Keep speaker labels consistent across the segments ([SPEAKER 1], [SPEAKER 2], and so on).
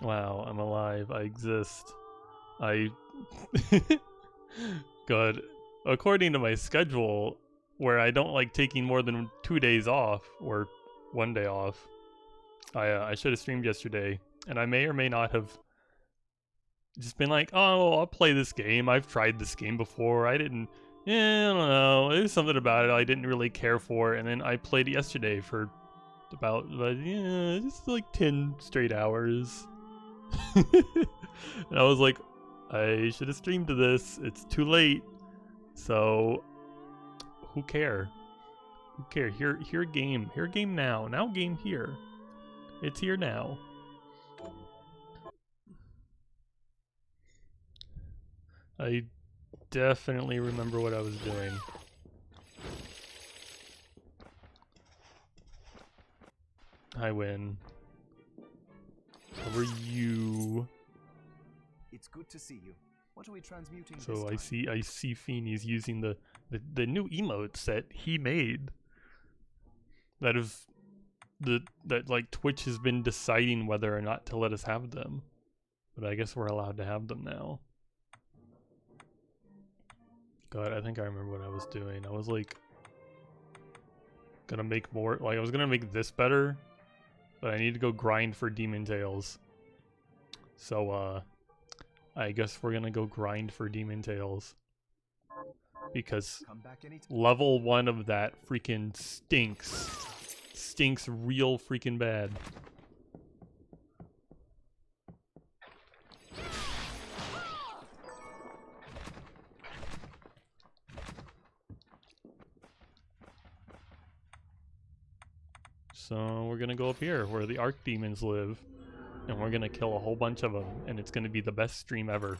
[SPEAKER 1] Wow, I'm alive. I exist. I... God. According to my schedule, where I don't like taking more than 2 days off, or 1 day off, I should have streamed yesterday, and I may or may not have just been like, oh, I'll play this game. I've tried this game before. I don't know. There's something about it I didn't really care for, and then I played it yesterday for about, just like 10 straight hours. And I was like, I should have streamed to this. It's too late. So, who care? Who care? Here game. Here game now. Now game here. It's here now. I definitely remember what I was doing. I win. How are you?
[SPEAKER 2] It's good to see you. What are we transmuting
[SPEAKER 1] So
[SPEAKER 2] this time?
[SPEAKER 1] I see Feeney's using the new emotes that he made. That like Twitch has been deciding whether or not to let us have them. But I guess we're allowed to have them now. God, I think I remember what I was doing. I was like gonna make more, like I was gonna make this better, but I need to go grind for Demon Tails. So I guess we're gonna go grind for Demon Tails. Because level 1 of that freaking stinks. Stinks real freaking bad. So we're gonna go up here where the Archdemons live, and we're gonna kill a whole bunch of them, and it's gonna be the best stream ever.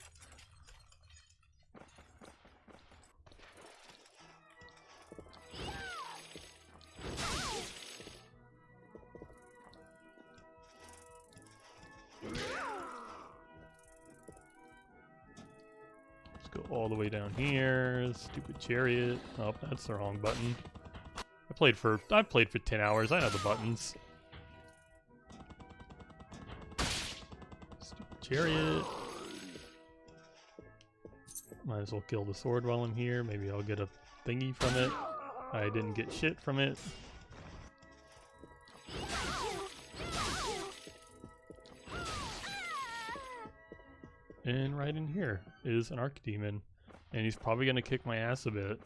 [SPEAKER 1] Let's go all the way down here. Stupid chariot. Oh, that's the wrong button. I've played for 10 hours. I know the buttons. Stupid chariot. Might as well kill the sword while I'm here. Maybe I'll get a thingy from it. I didn't get shit from it. And right in here is an Archdemon. And he's probably going to kick my ass a bit.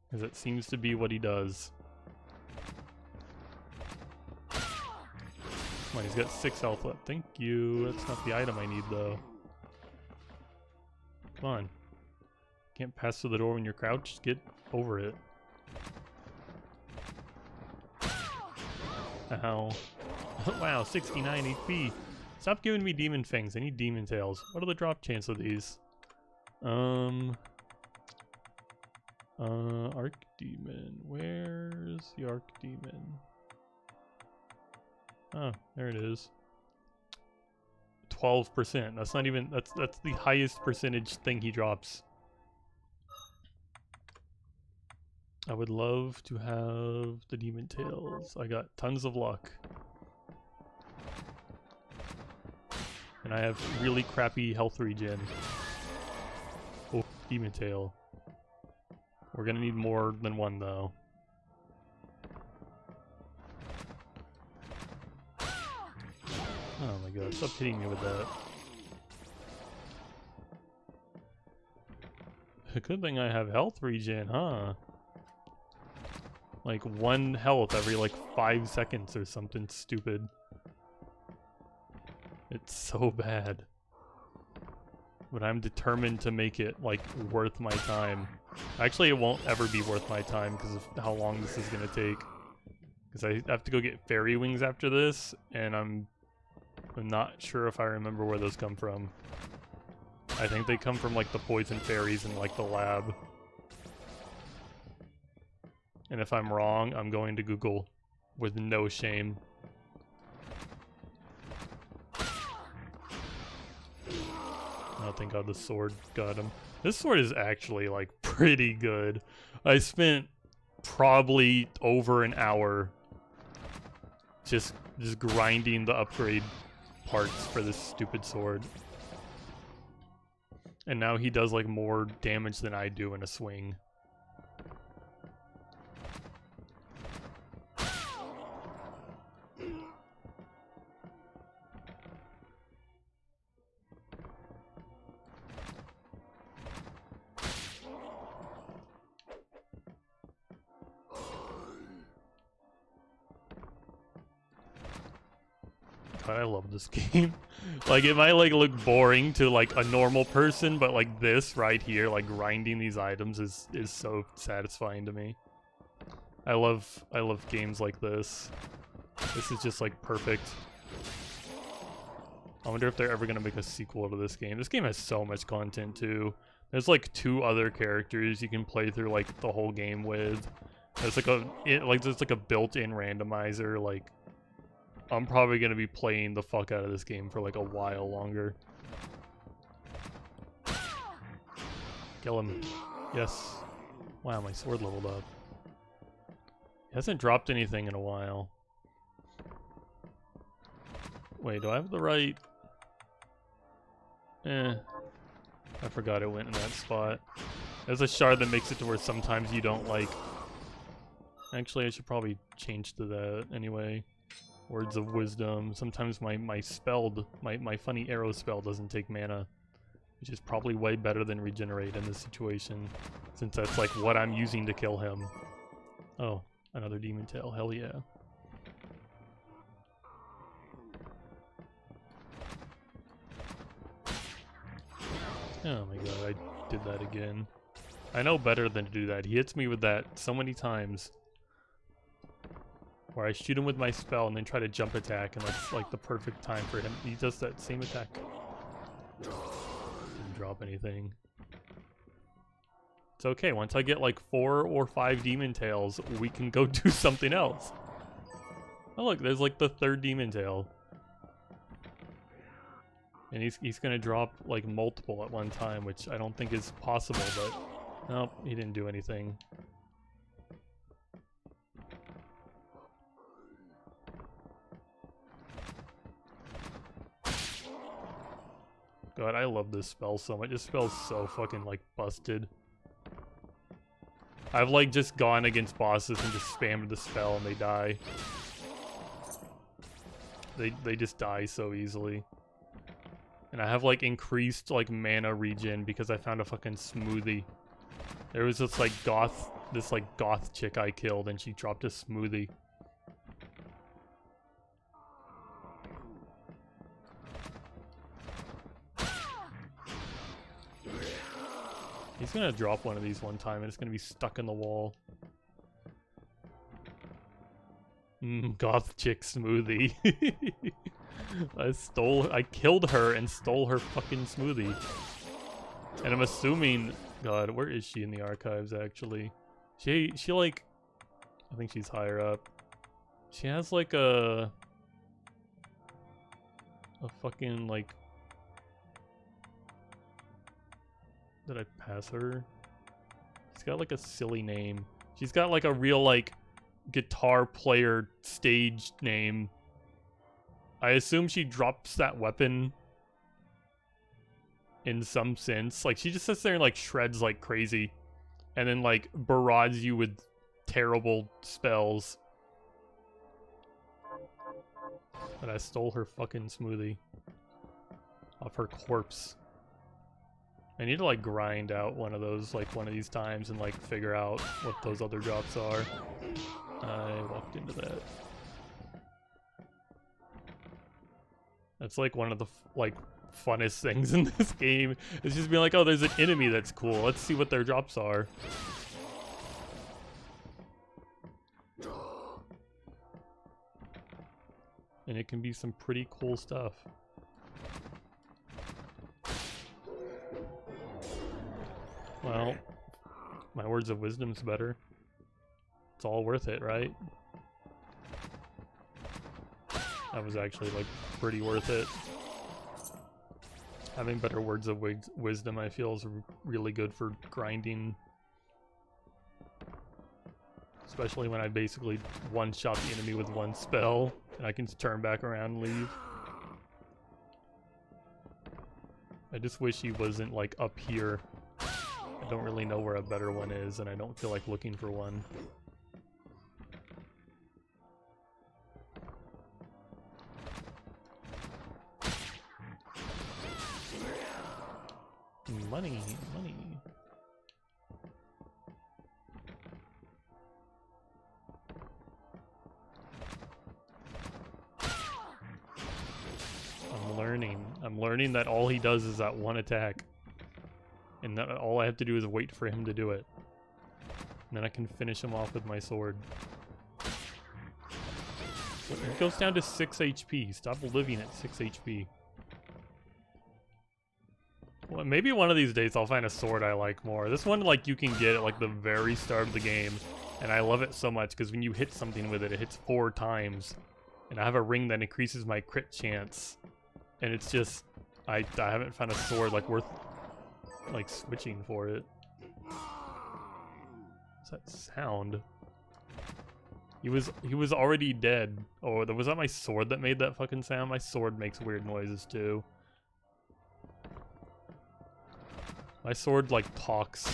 [SPEAKER 1] Because it seems to be what he does. Come on, he's got 6 health left. Thank you. That's not the item I need, though. Come on. Can't pass through the door when you're crouched. Get over it. Ow. Wow, 69 HP. Stop giving me demon fangs. I need demon tails. What are the drop chance of these? Archdemon. Where's the Archdemon? Oh, there it is. 12%. That's not even, that's the highest percentage thing he drops. I would love to have the demon tails. I got tons of luck. And I have really crappy health regen. Oh, demon tail. We're gonna need more than one though. Oh my god, stop hitting me with that. Good thing I have health regen, huh? Like 1 health every like 5 seconds or something stupid. It's so bad. But I'm determined to make it like worth my time. Actually, it won't ever be worth my time because of how long this is gonna take. Because I have to go get fairy wings after this, and I'm not sure if I remember where those come from. I think they come from like the poison fairies in like the lab. And if I'm wrong, I'm going to Google with no shame. Oh, thank God the sword got him. This sword is actually like pretty good. I spent probably over an hour just grinding the upgrade parts for this stupid sword. And now he does like more damage than I do in a swing. God, I love this game. Like, it might like look boring to like a normal person, but like this right here, like grinding these items is so satisfying to me. I love games like this. This is just like perfect. I wonder if they're ever gonna make a sequel to this game. This game has so much content too. There's like 2 other characters you can play through like the whole game with. There's like a built-in randomizer. Like, I'm probably gonna be playing the fuck out of this game for like a while longer. Kill him. Yes. Wow, my sword leveled up. He hasn't dropped anything in a while. Wait, do I have the right? I forgot it went in that spot. There's a shard that makes it to where sometimes you don't like... Actually, I should probably change to that anyway. Words of wisdom. Sometimes my funny arrow spell doesn't take mana, which is probably way better than regenerate in this situation, since that's like what I'm using to kill him. Oh, another demon tail. Hell yeah. Oh my god, I did that again. I know better than to do that. He hits me with that so many times. Where I shoot him with my spell and then try to jump attack, and that's like the perfect time for him. He does that same attack. Didn't drop anything. It's okay, once I get like 4 or 5 demon tails, we can go do something else. Oh look, there's like the 3rd demon tail. And he's gonna drop like multiple at one time, which I don't think is possible, but nope, he didn't do anything. God, I love this spell so much. This spell's so fucking like busted. I've like just gone against bosses and just spammed the spell and they die. They just die so easily. And I have like increased like mana regen because I found a fucking smoothie. There was this like goth chick I killed and she dropped a smoothie. He's gonna drop one of these one time and it's gonna be stuck in the wall. Goth chick smoothie. I killed her and stole her fucking smoothie. And I'm assuming, God, where is she in the archives actually? She like, I think she's higher up. She has like a fucking like, did I pass her? She's got like a silly name. She's got like a real like guitar player stage name. I assume she drops that weapon in some sense. Like, she just sits there and like shreds like crazy and then like barrage you with terrible spells. But I stole her fucking smoothie off her corpse. I need to like grind out one of those, like one of these times, and like figure out what those other drops are. I walked into that. That's like one of the like funnest things in this game. It's just being like, oh, there's an enemy that's cool. Let's see what their drops are. And it can be some pretty cool stuff. Well, my words of wisdom's better. It's all worth it, right? That was actually like pretty worth it. Having better words of wisdom, I feel, is really good for grinding. Especially when I basically one-shot the enemy with one spell, and I can turn back around and leave. I just wish he wasn't like up here. I don't really know where a better one is, and I don't feel like looking for one. Money, money. I'm learning that all he does is that one attack. And that all I have to do is wait for him to do it. And then I can finish him off with my sword. He goes down to 6 HP. Stop living at 6 HP. Well, maybe one of these days I'll find a sword I like more. This one, like, you can get at like the very start of the game. And I love it so much because when you hit something with it, it hits 4 times. And I have a ring that increases my crit chance. And it's just, I haven't found a sword like worth like switching for it. What's that sound? He was already dead. Oh, was that my sword that made that fucking sound? My sword makes weird noises too. My sword like talks.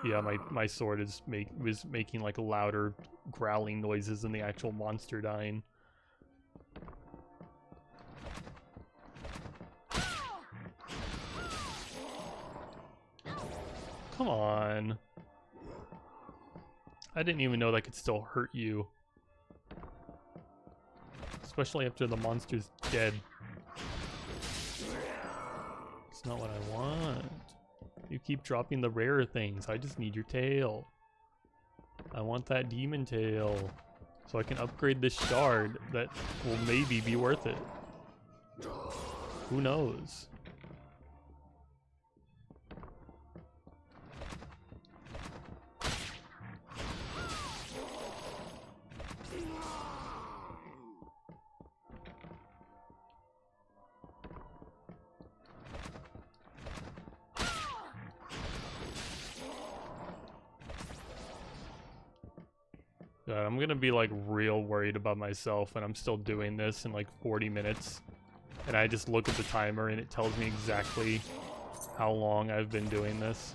[SPEAKER 1] Yeah, my sword was making like louder growling noises than the actual monster dying. Come on. I didn't even know that could still hurt you. Especially after the monster's dead. It's not what I want. You keep dropping the rarer things. I just need your tail. I want that demon tail. So I can upgrade this shard that will maybe be worth it. Who knows? God, I'm gonna be like real worried about myself when I'm still doing this in like 40 minutes. And I just look at the timer and it tells me exactly how long I've been doing this.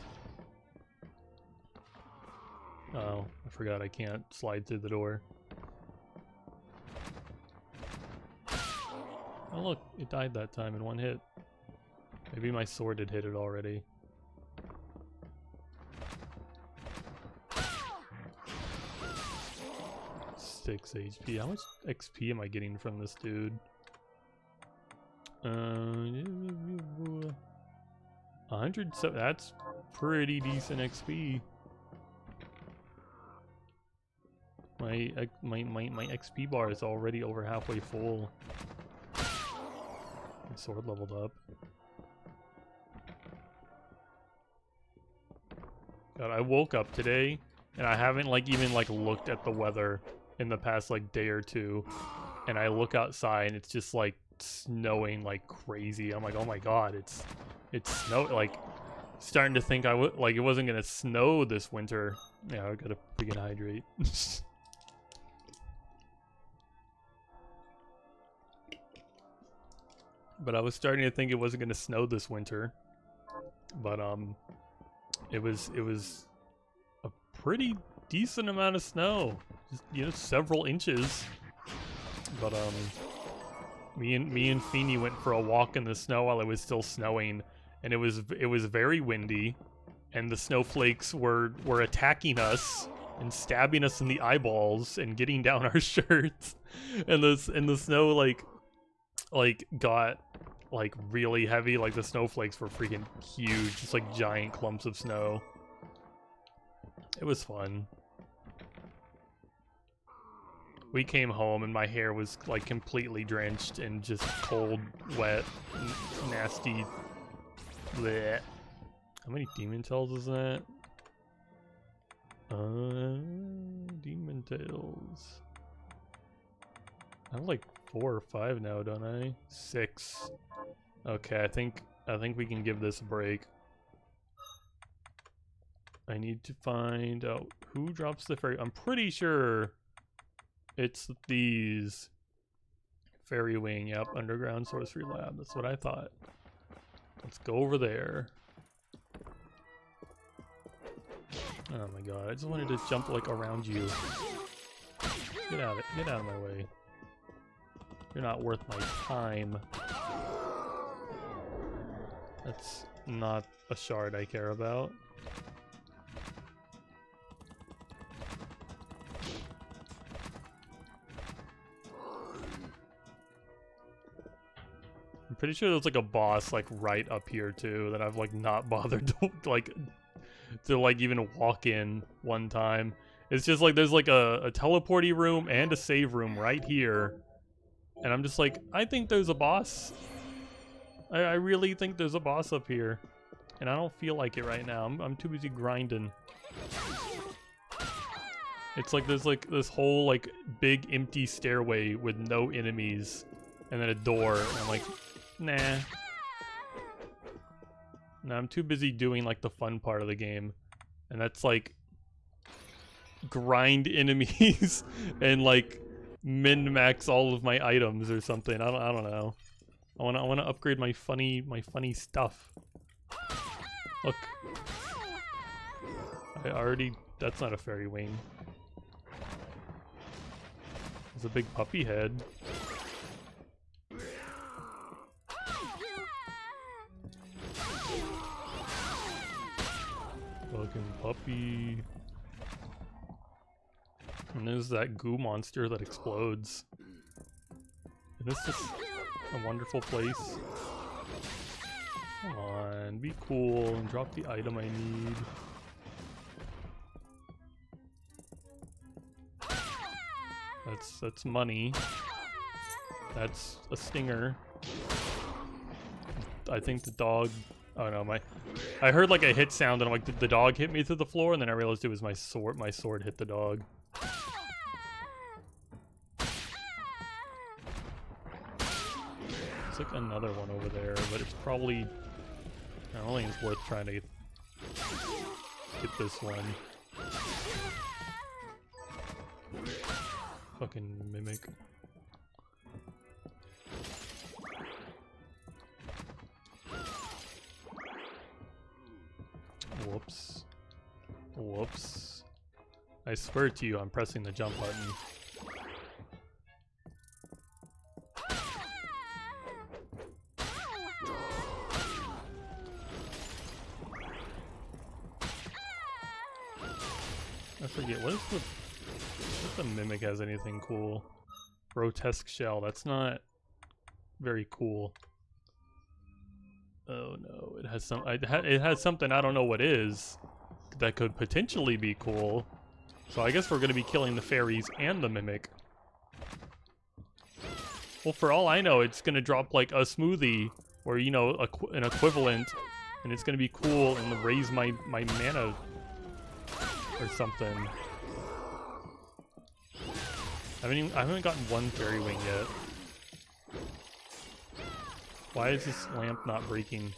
[SPEAKER 1] Oh, I forgot I can't slide through the door. Oh look, it died that time in one hit. Maybe my sword had hit it already. Six HP. How much XP am I getting from this dude? 100. So that's pretty decent XP. My XP bar is already over halfway full. My sword leveled up. God, I woke up today and I haven't like even like looked at the weather in the past like day or two, and I look outside and it's just like snowing like crazy. I'm like, oh my god, it's snow, like starting to think like it wasn't gonna snow this winter. Yeah, I gotta freaking hydrate. But I was starting to think it wasn't gonna snow this winter, but it was a pretty decent amount of snow, just, you know, several inches. But me and Feeny went for a walk in the snow while it was still snowing, and it was very windy, and the snowflakes were attacking us and stabbing us in the eyeballs and getting down our shirts, and the snow like got like really heavy. Like the snowflakes were freaking huge, just like giant clumps of snow. It was fun. We came home and my hair was like completely drenched and just cold, wet, nasty. Blech. How many demon tails is that? Demon tails. I have like 4 or 5 now, don't I? 6. Okay, I think we can give this a break. I need to find out who drops the fairy. I'm pretty sure it's these. Fairy Wing, yep, Underground Sorcery Lab. That's what I thought. Let's go over there. Oh my god, I just wanted to jump like around you. Get out of my way. You're not worth my time. That's not a shard I care about. I'm pretty sure there's like a boss like right up here too that I've like not bothered to like even walk in one time. It's just like there's like a teleporty room and a save room right here. And I'm just like, I think there's a boss. I really think there's a boss up here. And I don't feel like it right now. I'm too busy grinding. It's like there's like this whole like big empty stairway with no enemies. And then a door. And I'm like, nah. No, I'm too busy doing like the fun part of the game. And that's like grind enemies and like min-max all of my items or something. I don't know. I wanna upgrade my funny stuff. Look. I already, that's not a fairy wing. It's a big puppy head. Fucking puppy. And there's that goo monster that explodes. And this is a wonderful place. Come on, be cool and drop the item I need. That's money. That's a stinger. I think the dog. Oh no, I heard like a hit sound and I'm like, did the dog hit me through the floor? And then I realized it was my sword. My sword hit the dog. There's like another one over there, but it's probably, I don't think it's worth trying to get this one. Fucking mimic. Whoops. Whoops. I swear to you, I'm pressing the jump button. I forget, what is if the mimic has anything cool? Grotesque shell, that's not very cool. Oh no, it has some. It has something I don't know what is that could potentially be cool. So I guess we're gonna be killing the fairies and the mimic. Well, for all I know, it's gonna drop like a smoothie or you know an equivalent, and it's gonna be cool and raise my mana or something. I haven't gotten one fairy wing yet. Why is this lamp not breaking?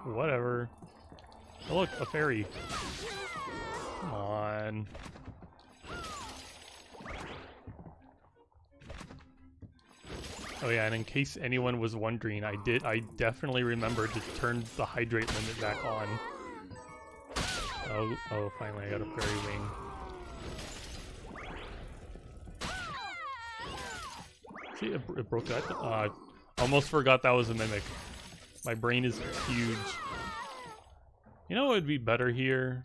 [SPEAKER 1] Whatever. Oh look, a fairy. Come on. Oh yeah, and in case anyone was wondering, I definitely remembered to turn the hydrate limit back on. Oh, finally I got a fairy wing. See, it broke that. Almost forgot that was a mimic. My brain is huge. You know what would be better here?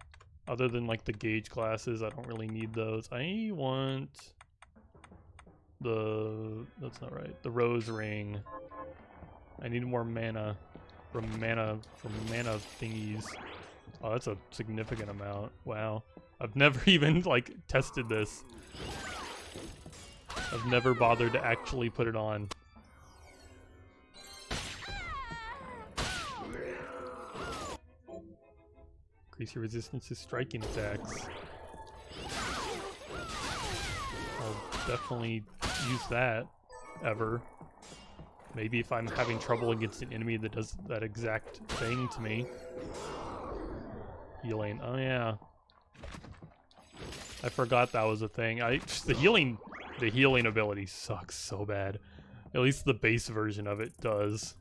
[SPEAKER 1] Other than like the gauge classes, I don't really need those. I want that's not right. The rose ring. I need more mana from mana thingies. Oh, that's a significant amount. Wow. I've never even like tested this. I've never bothered to actually put it on. Increase your resistance to striking attacks. I'll definitely use that. Ever. Maybe if I'm having trouble against an enemy that does that exact thing to me. Healing. Oh yeah. I forgot that was a thing. The healing The healing ability sucks so bad. At least the base version of it does.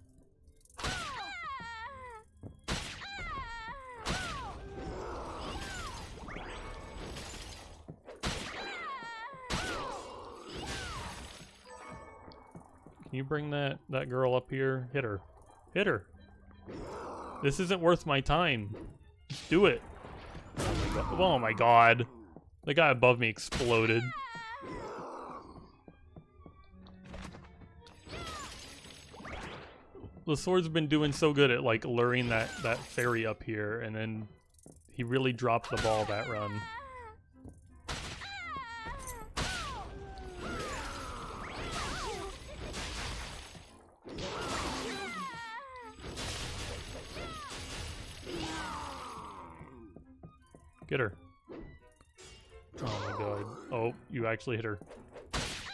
[SPEAKER 1] Can you bring that girl up here? Hit her. Hit her. This isn't worth my time. Just do it. Oh my god. The guy above me exploded. The sword's been doing so good at like luring that fairy up here, and then he really dropped the ball that run. Get her. Oh my god. Oh, you actually hit her.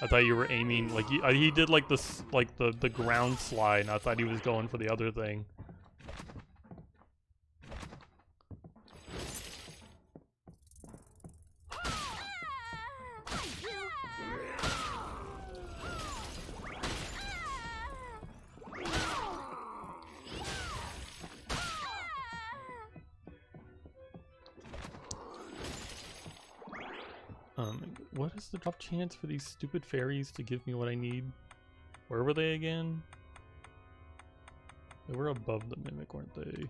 [SPEAKER 1] I thought you were aiming, like, he did like this, like the ground slide, and I thought he was going for the other thing. What is the drop chance for these stupid fairies to give me what I need? Where were they again? They were above the mimic, weren't they?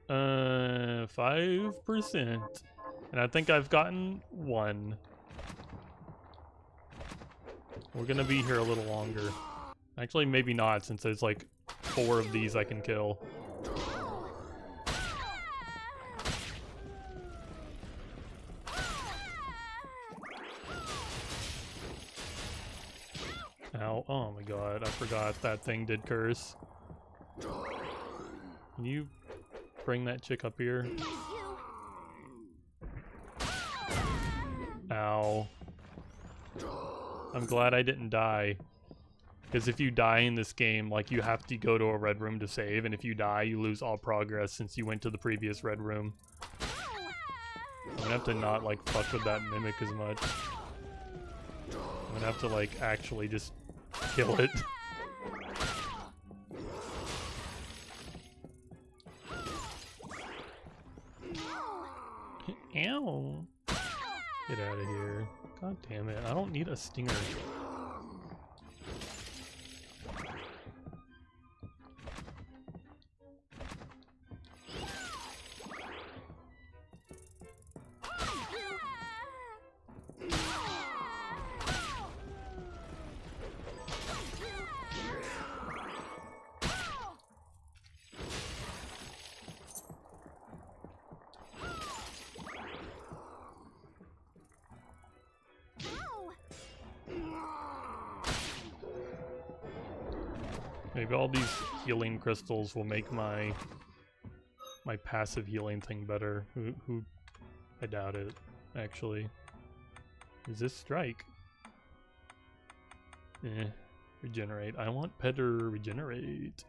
[SPEAKER 1] 5%. And I think I've gotten one. We're gonna be here a little longer. Actually, maybe not, since there's like 4 of these I can kill. Ow. Oh my god, I forgot that thing did curse. Can you bring that chick up here? Ow. I'm glad I didn't die. Because if you die in this game, like, you have to go to a red room to save, and if you die, you lose all progress since you went to the previous red room. I'm gonna have to not, like, fuck with that mimic as much. I'm gonna have to, like, actually just kill it. Ow. Get out of here. God damn it. I don't need a stinger. Maybe all these healing crystals will make my passive healing thing better. Who I doubt it, actually. Is this strike? Regenerate. I want Petter regenerate.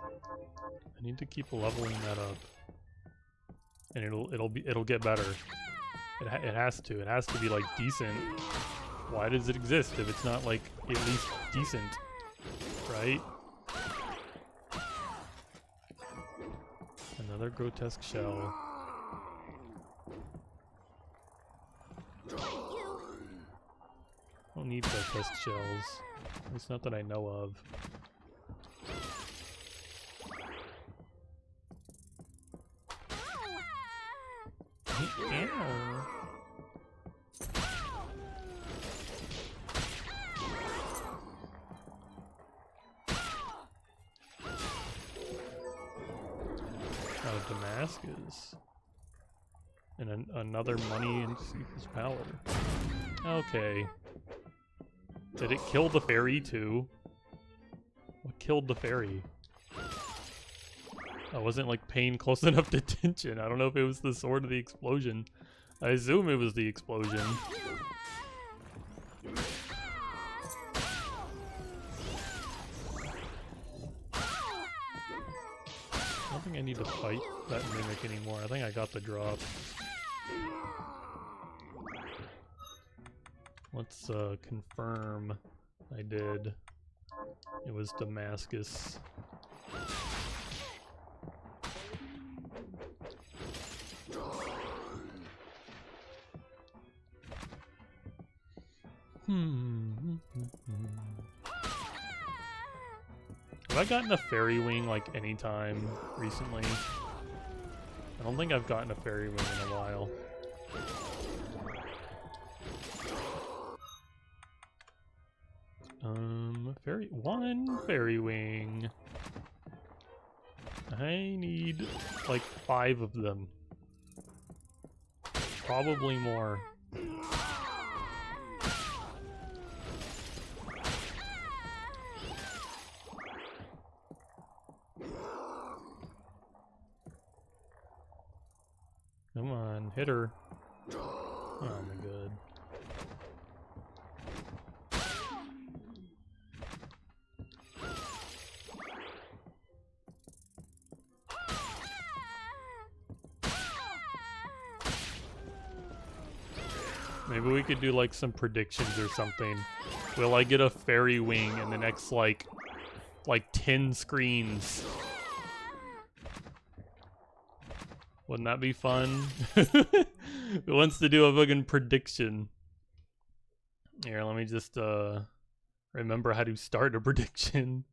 [SPEAKER 1] I need to keep leveling that up. And it'll get better. It has to. It has to be like decent. Why does it exist if it's not like at least decent? Right? Another grotesque shell. Don't need grotesque shells. At least not that I know of. Ow. Damascus. And another money and Seeker's power. Okay. Did it kill the fairy too? What killed the fairy? I wasn't like paying close enough attention. I don't know if it was the sword or the explosion. I assume it was the explosion. I don't think I need to fight that mimic anymore. I think I got the drop. let's confirm I did. It was Damascus. Have I gotten a fairy wing like any time recently? I don't think I've gotten a fairy wing in a while. One fairy wing. I need like 5 of them. Probably more. Come on, hit her. Oh my god. Maybe we could do like some predictions or something. Will I get a fairy wing in the next like 10 screens? Wouldn't that be fun? Who wants to do a fucking prediction? Here, let me just remember how to start a prediction.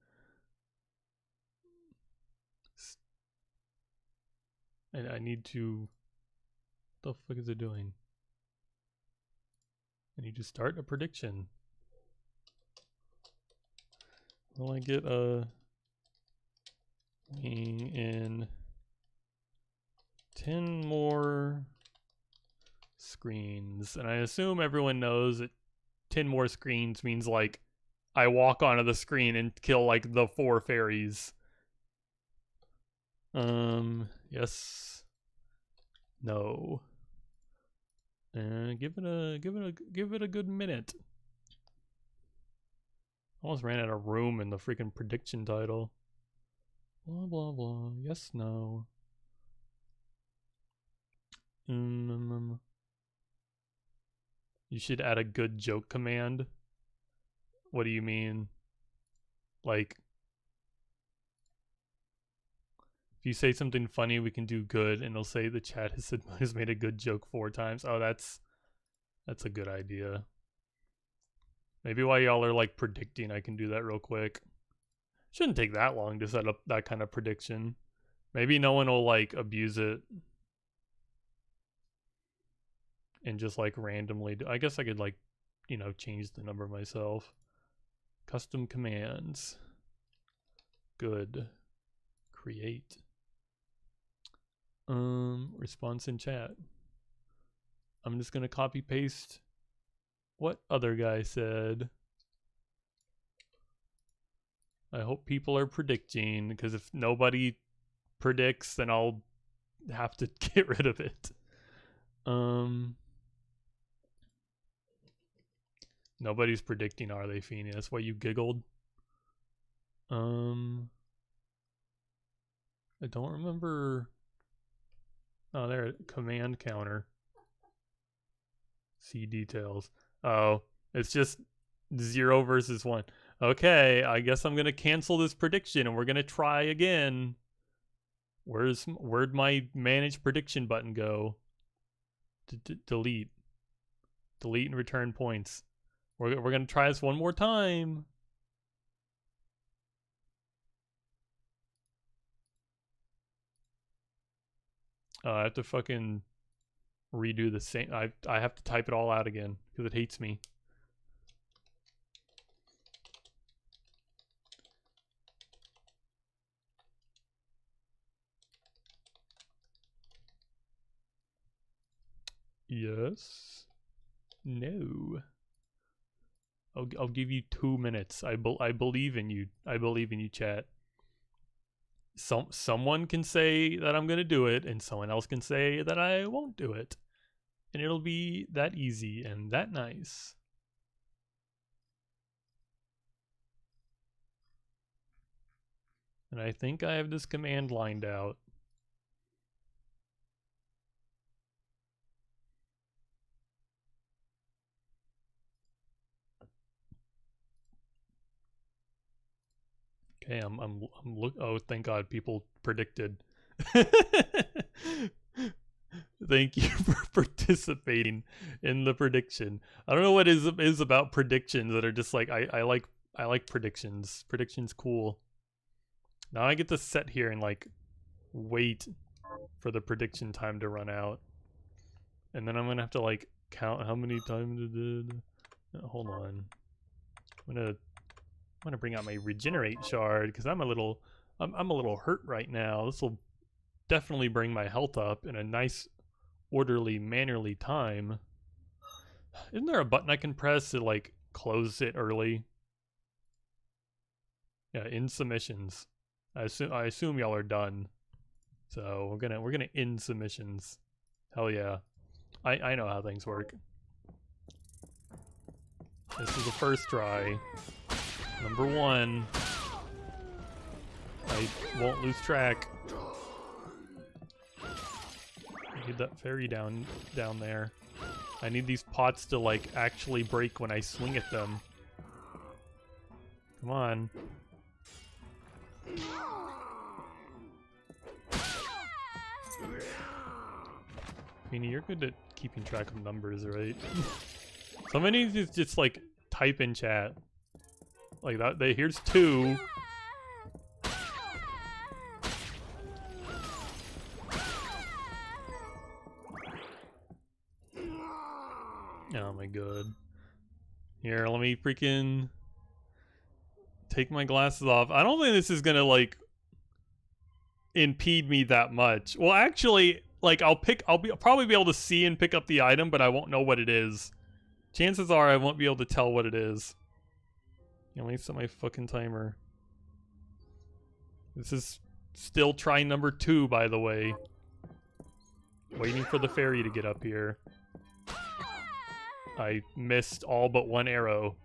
[SPEAKER 1] And I need to... What the fuck is it doing? I need to start a prediction. Will I get a wing in 10 more screens? And I assume everyone knows that 10 more screens means like I walk onto the screen and kill like the 4 fairies. Yes. No. Give it a good minute. Almost ran out of room in the freaking prediction title. Blah blah blah. Yes, no. You should add a good joke command. What do you mean? Like, if you say something funny, we can do good, and it'll say the chat has made a good joke 4 times. Oh, that's a good idea. Maybe while y'all are like predicting, I can do that real quick. Shouldn't take that long to set up that kind of prediction. Maybe no one will like abuse it and just like randomly do. I guess I could like, you know, change the number myself. Custom commands. Good. Create. Response in chat. I'm just gonna copy paste what other guy said. I hope people are predicting, because if nobody predicts, then I'll have to get rid of it. Nobody's predicting, are they, Feeny? That's why you giggled. I don't remember. Oh, there, command counter. See details. Oh, it's just 0 versus 1. Okay, I guess I'm gonna cancel this prediction and we're gonna try again. Where'd my manage prediction button go? Delete. Delete and return points. We're gonna try this one more time. I have to fucking redo the same. I have to type it all out again because it hates me. Yes. No. I'll give you 2 minutes. I believe in you. I believe in you, chat. Someone can say that I'm gonna do it, and someone else can say that I won't do it, and it'll be that easy and that nice. And I think I have this command lined out. Okay, oh, thank God, people predicted. Thank you for participating in the prediction. I don't know what is about predictions that are just like I like predictions. Predictions cool. Now I get to sit here and like wait for the prediction time to run out, and then I'm gonna have to like count how many times it did. Hold on. I'm gonna bring out my regenerate shard because I'm a little hurt right now. This will definitely bring my health up in a nice, orderly, mannerly time. Isn't there a button I can press to like close it early? Yeah, end submissions. I assume y'all are done. So we're gonna end submissions. Hell yeah. I know how things work. This is the first try. Number 1. I won't lose track. I need that fairy down there. I need these pots to like actually break when I swing at them. Come on. Feeny, you're good at keeping track of numbers, right? Somebody needs to just like type in chat. Like that, here's 2. Oh my god. Here, let me freaking take my glasses off. I don't think this is gonna like impede me that much. Well, actually, like I'll probably be able to see and pick up the item, but I won't know what it is. Chances are I won't be able to tell what it is. Let me set my fucking timer. This is still try number 2, by the way. Waiting for the fairy to get up here. I missed all but 1 arrow.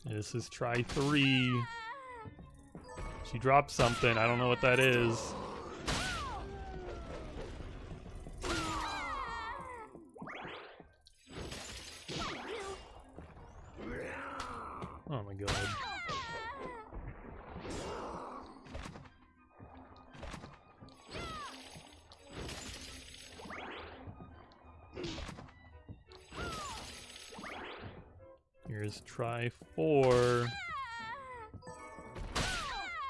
[SPEAKER 1] This is try 3. She dropped something. I don't know what that is. Oh my god. Here's try 4.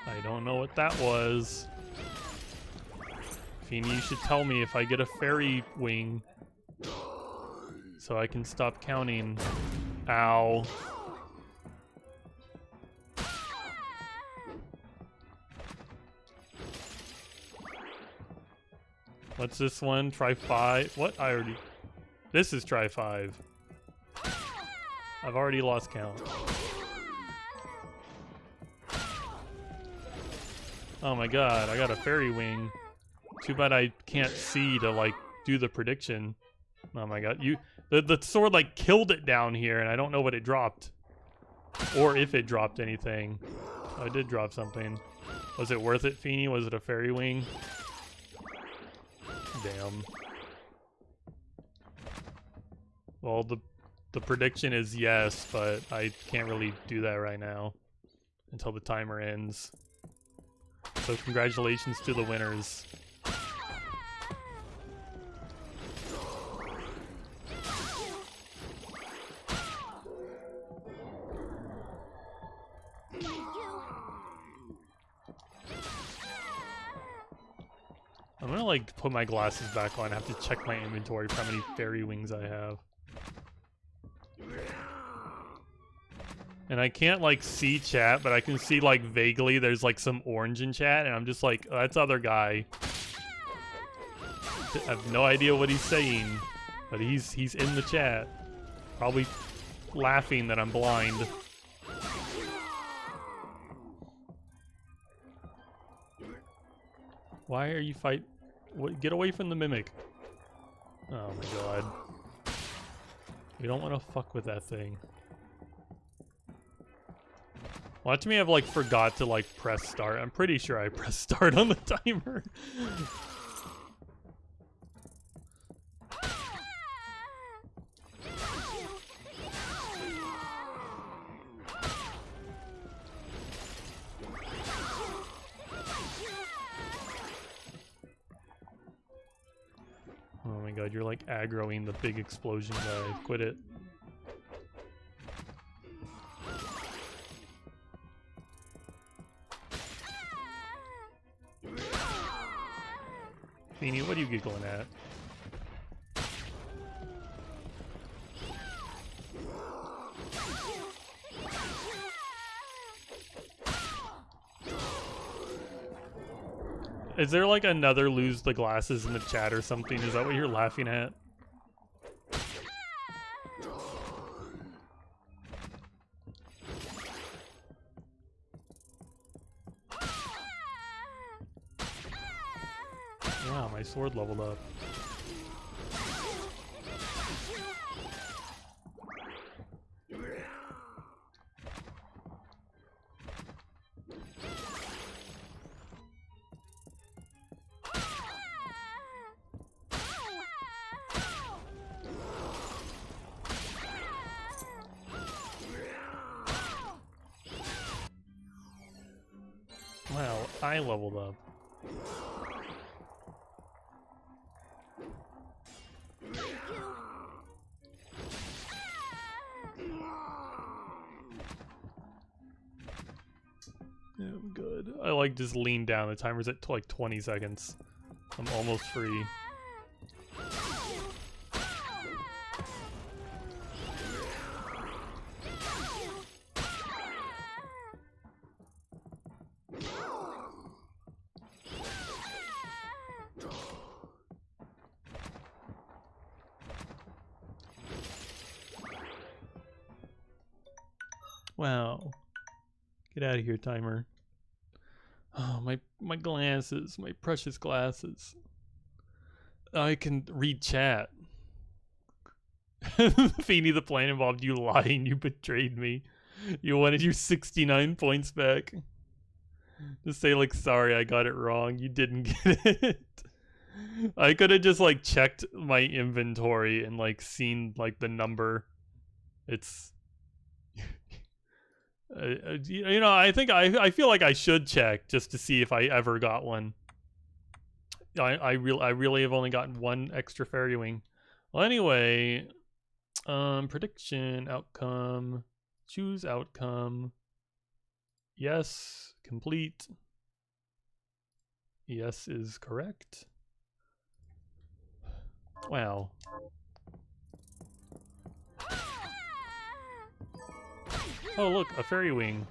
[SPEAKER 1] I don't know what that was. Feeny, you should tell me if I get a fairy wing so I can stop counting. Ow. What's this one? Try 5? What? This is try 5. I've already lost count. Oh my god, I got a fairy wing. Too bad I can't see to like do the prediction. Oh my god, the sword like killed it down here and I don't know what it dropped. Or if it dropped anything. Oh, it did drop something. Was it worth it, Feeny? Was it a fairy wing? Damn. Well, the prediction is yes, but I can't really do that right now until the timer ends. So congratulations to the winners. I'm gonna like put my glasses back on. I have to check my inventory for how many fairy wings I have. And I can't like see chat, but I can see like vaguely there's like some orange in chat, and I'm just like, oh, that's other guy. I have no idea what he's saying, but he's in the chat. Probably laughing that I'm blind. Why are you fight? What? Get away from the mimic. Oh my god. You don't want to fuck with that thing. Watch me have like forgot to like press start. I'm pretty sure I pressed start on the timer. god, you're like aggroing the big explosion guy. Quit it. Feeny, what are you giggling at? Is there like another lose the glasses in the chat or something? Is that what you're laughing at? Wow, my sword leveled up. Wow, I leveled up. Yeah, I'm good. I like just lean down. The timer's at like 20 seconds. I'm almost free. Wow. Get out of here, timer. Oh, my glasses, my precious glasses. I can read chat. Feeny the plan involved you lying. You betrayed me. You wanted your 69 points back. Just say like, sorry, I got it wrong. You didn't get it. I could have just like checked my inventory and like seen like the number. It's you know, I think I feel like I should check just to see if I ever got one. I really have only gotten one extra fairy wing. Well, anyway, prediction, outcome, choose outcome. Yes, complete. Yes is correct. Wow. Oh look, a fairy wing.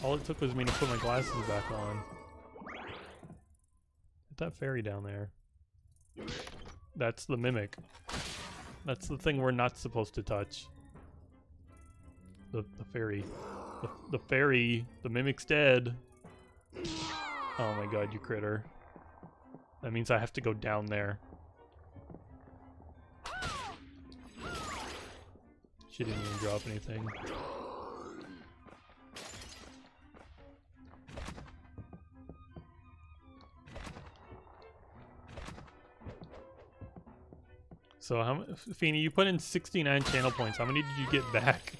[SPEAKER 1] All it took was me to put my glasses back on. Get that fairy down there. That's the mimic. That's the thing we're not supposed to touch. The fairy. The fairy. The mimic's dead. Oh my god, you critter. That means I have to go down there. She didn't even drop anything. So how much, Feeny, you put in 69 channel points. How many did you get back?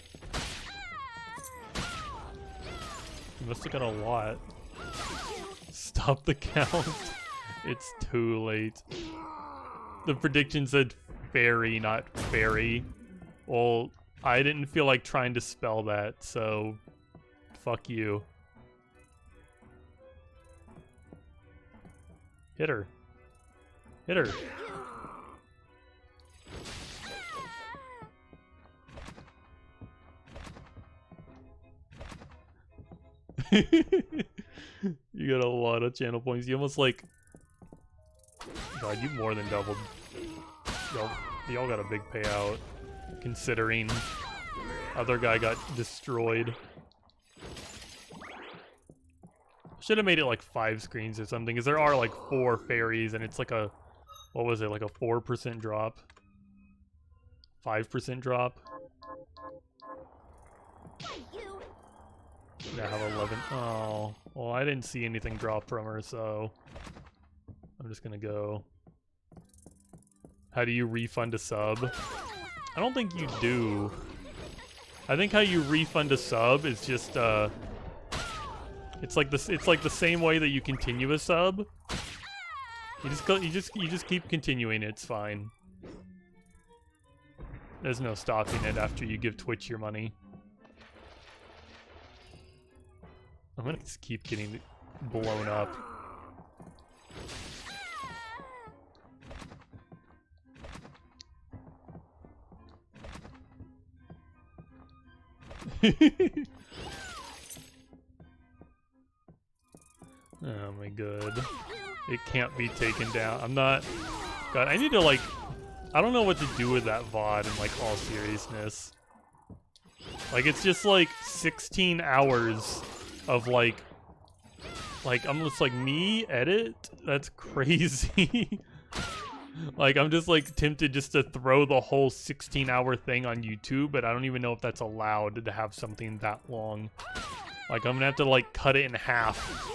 [SPEAKER 1] You must have got a lot. Stop the count. It's too late. The prediction said fairy, not fairy. Well, I didn't feel like trying to spell that, so fuck you. Hit her. Hit her. You got a lot of channel points. You almost like... God, you more than doubled. Y'all got a big payout. Considering other guy got destroyed. Should have made it like 5 screens or something, because there are like 4 fairies and it's like a, what was it, like a 4% drop? 5% drop? Yeah, I have 11. Oh, well, I didn't see anything drop from her, so I'm just gonna go. How do you refund a sub? I don't think you do. I think how you refund a sub is just it's like the same way that you continue a sub. You just keep continuing. It's fine. There's no stopping it after you give Twitch your money. I'm gonna just keep getting blown up. Oh my god. It can't be taken down. I'm not... God, I need to like... I don't know what to do with that VOD in like all seriousness. Like it's just like 16 hours of like I'm just like me edit? That's crazy. Like I'm just like tempted just to throw the whole 16-hour thing on YouTube, but I don't even know if that's allowed to have something that long. Like I'm gonna have to like cut it in half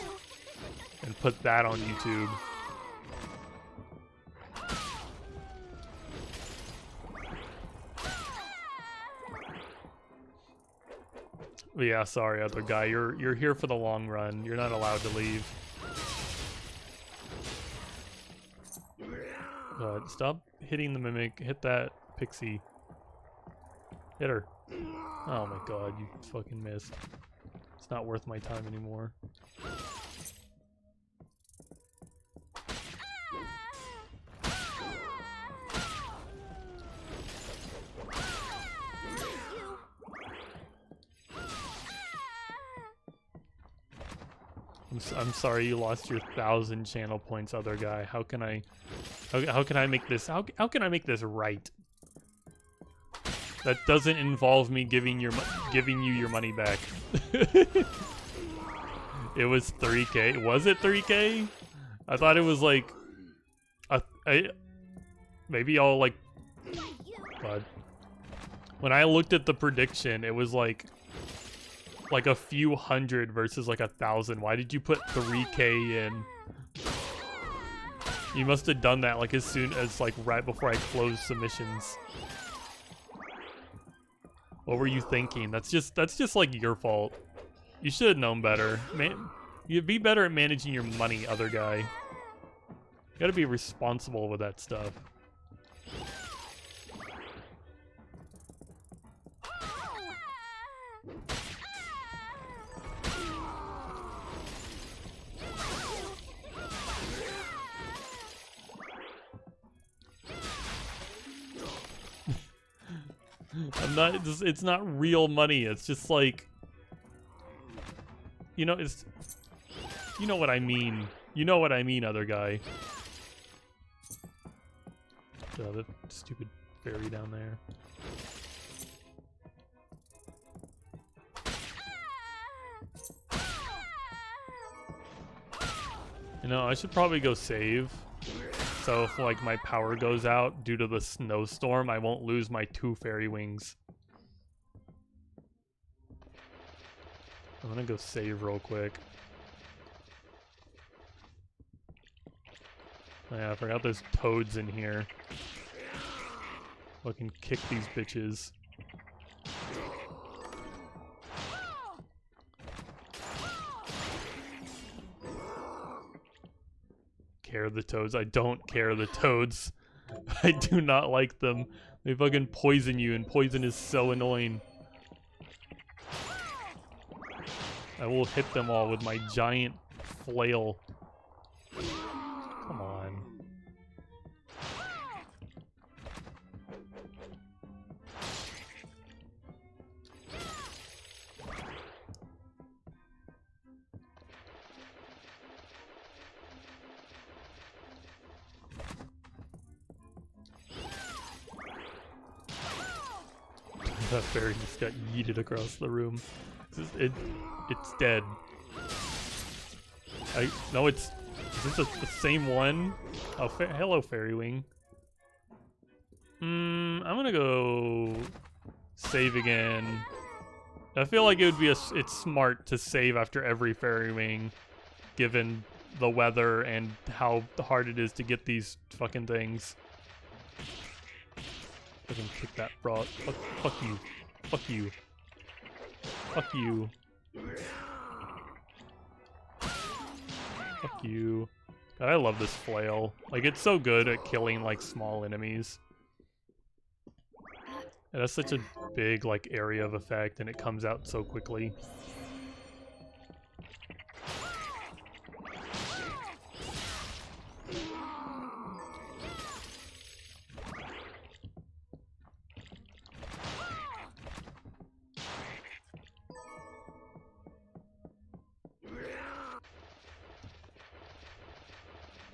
[SPEAKER 1] and put that on YouTube. But yeah, sorry, other guy. You're here for the long run. You're not allowed to leave. Stop hitting the mimic. Hit that pixie. Hit her. Oh my god, you fucking missed. It's not worth my time anymore. I'm sorry you lost your 1,000 channel points, other guy. How can I make this how can I make this right? That doesn't involve me giving you your money back. It was 3K. Was it 3K? I thought it was like maybe I'll like God. When I looked at the prediction, it was like a few hundred versus like 1,000. Why did you put 3K in? You must have done that like as soon as like right before I closed submissions. What were you thinking? That's just like your fault. You should have known better. Man, you'd be better at managing your money, other guy. You gotta be responsible with that stuff. It's not real money. It's just like, you know, you know what I mean. You know what I mean, other guy. Oh, that stupid fairy down there. You know, I should probably go save. So if like my power goes out due to the snowstorm, I won't lose my 2 fairy wings. I'm gonna go save real quick. Oh yeah, I forgot there's toads in here. Fucking kick these bitches. Care the toads. I don't care the toads. I do not like them. They fucking poison you, and poison is so annoying. I will hit them all with my giant flail. Come on. That fairy just got yeeted across the room. It's dead. No, is this the same one? Oh, hello, fairy wing. I'm gonna go save again. I feel like it would be it's smart to save after every fairy wing, given the weather and how hard it is to get these fucking things. I can kick that broad. Fuck you. Fuck you. Fuck you. Fuck you. God, I love this flail. Like, it's so good at killing, like, small enemies. It has such a big, like, area of effect, and it comes out so quickly.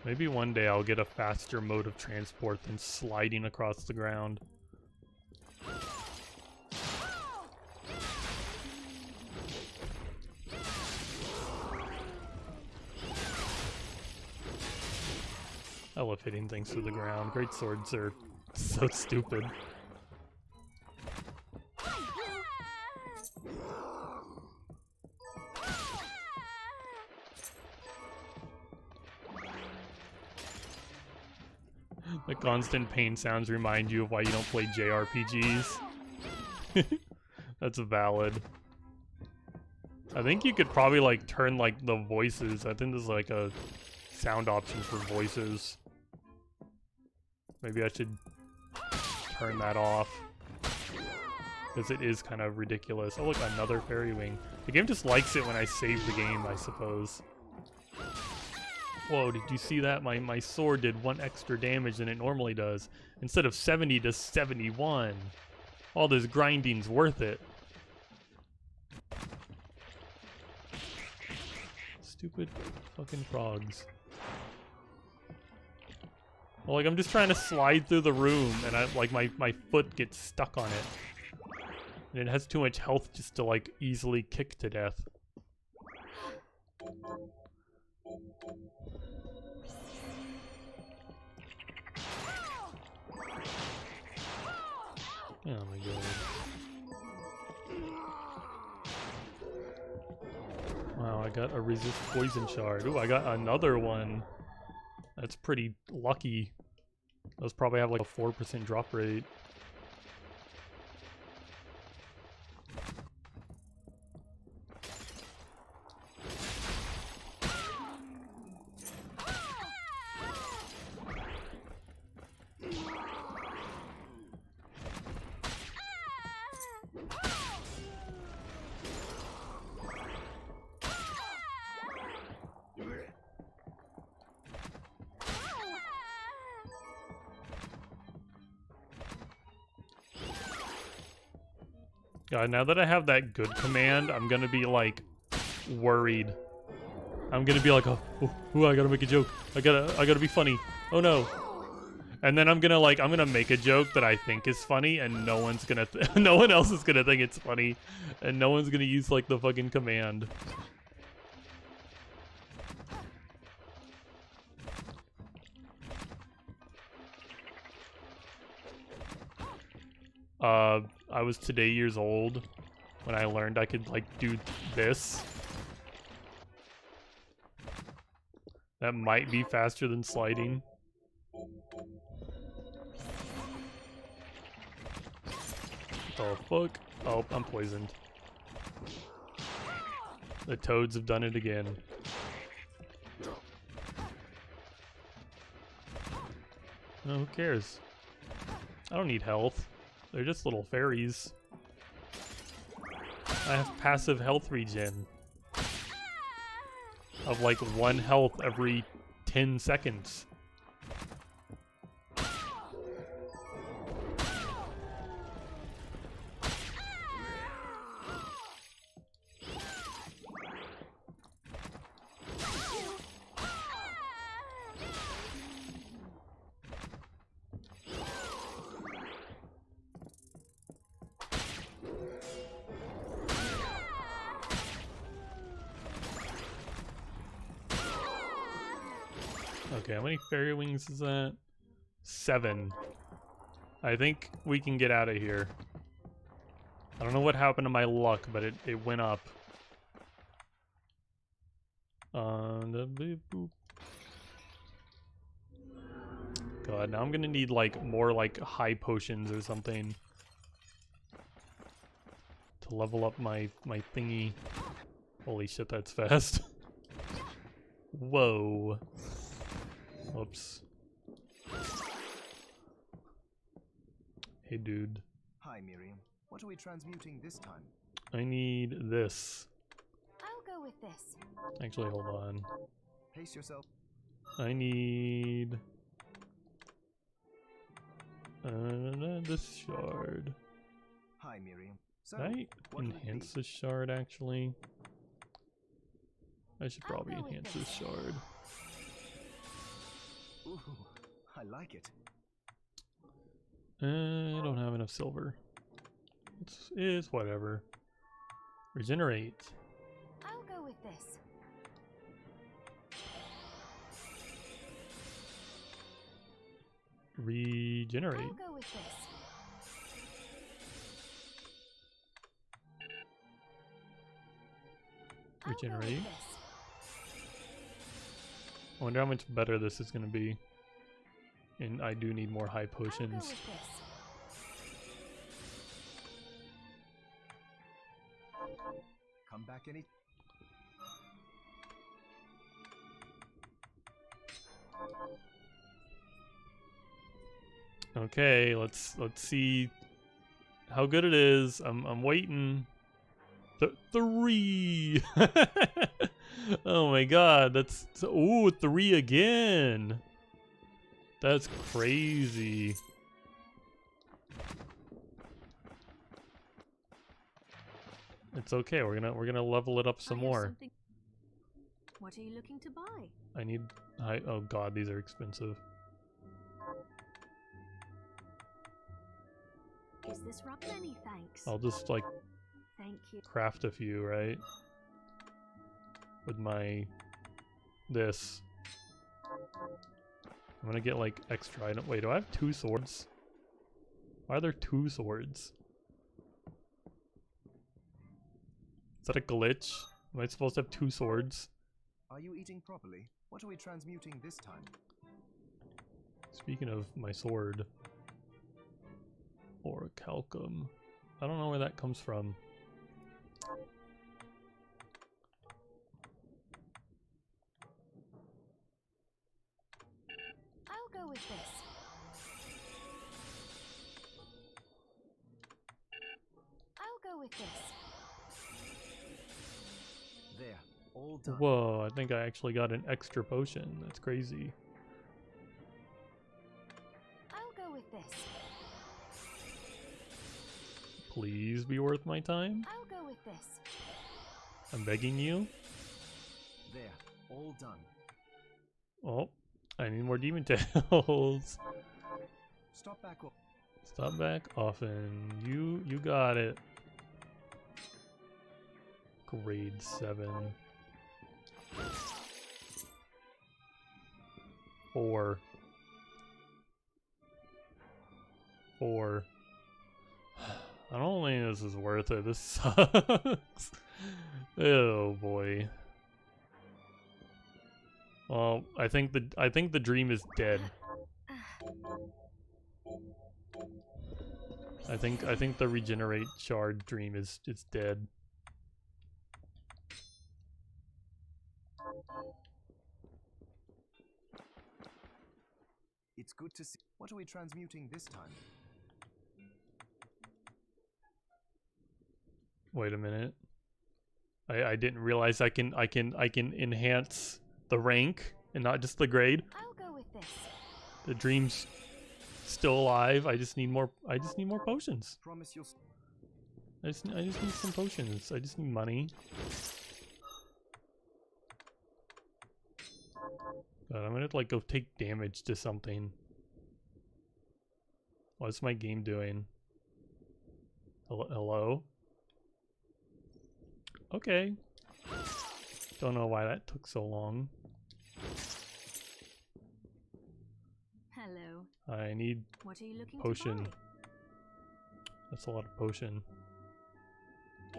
[SPEAKER 1] Maybe one day I'll get a faster mode of transport than sliding across the ground. I love hitting things through the ground. Great swords are so stupid. The constant pain sounds remind you of why you don't play JRPGs. That's valid. I think you could probably like turn like the voices. I think there's like a sound option for voices. Maybe I should turn that off. Because it is kind of ridiculous. Oh look, another fairy wing. The game just likes it when I save the game, I suppose. Whoa, did you see that? My sword did 1 extra damage than it normally does. Instead of 70 to 71. All this grinding's worth it. Stupid fucking frogs. Well, like, I'm just trying to slide through the room, and my foot gets stuck on it. And it has too much health just to, like, easily kick to death. Oh my god. Wow, I got a resist poison shard. Ooh, I got another one. That's pretty lucky. Those probably have like a 4% drop rate. God, now that I have that good command, I'm gonna be like worried. I'm gonna be like, oh, I gotta make a joke. I gotta be funny. Oh no. And then I'm gonna make a joke that I think is funny, and no one's gonna, no one else is gonna think it's funny, and no one's gonna use like the fucking command. I was today years old when I learned I could like do this. That might be faster than sliding. Oh fuck. Oh, I'm poisoned. The toads have done it again. Oh, who cares? I don't need health. They're just little fairies. I have passive health regen of like 1 health every 10 seconds. Okay, how many fairy wings is that? 7. I think we can get out of here. I don't know what happened to my luck, but it went up. God, now I'm gonna need like more like high potions or something to level up my thingy. Holy shit, that's fast. Whoa. Whoops. Hey, dude.
[SPEAKER 2] Hi, Miriam. What are we transmuting this time?
[SPEAKER 1] I need this.
[SPEAKER 3] I'll go with this.
[SPEAKER 1] Actually, hold on.
[SPEAKER 2] Pace yourself.
[SPEAKER 1] I need this shard.
[SPEAKER 2] Hi, Miriam. So,
[SPEAKER 1] Can I
[SPEAKER 2] what will it be?
[SPEAKER 1] enhance this shard, actually? I should
[SPEAKER 3] I'll
[SPEAKER 1] probably
[SPEAKER 3] go with
[SPEAKER 1] enhance
[SPEAKER 3] this.
[SPEAKER 1] this shard.
[SPEAKER 2] Ooh, I like it.
[SPEAKER 1] I don't have enough silver. It's whatever. Regenerate.
[SPEAKER 3] I'll go with this.
[SPEAKER 1] Regenerate.
[SPEAKER 3] I'll go with this. I'll go with
[SPEAKER 1] Regenerate.
[SPEAKER 3] this.
[SPEAKER 1] I wonder how much better this is going to be. And I do need more high
[SPEAKER 3] I'll go
[SPEAKER 1] potions.
[SPEAKER 3] with this.
[SPEAKER 2] Come back any.
[SPEAKER 1] Okay, let's see how good it is. I'm waiting. 3. Oh my god, that's ooh, 3 again. That's crazy. It's okay. We're gonna level it up some
[SPEAKER 3] I have
[SPEAKER 1] more.
[SPEAKER 3] something- What are you looking to buy?
[SPEAKER 1] I need high. Oh god, these are expensive.
[SPEAKER 3] Is this right? Many thanks.
[SPEAKER 1] I'll just like
[SPEAKER 3] Thank you.
[SPEAKER 1] craft a few, right? With my this. I'm gonna get like extra item. Wait, do I have 2 swords? Why are there 2 swords? Is that a glitch? Am I supposed to have 2 swords?
[SPEAKER 2] Are you eating properly? What are we transmuting this time?
[SPEAKER 1] Speaking of my sword. Orichalcum. I don't know where that comes from.
[SPEAKER 3] I'll go with this. I'll go with this.
[SPEAKER 2] There, all done.
[SPEAKER 1] Whoa, I think I actually got an extra potion. That's crazy.
[SPEAKER 3] I'll go with this.
[SPEAKER 1] Please be worth my time.
[SPEAKER 3] I'll go with this.
[SPEAKER 1] I'm begging you.
[SPEAKER 2] There, all done.
[SPEAKER 1] Oh, I need more demon tails.
[SPEAKER 2] Stop back up.
[SPEAKER 1] Stop back often. You got it. Grade 7. 4. 4. I don't think this is worth it. This sucks. Oh boy. Well, I think the dream is dead. I think the regenerate shard dream is dead.
[SPEAKER 2] It's good to see. What are we transmuting this time?
[SPEAKER 1] Wait a minute. I didn't realize I can enhance the rank and not just the grade.
[SPEAKER 3] I'll go with this.
[SPEAKER 1] The dream's still alive. I just need more potions.
[SPEAKER 2] Promise you'll.
[SPEAKER 1] I just need some potions. I just need money. God, I'm gonna like go take damage to something. What's my game doing? Hello? Okay. Don't know why that took so long.
[SPEAKER 3] Hello.
[SPEAKER 1] I need
[SPEAKER 3] What are you looking
[SPEAKER 1] potion.
[SPEAKER 3] to buy?
[SPEAKER 1] That's a lot of potion.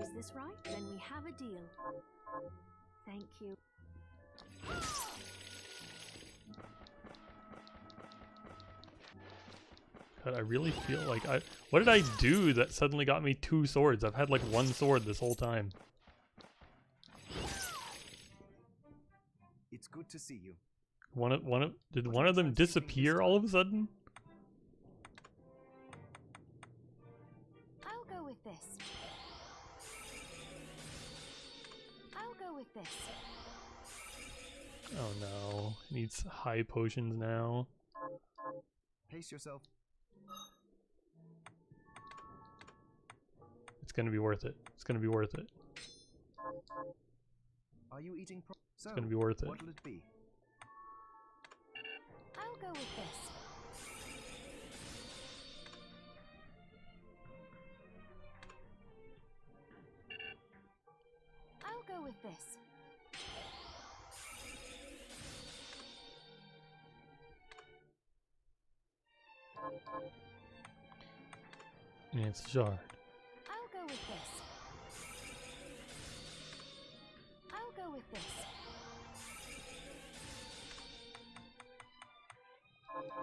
[SPEAKER 3] Is this right? Then we have a deal. Thank you.
[SPEAKER 1] God, I really feel like what did I do that suddenly got me 2 swords? I've had like 1 sword this whole time.
[SPEAKER 2] It's good to see you.
[SPEAKER 1] Did one of them disappear all of a sudden?
[SPEAKER 3] I'll go with this. I'll go with this.
[SPEAKER 1] Oh no, needs high potions now.
[SPEAKER 2] Pace yourself.
[SPEAKER 1] It's gonna be worth it. It's gonna be worth it.
[SPEAKER 2] Are you eating
[SPEAKER 1] It's gonna be worth it.
[SPEAKER 2] What'll it be?
[SPEAKER 3] I'll go with this. I'll go with this.
[SPEAKER 1] And it's a shard.
[SPEAKER 3] I'll go with this. I'll go with this.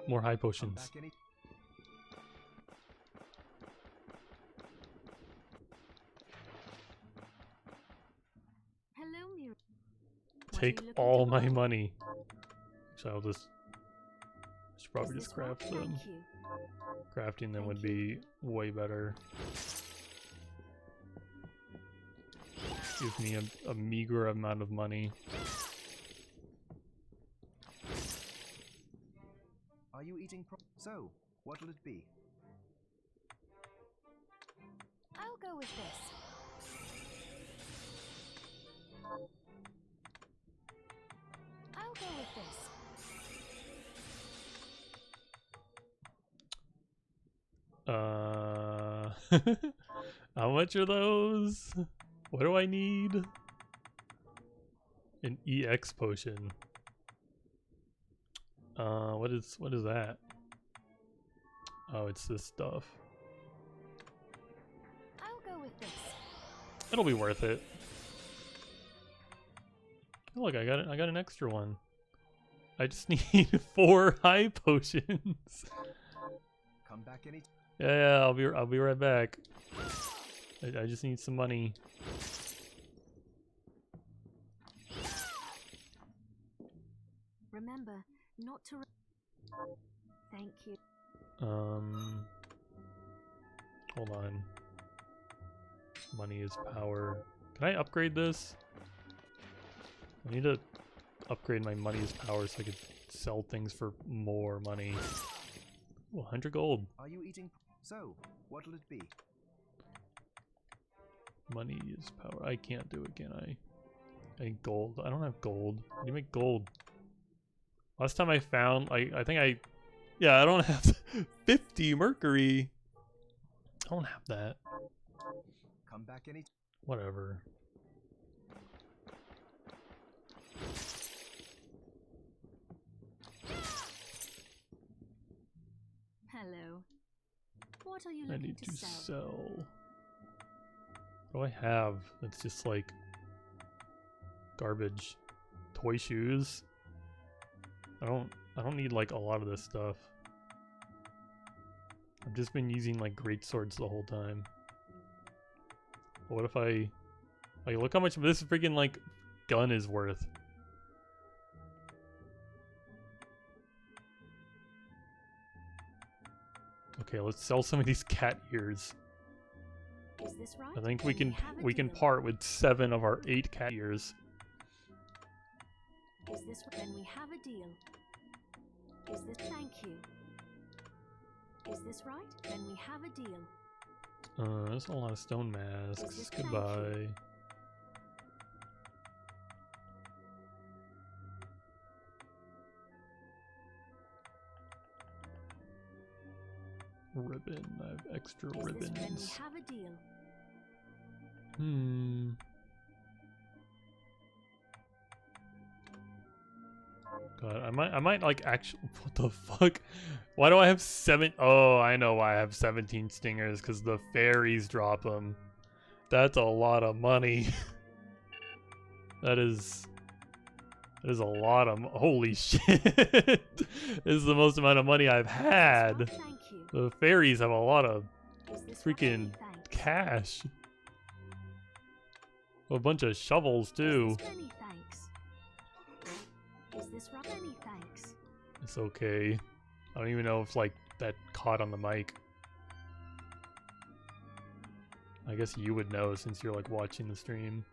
[SPEAKER 1] More high
[SPEAKER 2] Come
[SPEAKER 1] potions.
[SPEAKER 2] back any.
[SPEAKER 3] Hello, Mira. What are
[SPEAKER 1] Take
[SPEAKER 3] you looking
[SPEAKER 1] all
[SPEAKER 3] to
[SPEAKER 1] my
[SPEAKER 3] buy?
[SPEAKER 1] money. So I'll just should probably
[SPEAKER 3] Is
[SPEAKER 1] just
[SPEAKER 3] this right?
[SPEAKER 1] craft them.
[SPEAKER 3] Thank you.
[SPEAKER 1] Crafting them
[SPEAKER 3] Thank
[SPEAKER 1] would
[SPEAKER 3] you.
[SPEAKER 1] be way better. Gives me a meager amount of money.
[SPEAKER 2] Are you eating So, what'll it be?
[SPEAKER 3] I'll go with this. I'll go with this.
[SPEAKER 1] How much are those? What do I need? An EX potion. What is that? Oh, it's this stuff.
[SPEAKER 3] I'll go with this.
[SPEAKER 1] It'll be worth it. Oh, look, I got an extra one. I just need 4 high potions.
[SPEAKER 2] Come back any.
[SPEAKER 1] Yeah, I'll be right back. I just need some money.
[SPEAKER 3] Remember not to. Thank you.
[SPEAKER 1] Hold on. Money is power. Can I upgrade this? I need to upgrade my money is power so I could sell things for more money. Ooh, 100 gold.
[SPEAKER 2] Are you eating? So, what'll it be?
[SPEAKER 1] Money is power. I can't do it, can I? I need gold. I don't have gold. How do you make gold? Last time I found, yeah, I don't have 50 mercury. I don't have that.
[SPEAKER 2] Come back any.
[SPEAKER 1] Whatever.
[SPEAKER 3] Hello. What are you
[SPEAKER 1] I
[SPEAKER 3] looking
[SPEAKER 1] need
[SPEAKER 3] to
[SPEAKER 1] to
[SPEAKER 3] sell?
[SPEAKER 1] sell. What do I have? It's just like garbage. Toy shoes. I don't need like a lot of this stuff. I've just been using like great swords the whole time. But what if I like look how much this freaking like gun is worth? Okay, let's sell some of these cat ears.
[SPEAKER 3] Is this right?
[SPEAKER 1] I think
[SPEAKER 3] Then have a
[SPEAKER 1] we can
[SPEAKER 3] deal.
[SPEAKER 1] part with 7 of our 8 cat ears.
[SPEAKER 3] Is this then we have a deal? Is this thank you? Is this right? Then we have a deal.
[SPEAKER 1] There's a lot of stone
[SPEAKER 3] Is
[SPEAKER 1] masks.
[SPEAKER 3] this thank
[SPEAKER 1] Goodbye.
[SPEAKER 3] you?
[SPEAKER 1] Ribbon. I have extra
[SPEAKER 3] Is this then we
[SPEAKER 1] ribbons.
[SPEAKER 3] have a deal?
[SPEAKER 1] God, I might like actually. What the fuck? Why do I have 7? Oh, I know why I have 17 stingers. Because the fairies drop them. That's a lot of money. That is a lot of. Holy shit! This is the most amount of money I've
[SPEAKER 3] Is this
[SPEAKER 1] had.
[SPEAKER 3] right? Thank you.
[SPEAKER 1] The fairies have a lot of
[SPEAKER 3] Is this right?
[SPEAKER 1] freaking
[SPEAKER 3] Many thanks.
[SPEAKER 1] cash. A bunch of shovels
[SPEAKER 3] Is
[SPEAKER 1] too.
[SPEAKER 3] this many thanks? Is this right? Many thanks.
[SPEAKER 1] It's okay. I don't even know if like that caught on the mic. I guess you would know since you're like watching the stream.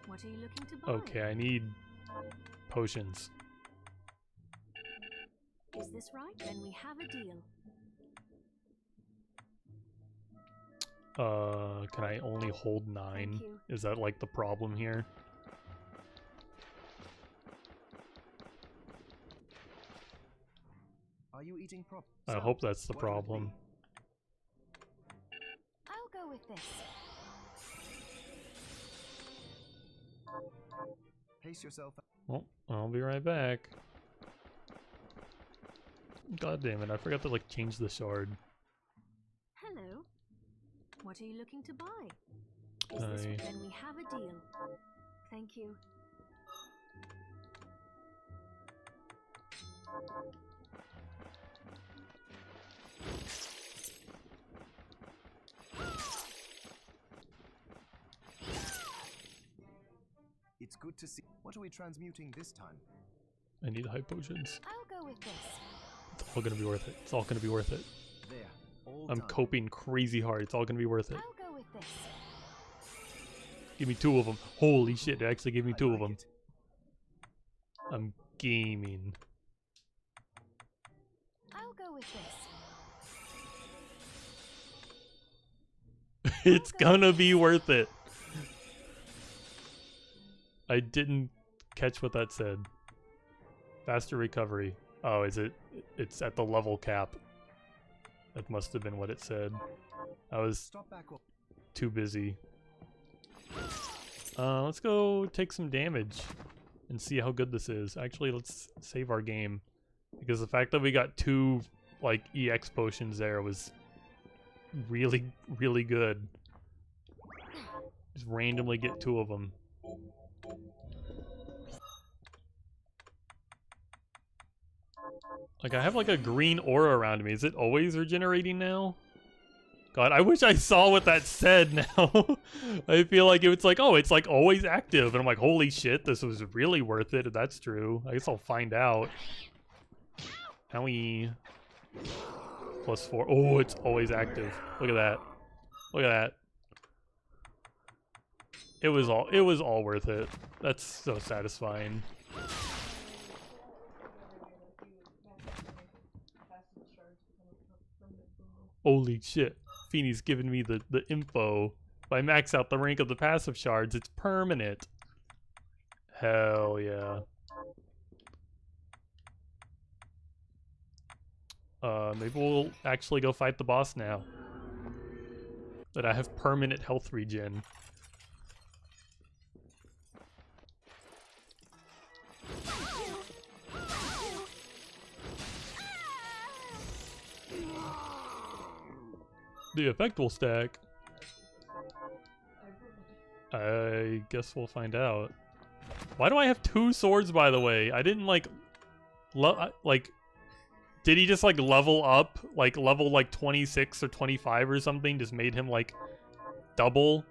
[SPEAKER 3] What are you looking to buy?
[SPEAKER 1] Okay, I need potions.
[SPEAKER 3] Is this right? Then we have a deal.
[SPEAKER 1] Can I only hold 9?
[SPEAKER 3] Thank you.
[SPEAKER 1] Is that like the problem here?
[SPEAKER 2] Are you eating prop?
[SPEAKER 1] I
[SPEAKER 2] So,
[SPEAKER 1] hope that's the
[SPEAKER 2] what will it
[SPEAKER 1] problem.
[SPEAKER 2] be?
[SPEAKER 3] I'll go with this.
[SPEAKER 2] Pace yourself.
[SPEAKER 1] Well, I'll be right back. God damn it, I forgot to like change the shard.
[SPEAKER 3] Hello. What are you looking to buy? Is
[SPEAKER 1] Hi.
[SPEAKER 3] this then we have a deal. Thank you.
[SPEAKER 2] It's good to see. What are we transmuting this time?
[SPEAKER 1] I need high potions.
[SPEAKER 3] I'll go with this.
[SPEAKER 1] It's all gonna be worth it. It's all gonna be worth it.
[SPEAKER 2] There. All
[SPEAKER 1] I'm
[SPEAKER 2] done.
[SPEAKER 1] coping crazy hard. It's all gonna be worth it.
[SPEAKER 3] I'll go with this.
[SPEAKER 1] Give me 2 of them. Holy shit, it actually gave me
[SPEAKER 2] I
[SPEAKER 1] 2
[SPEAKER 2] like
[SPEAKER 1] of them.
[SPEAKER 2] it.
[SPEAKER 1] I'm gaming.
[SPEAKER 3] I'll go with this.
[SPEAKER 1] It's gonna be worth it. I didn't catch what that said. Faster recovery. Oh, is it? It's at the level cap. That must have been what it said. I was
[SPEAKER 2] Stop back up.
[SPEAKER 1] too busy. Let's go take some damage and see how good this is. Actually, let's save our game. Because the fact that we got 2, like, EX potions there was really, really good. Just randomly get 2 of them. Like, I have, like, a green aura around me. Is it always regenerating now? God, I wish I saw what that said now. I feel like it's like, oh, it's, like, always active. And I'm like, holy shit, this was really worth it if that's true. I guess I'll find out. Owie. +4. Oh, it's always active. Look at that. Look at that. It was all worth it. That's so satisfying. Holy shit. Feeney's giving me the info. If I max out the rank of the passive shards, it's permanent. Hell yeah. Maybe we'll actually go fight the boss now. That I have permanent health regen. The effect will stack. I guess we'll find out. Why do I have 2 swords, by the way? I didn't like... Did he just like level up? Like level like 26 or 25 or something? Just made him like double?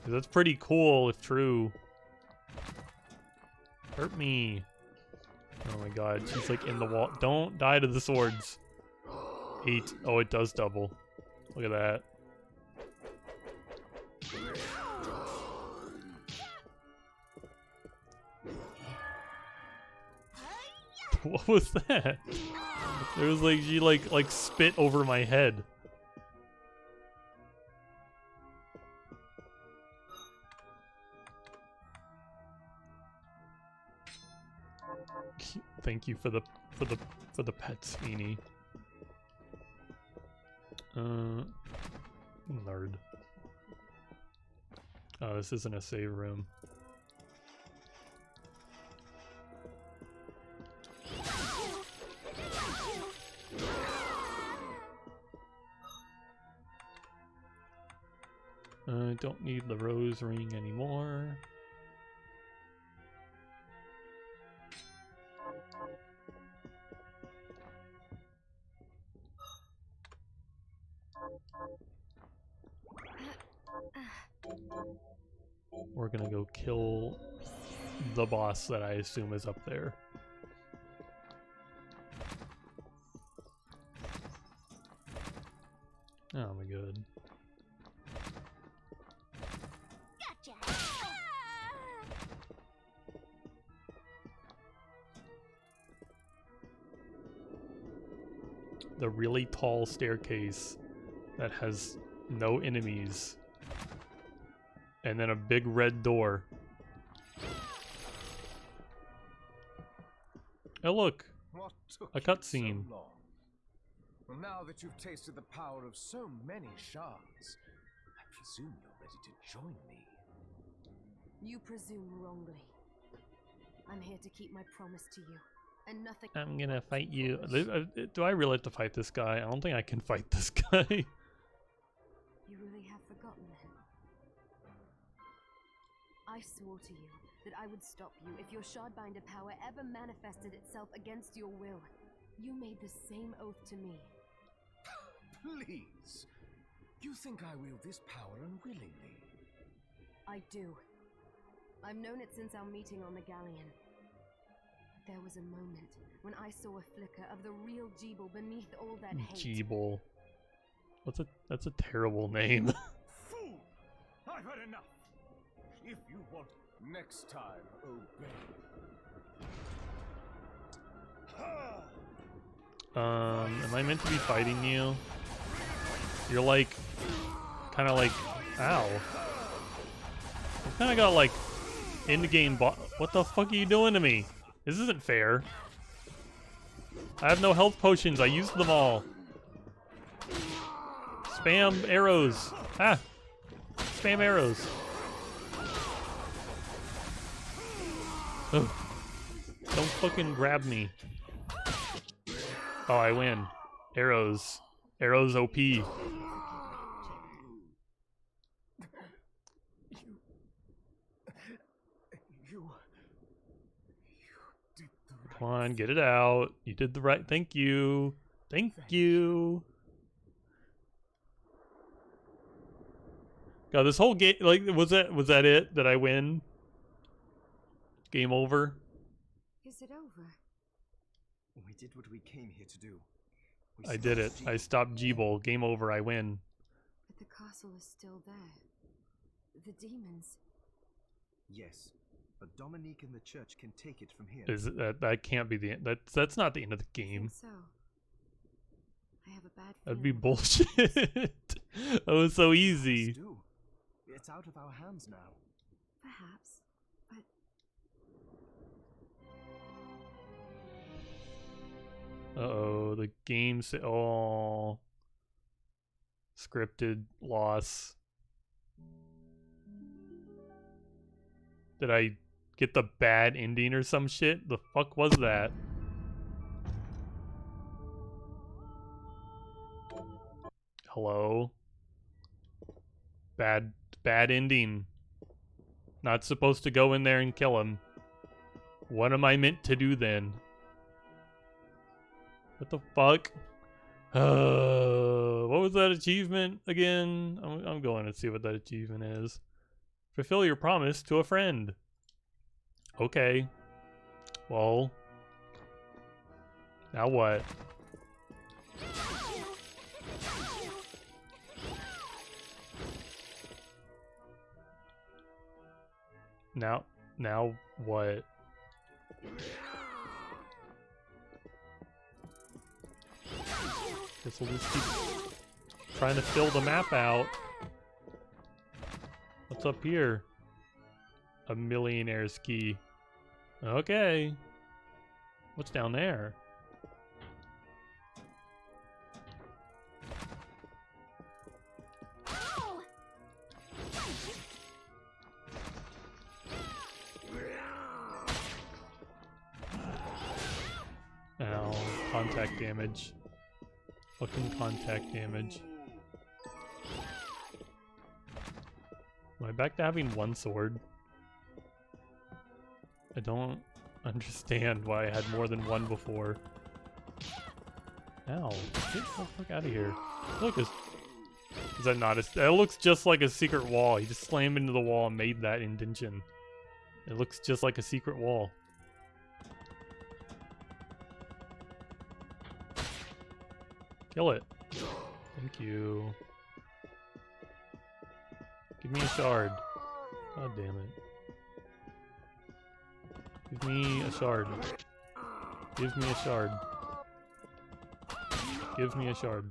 [SPEAKER 1] 'Cause that's pretty cool if true. Hurt me. Oh my god, she's like in the wall. Don't die to the swords. 8. Oh, it does double. Look at that. What was that? It was like she like spit over my head. Thank you for the pets, Feeny. Nerd. Oh, this isn't a save room. Don't need the rose ring anymore. We're gonna go kill the boss that I assume is up there. Oh my god.
[SPEAKER 3] Gotcha.
[SPEAKER 1] The really tall staircase that has no enemies. And then a big red door. Oh look,
[SPEAKER 2] What took
[SPEAKER 1] a
[SPEAKER 2] you
[SPEAKER 1] cutscene.
[SPEAKER 2] so long? Well, now that you've tasted the power of so many shards, I presume you're ready to join me.
[SPEAKER 3] You presume wrongly. I'm here to keep my promise to you, and nothing.
[SPEAKER 1] I'm gonna fight you. Do I really have to fight this guy? I don't think I can fight this guy.
[SPEAKER 3] You really have forgotten then. I swore to you that I would stop you if your Shardbinder power ever manifested itself against your will. You made the same oath to me.
[SPEAKER 2] Please. You think I wield this power unwillingly?
[SPEAKER 3] I do. I've known it since our meeting on the galleon. But there was a moment when I saw a flicker of the real Jeeble beneath all that hate.
[SPEAKER 1] Jeeble. That's a terrible name.
[SPEAKER 2] Fool! I've had enough. If you want next time, obey.
[SPEAKER 1] Am I meant to be fighting you? You're like, kind of like, ow. You kind of got like, in-game what the fuck are you doing to me? This isn't fair. I have no health potions, I used them all. Spam arrows. Ah! Spam arrows. Ugh. Don't fucking grab me. Oh, I win. Arrows. Arrows OP.
[SPEAKER 2] You did the right
[SPEAKER 1] Come on, get it out. You did the right. Thank you. Thank you. God, this whole game, like, was that it? Did I win? Game over?
[SPEAKER 3] Is it over?
[SPEAKER 2] We did what we came here to do. We
[SPEAKER 1] I did it.
[SPEAKER 2] stopped
[SPEAKER 1] I
[SPEAKER 2] Jeeble.
[SPEAKER 1] stopped Jeeble. Game over. I win.
[SPEAKER 3] But the castle is still there. The demons.
[SPEAKER 2] Yes, but Dominique and the church can take it from here.
[SPEAKER 1] Is that can't be the end? That's not the end of the
[SPEAKER 3] I
[SPEAKER 1] game.
[SPEAKER 3] think so. I have a bad feeling.
[SPEAKER 1] That'd be
[SPEAKER 3] about
[SPEAKER 1] bullshit. That was so easy.
[SPEAKER 2] Let's do. It's out of our hands now.
[SPEAKER 3] Perhaps, but
[SPEAKER 1] Uh-oh, the game oh. Scripted loss. Did I get the bad ending or some shit? The fuck was that? Hello? Bad ending. Not supposed to go in there and kill him. What am I meant to do then? What the fuck? What was that achievement again? I'm going to see what that achievement is. Fulfill your promise to a friend. Okay. Well. Now what? Now what? Guess we'll just keep trying to fill the map out. What's up here? A millionaire's key. Okay. What's down there? Ow, contact damage. Fucking contact damage. Am I back to having one sword? I don't understand why I had more than one before. Ow. Get the fuck out of here. Look, Is that not a... It looks just like a secret wall. He just slammed into the wall and made that indentation. It looks just like a secret wall. Kill it. Thank you. Give me a shard. God damn it. Give me a shard. Give me a shard. Give me a shard.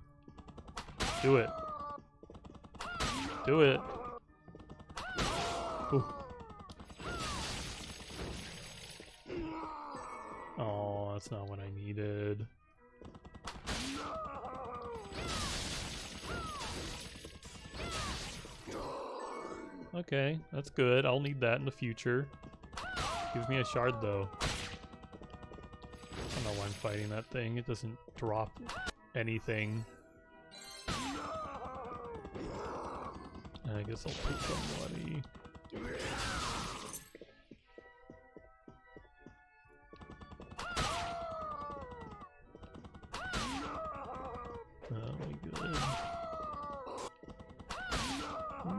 [SPEAKER 1] Do it. Do it. Ooh. Oh, that's not what I needed. Okay, that's good. I'll need that in the future. Give me a shard, though. I don't know why I'm fighting that thing. It doesn't drop anything. I guess I'll pick somebody. Oh my god.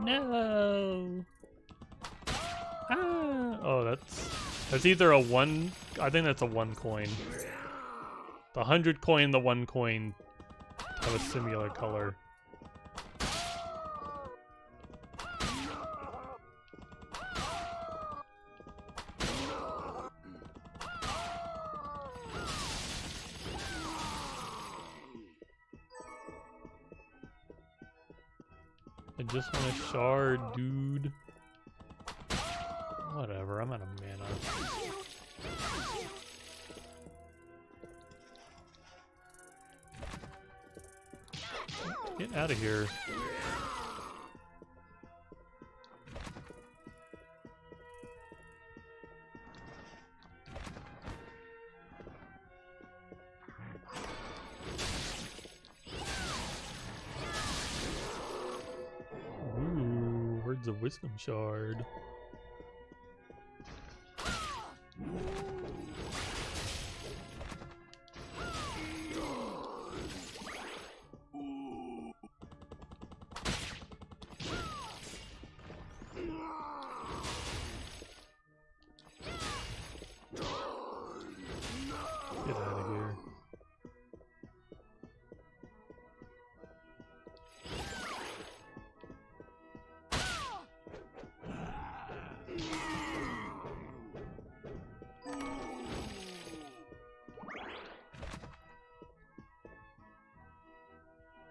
[SPEAKER 1] No! Ah! Oh, that's either a 1... I think that's a 1 coin. The 100 coin, the 1 coin have a similar color. I just want a shard, dude. Whatever, I'm out of mana. Get out of here. Ooh, words of wisdom shard. Get out of here.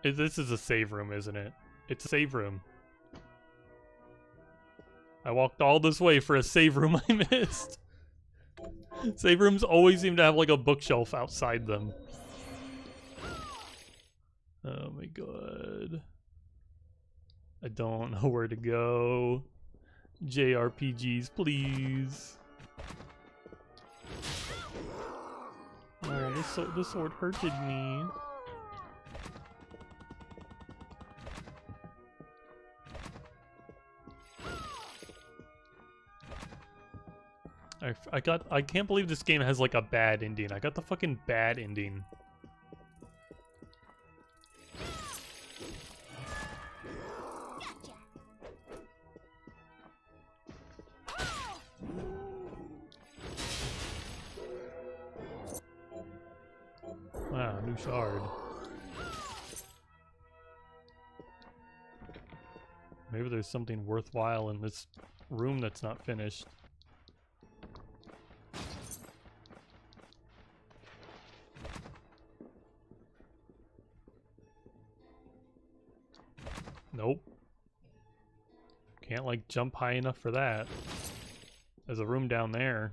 [SPEAKER 1] This is a save room, isn't it? It's a save room. I walked all this way for a save room I missed. Save rooms always seem to have like a bookshelf outside them. Oh my god. I don't know where to go. JRPGs, please. Oh, this sword hurted me. I can't believe this game has like a bad ending. I got the fucking bad ending. Wow, new shard. Maybe there's something worthwhile in this room that's not finished. Nope. Can't like jump high enough for that. There's a room down there.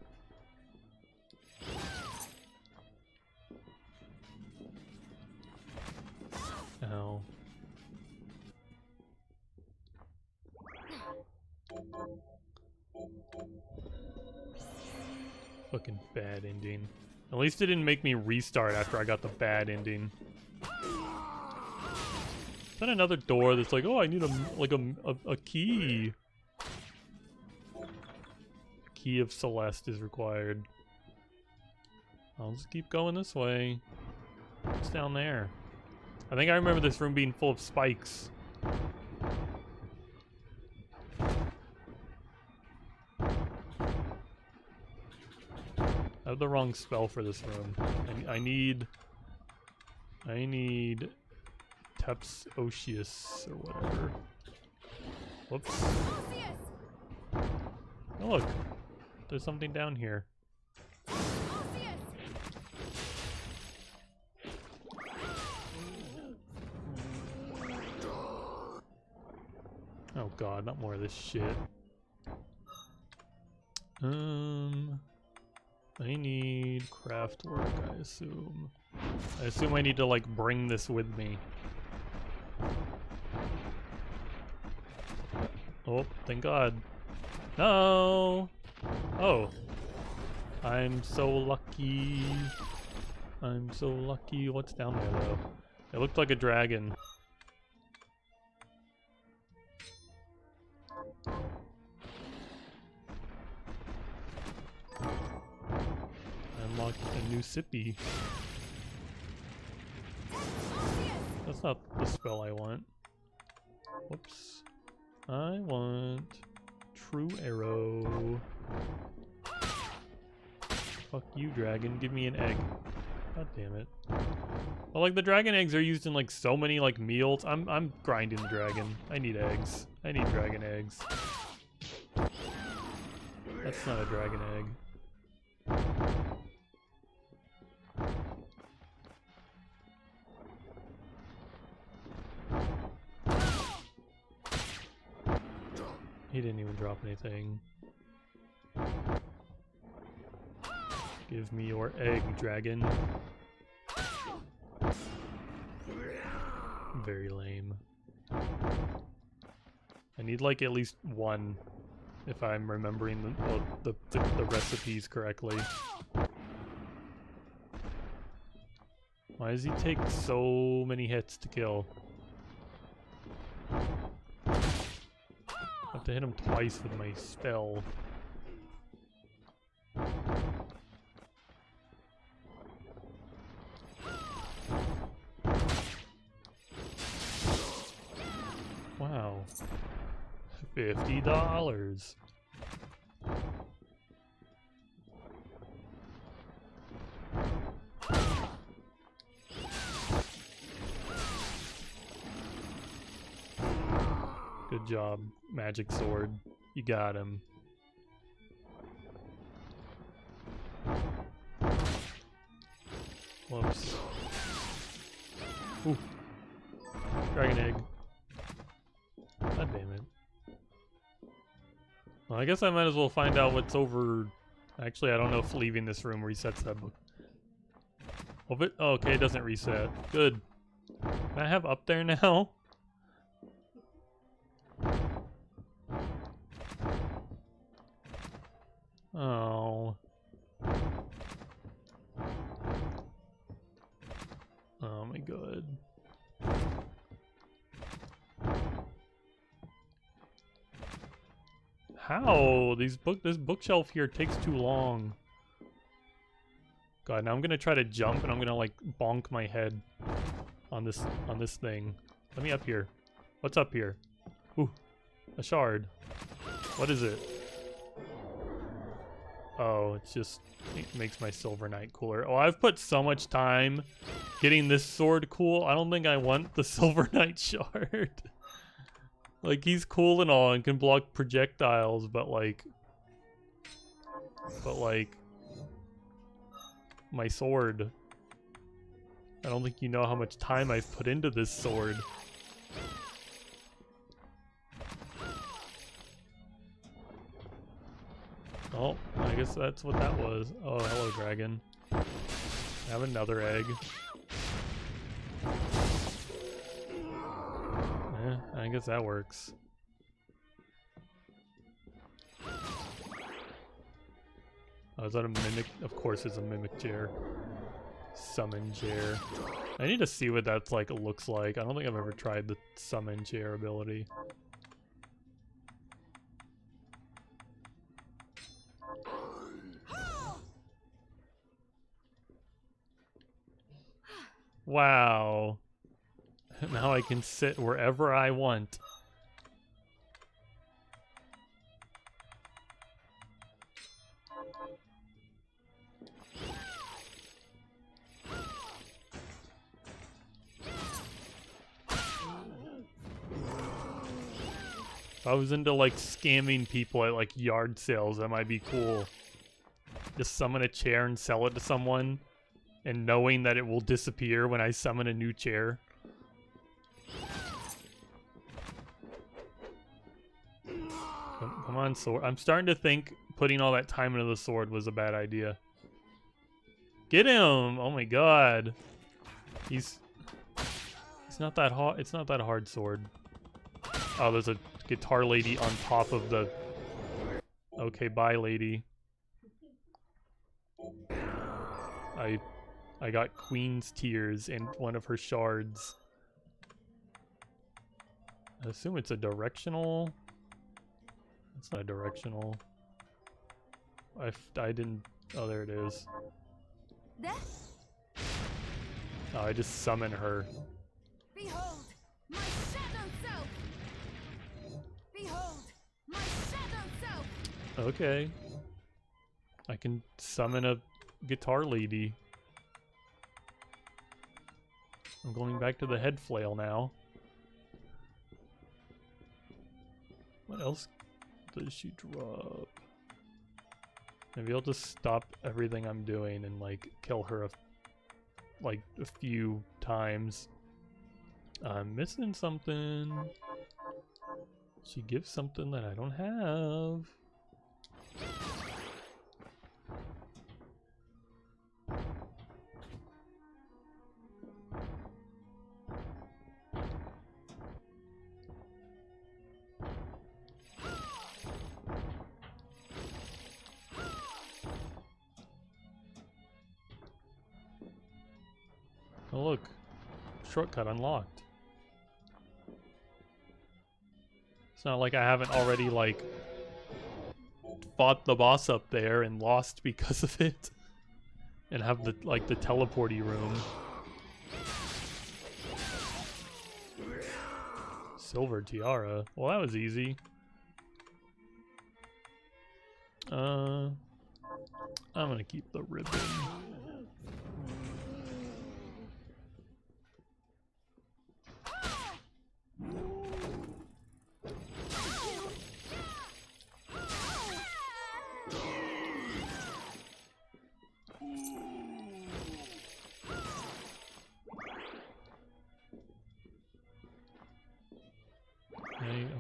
[SPEAKER 1] Ow. Fucking bad ending. At least it didn't make me restart after I got the bad ending. Is that another door that's like, oh, I need a key. Key of Celeste is required. I'll just keep going this way. What's down there? I think I remember this room being full of spikes. I have the wrong spell for this room. I need Teps Oceus or whatever. Whoops. Oh look, there's something down here. Oh god, not more of this shit. I need craft work, I assume. I assume I need to like bring this with me. Oh, thank god. No! Oh. I'm so lucky. I'm so lucky. What's down there though? It looked like a dragon. Unlocked a new sippy. That's not the spell I want. Whoops. I want True Arrow. Fuck you, dragon. Give me an egg. God damn it. Well, like the dragon eggs are used in like so many like meals. I'm grinding the dragon. I need eggs. I need dragon eggs. That's not a dragon egg. He didn't even drop anything. Give me your egg, dragon. Very lame. I need like at least one, if I'm remembering the recipes correctly. Why does he take so many hits to kill? I have to hit him twice with my spell. Wow. $50. Good job, magic sword. You got him. Whoops. Ooh. Dragon egg. God damn it. Well, I guess I might as well find out what's over... Actually, I don't know if leaving this room resets that book. Oh, okay, it doesn't reset. Good. Can I have up there now? Oh. Oh my god. How? This bookshelf here takes too long. God, now I'm gonna try to jump and I'm gonna like bonk my head on this thing. Let me up here. What's up here? Ooh, a shard. What is it? Oh, it makes my Silver Knight cooler. Oh, I've put so much time getting this sword cool. I don't think I want the Silver Knight shard. Like, he's cool and all and can block projectiles, but like, my sword. I don't think you know how much time I've put into this sword. Oh, I guess that's what that was. Oh, hello, dragon. I have another egg. I guess that works. Oh, is that a mimic? Of course it's a mimic chair. Summon chair. I need to see what that's like looks like. I don't think I've ever tried the summon chair ability. Wow. Now I can sit wherever I want. If I was into like scamming people at like yard sales, that might be cool. Just summon a chair and sell it to someone, and knowing that it will disappear when I summon a new chair. Come on, sword. I'm starting to think putting all that time into the sword was a bad idea. Get him! Oh my god. He's not that hard. It's not that hard sword. Oh, there's a guitar lady on top of the... Okay, bye, lady. I got Queen's Tears in one of her shards. I assume it's a directional... It's not a directional. I didn't... Oh, there it is. Oh, I just summon her.
[SPEAKER 3] Behold, my shadow self! Behold, my shadow self!
[SPEAKER 1] Okay. I can summon a guitar lady. I'm going back to the head flail now. What else does she drop? Maybe I'll just stop everything I'm doing and like kill her a few times. I'm missing something. She gives something that I don't have. Oh look, shortcut unlocked. It's not like I haven't already like fought the boss up there and lost because of it, and have the like the teleporty room. Silver tiara. Well, that was easy. I'm gonna keep the ribbon.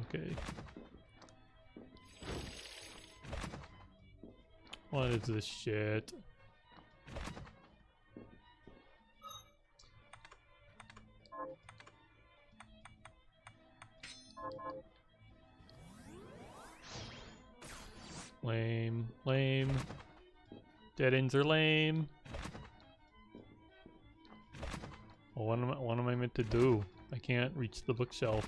[SPEAKER 1] Okay. What is this shit? Lame, lame. Dead ends are lame. Well, what am I meant to do? I can't reach the bookshelf.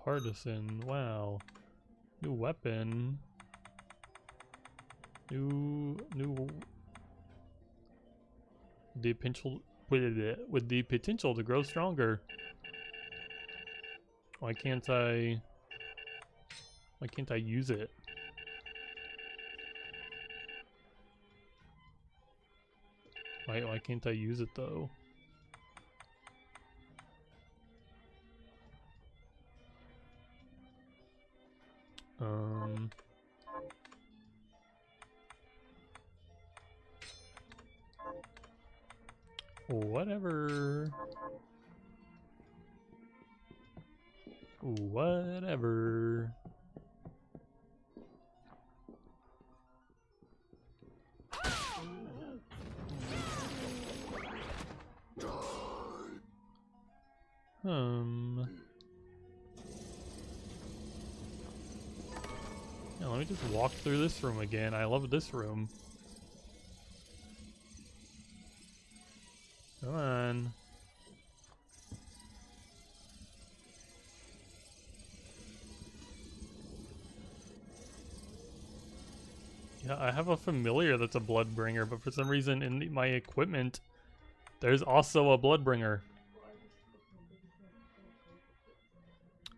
[SPEAKER 1] Partisan, wow. New weapon. New the potential with the potential to grow stronger. Why can't I use it? Why can't I use it though? Whatever. Whatever. Yeah, let me just walk through this room again. I love this room. Come on. Yeah, I have a familiar that's a Bloodbringer, but for some reason in my equipment, there's also a Bloodbringer.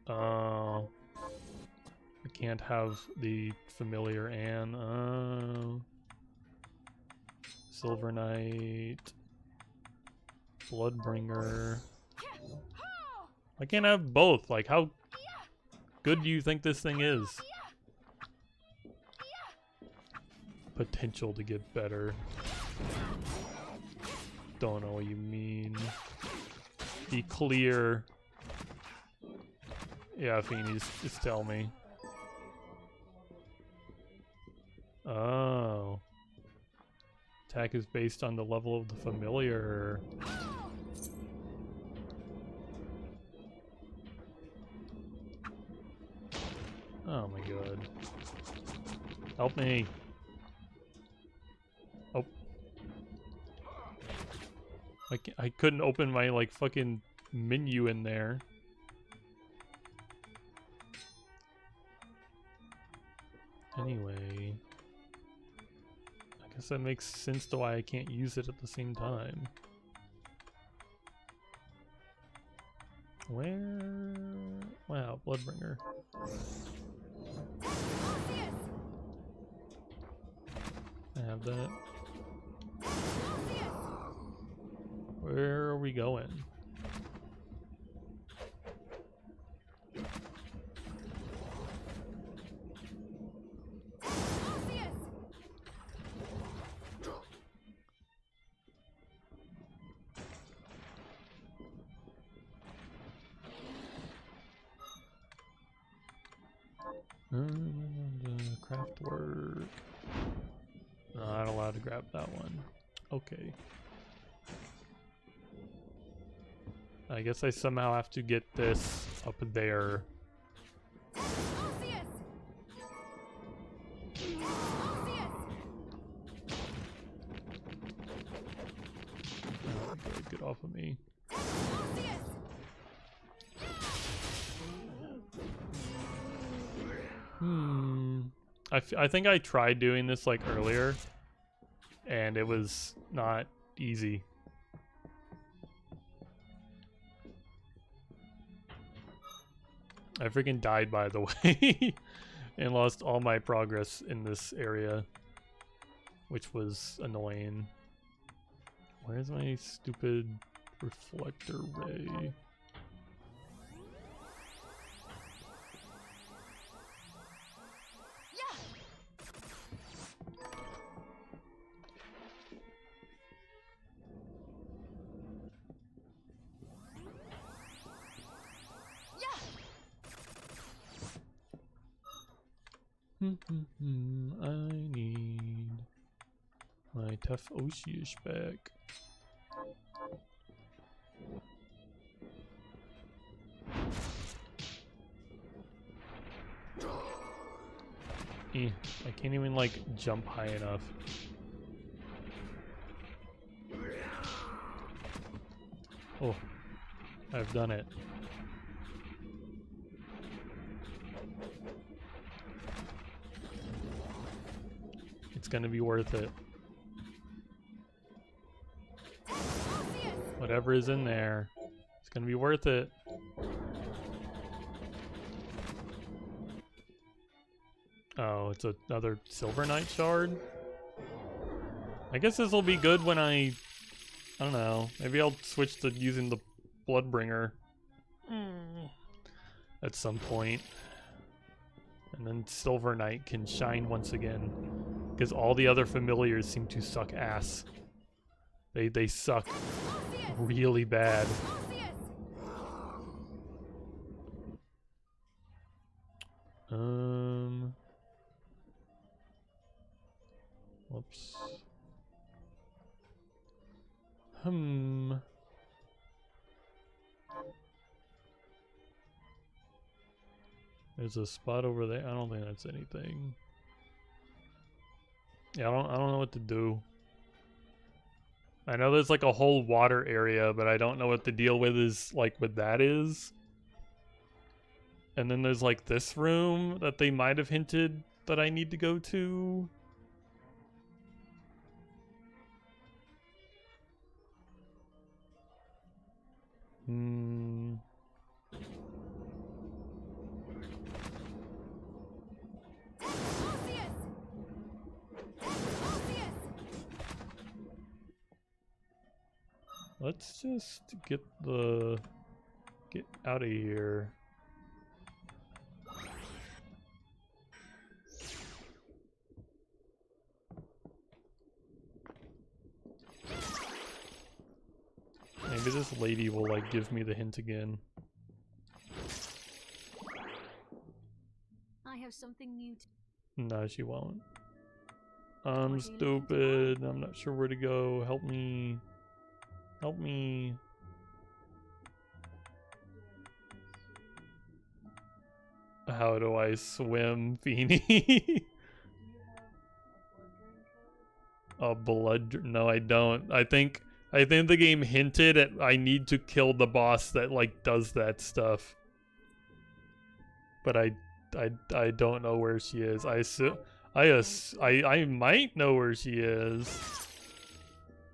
[SPEAKER 1] I can't have the familiar and Silver Knight, Bloodbringer. I can't have both. Like, how good do you think this thing is? Potential to get better. Don't know what you mean. Be clear. Yeah, Feeny, just tell me. Oh. Attack is based on the level of the familiar. Oh my god. Help me. Oh. I couldn't open my, like, fucking menu in there. Anyway. I guess that makes sense to why I can't use it at the same time. Where? Wow, Bloodbringer. I have that. Where are we going? Craft work. Not allowed to grab that one. Okay. I guess I somehow have to get this up there. Oh, good. Get off of me. I think I tried doing this like earlier, and it was not easy. I freaking died, by the way, and lost all my progress in this area, which was annoying. Where's my stupid reflector ray? I need my tough Oshiish back. I can't even like jump high enough. Oh, I've done it. It's gonna be worth it. Whatever is in there, it's gonna be worth it. Oh, it's another Silver Knight shard? I guess this will be good when I don't know. Maybe I'll switch to using the Bloodbringer at some point. And then Silver Knight can shine once again. Because all the other familiars seem to suck ass. They suck really bad. Whoops. There's a spot over there. I don't think that's anything. Yeah, I don't know what to do. I know there's like a whole water area, but I don't know what the deal with is like with that is. And then there's like this room that they might have hinted that I need to go to. Hmm. Let's just get out of here. Maybe this lady will like give me the hint again.
[SPEAKER 4] I have something new to...
[SPEAKER 1] No, she won't. I'm stupid. I'm not sure where to go. Help me. Help me. How do I swim, Feeny? A blood... No, I don't. I think the game hinted at I need to kill the boss that like does that stuff. But I don't know where she is. I might know where she is.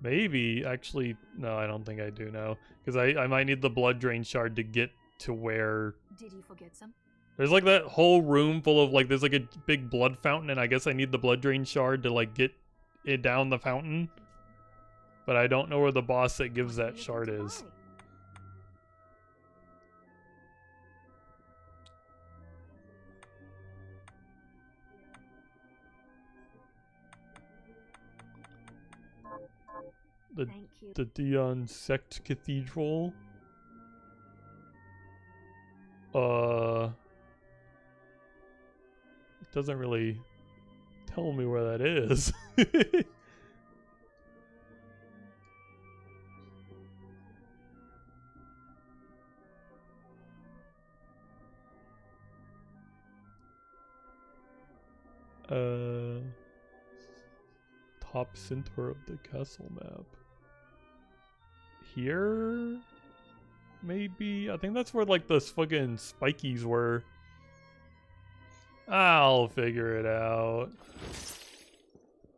[SPEAKER 1] Maybe. Actually, no, I don't think I do know. Because I might need the blood drain shard to get to where...
[SPEAKER 4] Did you forget some?
[SPEAKER 1] There's like that whole room full of like, there's like a big blood fountain, and I guess I need the blood drain shard to like get it down the fountain. But I don't know where the boss that gives that shard is. The Dion Sect Cathedral. It doesn't really tell me where that is. Top center of the castle map. Here? Maybe? I think that's where like the fucking spikies were. I'll figure it out.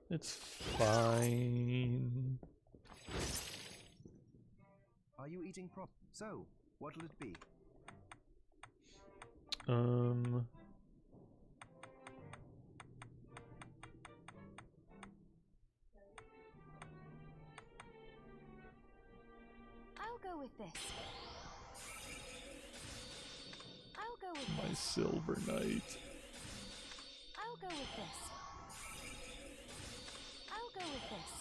[SPEAKER 1] It's fine.
[SPEAKER 2] Are you eating prop? So, what'll it be?
[SPEAKER 3] I'll go with this. I'll go with
[SPEAKER 1] My
[SPEAKER 3] this.
[SPEAKER 1] Silver Knight.
[SPEAKER 3] I'll go with this. I'll go with this.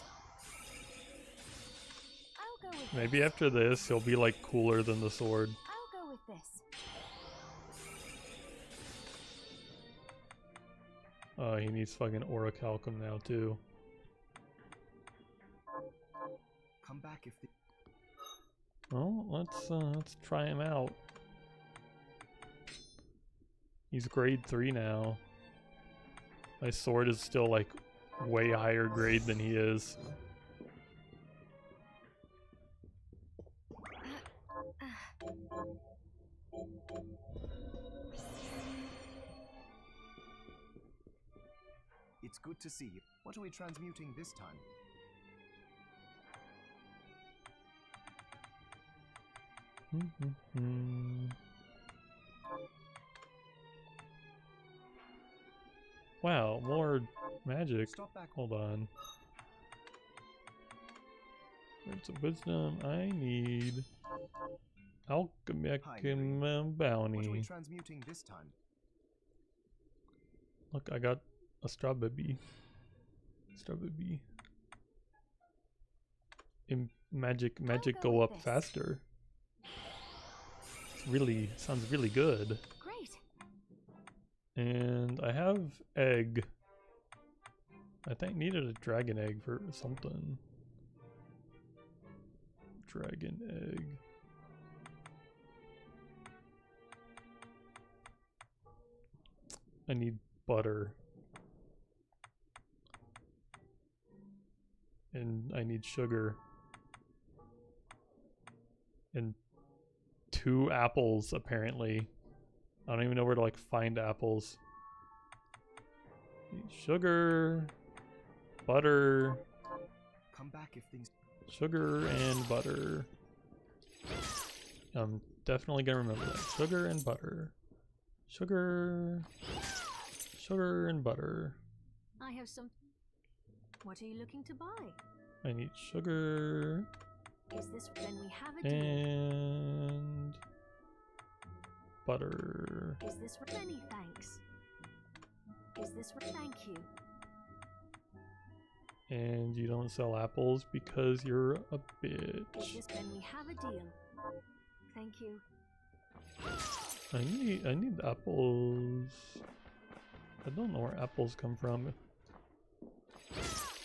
[SPEAKER 3] I'll go with
[SPEAKER 1] Maybe
[SPEAKER 3] this.
[SPEAKER 1] after this, he'll be like cooler than the sword.
[SPEAKER 3] I'll go with this.
[SPEAKER 1] He needs fucking orichalcum now too.
[SPEAKER 2] Come back if the...
[SPEAKER 1] Well, let's try him out. He's grade 3 now. My sword is still like way higher grade than he is.
[SPEAKER 2] It's good to see you. What are we transmuting this time?
[SPEAKER 1] Wow, more magic.
[SPEAKER 2] Stop back.
[SPEAKER 1] Hold on. Words of wisdom. I need alchemic
[SPEAKER 2] Hi,
[SPEAKER 1] and
[SPEAKER 2] What are we
[SPEAKER 1] bounty.
[SPEAKER 2] transmuting this time?
[SPEAKER 1] Look, I got a straw baby. Straw baby. Magic
[SPEAKER 3] go
[SPEAKER 1] go
[SPEAKER 3] with
[SPEAKER 1] up
[SPEAKER 3] this.
[SPEAKER 1] faster. It's really sounds really good.
[SPEAKER 3] Great.
[SPEAKER 1] And I have egg. I think needed a dragon egg for something. Dragon egg. I need butter. And I need sugar. And 2 apples, apparently. I don't even know where to like find apples. Sugar, butter,
[SPEAKER 2] Come back if things.
[SPEAKER 1] sugar and butter. I'm definitely gonna remember that. Sugar and butter. Sugar, sugar and butter.
[SPEAKER 4] I have some. What are you looking to buy?
[SPEAKER 1] I need sugar
[SPEAKER 4] Is this then we have a deal?
[SPEAKER 1] and butter.
[SPEAKER 4] Is this many thanks? Is this thank you?
[SPEAKER 1] And you don't sell apples because you're a
[SPEAKER 4] Is
[SPEAKER 1] bitch.
[SPEAKER 4] this then we have a deal? Thank you.
[SPEAKER 1] I need apples. I don't know where apples come from.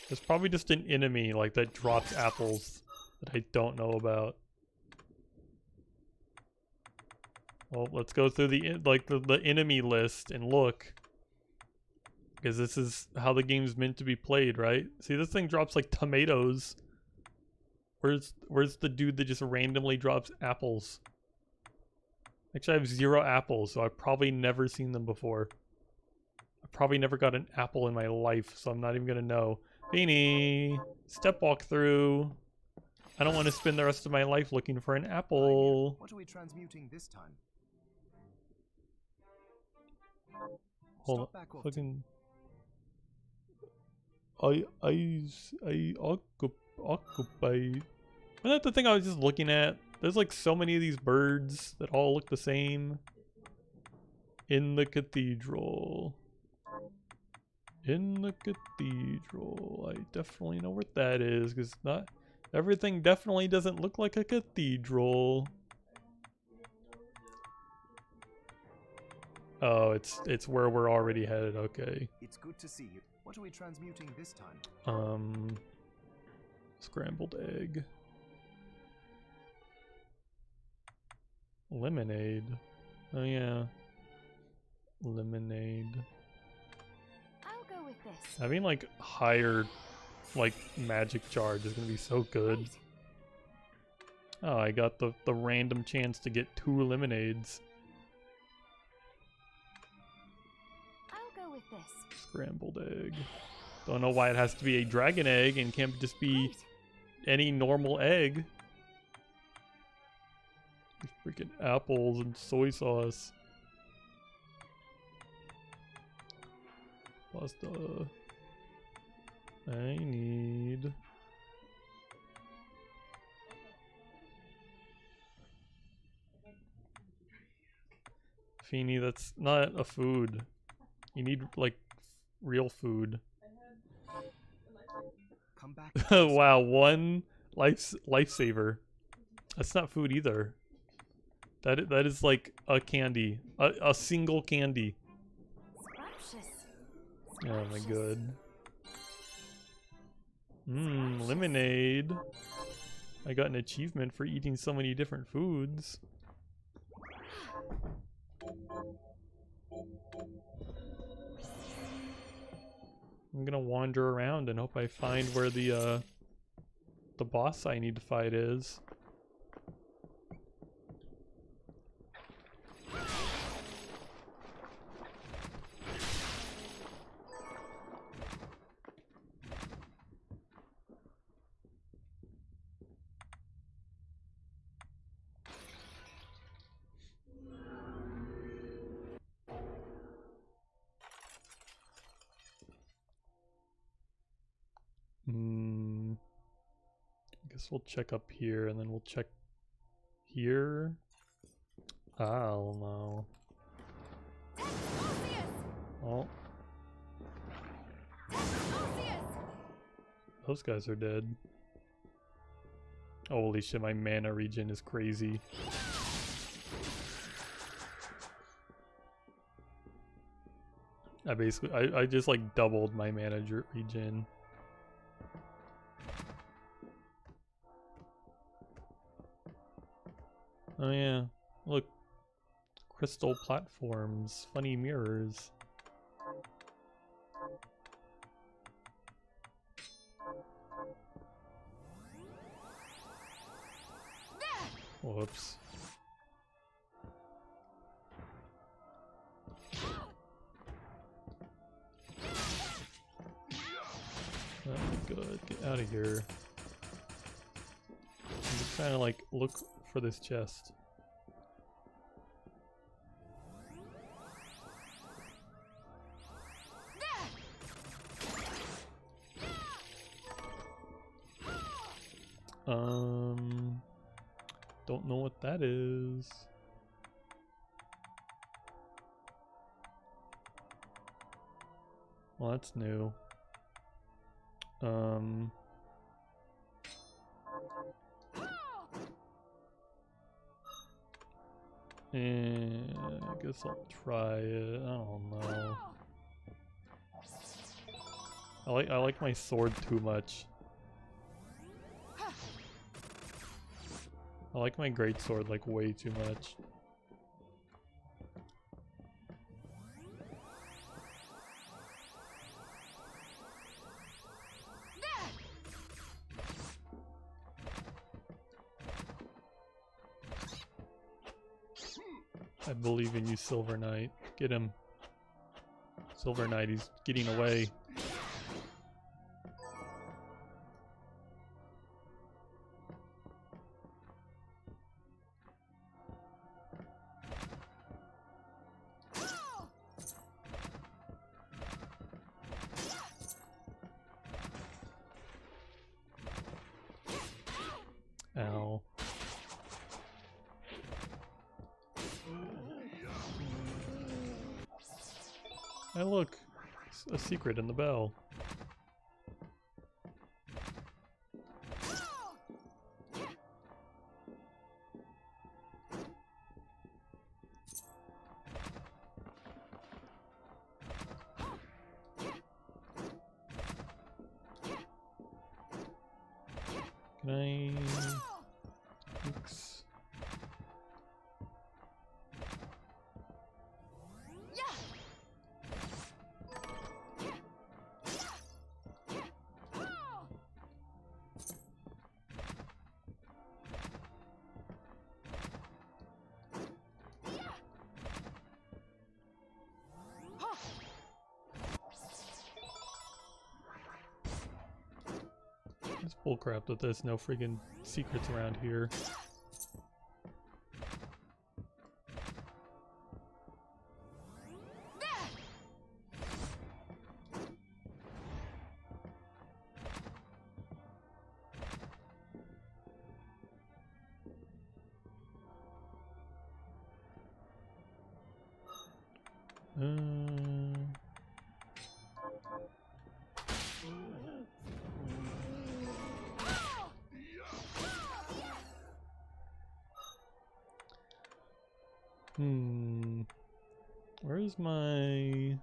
[SPEAKER 1] There's probably just an enemy like that drops apples that I don't know about. Well, let's go through the enemy list and look. Because this is how the game's meant to be played, right? See, this thing drops like tomatoes. Where's the dude that just randomly drops apples? Actually, I have 0 apples, so I've probably never seen them before. I probably never got an apple in my life, so I'm not even gonna know. Beanie, step walk through. I don't want to spend the rest of my life looking for an apple.
[SPEAKER 2] What are we transmuting this time?
[SPEAKER 1] Hold
[SPEAKER 2] Stop back
[SPEAKER 1] on,
[SPEAKER 2] off.
[SPEAKER 1] fucking. I occupied. Isn't that the thing I was just looking at? There's like so many of these birds that all look the same. In the cathedral. In the cathedral. I definitely know where that is, because not everything definitely doesn't look like a cathedral. Oh, it's where we're already headed. Okay.
[SPEAKER 2] It's good to see you. What are we transmuting this time?
[SPEAKER 1] Scrambled egg. Lemonade. Oh yeah. Lemonade.
[SPEAKER 3] I'll go with this.
[SPEAKER 1] Having like higher like magic charge is gonna be so good.
[SPEAKER 3] Great.
[SPEAKER 1] Oh, I got the random chance to get 2 lemonades.
[SPEAKER 3] I'll go with this.
[SPEAKER 1] Scrambled egg. Don't know why it has to be a dragon egg and can't just be
[SPEAKER 3] Great.
[SPEAKER 1] any normal egg. These freaking apples and soy sauce. Pasta. I need. Feeny, that's not a food. You need like real food.
[SPEAKER 2] Come back.
[SPEAKER 1] Wow, 1 lifesaver. That's not food either. That is like a candy, a single candy.
[SPEAKER 3] Scrumptious.
[SPEAKER 1] Oh my
[SPEAKER 3] Scrumptious.
[SPEAKER 1] god. Lemonade. I got an achievement for eating so many different foods. I'm gonna wander around and hope I find where the boss I need to fight is. I guess we'll check up here and then we'll check here. I don't know. Oh, those guys are dead. Holy shit, my mana regen is crazy. I just like doubled my mana regen. Oh yeah, look. Crystal platforms, funny mirrors. Whoops. Oh, good. Get out of here. I'm just trying to like look for this chest. Don't know what that is. Well, that's new. And I guess I'll try it. I don't know. I like my sword too much. I like my greatsword like way too much. I believe in you, Silver Knight. Get him. Silver Knight, he's getting away. Ow. Hey, look, a secret in the bell. Can I... Oops. It's bullcrap that there's no friggin' secrets around here. Where's my...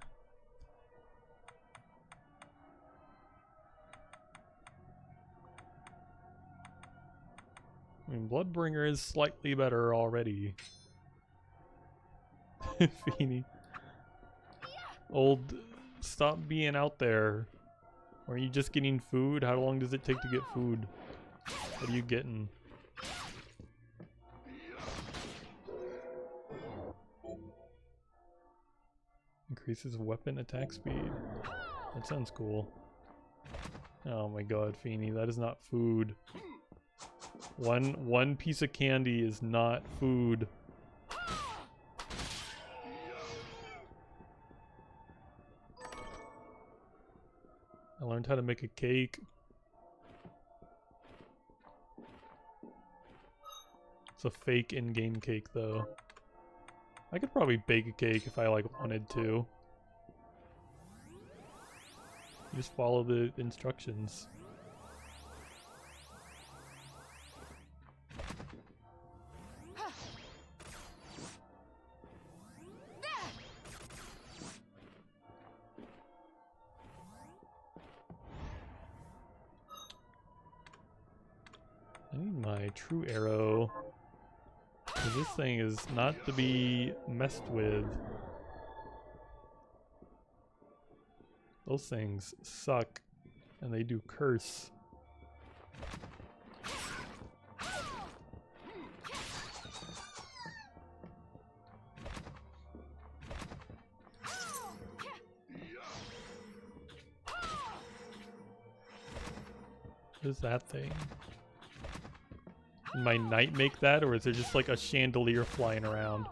[SPEAKER 1] I mean, Bloodbringer is slightly better already. Feeny. Old, stop being out there. Are you just getting food? How long does it take to get food? What are you getting? Increases weapon attack speed. That sounds cool. Oh my god, Feeny, that is not food. One piece of candy is not food. I learned how to make a cake. It's a fake in-game cake though. I could probably bake a cake if I like wanted to. You just follow the instructions. I need my true arrow. This thing is not to be messed with. Those things suck, and they do curse. What is that thing? Can my knight make that, or is there just like a chandelier flying around?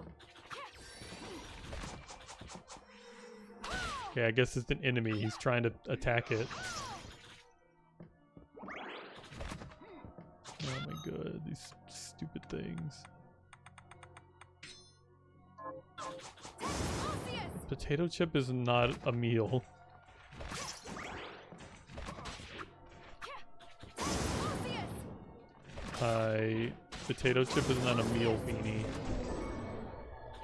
[SPEAKER 1] Okay, I guess it's an enemy. He's trying to attack it. Oh my god, these stupid things. Potato chip is not a meal. Hi. Potato chip is not a meal, Beanie.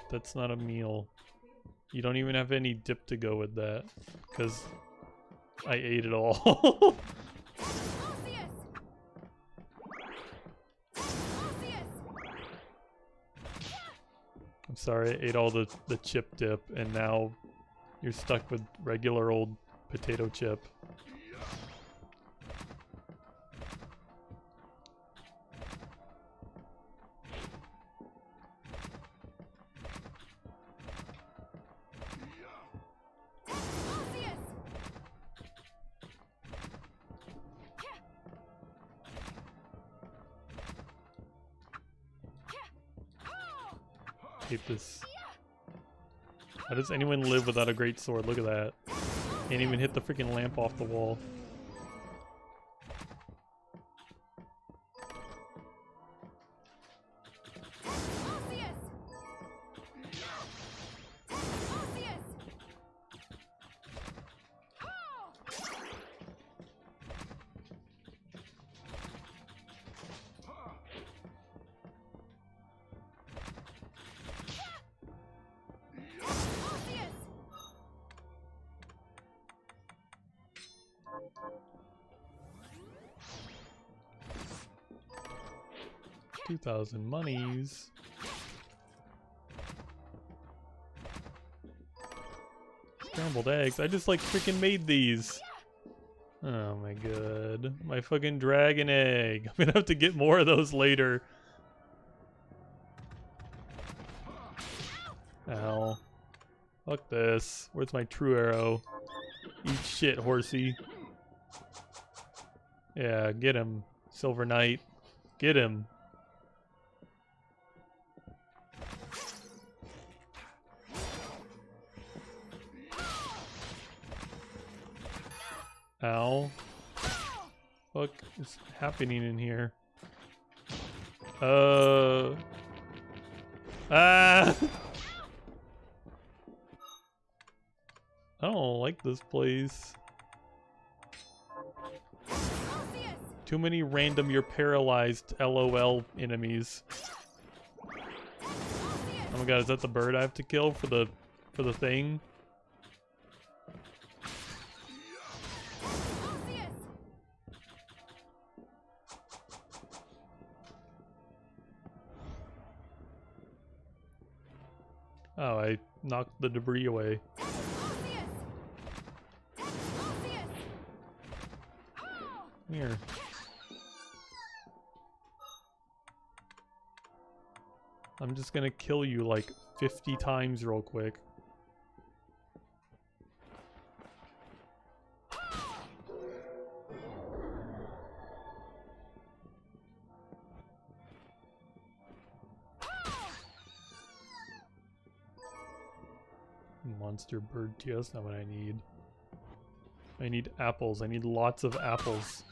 [SPEAKER 1] That's not a meal. You don't even have any dip to go with that, because I ate it all. I'm sorry, I ate all the chip dip, and now you're stuck with regular old potato chip. Hate this. How does anyone live without a great sword? Look at that. Can't even hit the freaking lamp off the wall. $2,000 monies. Scrambled eggs. I just like freaking made these. Oh my god. My fucking dragon egg. I'm gonna have to get more of those later. Ow. Fuck this. Where's my true arrow? Eat shit, horsey. Yeah, get him, Silver Knight. Get him. Ow. What is happening in here? Ah! I don't like this place. Too many random you're paralyzed LOL enemies. Oh my god, is that the bird I have to kill for the thing? Oh, I knocked the debris away. Come here. I'm just gonna kill you like 50 times real quick. Monster bird tea, that's not what I need. I need apples. I need lots of apples.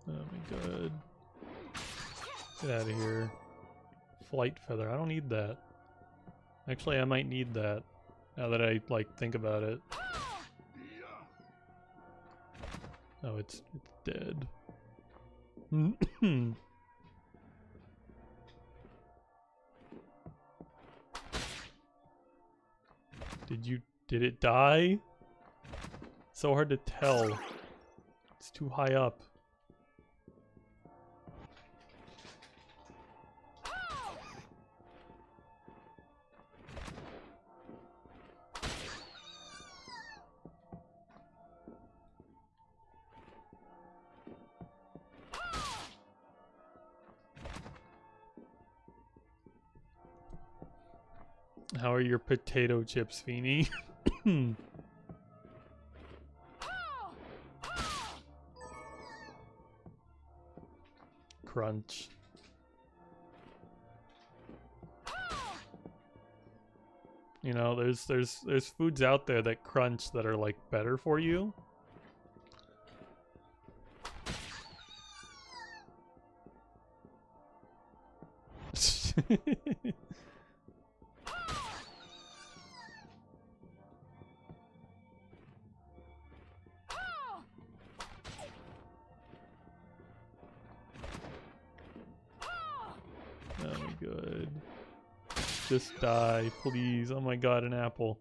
[SPEAKER 1] Oh my god. Get out of here. Flight feather. I don't need that. Actually, I might need that. Now that I, like, think about it. Oh, it's dead. Did it die? So hard to tell. It's too high up. How are your potato chips, Feeny? Crunch. You know, there's foods out there that crunch that are like better for you. Oh, good. Just die, please. Oh my god, an apple.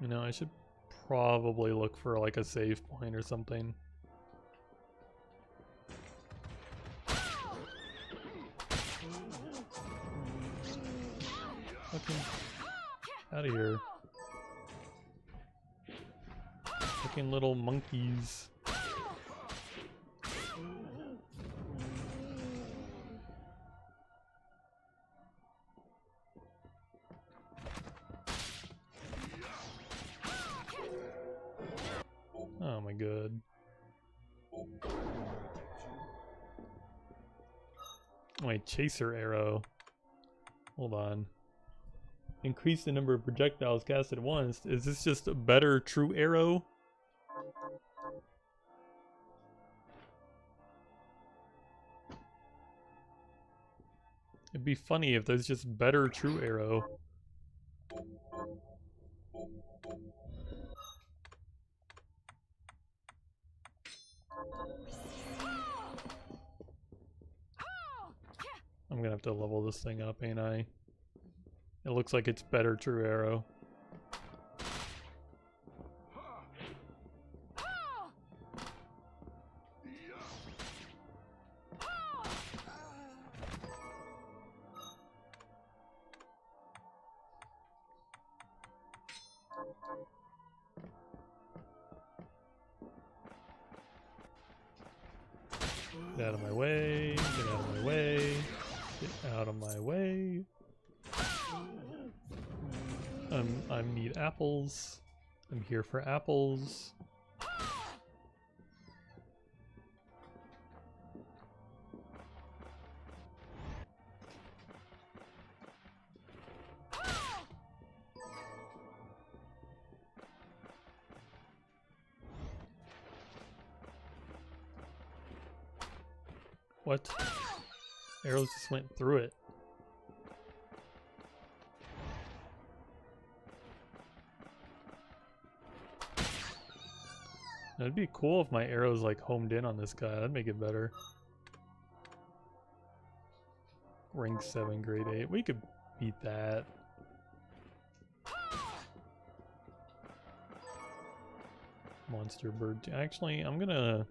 [SPEAKER 1] You know, I should probably look for like a save point or something. Fucking out of here. Fucking little monkeys. Oh my god. Wait, chaser arrow. Hold on. Increase the number of projectiles cast at once. Is this just a better true arrow? It'd be funny if there's just better true arrow. I'm gonna have to level this thing up, ain't I? It looks like it's better true arrow. Get out of my way, get out of my way, get out of my way. I need apples. I'm here for apples. What? Arrows just went through it. It'd be cool if my arrows like homed in on this guy. That'd make it better. Rank 7, grade 8. We could beat that. Monster bird. Actually, I'm gonna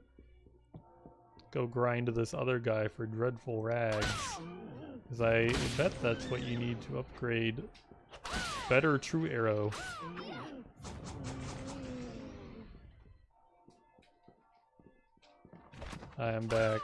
[SPEAKER 1] go grind to this other guy for dreadful rags. Because I bet that's what you need to upgrade better true arrow. I am back.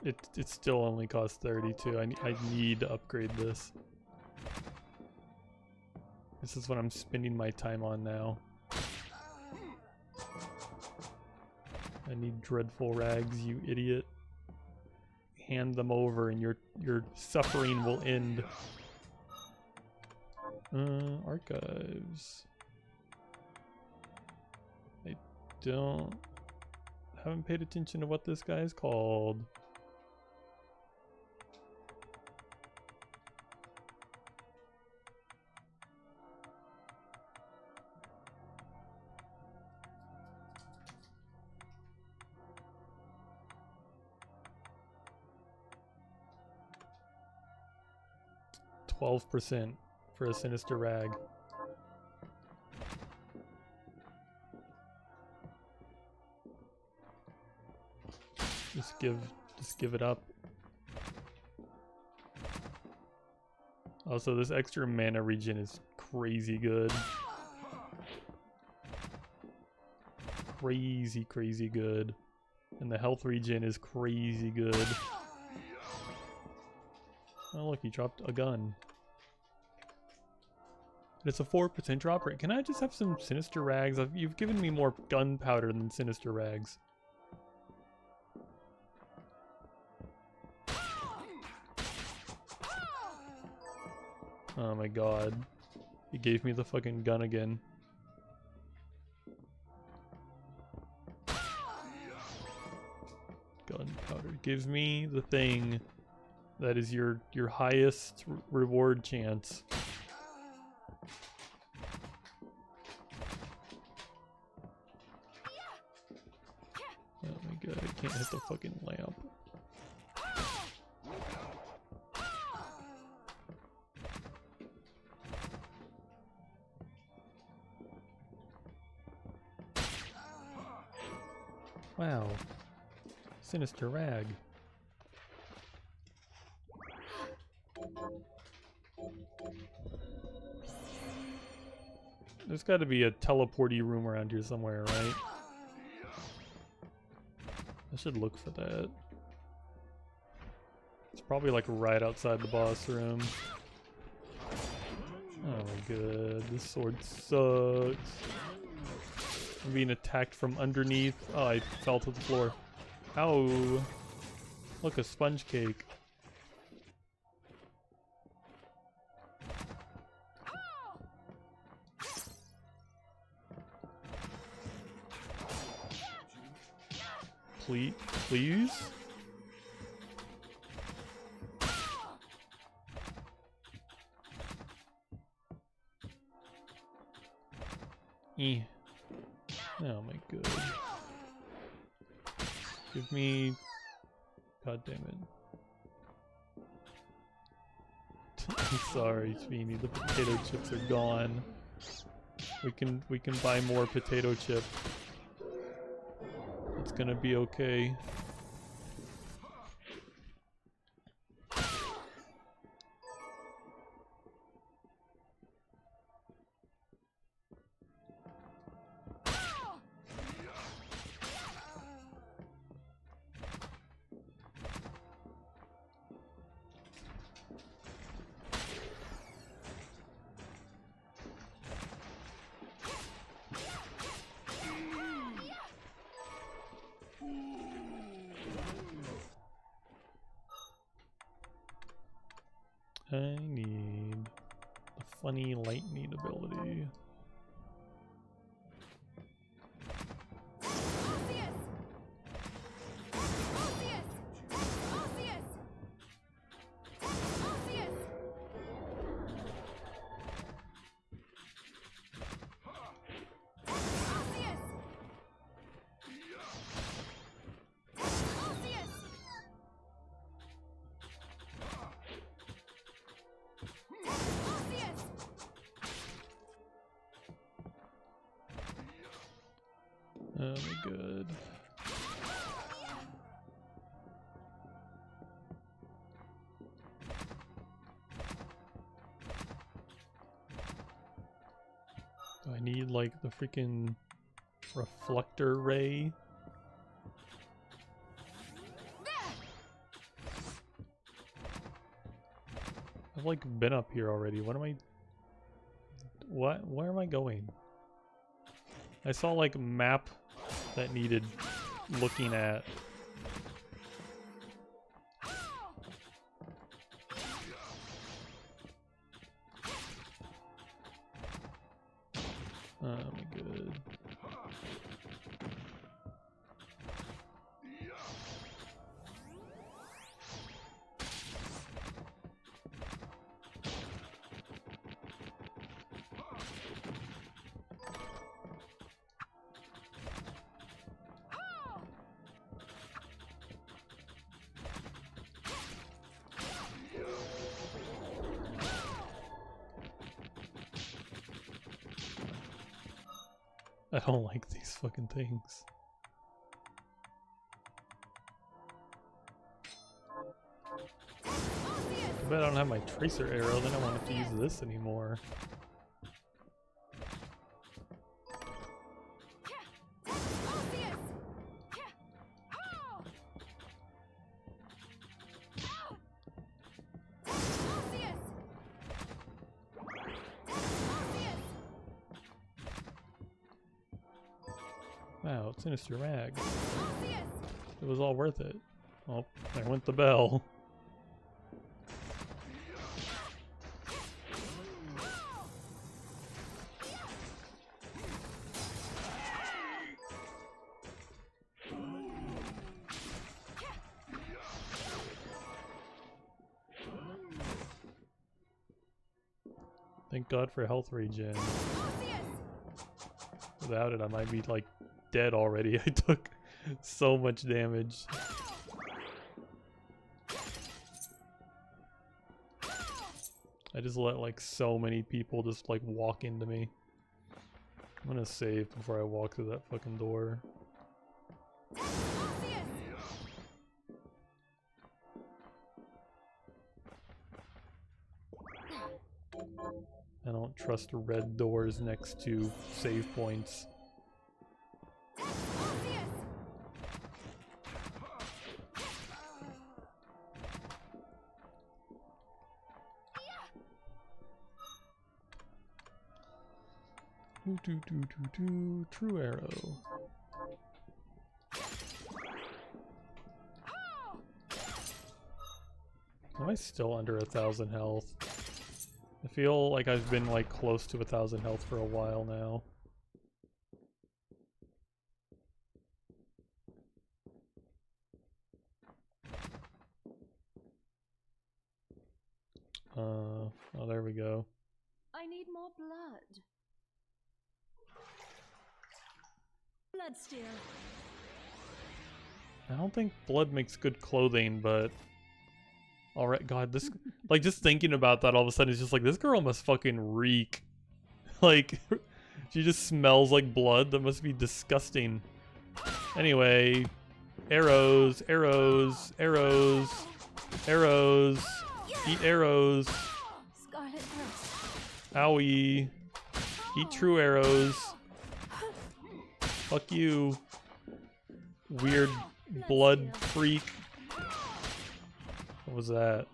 [SPEAKER 1] It still only costs 32. I need to upgrade this. This is what I'm spending my time on now. I need dreadful rags, you idiot. Hand them over and your suffering will end. Archives. I don't haven't paid attention to what this guy is called. %12 for a sinister rag. Just give it up. Also, this extra mana regen is crazy good. Crazy good. And the health regen is crazy good. Oh look, he dropped a gun. It's a 4% drop rate. Can I just have some sinister rags? You've given me more gunpowder than sinister rags. Oh my god. He gave me the fucking gun again. Gunpowder gives me the thing that is your highest reward chance. Oh my god, I can't hit the fucking lamp. Wow. Sinister rag. There's got to be a teleporty room around here somewhere, right? I should look for that. It's probably like right outside the boss room. Oh my god, this sword sucks. I'm being attacked from underneath. Oh, I fell to the floor. Ow! Look, a sponge cake. Please? Oh my god. Give me... God damn it. I'm sorry, Sweeney. The potato chips are gone. We can buy more potato chip. It's gonna be okay. I need the funny lightning ability. Oh my god. Do I need like the freaking reflector ray? I've like been up here already. What am I... Where am I going? I saw like a map that needed looking at. Oh my god. I don't like these fucking things. I bet I don't have my tracer arrow, then I won't have to use this anymore. Wow, Sinister Mag. It was all worth it. Oh, there went the bell. Thank God for health regen. Without it, I might be like dead already. I took so much damage. I just let like so many people just like walk into me. I'm gonna save before I walk through that fucking door. I don't trust red doors next to save points. True arrow. Am I still under 1,000 health? I feel like I've been like close to 1,000 health for a while now. Oh, there we go.
[SPEAKER 4] I need more blood. Bloodstained.
[SPEAKER 1] I don't think blood makes good clothing, but alright, God, this like just thinking about that all of a sudden it's just like this girl must fucking reek. Like she just smells like blood. That must be disgusting. Anyway, arrows, arrows, arrows, arrows. Eat arrows.
[SPEAKER 4] Scarlet Rose.
[SPEAKER 1] Owie. Eat true arrows. Fuck you. Weird blood freak. What was that?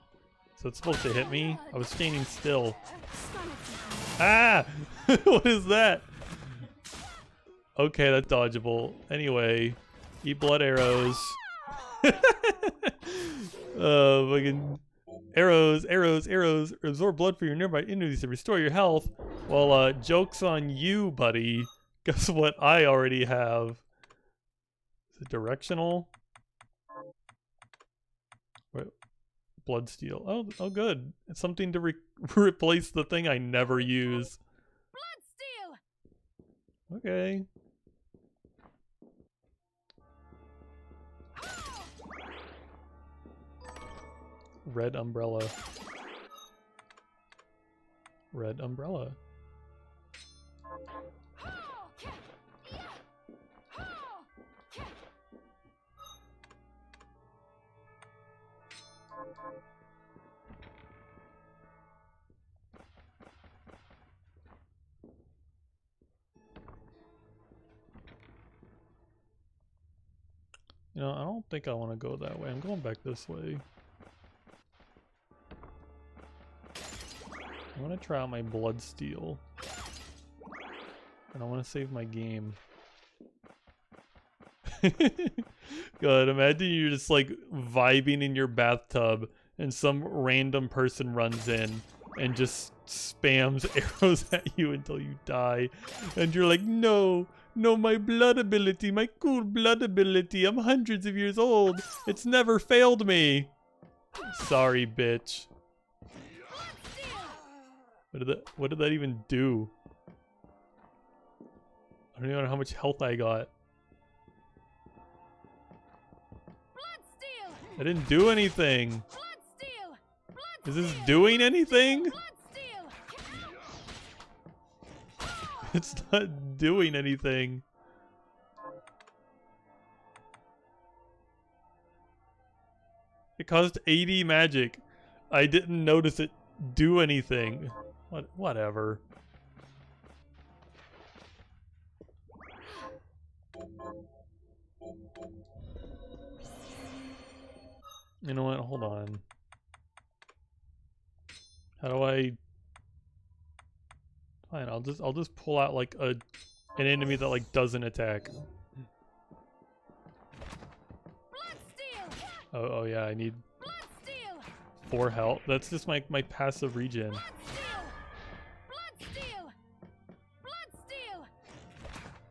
[SPEAKER 1] So it's supposed to hit me? I was standing still. Ah! What is that? Okay, that's dodgeable. Anyway, eat blood arrows. Fucking arrows, arrows, arrows. Absorb blood for your nearby enemies to restore your health. Well, joke's on you, buddy. Guess what I already have? Is it directional? Wait, Bloodsteel. Oh, good. It's something to replace the thing I never use.
[SPEAKER 4] Bloodsteel.
[SPEAKER 1] Okay. Red umbrella. Red umbrella. You know, I don't think I want to go that way. I'm going back this way. I want to try out my Bloodsteel. And I want to save my game. God, imagine you're just like vibing in your bathtub and some random person runs in and just spams arrows at you until you die. And you're like, no, no, my blood ability, my cool blood ability. I'm hundreds of years old. It's never failed me. Sorry, bitch. What did that even do? I don't even know how much health I got. I didn't do anything. Is this doing anything? It's not doing anything. It cost 80 magic. I didn't notice it do anything. Whatever. You know what? Hold on. How do I? Fine, I'll just pull out like an enemy that like doesn't attack. Oh yeah, I need 4 health. That's just my passive regen.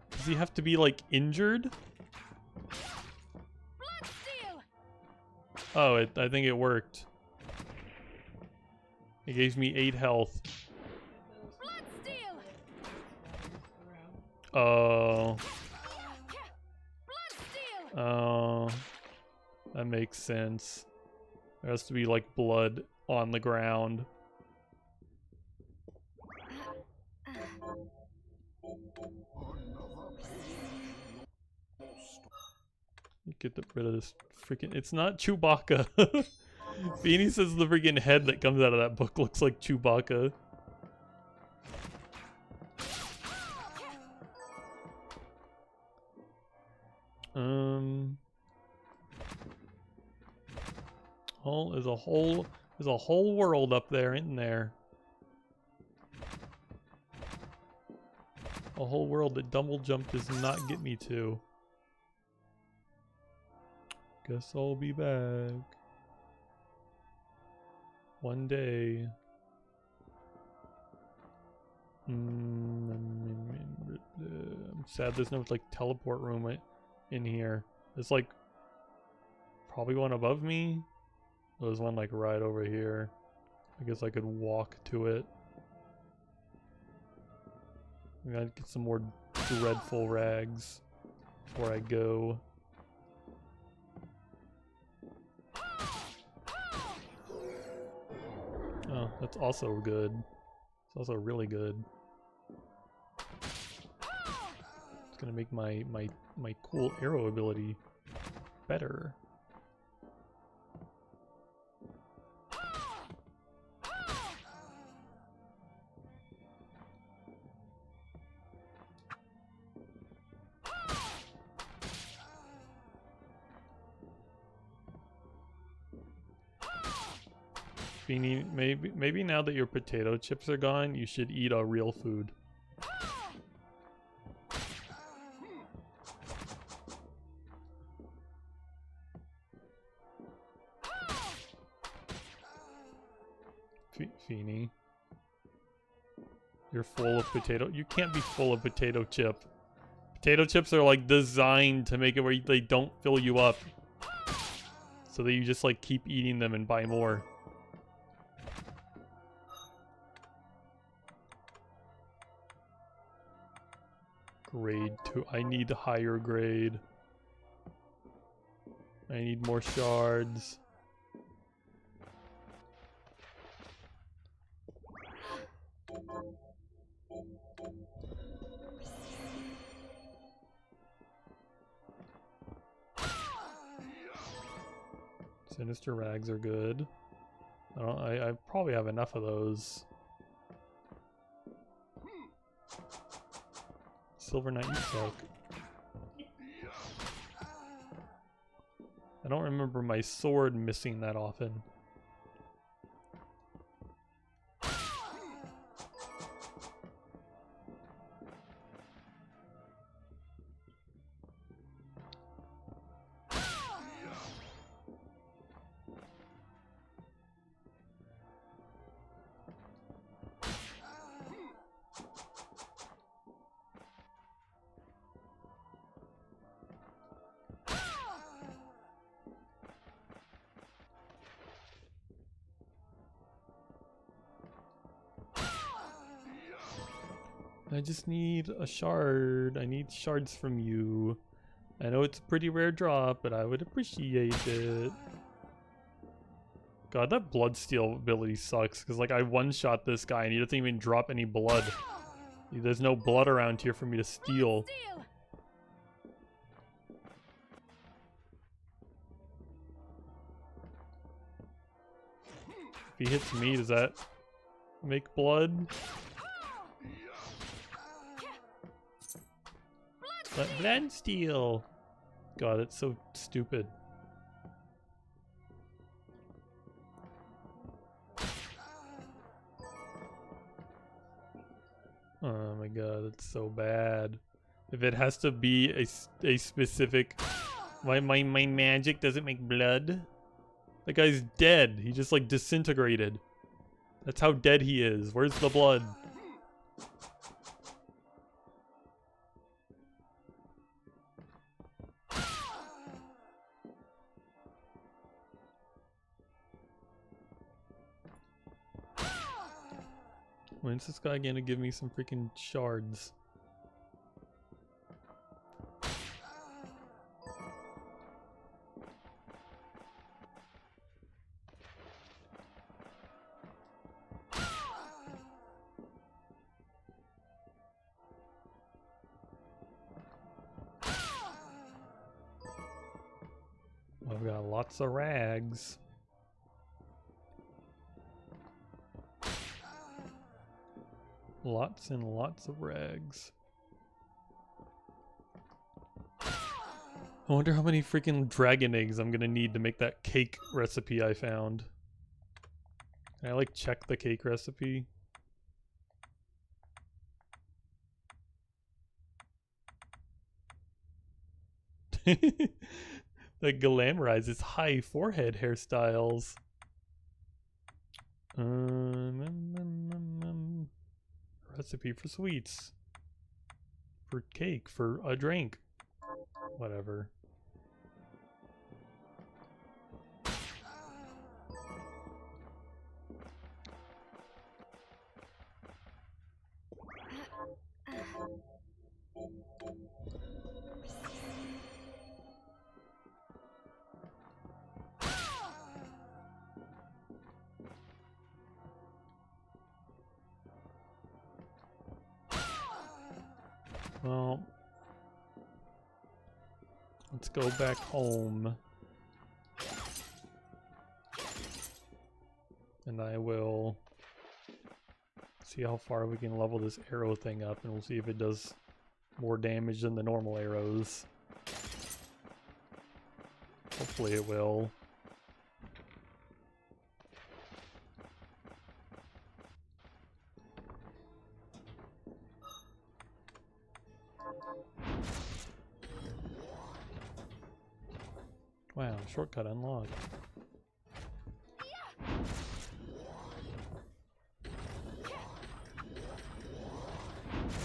[SPEAKER 1] Does he have to be like injured? Oh, I think it worked. It gave me 8 health. Oh. Oh. That makes sense. There has to be like blood on the ground. Get rid of this freaking. It's not Chewbacca. Beanie says the freaking head that comes out of that book looks like Chewbacca. Oh, there's a whole world up there, isn't there? A whole world that double jump does not get me to. Guess I'll be back one day. I'm sad there's no like teleport room in here. There's like probably one above me. There's one like right over here. I guess I could walk to it. I gotta get some more dreadful rags before I go. Oh, that's also good. It's also really good. It's gonna make my cool arrow ability better. Beanie, maybe now that your potato chips are gone, you should eat a real food. Feeny, you're full of potato. You can't be full of potato chip. Potato chips are like designed to make it where they don't fill you up, so that you just like keep eating them and buy more. Grade 2. I need higher grade. I need more shards. Sinister rags are good. I probably have enough of those. Silver Knight, you suck. I don't remember my sword missing that often. I just need a shard. I need shards from you. I know it's a pretty rare drop, but I would appreciate it. God, that bloodsteal ability sucks, because like I one-shot this guy and he doesn't even drop any blood. There's no blood around here for me to steal.
[SPEAKER 3] Steal!
[SPEAKER 1] If he hits me, does that make blood? Bloodstained! God, it's so stupid. Oh my god, it's so bad. If it has to be a specific... My magic doesn't make blood? That guy's dead. He just like disintegrated. That's how dead he is. Where's the blood? When's this guy gonna give me some freaking shards? I've got lots of rags. Lots and lots of rags. I wonder how many freaking dragon eggs I'm gonna need to make that cake recipe I found. Can I like check the cake recipe? That glamorizes high forehead hairstyles. Recipe for sweets. For cake. For a drink. Whatever. Well, let's go back home. And I will see how far we can level this arrow thing up, and we'll see if it does more damage than the normal arrows. Hopefully it will. Wow, shortcut unlocked. I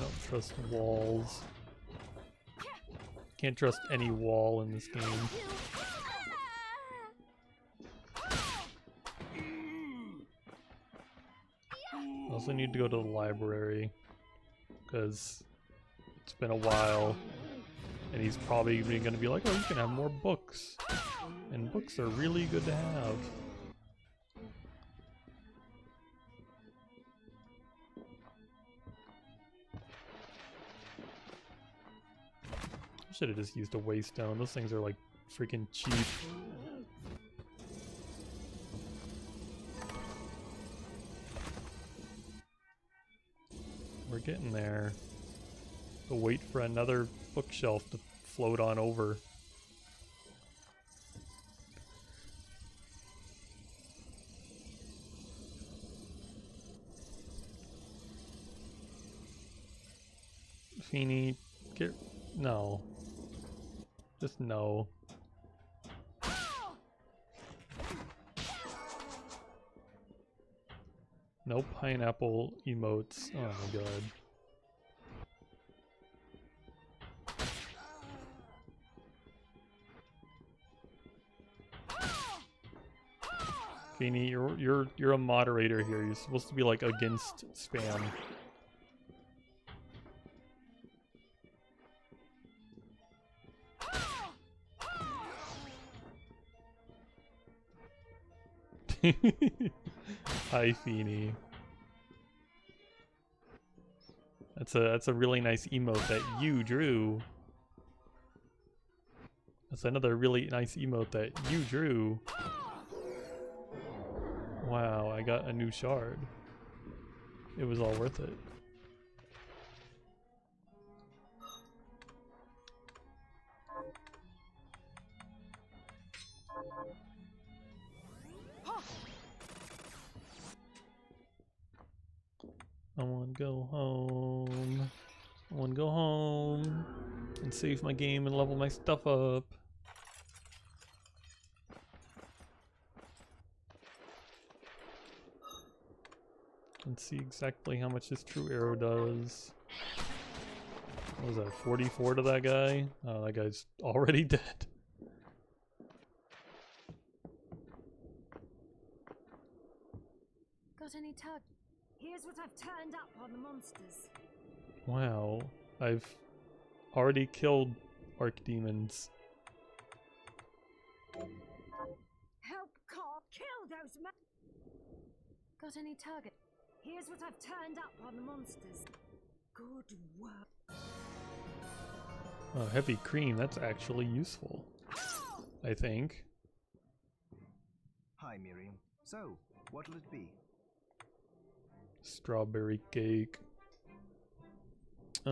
[SPEAKER 1] don't trust walls. Can't trust any wall in this game. I also need to go to the library because it's been a while. And he's probably going to be like, oh, you can have more books. And books are really good to have. I should have just used a waystone. Those things are like freaking cheap. We're getting there. We'll wait for another bookshelf to float on over. Feeny, get... no. Just no. No pineapple emotes. Oh my god. Feeny, you're a moderator here. You're supposed to be like against spam. Hi, Feeny. That's a really nice emote that you drew. That's another really nice emote that you drew. Wow, I got a new shard. It was all worth it. I want to go home. I want to go home and save my game and level my stuff up. And see exactly how much this true arrow does. What was that, 44 to that guy? Oh, that guy's already dead.
[SPEAKER 4] Got any tug? Here's what I've turned up on the monsters.
[SPEAKER 1] Wow, I've already killed archdemons.
[SPEAKER 4] Help Carl kill those Got any target? Here's what I've turned up on the monsters. Good work.
[SPEAKER 1] Oh, heavy cream, that's actually useful. I think.
[SPEAKER 2] Hi, Miriam. So, what'll it be?
[SPEAKER 1] Strawberry cake. I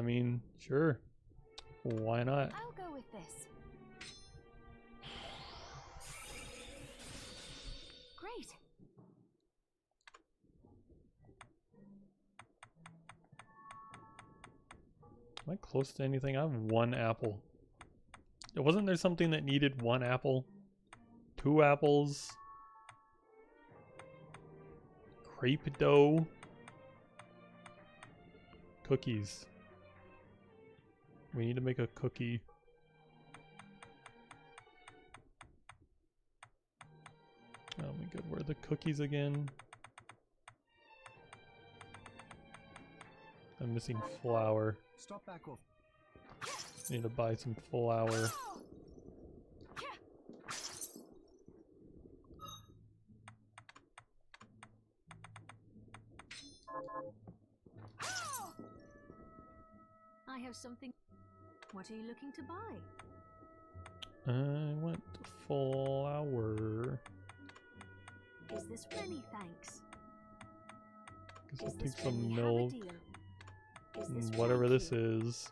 [SPEAKER 1] mean, sure. Why not?
[SPEAKER 3] I'll go with this. Great.
[SPEAKER 1] Am I close to anything? I have 1 apple. Wasn't there something that needed 1 apple? 2 apples? Crepe dough? Cookies. We need to make a cookie. Oh my god, where are the cookies again? I'm missing flour.
[SPEAKER 2] Stop back off.
[SPEAKER 1] Need to buy some flour.
[SPEAKER 4] I have something. What are you looking to buy?
[SPEAKER 1] I want flour.
[SPEAKER 4] Is this many thanks?
[SPEAKER 1] Guess
[SPEAKER 4] Is
[SPEAKER 1] I'll
[SPEAKER 4] this
[SPEAKER 1] take some
[SPEAKER 4] when we have a
[SPEAKER 1] milk
[SPEAKER 4] deal? Is
[SPEAKER 1] and
[SPEAKER 4] this
[SPEAKER 1] whatever
[SPEAKER 4] thank
[SPEAKER 1] this
[SPEAKER 4] you?
[SPEAKER 1] is.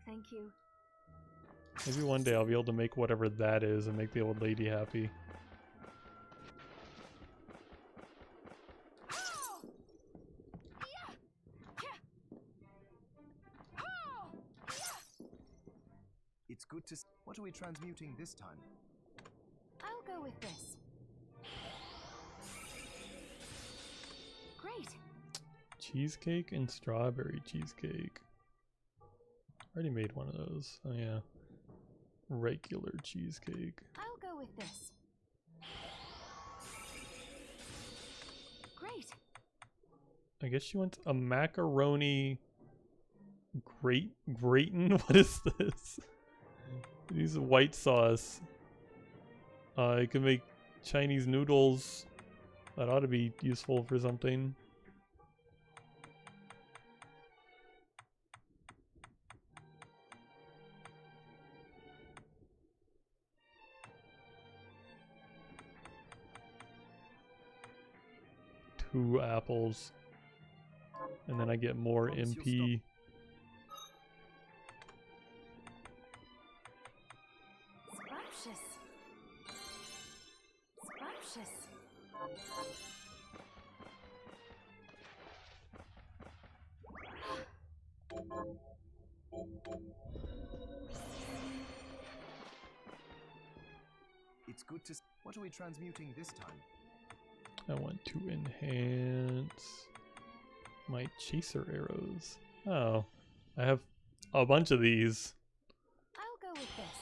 [SPEAKER 4] Thank you.
[SPEAKER 1] Maybe one day I'll be able to make whatever that is and make the old lady happy.
[SPEAKER 2] It's good to. What are we transmuting this time?
[SPEAKER 3] I'll go with this. Great.
[SPEAKER 1] Cheesecake and strawberry cheesecake. Already made one of those. Oh yeah. Regular cheesecake.
[SPEAKER 3] I'll go with this. Great.
[SPEAKER 1] I guess she wants a macaroni gratin? What is this? It needs white sauce. I can make Chinese noodles. That ought to be useful for something. Two apples. And then I get more MP.
[SPEAKER 3] Scrumptious. Scrumptious.
[SPEAKER 2] It's good to. What are we transmuting this time?
[SPEAKER 1] I want to enhance my chaser arrows. Oh, I have a bunch of these.
[SPEAKER 3] I'll go with this.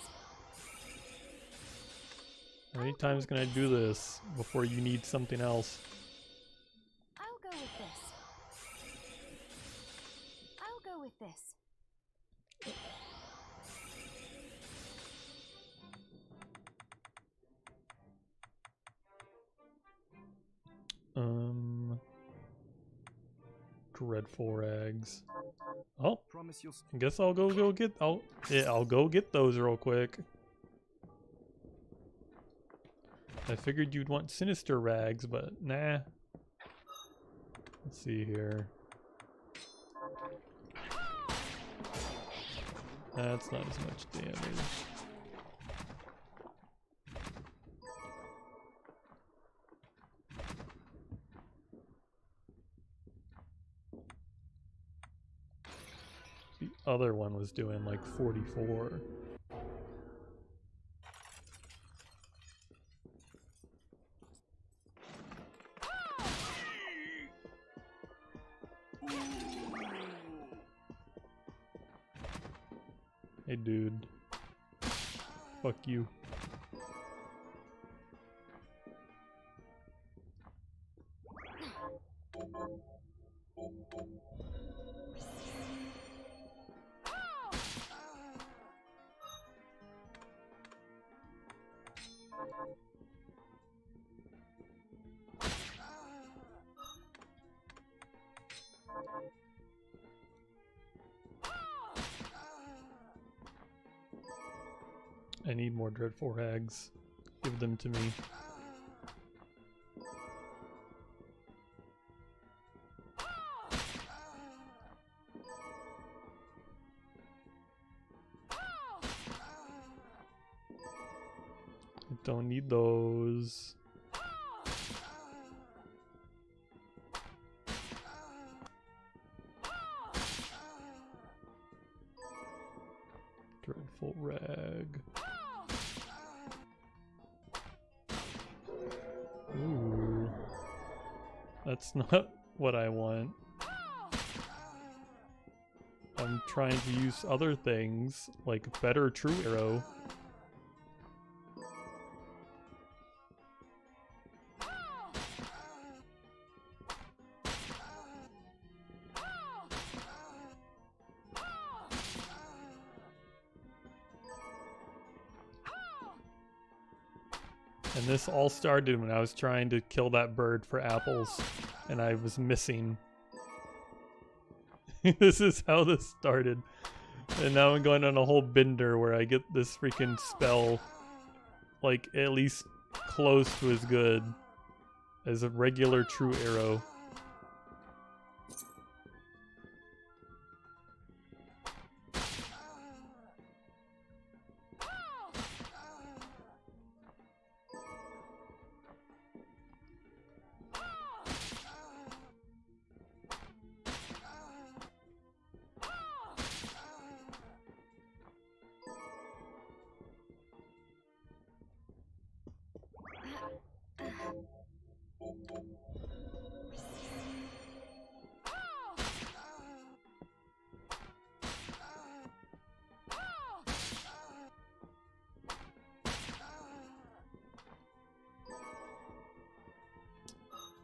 [SPEAKER 1] How many times can I do this before you need something else?
[SPEAKER 3] I'll go with this. I'll go with this.
[SPEAKER 1] Dreadful rags. Oh,
[SPEAKER 2] Promise you'll
[SPEAKER 1] I guess I'll go get. I'll go get those real quick. I figured you'd want sinister rags, but nah. Let's see here. That's not as much damage. The other one was doing like 44. Hey dude. Fuck you. I need more dreadful rags. Give them to me. I don't need those. Dreadful rag. Ooh. That's not what I want. I'm trying to use other things, like better true arrow. And this all started when I was trying to kill that bird for apples, and I was missing. This is how this started. And now I'm going on a whole bender where I get this freaking spell, like, at least close to as good as a regular true arrow.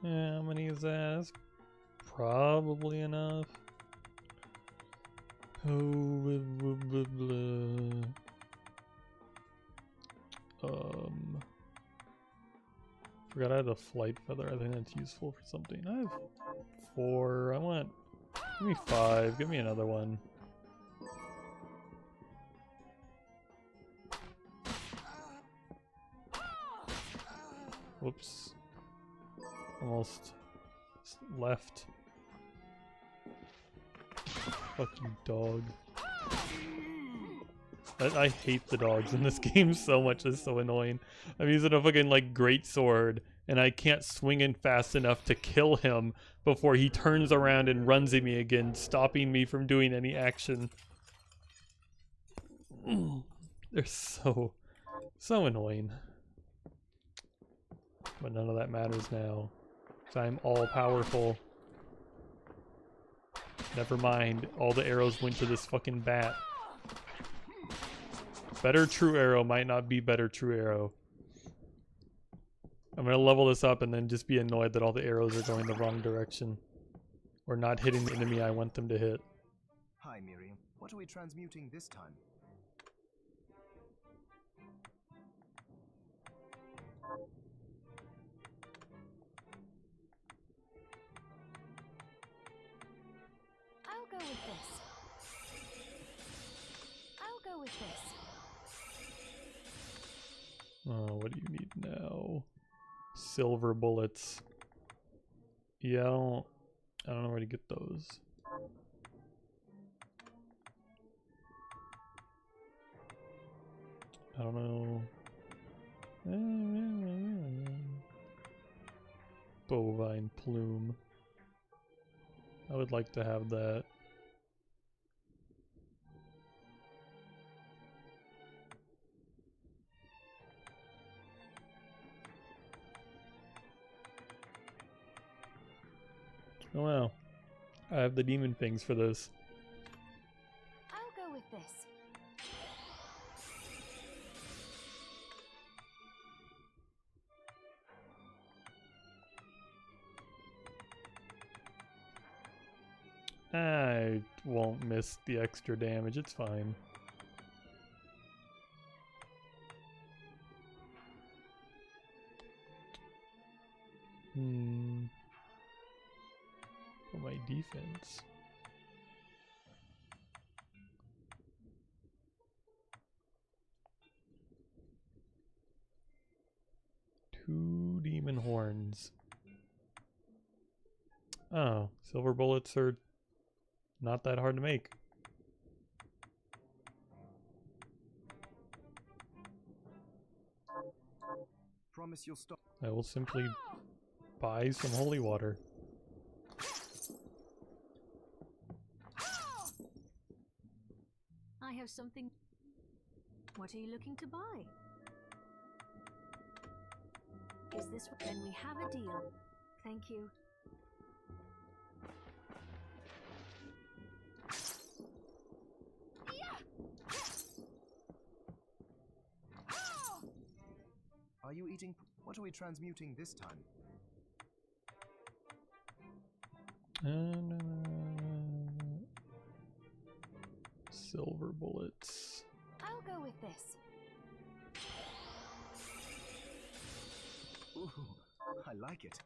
[SPEAKER 1] Yeah, how many is that? Probably enough. Oh, blah, blah, blah. Forgot I had a flight feather. I think that's useful for something. I have 4. I want. Give me 5. Give me another one. Whoops. Almost left. Fuck you, dog. I hate the dogs in this game so much. It's so annoying. I'm using a fucking like great sword, and I can't swing in fast enough to kill him before he turns around and runs at me again, stopping me from doing any action. They're so annoying. But none of that matters now. I'm all powerful. Never mind. All the arrows went to this fucking bat. Better true arrow might not be better true arrow. I'm gonna level this up and then just be annoyed that all the arrows are going the wrong direction. Or not hitting the enemy I want them to hit.
[SPEAKER 2] Hi, Miriam. What are we transmuting this time?
[SPEAKER 4] go with this. I'll go with this.
[SPEAKER 1] Oh, what do you need now? Silver bullets. Yeah, I don't know where to get those. I don't know. Bovine plume. I would like to have that. Oh wow. I have the demon things for this.
[SPEAKER 4] I'll go with this.
[SPEAKER 1] I won't miss the extra damage, it's fine. For my defense. Two demon horns. Oh, silver bullets are not that hard to make.
[SPEAKER 2] Promise you'll stop.
[SPEAKER 1] I will simply buy some holy water.
[SPEAKER 4] I have something. What are you looking to buy? Is this what? Then we have a deal. Thank you.
[SPEAKER 2] Are you eating? What are we transmuting this time?
[SPEAKER 1] Silver bullets.
[SPEAKER 4] I'll go with this.
[SPEAKER 2] Ooh, I like it.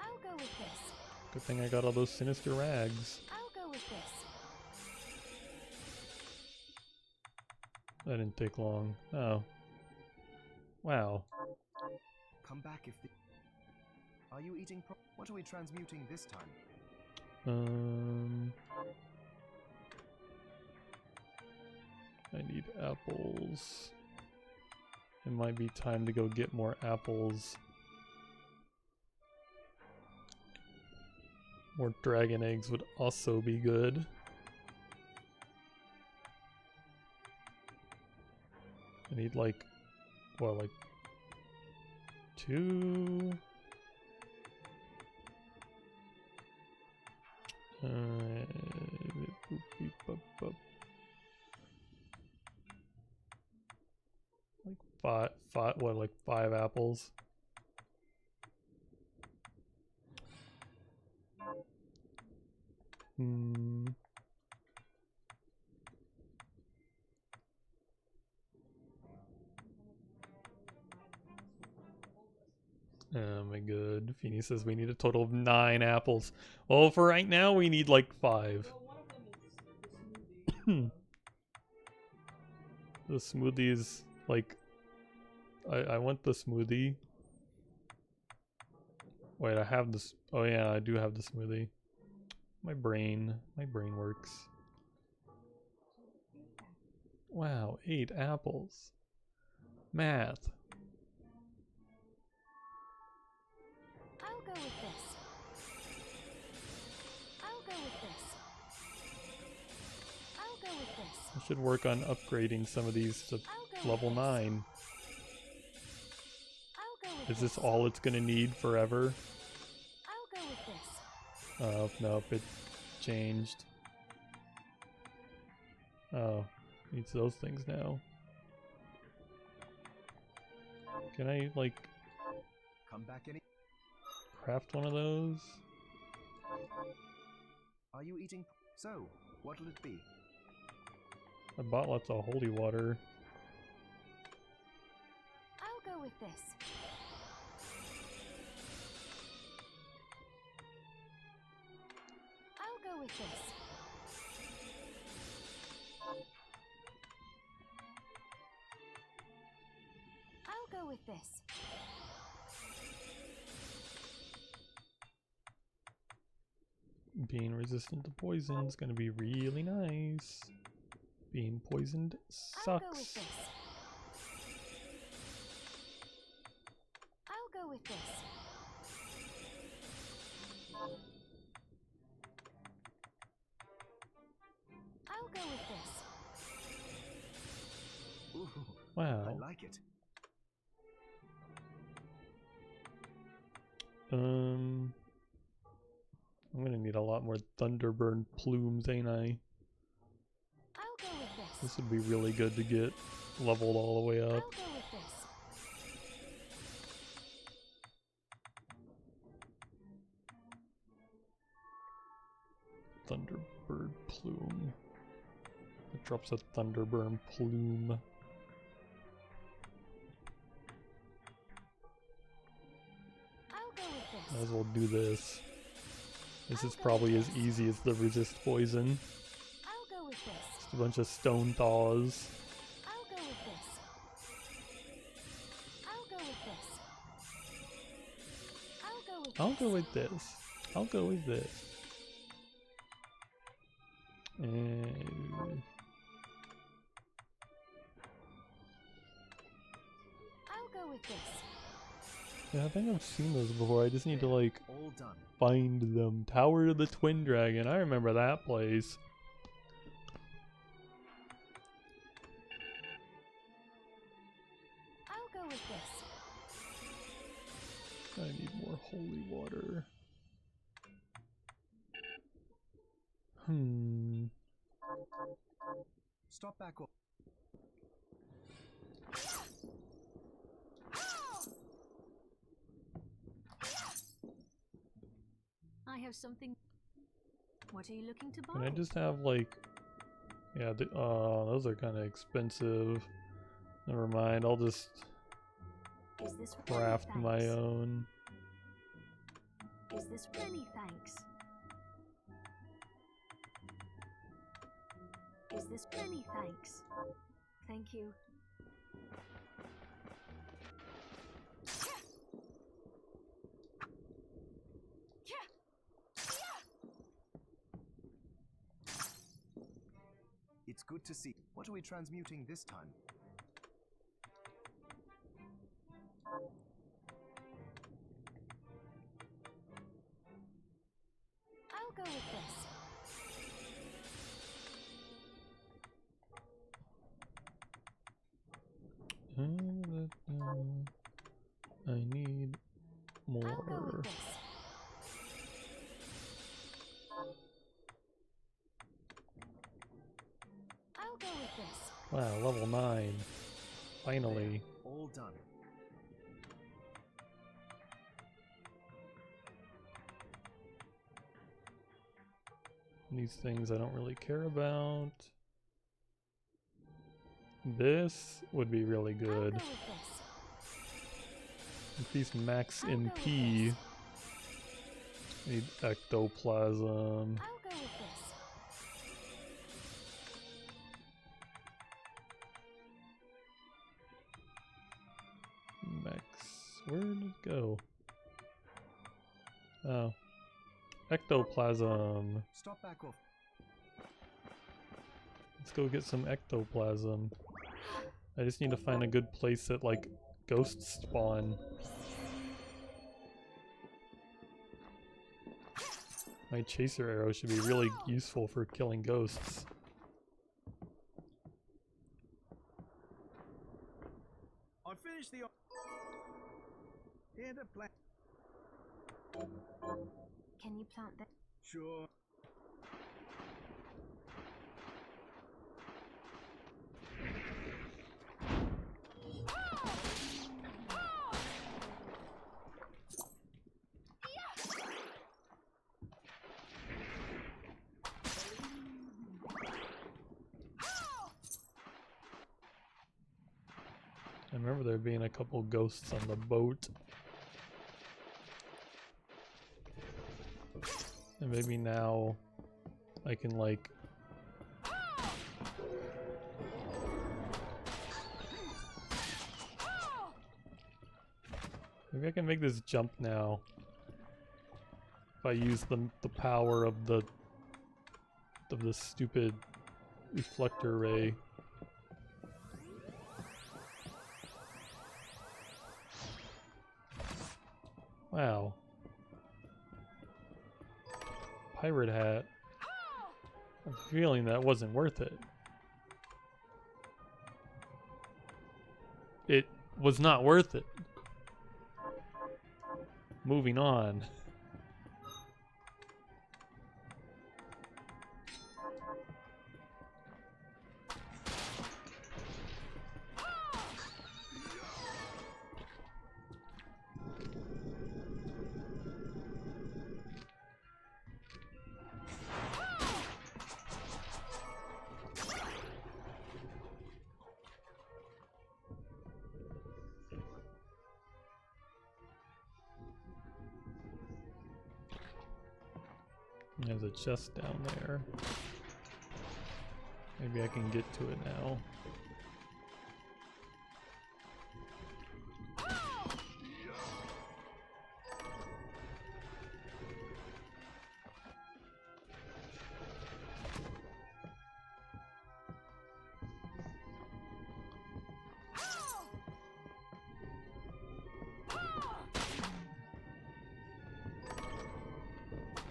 [SPEAKER 4] I'll go with this.
[SPEAKER 1] Good thing I got all those sinister rags.
[SPEAKER 4] I'll go with this.
[SPEAKER 1] That didn't take long. Oh. Wow.
[SPEAKER 2] Come back if the... Are you eating? What are we transmuting this time?
[SPEAKER 1] I need apples. It might be time to go get more apples. More dragon eggs would also be good. I need like, what, like 2? Like what, like 5 apples? Oh my god. Feeny says we need a total of 9 apples. Well, for right now, we need like 5. The smoothie is like... I want the smoothie. Wait, I have this. Oh yeah, I do have the smoothie. My brain works. Wow, 8 apples. Math.
[SPEAKER 4] I'll go with this. I'll go with this. I'll go with this.
[SPEAKER 1] I should work on upgrading some of these to level 9. Is this all it's gonna need forever?
[SPEAKER 4] I'll go with this.
[SPEAKER 1] Oh, nope, it changed. Oh, needs those things now. Can I, like...
[SPEAKER 2] Come back any...
[SPEAKER 1] craft one of those.
[SPEAKER 2] Are you eating? So, what'll it be?
[SPEAKER 1] I bought lots of holy water.
[SPEAKER 3] I'll go with this. I'll go with this. I'll go with this.
[SPEAKER 1] Being resistant to poison is gonna be really nice. Being poisoned
[SPEAKER 3] I'll go with
[SPEAKER 1] sucks.
[SPEAKER 3] this. I'll go with this. I'll go with this.
[SPEAKER 2] Ooh,
[SPEAKER 1] Wow.
[SPEAKER 2] I like it.
[SPEAKER 1] I'm gonna need a lot more Thunderburn plumes, ain't I?
[SPEAKER 3] I'll go with this.
[SPEAKER 1] This would be really good to get leveled all the way
[SPEAKER 3] I'll
[SPEAKER 1] up.
[SPEAKER 3] go with this.
[SPEAKER 1] Thunderbird plume. It drops a Thunderburn plume.
[SPEAKER 3] I'll go with this.
[SPEAKER 1] Might as well do this. This is probably as easy as the resist poison.
[SPEAKER 3] I'll go with this.
[SPEAKER 1] Just a bunch of stone thaws.
[SPEAKER 3] I'll go with this. I'll go with this.
[SPEAKER 1] I'll go with this. I'll go with this. And
[SPEAKER 3] I'll go with this.
[SPEAKER 1] yeah, I think I've seen those before. I just need to like
[SPEAKER 2] All done.
[SPEAKER 1] find them. Tower of the Twin Dragon. I remember that place.
[SPEAKER 3] I'll go with this.
[SPEAKER 1] I need more holy water.
[SPEAKER 2] Stop back up.
[SPEAKER 4] I have something. What are you looking to buy?
[SPEAKER 1] Can I just have like, yeah, those are kind of expensive. Never mind, I'll just
[SPEAKER 4] Is this
[SPEAKER 1] craft
[SPEAKER 4] many
[SPEAKER 1] my
[SPEAKER 4] thanks?
[SPEAKER 1] own.
[SPEAKER 4] Is this many thanks? Is this many thanks? Thank you.
[SPEAKER 2] It's good to see. What are we transmuting this time?
[SPEAKER 3] I'll go with this.
[SPEAKER 1] I need
[SPEAKER 3] I'll go
[SPEAKER 1] more.
[SPEAKER 3] with this. I'll go with this.
[SPEAKER 1] Wow, level 9. Finally.
[SPEAKER 2] All done.
[SPEAKER 1] These things I don't really care about. This would be really
[SPEAKER 3] I'll
[SPEAKER 1] good.
[SPEAKER 3] go with this.
[SPEAKER 1] Increase max
[SPEAKER 3] I'll go with
[SPEAKER 1] MP.
[SPEAKER 3] this.
[SPEAKER 1] Need ectoplasm.
[SPEAKER 3] I'll go with this.
[SPEAKER 1] Max. Where did it go? Oh. Ectoplasm.
[SPEAKER 2] Stop back off.
[SPEAKER 1] Let's go get some ectoplasm. I just need to find a good place that like ghosts spawn. My chaser arrow should be really useful for killing ghosts.
[SPEAKER 2] I finished the. Here the plan.
[SPEAKER 3] Can you plant that?
[SPEAKER 2] Sure.
[SPEAKER 1] remember there being a couple ghosts on the boat. And maybe now I can like maybe I can make this jump now if I use the power of the stupid reflector ray. Wow. Pirate hat. I'm feeling that wasn't worth it. It was not worth it. Moving on. There's a chest down there. Maybe I can get to it now.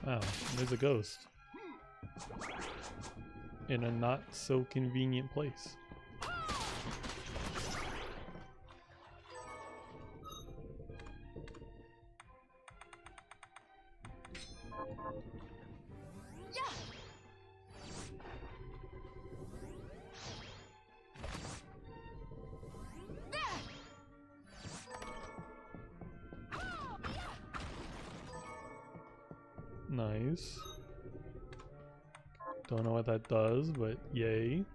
[SPEAKER 1] Wow, there's a ghost. In a not so convenient place. Nice. Don't know what that does, but yay.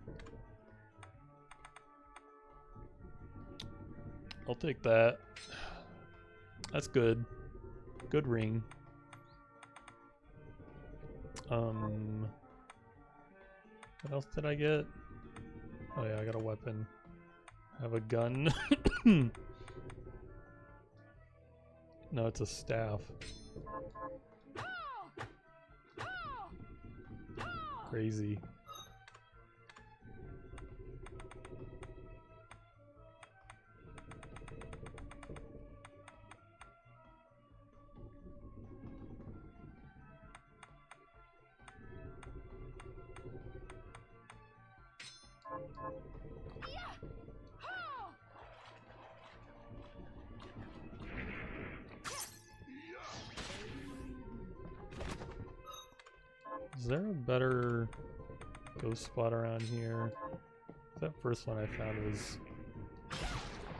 [SPEAKER 1] I'll take that. That's good. Good ring. What else did I get? Oh yeah, I got a weapon. I have a gun. No, it's a staff. Crazy. Is there a better ghost spot around here? That first one I found was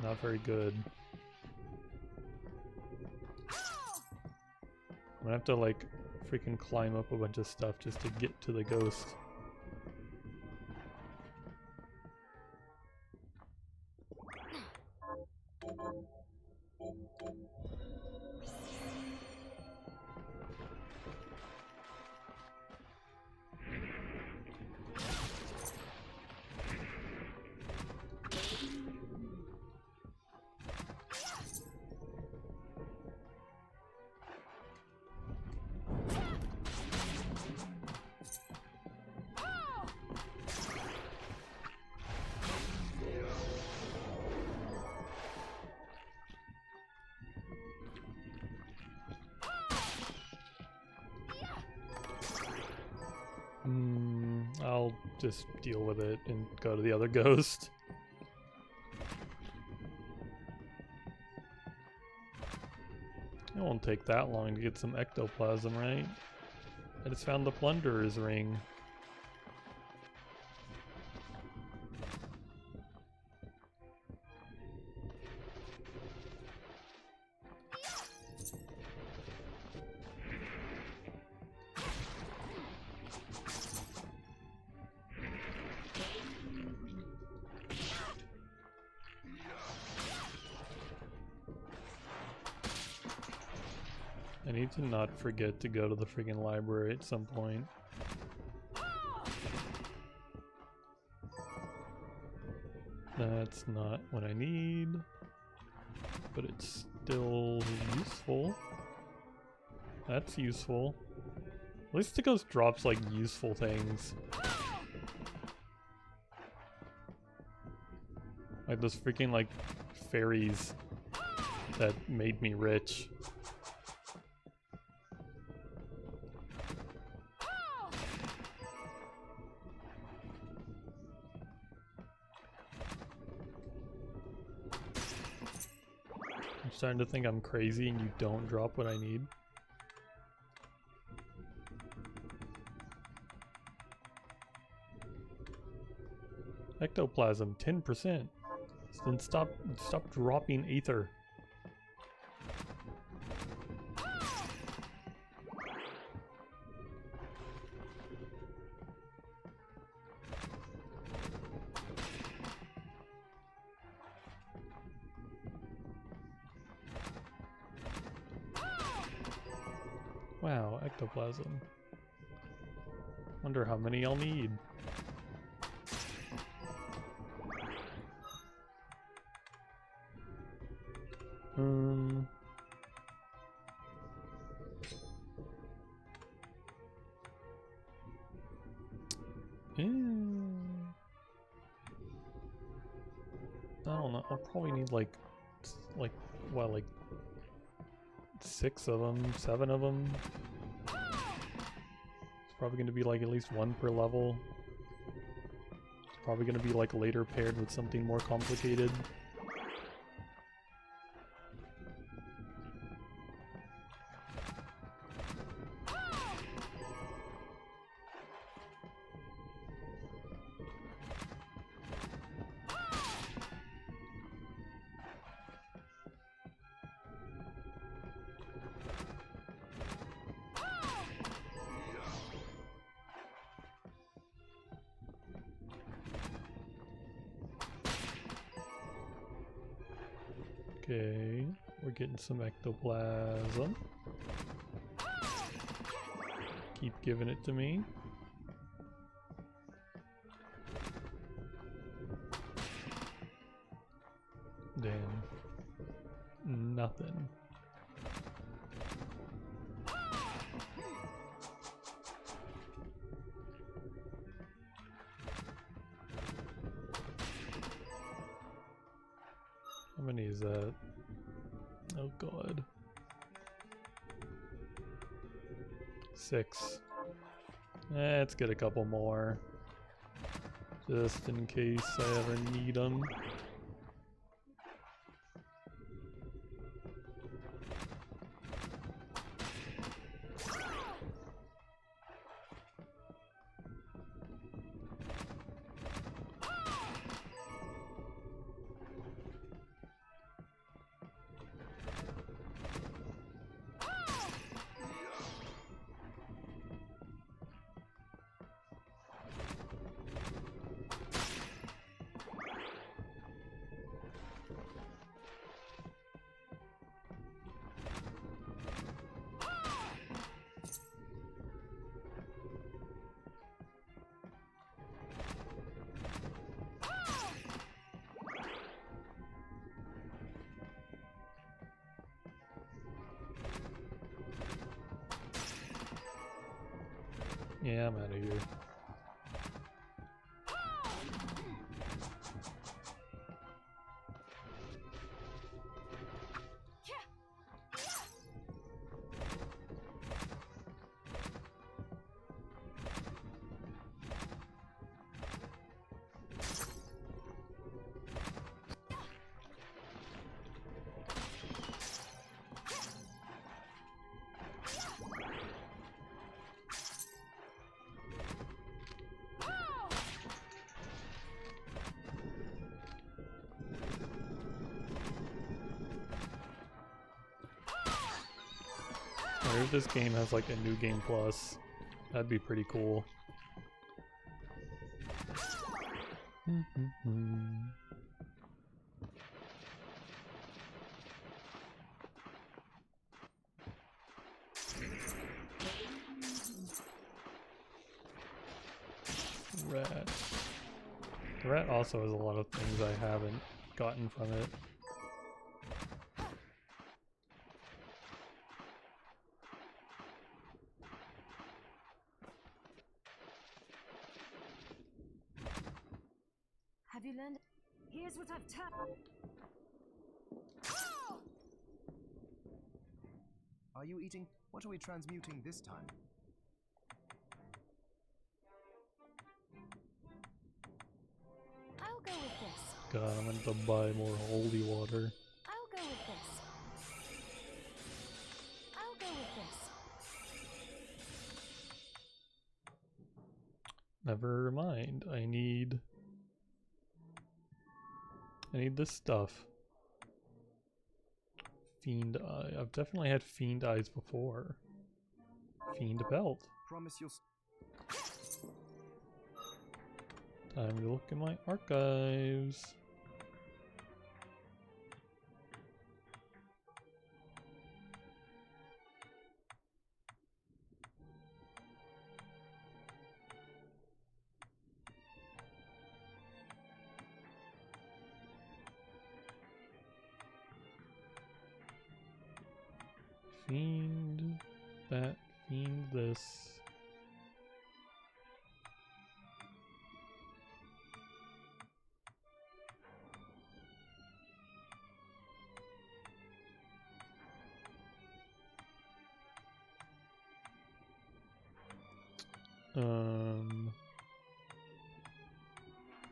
[SPEAKER 1] not very good. I'm gonna have to like freaking climb up a bunch of stuff just to get to the ghost. I'll just deal with it and go to the other ghost. It won't take that long to get some ectoplasm, right? I just found the Plunderer's ring. need to not forget to go to the freaking library at some point. That's not what I need, but it's still useful. That's useful. At least the ghost drops like useful things. Like those freaking like fairies that made me rich. I'm starting to think I'm crazy and you don't drop what I need. Ectoplasm, 10%. Then stop dropping ether. Wow, ectoplasm. Wonder how many I'll need. I don't know. I'll probably need like 6 of them, 7 of them. It's probably going to be like at least 1 per level. It's probably going to be like later paired with something more complicated. Okay, we're getting some ectoplasm. Keep giving it to me. Damn. Nothing. How many is that? Oh god. 6. Let's get a couple more. Just in case I ever need them. Yeah, I'm out of here. I wonder if this game has like a new game plus. That'd be pretty cool. rat. The rat also has a lot of things I haven't gotten from it.
[SPEAKER 4] Have you learned? Here's what I've turned.
[SPEAKER 2] Are you eating? What are we transmuting this time?
[SPEAKER 4] I'll go with this.
[SPEAKER 1] God, I'm gonna have to buy more holy water.
[SPEAKER 4] I'll go with this. I'll go with this.
[SPEAKER 1] Never mind. I need this stuff. Fiend eye. I've definitely had fiend eyes before. Fiend belt.
[SPEAKER 2] Promise you'll.
[SPEAKER 1] Time to look in my archives. Fiend that, fiend this.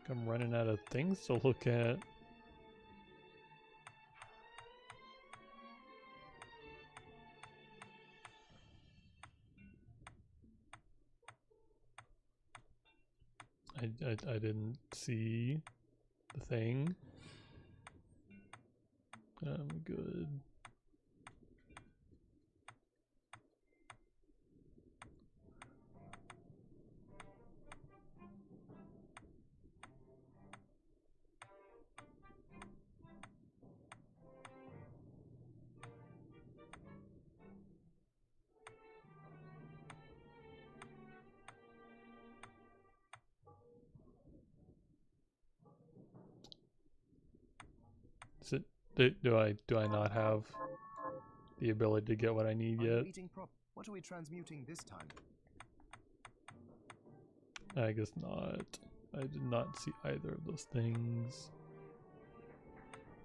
[SPEAKER 1] I'm running out of things to look at. I didn't see the thing. I'm good. Is it, do I not have the ability to get what I need
[SPEAKER 2] Are you
[SPEAKER 1] yet?
[SPEAKER 2] eating what are we transmuting this time?
[SPEAKER 1] I guess not. I did not see either of those things.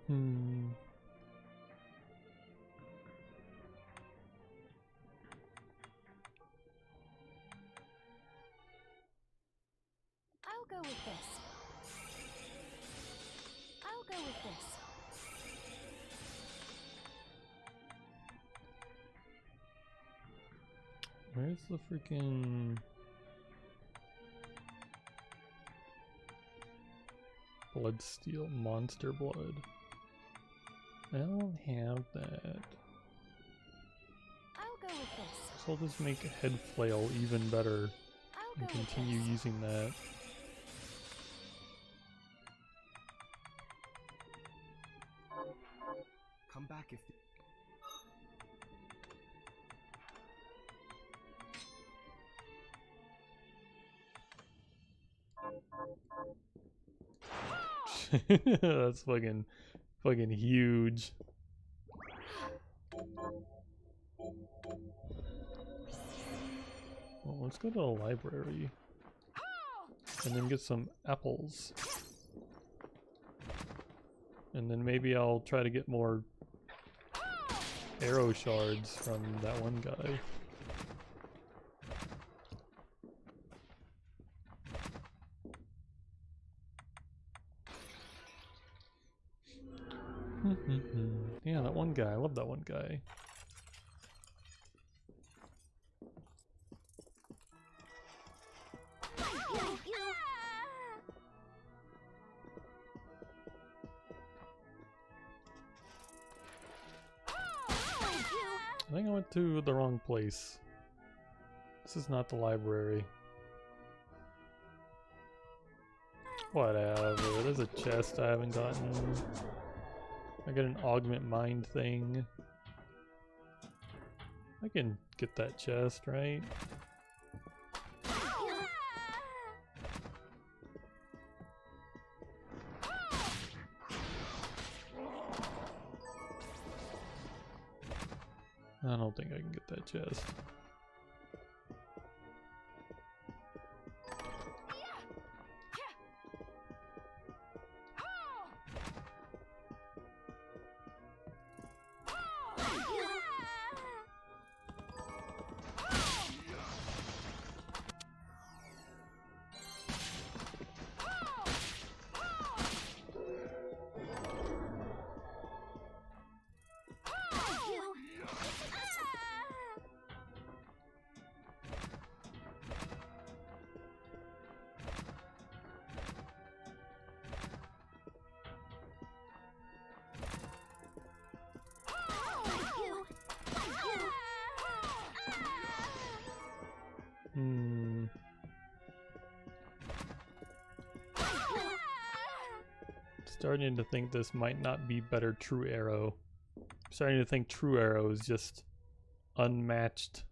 [SPEAKER 4] I'll go with this. I'll go with this.
[SPEAKER 1] Where's the freaking blood steel monster blood? I don't have that.
[SPEAKER 4] I'll go with this.
[SPEAKER 1] So I'll just make head flail even better
[SPEAKER 4] I'll
[SPEAKER 1] and
[SPEAKER 4] go with
[SPEAKER 1] continue
[SPEAKER 4] this.
[SPEAKER 1] using that.
[SPEAKER 2] Come back if.
[SPEAKER 1] That's fucking huge. Well, let's go to the library and then get some apples. And then maybe I'll try to get more arrow shards from that one guy. Yeah, that one guy. I love that one guy. I think I went to the wrong place. This is not the library. Whatever, there's a chest I haven't gotten. I got an augment mind thing. I can get that chest, right? I don't think I can get that chest. Starting to think this might not be better True Arrow. Starting to think True Arrow is just unmatched.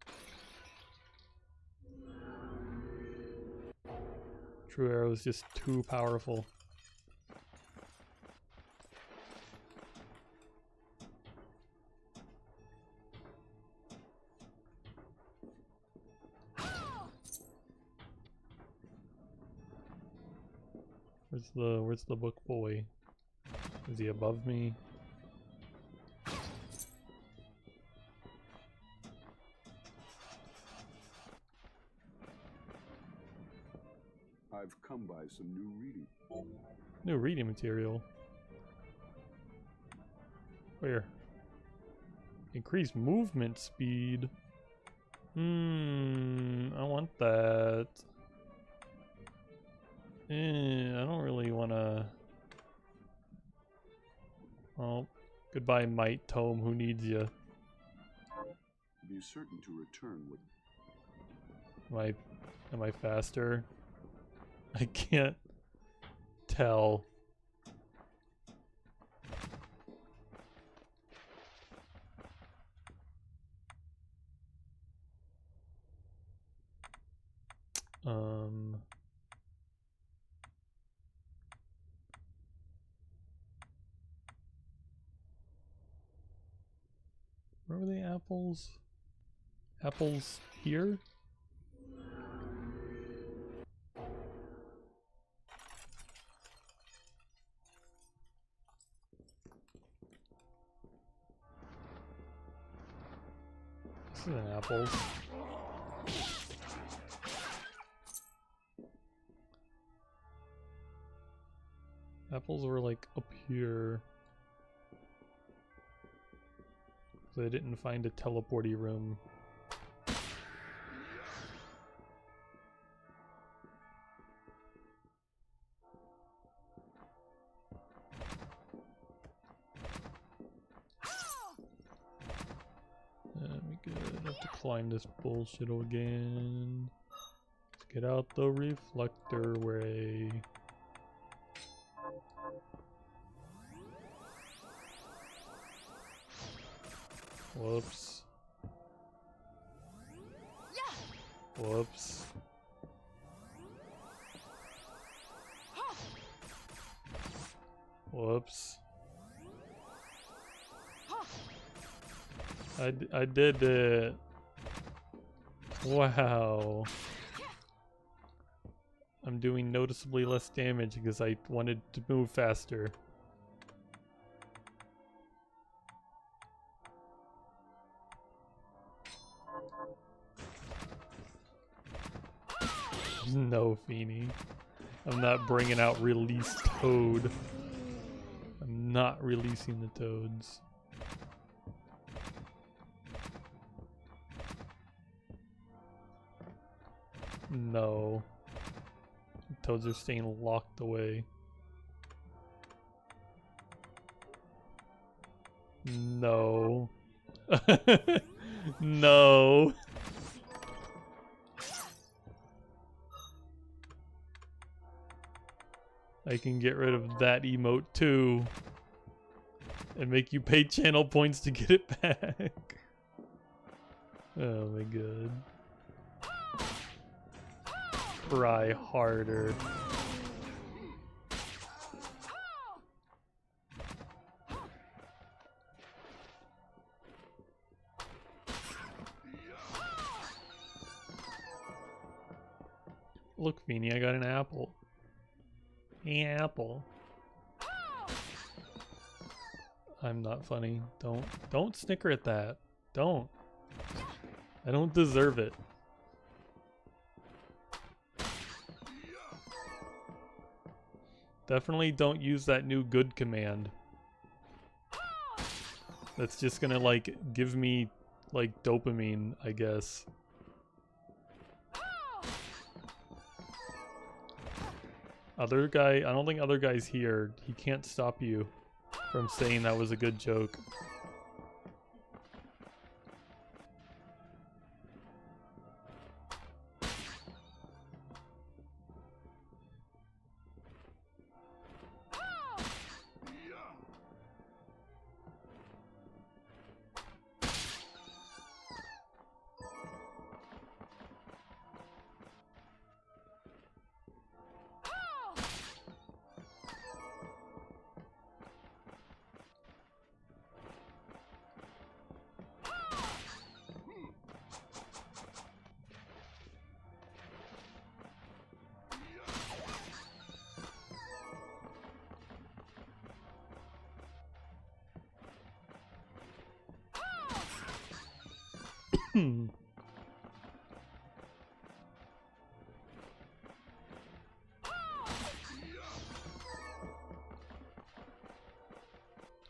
[SPEAKER 1] True Arrow is just too powerful. Where's the book boy? Is he above me?
[SPEAKER 5] I've come by some new reading.
[SPEAKER 1] New reading material. Where? Increase movement speed. I want that. I don't really wanna. Oh, goodbye, Might Tome. Who needs you?
[SPEAKER 5] Be certain to return with.
[SPEAKER 1] Am I faster? I can't tell. Where were the apples? Apples here? This is an apple. Apples were like up here. So I didn't find a teleporty room. We good. I have to climb this bullshit again. Let's get out the reflector way. Whoops. Whoops. Whoops. I did it. Wow. I'm doing noticeably less damage because I wanted to move faster. No, Feeny. I'm not bringing out release Toad. I'm not releasing the toads. No. Toads are staying locked away. No. No. I can get rid of that emote too. And make you pay channel points to get it back. Oh my god. Try harder. Look, Feeny, I got an apple. An apple. I'm not funny. Don't snicker at that. Don't. I don't deserve it. Definitely don't use that new good command. That's just gonna like give me like dopamine, I guess. Other guy, I don't think other guy's here. He can't stop you from saying that was a good joke.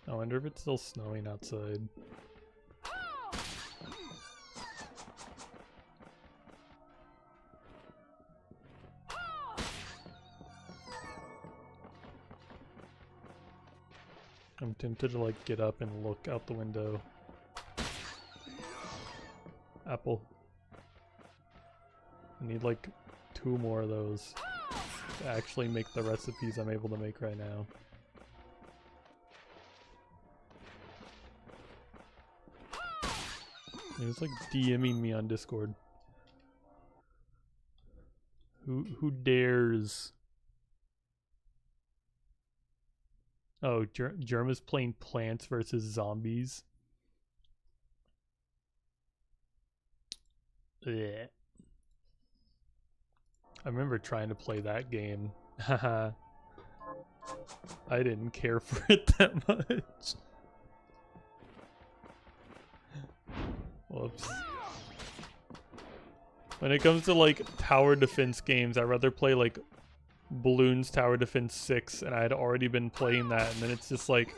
[SPEAKER 1] I wonder if it's still snowing outside. I'm tempted to like get up and look out the window. Apple. I need like 2 more of those to actually make the recipes I'm able to make right now. He was like DMing me on Discord. Who dares? Oh, Germ is playing Plants vs. Zombies. Blech. I remember trying to play that game. Haha. I didn't care for it that much. Whoops. When it comes to like tower defense games, I'd rather play like Bloons Tower Defense 6, and I had already been playing that, and then it's just like,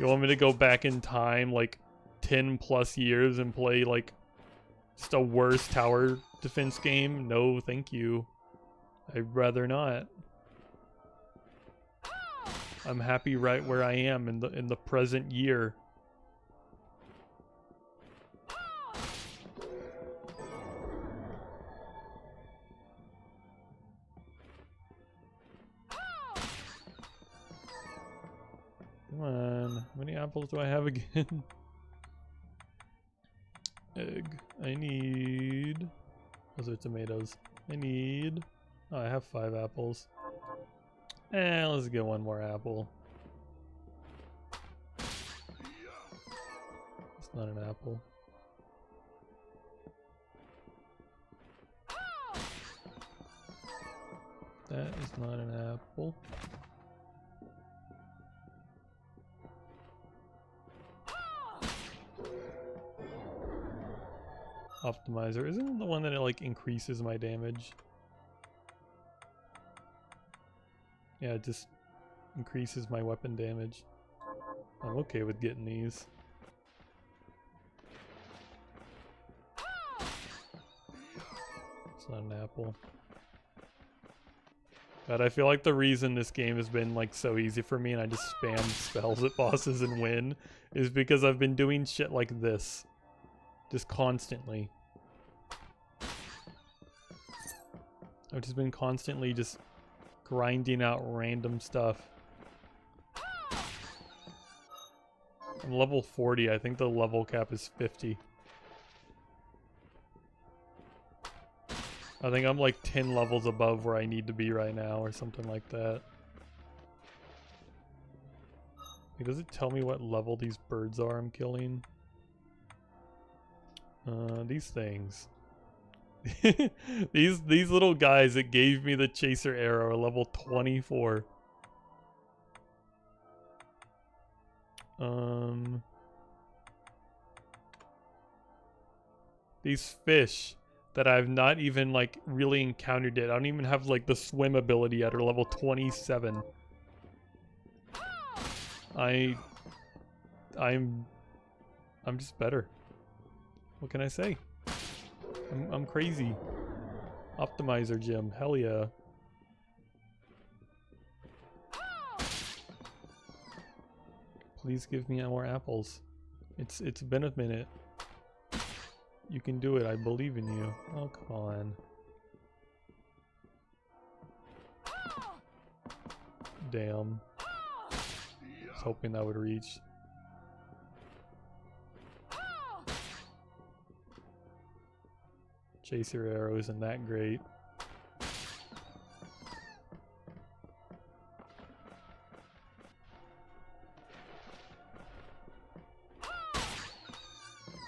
[SPEAKER 1] you want me to go back in time like 10 plus years and play like just a worse tower defense game? No, thank you. I'd rather not. I'm happy right where I am in the present year. Come on, how many apples do I have again? Egg. I need... Those are tomatoes. I need... Oh, I have 5 apples. Let's get 1 more apple. It's not an apple. That is not an apple. Optimizer. Isn't it the one that it like increases my damage? Yeah, it just increases my weapon damage. I'm okay with getting these. It's not an apple. But I feel like the reason this game has been like so easy for me and I just spam spells at bosses and win is because I've been doing shit like this. Just constantly. I've just been constantly just grinding out random stuff. I'm level 40. I think the level cap is 50. I think I'm like 10 levels above where I need to be right now or something like that. Like, does it tell me what level these birds are I'm killing? These things. These little guys that gave me the chaser arrow are level 24. These fish that I've not even like really encountered yet. I don't even have like the swim ability yet, or level 27. I'm just better. What can I say? I'm crazy. Optimizer gym, hell yeah. Please give me more apples. It's been a minute. You can do it, I believe in you. Oh, come on. Damn. I was hoping that would reach. Chaser arrow isn't that great.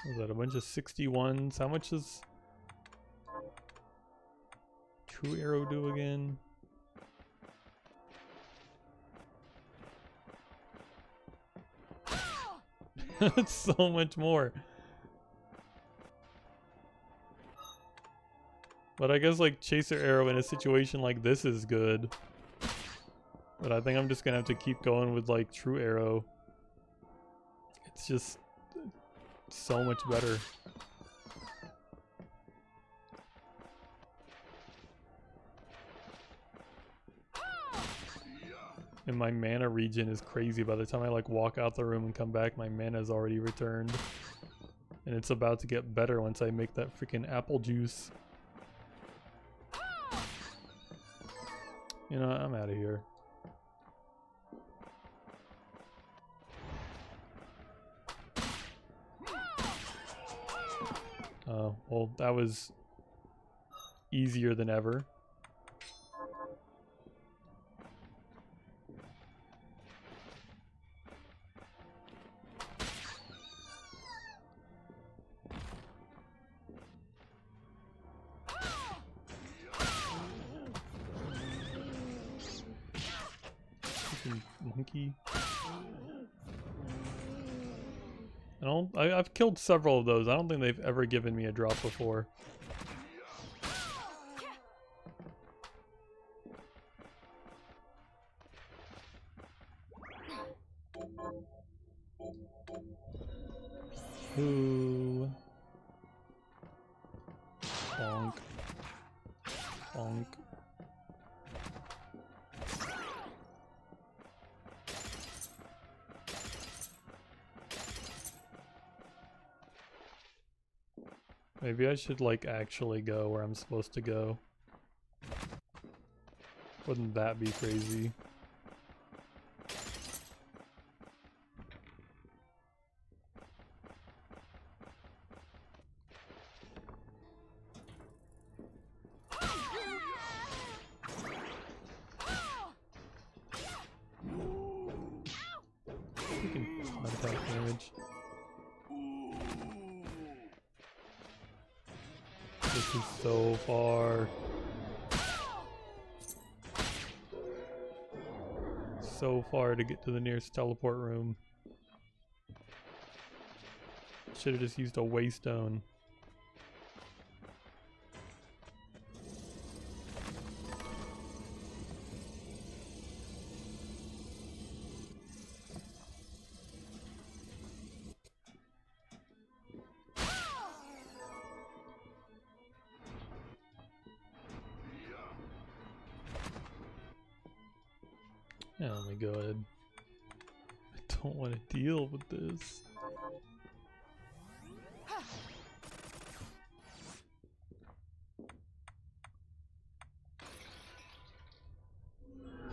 [SPEAKER 1] Was that a bunch of 61s? How much does true arrow do again? That's so much more. But I guess like chaser arrow in a situation like this is good. But I think I'm just gonna have to keep going with like true arrow. It's just so much better. And my mana regen is crazy. By the time I like walk out the room and come back, my mana is already returned. And it's about to get better once I make that freaking apple juice. You know, I'm out of here. Well, that was easier than ever. Freaking monkey. I've killed several of those. I don't think they've ever given me a drop before. Ooh. Bonk. Bonk. Maybe I should like actually go where I'm supposed to go. Wouldn't that be crazy? Freaking contact damage. This is so far. So far to get to the nearest teleport room. Should have just used a waystone. Oh my god. I don't want to deal with this.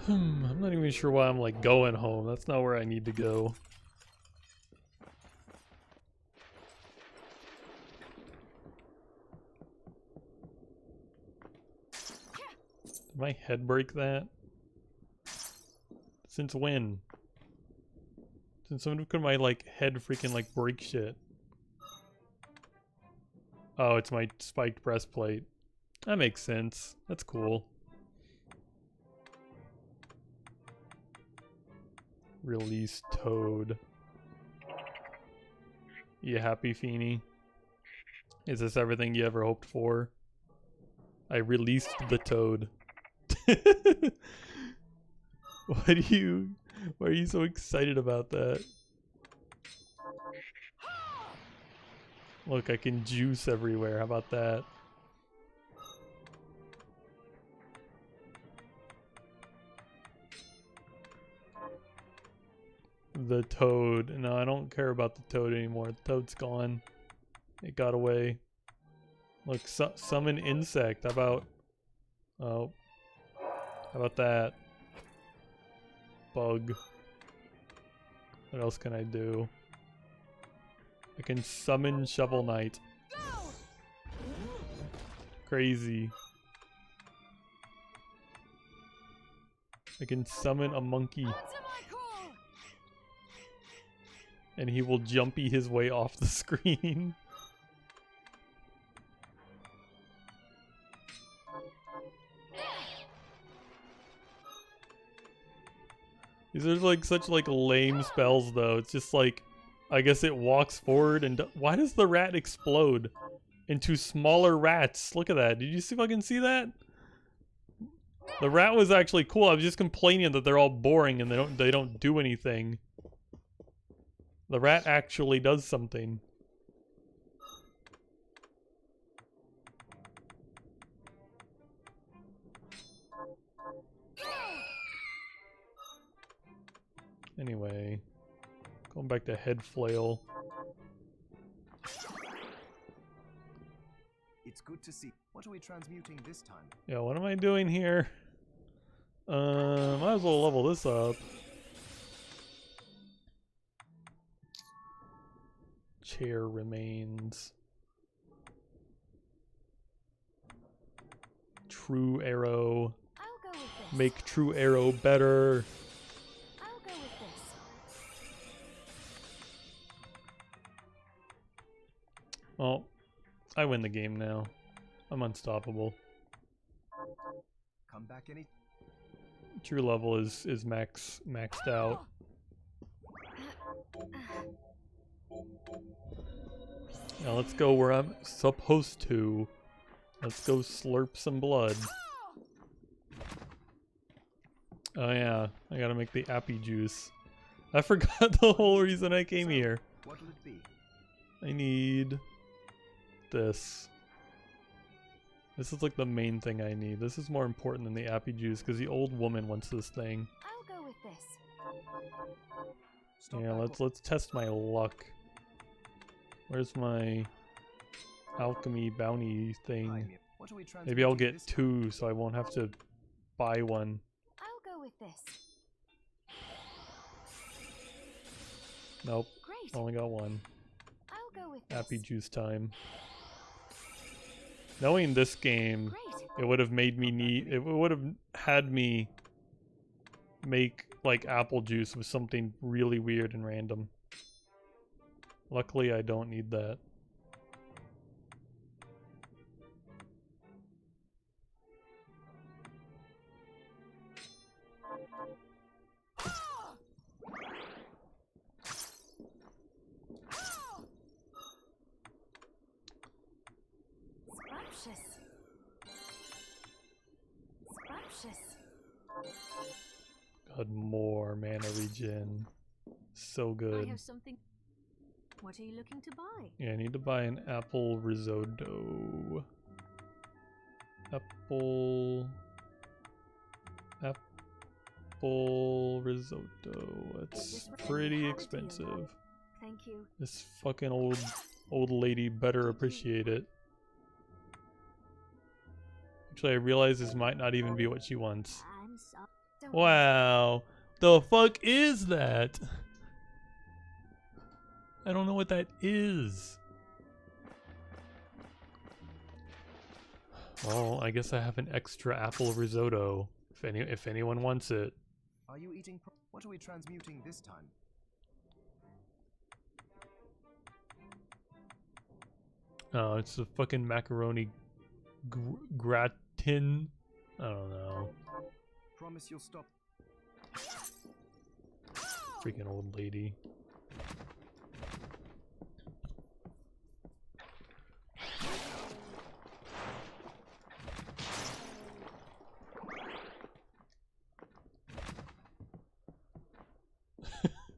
[SPEAKER 1] I'm not even sure why I'm like going home. That's not where I need to go. Did my head break that? Since when? Since when could my like head freaking like break shit? Oh, it's my spiked breastplate. That makes sense. That's cool. Release Toad. You happy, Feeny? Is this everything you ever hoped for? I released the Toad. Why are you so excited about that? Look, I can juice everywhere. How about that? The Toad. No, I don't care about the Toad anymore. The Toad's gone. It got away. Look, summon insect. How about... Oh. How about that? Bug. What else can I do? I can summon Shovel Knight. Crazy. I can summon a monkey. And he will jumpy his way off the screen. These are like such like lame spells though. It's just like, I guess it walks forward and why does the rat explode into smaller rats? Look at that. Did you fucking see that? The rat was actually cool. I was just complaining that they're all boring and they don't do anything. The rat actually does something. Anyway, going back to head flail.
[SPEAKER 2] It's good to see. What are we transmuting this time?
[SPEAKER 1] Yeah, what am I doing here? Might as well level this up. Chair remains. True arrow.
[SPEAKER 3] I'll go with this.
[SPEAKER 1] Make true arrow better.
[SPEAKER 3] I'll go with this.
[SPEAKER 1] Well, I win the game now. I'm unstoppable.
[SPEAKER 2] Come back any.
[SPEAKER 1] True level is maxed out. Now let's go where I'm supposed to. Let's go slurp some blood. Oh yeah, I gotta make the appy juice. I forgot the whole reason I came here.
[SPEAKER 2] What'll it be?
[SPEAKER 1] I need this. This is like the main thing I need. This is more important than the appy juice because the old woman wants this thing.
[SPEAKER 3] I'll go with this.
[SPEAKER 2] Stop
[SPEAKER 1] Yeah,
[SPEAKER 2] that.
[SPEAKER 1] let's test my luck. Where's my alchemy bounty thing?
[SPEAKER 2] What are we
[SPEAKER 1] Maybe I'll
[SPEAKER 2] transmuting
[SPEAKER 1] get
[SPEAKER 2] this time?
[SPEAKER 1] 2 so I won't have to buy one.
[SPEAKER 3] I'll go with this.
[SPEAKER 1] Nope,
[SPEAKER 3] Great.
[SPEAKER 1] only got 1.
[SPEAKER 3] I'll go with this.
[SPEAKER 1] Appy juice time. Knowing this game,
[SPEAKER 3] Great.
[SPEAKER 1] it would have made me it would have had me make like apple juice with something really weird and random. Luckily I don't need that.
[SPEAKER 3] Scrumptious. Scrumptious.
[SPEAKER 1] God, more mana regen. So
[SPEAKER 4] I
[SPEAKER 1] good.
[SPEAKER 4] have something. What are you looking to buy?
[SPEAKER 1] Yeah, I need to buy an apple risotto. Apple risotto. That's pretty expensive.
[SPEAKER 4] Thank you.
[SPEAKER 1] This fucking old lady better appreciate it. Actually, I realize this might not even be what she wants.
[SPEAKER 4] I'm sorry.
[SPEAKER 3] Don't worry.
[SPEAKER 1] Wow. The fuck is that? I don't know what that is. Well, I guess I have an extra apple risotto. If anyone wants it.
[SPEAKER 2] Are you eating? What are we transmuting this time?
[SPEAKER 1] Oh, it's a fucking macaroni Gratin? I don't know.
[SPEAKER 2] Promise you'll stop.
[SPEAKER 1] Freaking old lady.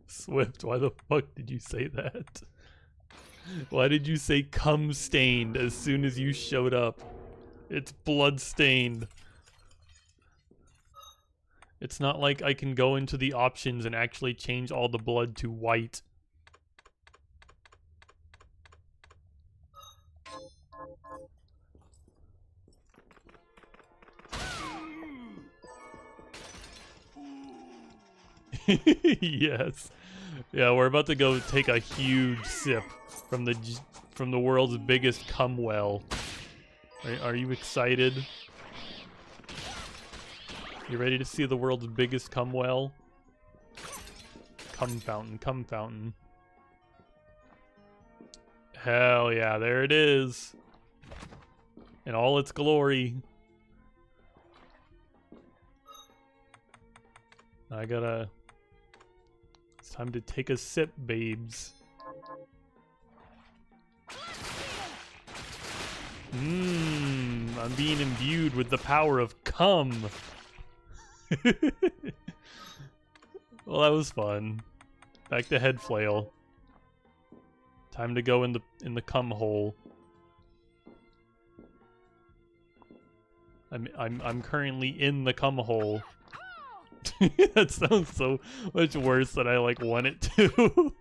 [SPEAKER 1] Swift, why the fuck did you say that? Why did you say cum stained as soon as you showed up? It's bloodstained. It's not like I can go into the options and actually change all the blood to white. Yes. Yeah, we're about to go take a huge sip from the world's biggest cum well. Are you excited? You ready to see the world's biggest cum well? Cum fountain, cum fountain. Hell yeah, there it is. In all its glory. It's time to take a sip, babes. I'm being imbued with the power of cum. Well, that was fun. Back to head flail. Time to go in the cum hole. I'm currently in the cum hole. That sounds so much worse than I like want it to.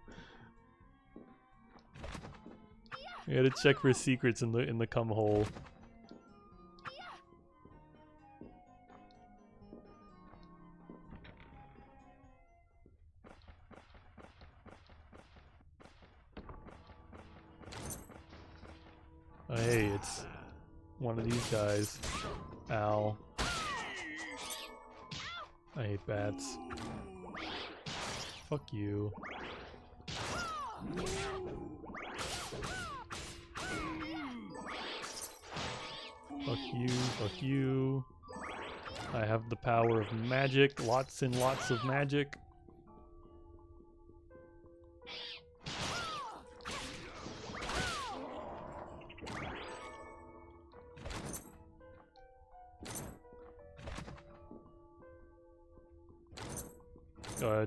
[SPEAKER 1] I gotta check for secrets in the cum hole. Oh, hey, it's one of these guys. Ow. I hate bats. Fuck you. Fuck you, fuck you. I have the power of magic, lots and lots of magic.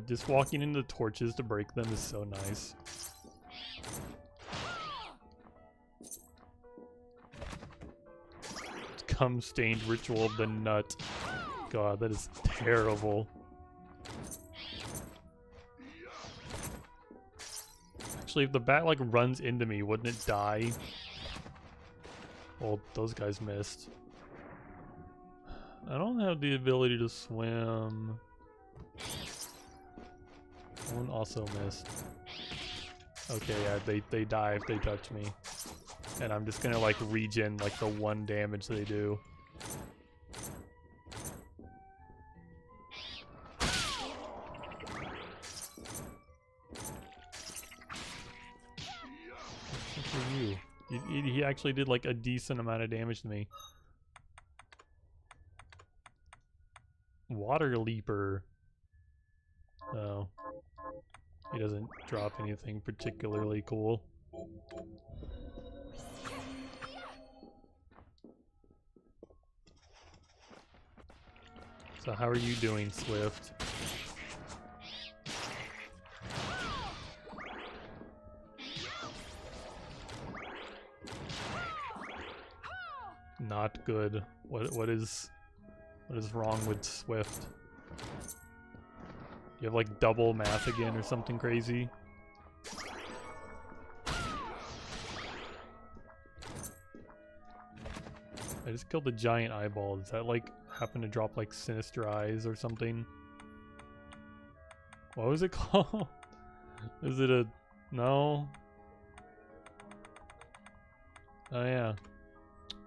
[SPEAKER 1] Just walking into torches to break them is so nice. Cum stained ritual of the nut. God, that is terrible. Actually, if the bat like runs into me, wouldn't it die? Well, those guys missed. I don't have the ability to swim. One also missed. Okay, yeah, they die if they touch me. And I'm just gonna like regen like the 1 damage they do. Good for you. He actually did like a decent amount of damage to me. Water leaper. Oh. He doesn't drop anything particularly cool. So how are you doing, Swift? Not good. What is wrong with Swift? You have like double math again or something crazy? I just killed the giant eyeball. Does that like happen to drop like sinister eyes or something? What was it called? Is it a... no? Oh yeah.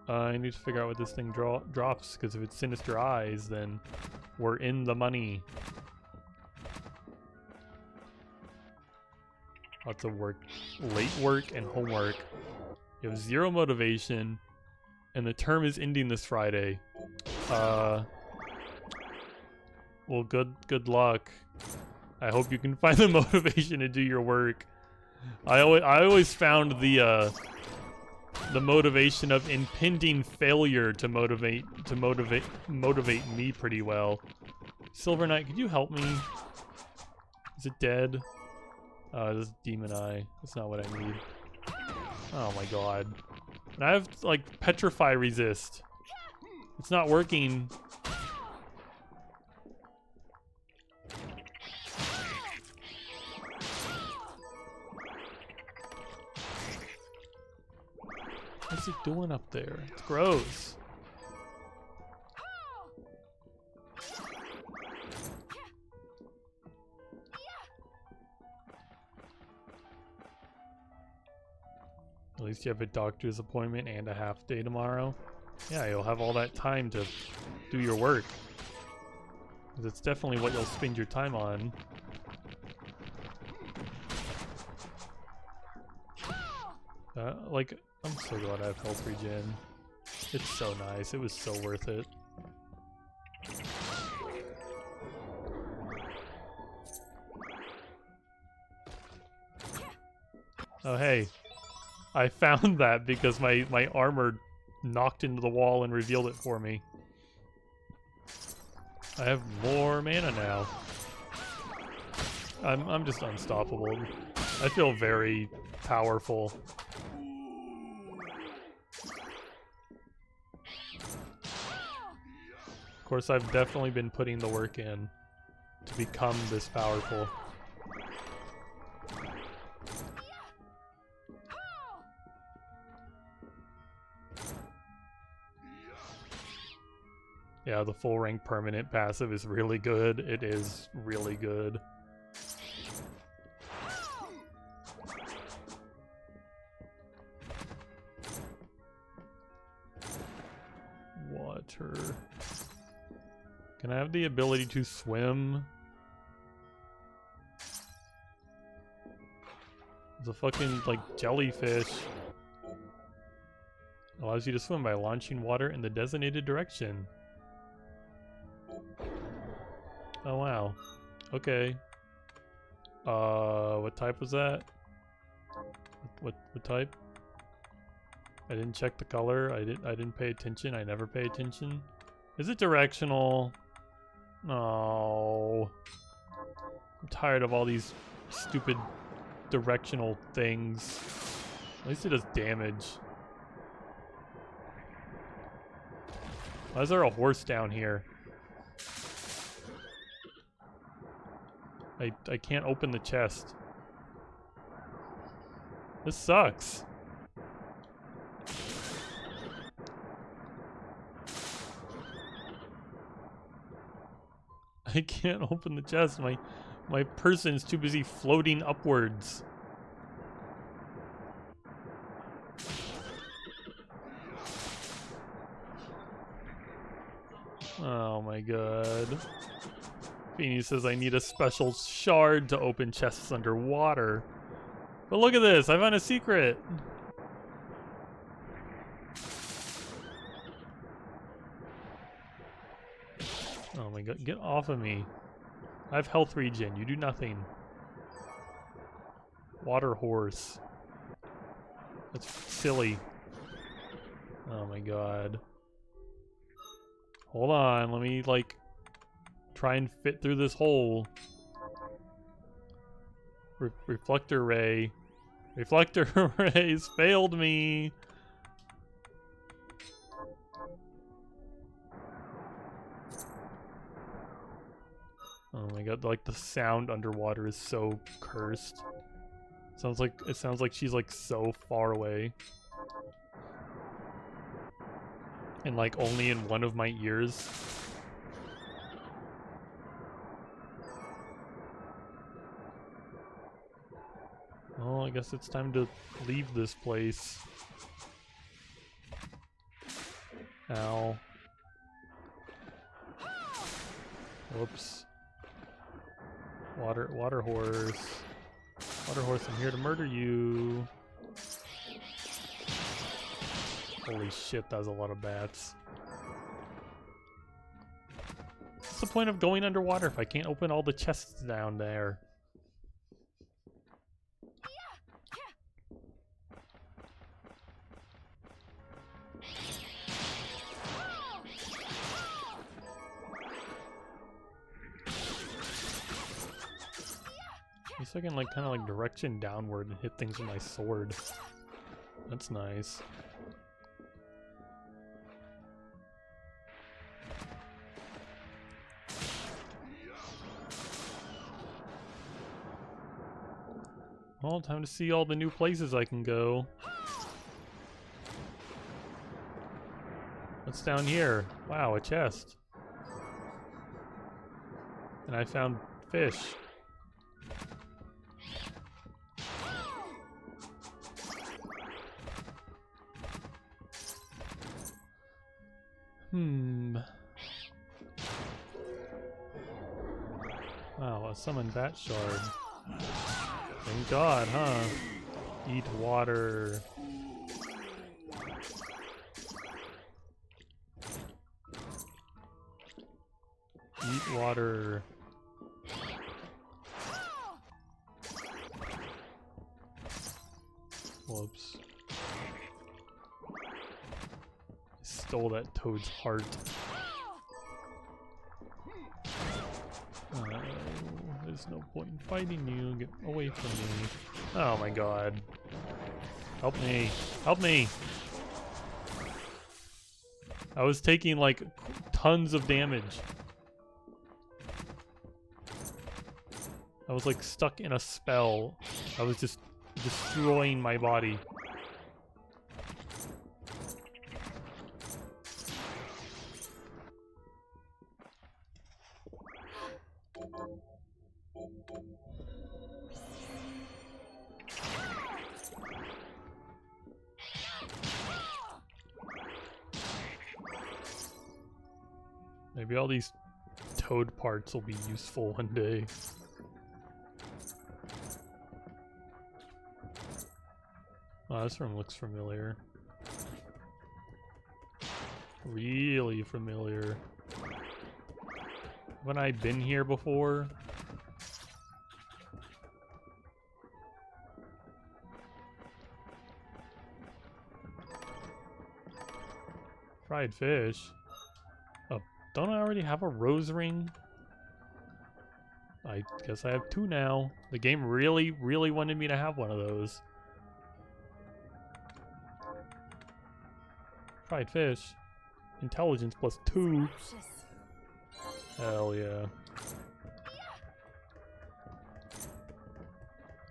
[SPEAKER 1] I need to figure out what this thing drops, because if it's sinister eyes, then we're in the money. Lots of work. Late work and homework. You have 0 motivation. and the term is ending this Friday. Well, good luck. I hope you can find the motivation to do your work. I always found the motivation of impending failure to motivate me pretty well. Silver Knight, could you help me? Is it dead? This is Demon Eye. That's not what I need. Oh my god. And I have like Petrify resist. It's not working. What's it doing up there? It's gross. At least you have a doctor's appointment and a half day tomorrow. Yeah, you'll have all that time to do your work. 'Cause it's definitely what you'll spend your time on. Like, I'm so glad I have health regen. It's so nice. It was so worth it. Oh, hey. I found that because my armor knocked into the wall and revealed it for me. I have more mana now. I'm just unstoppable. I feel very powerful. Of course, I've definitely been putting the work in to become this powerful. Yeah, the full rank permanent passive is really good. It is really good. Water. Can I have the ability to swim? It's a fucking, like, jellyfish. Allows you to swim by launching water in the designated direction. Oh wow. Okay. What type was that? What type? I didn't check the color. I didn't pay attention. I never pay attention. Is it directional? No. I'm tired of all these stupid directional things. At least it does damage. Why is there a horse down here? I can't open the chest. This sucks. I can't open the chest. My person's too busy floating upwards. Oh my god. Feeny says I need a special shard to open chests underwater. But look at this, I found a secret! Oh my god, get off of me. I have health regen, you do nothing. Water horse. That's silly. Oh my god. Hold on, let me like try and fit through this hole. Reflector ray. Reflector rays failed me. Oh my god, like the sound underwater is so cursed. It sounds like she's like so far away. And like only in one of my ears. Oh, I guess it's time to leave this place. Ow. Whoops. Water horse. Water horse, I'm here to murder you. Holy shit, that was a lot of bats. What's the point of going underwater if I can't open all the chests down there? At least I can like kind of like direction downward and hit things with my sword. That's nice. Well, time to see all the new places I can go. What's down here? Wow, a chest. And I found fish. Wow, a summoned bat shard. Thank God, huh? Eat water. Eat water. Whoops. I stole that toad's heart. There's no point in fighting you. Get away from me. Oh my god. Help me. Help me! I was taking like tons of damage. I was like stuck in a spell. I was just destroying my body. Maybe all these toad parts will be useful one day. Oh, this room looks familiar. Really familiar. Haven't I been here before? Fried fish? Oh, don't I already have a rose ring? I guess I have two now. The game really, really wanted me to have one of those. Fried fish. Intelligence +2. Hell yeah.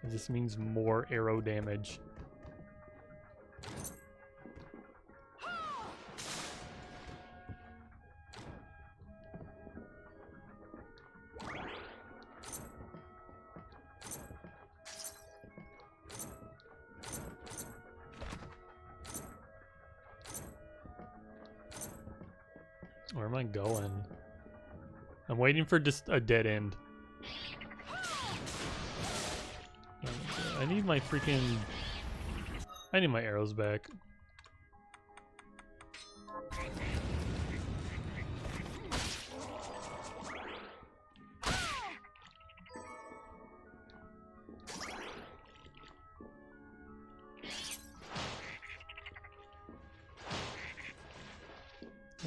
[SPEAKER 1] It just means more arrow damage. Where am I going? I'm waiting for just a dead end. I need my freaking... I need my arrows back.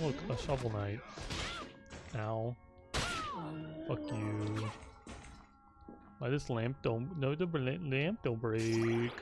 [SPEAKER 1] Look, a shovel knight. Ow. Fuck you. Why this lamp don't... No, the lamp don't break.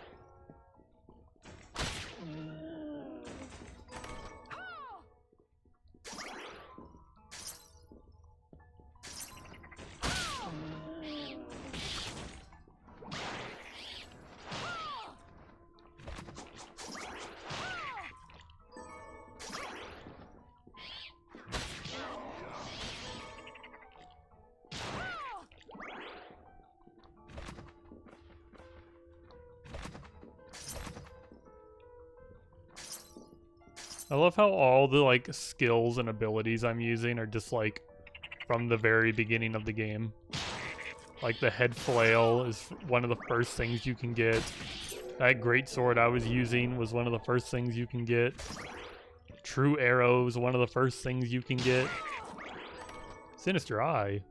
[SPEAKER 1] I love how all the like skills and abilities I'm using are just like from the very beginning of the game. Like the head flail is one of the first things you can get. That great sword I was using was one of the first things you can get. True arrows, one of the first things you can get. Sinister Eye.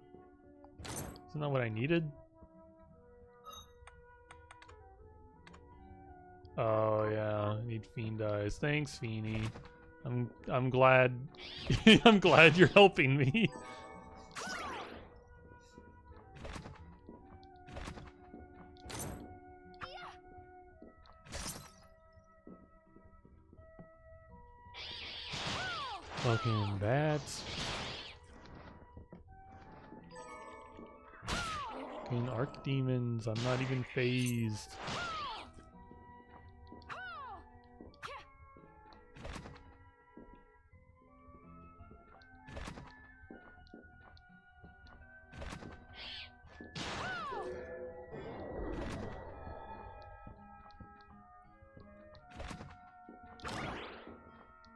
[SPEAKER 1] Isn't that what I needed? Oh yeah, I need Fiend Eyes. Thanks, Feeny. I'm glad I'm glad you're helping me. Fucking bats. Fucking Archdemons. I'm not even phased.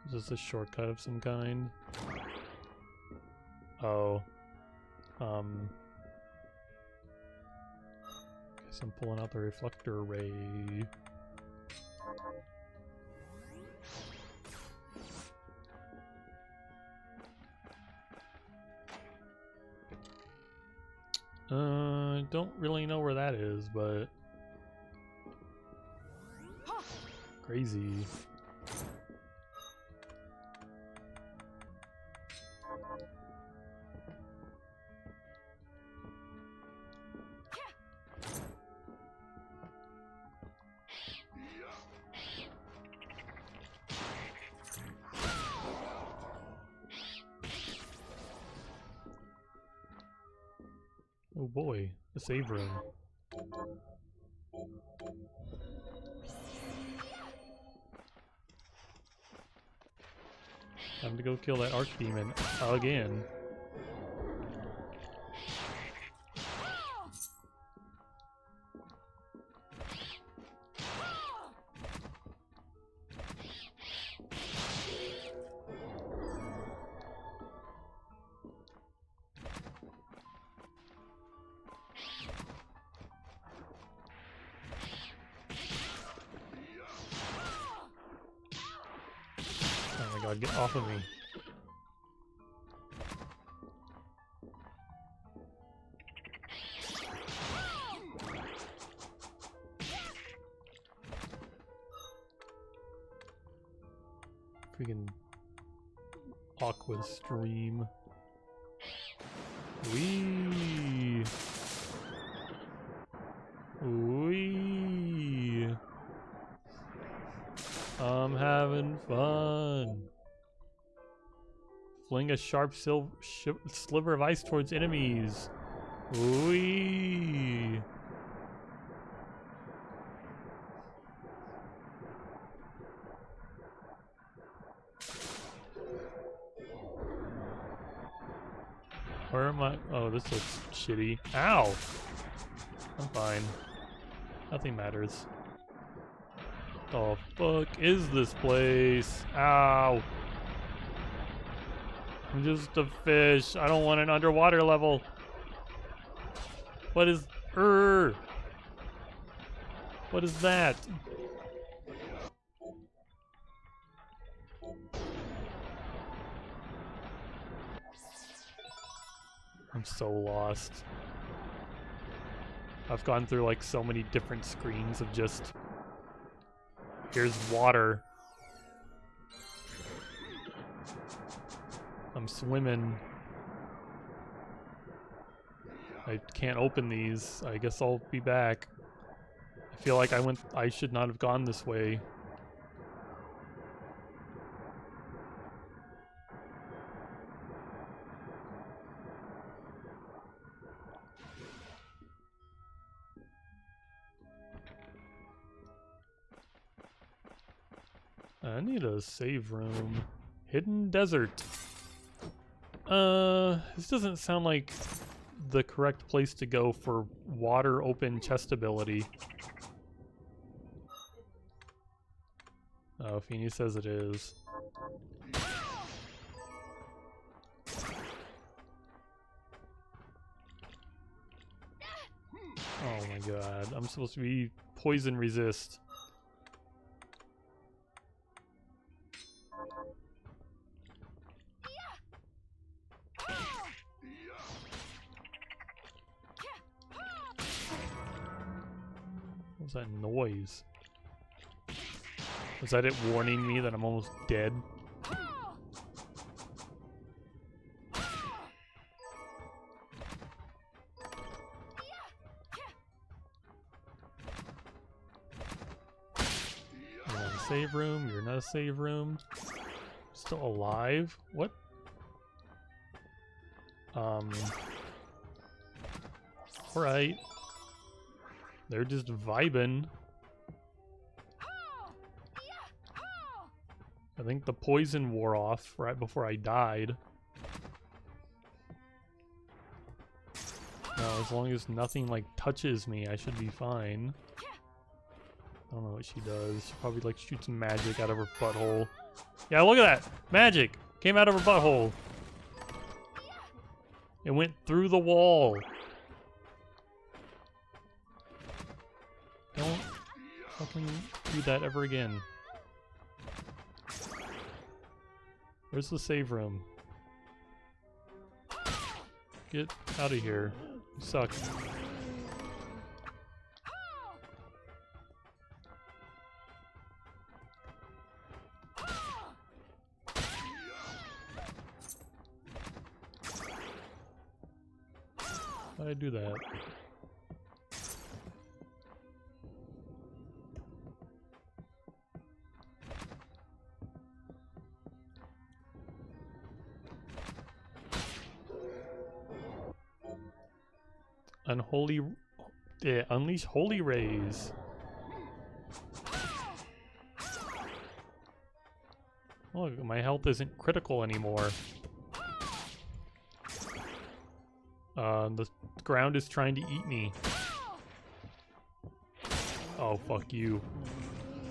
[SPEAKER 1] Is this a shortcut of some kind? Oh. Guess I'm pulling out the reflector ray. Don't really know where that is, but crazy. Oh boy, a save room. Time to go kill that Archdemon again. Oh my god, get off of me. Freaking Aqua Stream. Wee. Wee. I'm having fun. Fling a sharp sliver of ice towards enemies. Wee. Where am I? Oh, this looks shitty. Ow! I'm fine. Nothing matters. The fuck is this place? Ow! I'm just a fish. I don't want an underwater level. What is... What is that? I'm so lost. I've gone through like so many different screens of just... Here's water. I'm swimming. I can't open these. I guess I'll be back. I feel like I should not have gone this way. I need a save room. Hidden desert. This doesn't sound like the correct place to go for water open chest ability. Oh, Feeny says it is. Oh my god, I'm supposed to be poison resist. What's that noise? Was that it warning me that I'm almost dead? You're not a save room. You're not a save room. Still alive? What? Alright. They're just vibing. I think the poison wore off right before I died. Now, as long as nothing like touches me, I should be fine. I don't know what she does. She probably like shoots magic out of her butthole. Yeah, look at that! Magic! Came out of her butthole. It went through the wall. Don't fucking do that ever again. Where's the save room? Get out of here. You suck. Why'd I do that? Unholy... Yeah, unleash holy rays. Look, my health isn't critical anymore. The ground is trying to eat me. Oh, fuck you.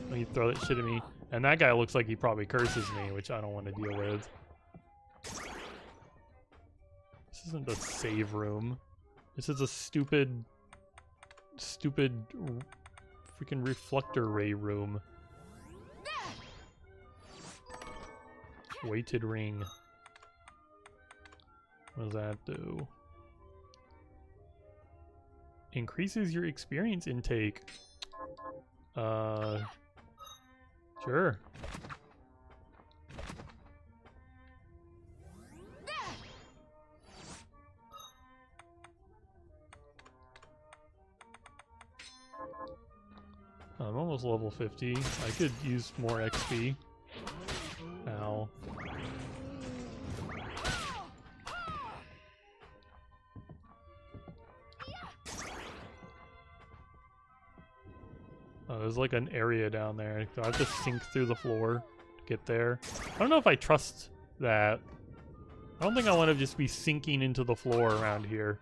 [SPEAKER 1] When you throw that shit at me. And that guy looks like he probably curses me, which I don't want to deal with. This isn't a save room. This is a stupid freaking reflector ray room. Weighted ring. What does that do? Increases your experience intake. Sure. I'm almost level 50. I could use more XP. Ow. Oh, there's like an area down there. Do I have to sink through the floor to get there? I don't know if I trust that. I don't think I want to just be sinking into the floor around here.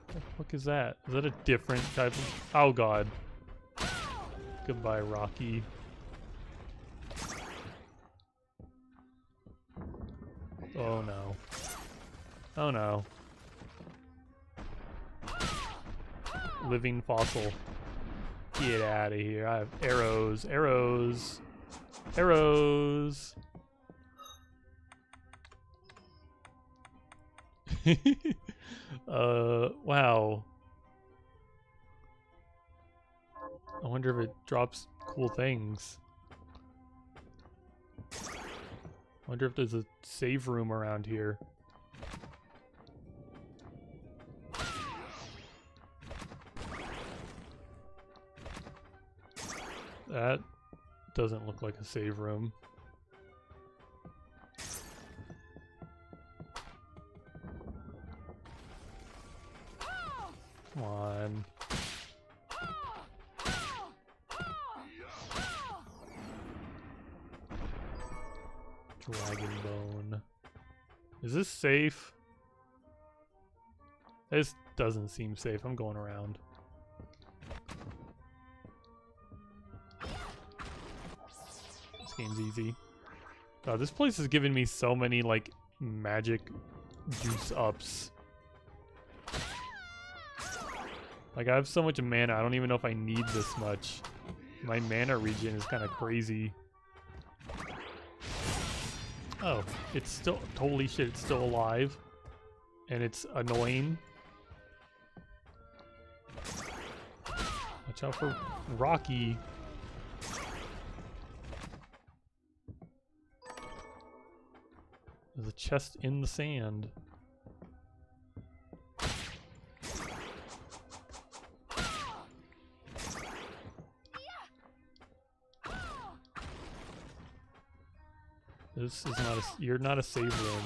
[SPEAKER 1] What the fuck is that? Is that a different type of... Oh god. Goodbye, Rocky. Oh no. Oh no. Living fossil. Get out of here. I have arrows. Arrows. Arrows. Wow. I wonder if it drops cool things. Wonder if there's a save room around here. That doesn't look like a save room. Come on. Dragon bone. Is this safe? This doesn't seem safe. I'm going around. This game's easy. God, this place is giving me so many, like, magic juice ups. Like, I have so much mana, I don't even know if I need this much. My mana regen is kind of crazy. Oh, it's still, holy shit, it's still alive. And it's annoying. Watch out for Rocky. There's a chest in the sand. This is not a, you're not a save room.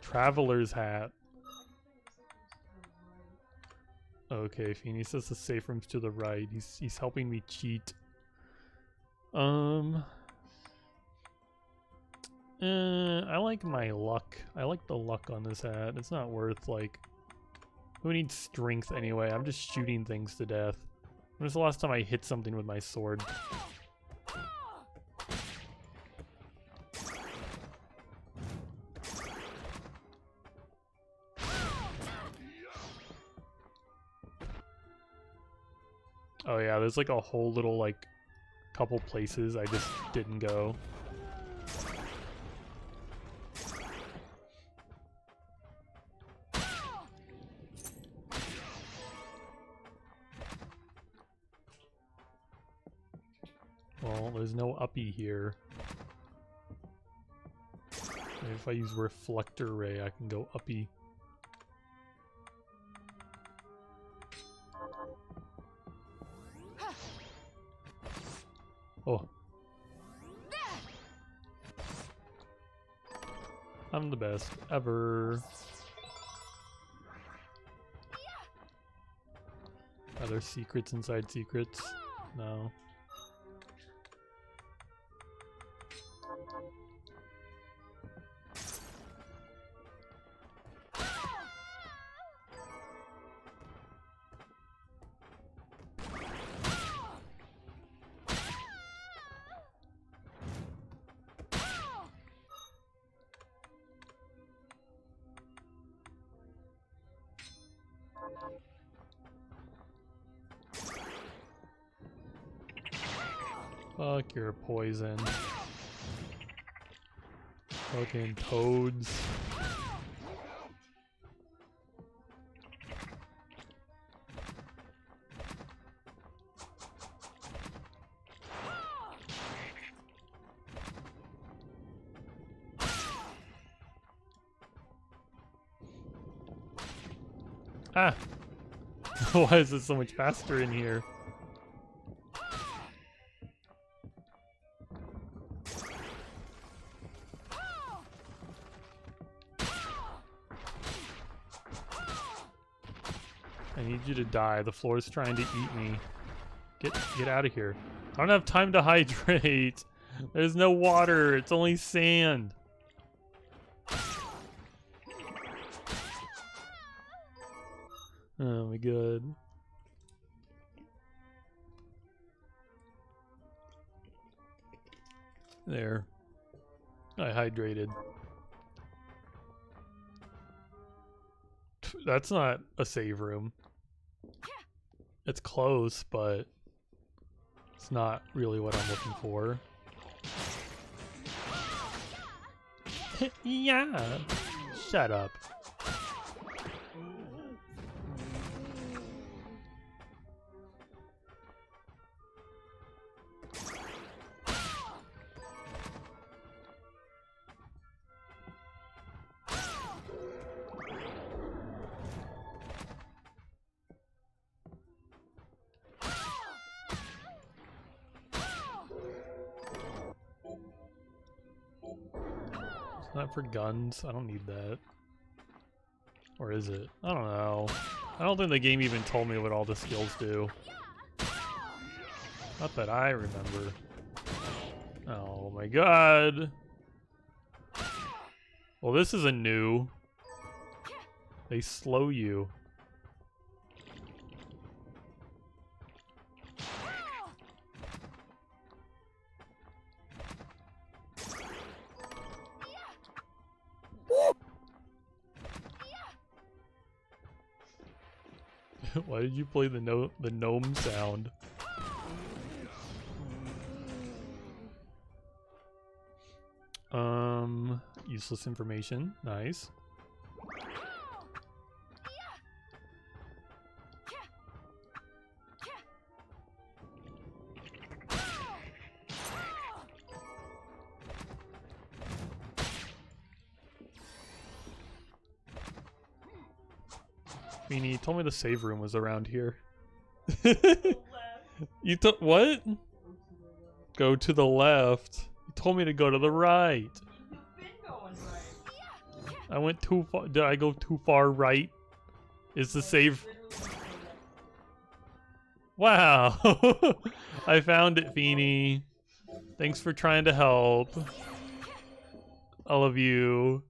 [SPEAKER 1] Traveler's hat. Okay, Feeny says the safe room's to the right. He's helping me cheat. I like my luck. I like the luck on this hat. It's not worth, like... Who needs strength anyway? I'm just shooting things to death. When was the last time I hit something with my sword? Oh yeah, there's like a whole little, like, couple places I just didn't go. Well, there's no uppy here. Maybe if I use reflector ray, I can go uppy. Oh. I'm the best ever. Are there secrets inside secrets? No. Fuck your poison. Fucking toads. Ah! Why is this so much faster in here? I need you to die. The floor's trying to eat me. Get out of here. I don't have time to hydrate. There's no water. It's only sand. Oh my god. There. I hydrated. That's not a save room. It's close, but it's not really what I'm looking for. Yeah. Shut up. Not for guns. I don't need that. Or is it? I don't know. I don't think the game even told me what all the skills do. Not that I remember. Oh my god. Well, this is a new. They slow you. Why did you play the gnome sound? Useless information. Nice. Beanie told me the save room was around here. You thought what? Go to the left. You told me to go to the right. I went too far. Did I go too far right? Is the save? Wow. I found it, Feeny. Thanks for trying to help. All of you.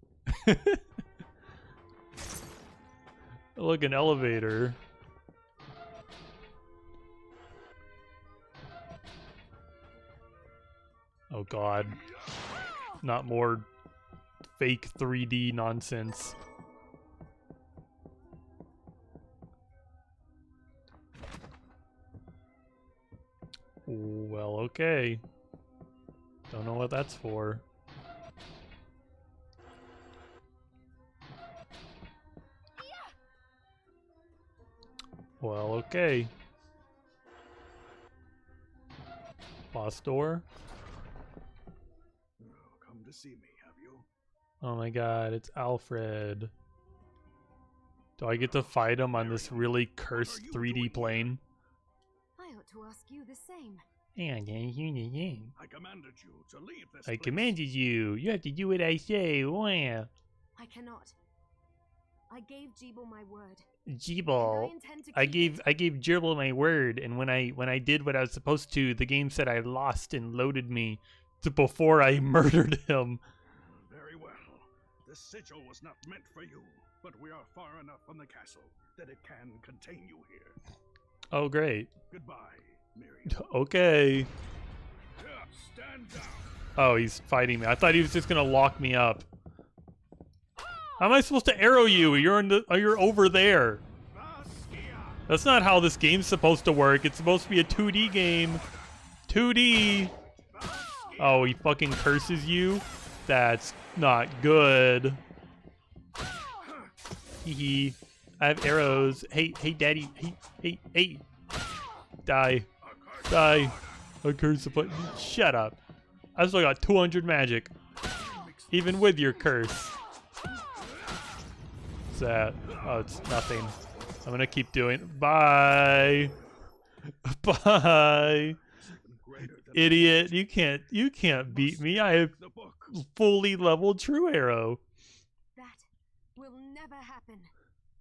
[SPEAKER 1] Look, an elevator. Oh god. Not more fake 3D nonsense. Well, okay. Don't know what that's for. Well, okay. Boss door.
[SPEAKER 5] Come to see me, have you?
[SPEAKER 1] Oh my god, it's Alfred. Do I get to fight him on this really cursed 3D plane?
[SPEAKER 3] I ought to ask you the same.
[SPEAKER 1] Yeah,
[SPEAKER 5] I commanded you to leave this
[SPEAKER 1] I
[SPEAKER 5] place.
[SPEAKER 1] commanded you. You have to do what I say. Wow.
[SPEAKER 3] I cannot. I gave Jeeble my word.
[SPEAKER 1] Jeeble.
[SPEAKER 3] And I intend to
[SPEAKER 1] I
[SPEAKER 3] keep
[SPEAKER 1] gave Gerbil my word, and when I did what I was supposed to, the game said I lost and loaded me before I murdered him.
[SPEAKER 5] Very well. This sigil was not meant for you, but we are far enough from the castle that it can contain you here.
[SPEAKER 1] Oh, great.
[SPEAKER 5] Goodbye, Miriam.
[SPEAKER 1] Okay.
[SPEAKER 5] Stand down.
[SPEAKER 1] Oh, he's fighting me. I thought he was just gonna lock me up. How am I supposed to arrow you? You're over there. That's not how this game's supposed to work. It's supposed to be a 2D game. 2D. Oh, he fucking curses you? That's not good. Hee. I have arrows. Hey, daddy. Hey. Die. Die. I curse the button. Shut up. I still got 200 magic. Even with your curse. What's that? Oh, it's nothing. I'm gonna keep doing. Bye. Bye. Idiot. You can't beat me. I have fully leveled True Arrow.
[SPEAKER 3] That will never happen.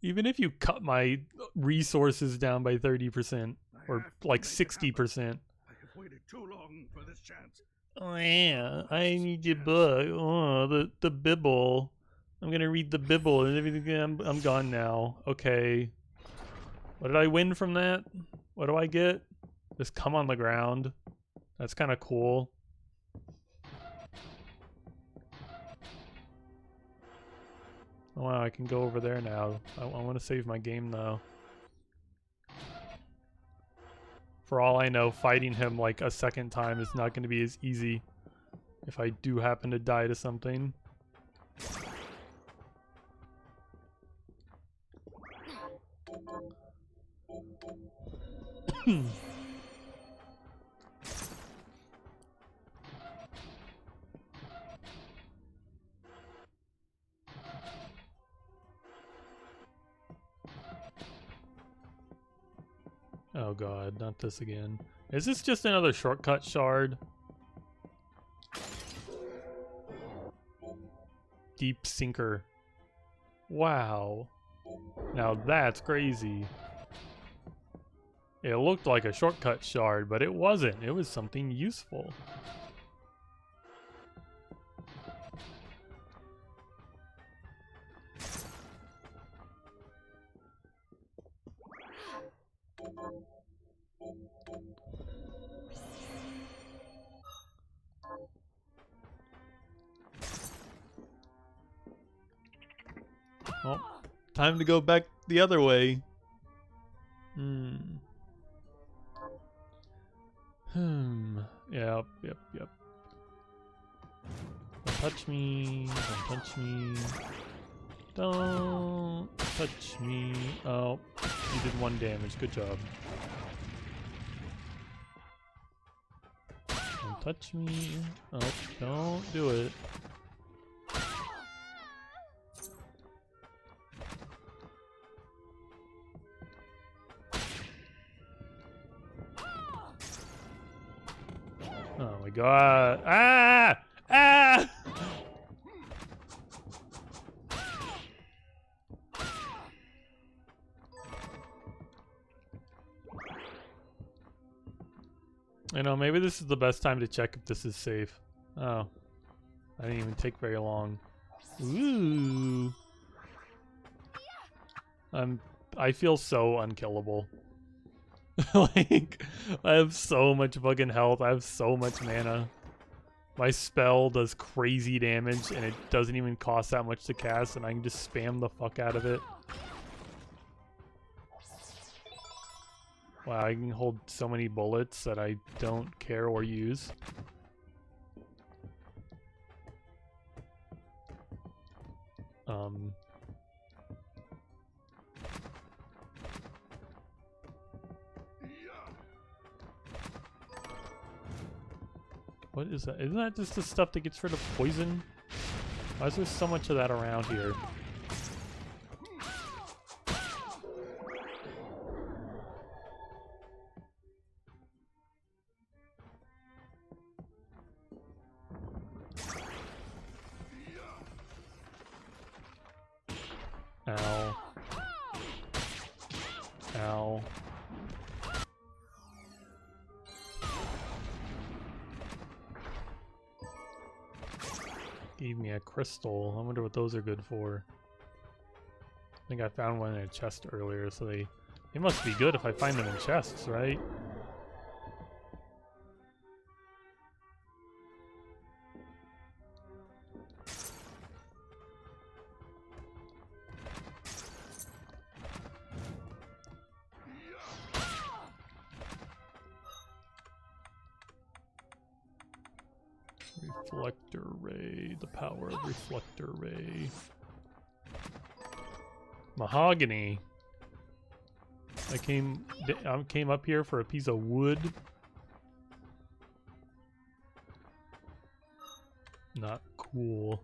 [SPEAKER 1] Even if you cut my resources down by 30% or like 60%.
[SPEAKER 5] I have waited too long for this chance.
[SPEAKER 1] Oh yeah, I need your book. Oh, the Bible. I'm gonna read the Bible and everything. I'm gone now. Okay. What did I win from that? What do I get? Just come on the ground. That's kind of cool. Oh, wow, I can go over there now. I want to save my game though. For all I know, fighting him like a second time is not going to be as easy if I do happen to die to something. Oh god, not this again. Is this just another shortcut shard? Deep sinker. Wow. Now that's crazy. It looked like a shortcut shard, but it wasn't. It was something useful. Well, time to go back the other way. Yep. touch me. Don't touch me. Don't touch me. Oh, you did 1 damage. Good job. Don't touch me. Oh, don't do it. Oh my god. Ah! Ah! You know, maybe this is the best time to check if this is safe. Oh. I didn't even take very long. Ooh. I feel so unkillable. Like, I have so much fucking health. I have so much mana. My spell does crazy damage, and it doesn't even cost that much to cast, and I can just spam the fuck out of it. Wow, I can hold so many bullets that I don't care or use. What is that? Isn't that just the stuff that gets rid of poison? Why is there so much of that around here? Ow. Ow. Gave me a crystal. I wonder what those are good for. I think I found one in a chest earlier, so they must be good if I find them in chests, right? Reflector ray, the power of reflector ray. Mahogany. I came up here for a piece of wood. Not cool.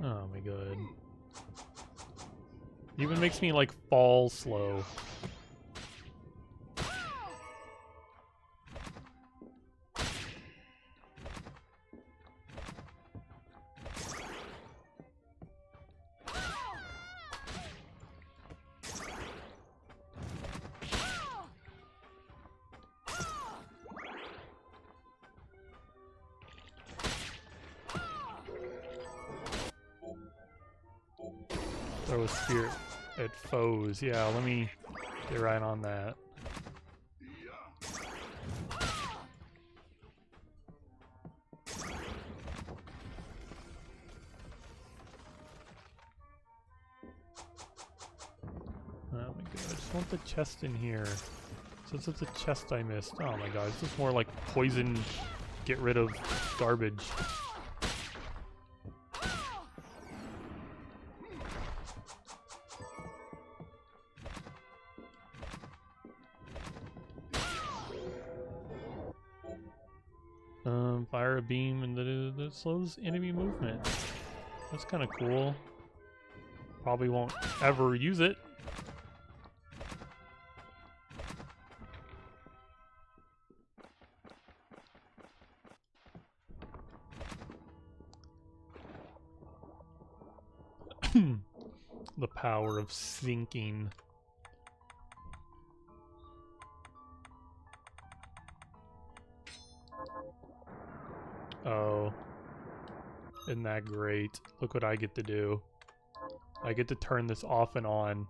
[SPEAKER 1] Oh my god. Even makes me like fall slow. Throw a spear at foes. Yeah, let me get right on that. Oh my god, I just want the chest in here. Since it's a chest I missed. Oh my god, it's just more like poison, get rid of garbage. Fire a beam and that slows enemy movement. That's kind of cool. Probably won't ever use it. The power of sinking. Oh. Isn't that great? Look what I get to do. I get to turn this off and on.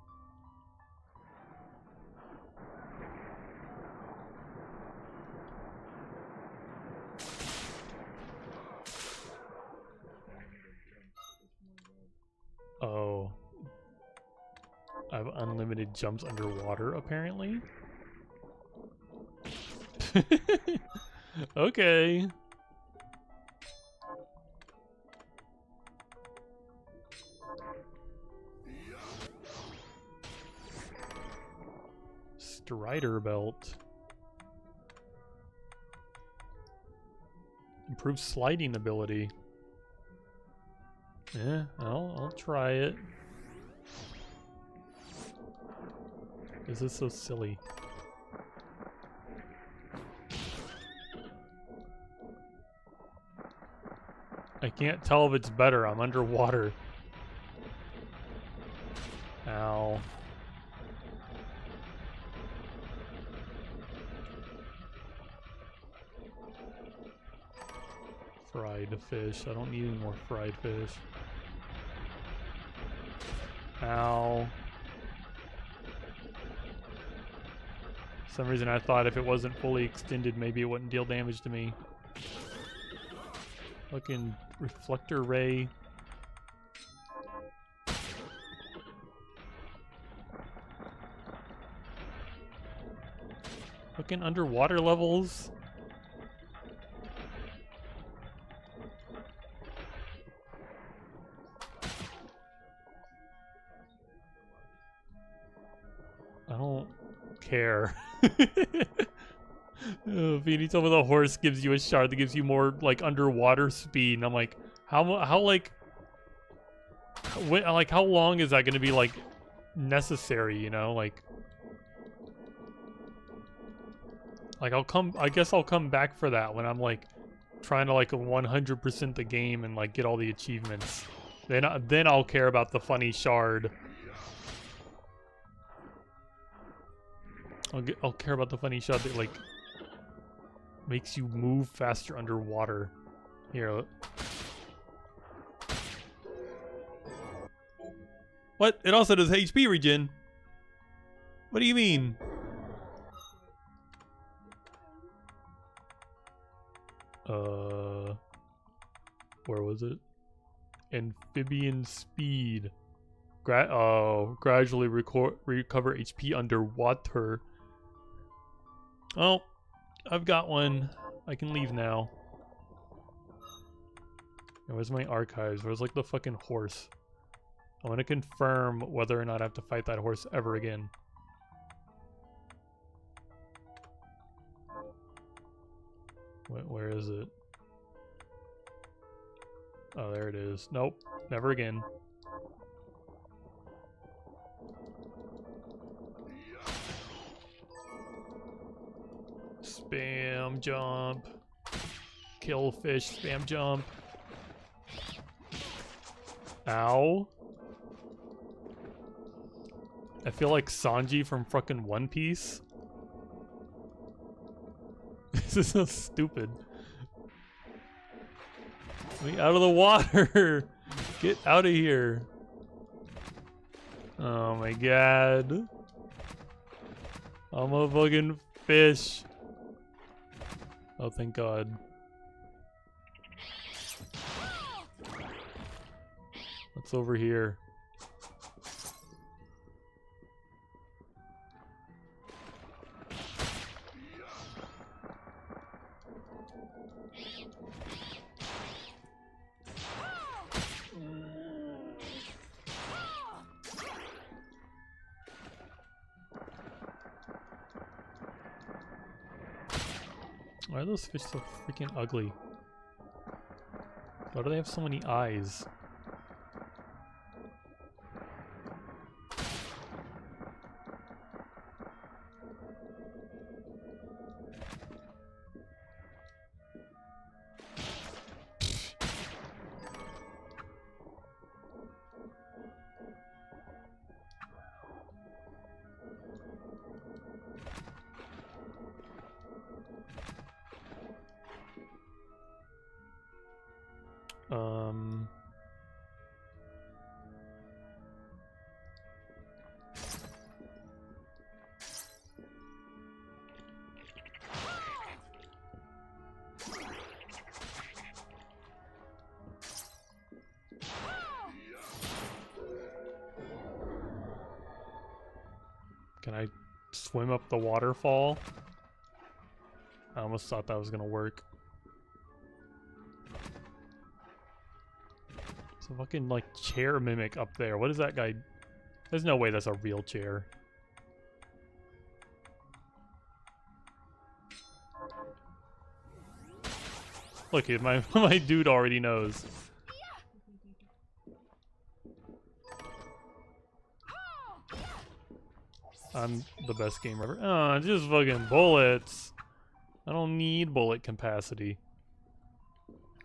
[SPEAKER 1] I have unlimited jumps underwater, apparently. Okay. Strider belt. Improved sliding ability. Yeah, I'll try it. This is so silly. I can't tell if it's better. I'm underwater. Ow. Fried fish. I don't need any more fried fish. Ow. For some reason I thought if it wasn't fully extended, maybe it wouldn't deal damage to me. Fucking reflector ray. Fucking underwater levels. I don't care. Feeny told me the horse gives you a shard that gives you more like underwater speed, and I'm like, how like, how long is that going to be like necessary? You know, like I guess I'll come back for that when I'm like trying to like 100% the game and like get all the achievements. Then I'll care about the funny shard. I'll care about the funny shard that like makes you move faster underwater. Here. What? It also does HP regen. What do you mean? Where was it? Amphibian speed. Gradually recover HP underwater. Oh, I've got one. I can leave now. Where's my archives? Where's like the fucking horse? I want to confirm whether or not I have to fight that horse ever again. Where is it? Oh, there it is. Nope, never again. Spam jump. Kill fish, spam jump. Ow. I feel like Sanji from fucking One Piece. This is so stupid. Get me out of the water. Get out of here. Oh my god. I'm a fucking fish. Oh, thank God. What's over here? Why are those fish so freaking ugly? Why do they have so many eyes? swim up the waterfall. I almost thought that was gonna work. It's a fucking like chair mimic up there. What is that guy? There's no way that's a real chair. Look, my my dude already knows. I'm the best gamer ever. Oh, just fucking bullets. I don't need bullet capacity.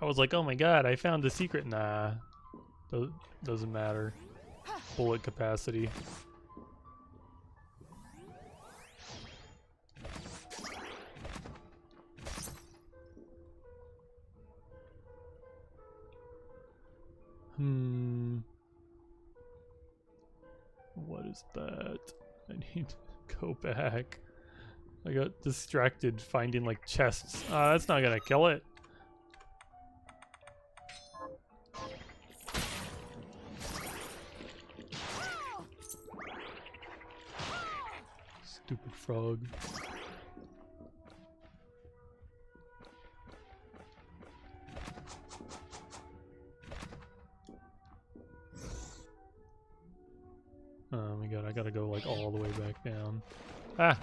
[SPEAKER 1] I was like, oh my god, I found the secret. Nah. Doesn't matter. Bullet capacity. What is that? I need to go back. I got distracted finding like chests. That's not gonna kill it. Stupid frog. Oh my god, I gotta go like all the way back down. Ah!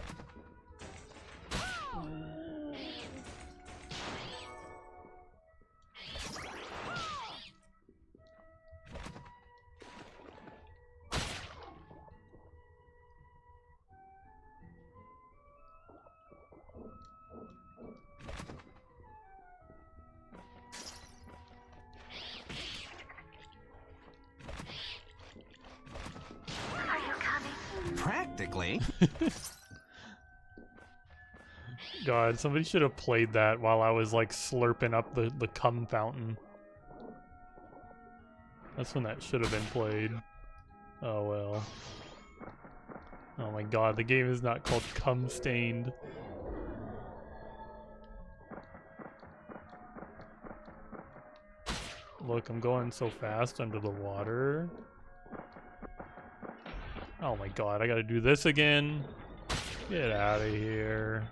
[SPEAKER 2] Practically.
[SPEAKER 1] God, somebody should have played that while I was like slurping up the cum fountain. That's when that should have been played. Oh well. Oh my god, the game is not called Bloodstained. Look, I'm going so fast under the water. Oh my god, I gotta do this again. Get out of here.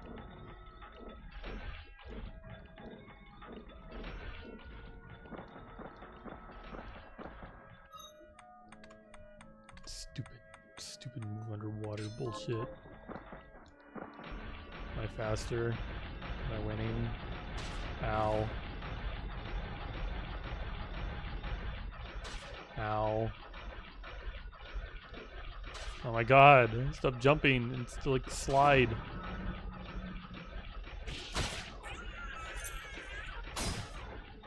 [SPEAKER 1] Stupid move underwater bullshit. Am I faster? Am I winning? Ow. Ow. Oh my god, stop jumping and still like slide.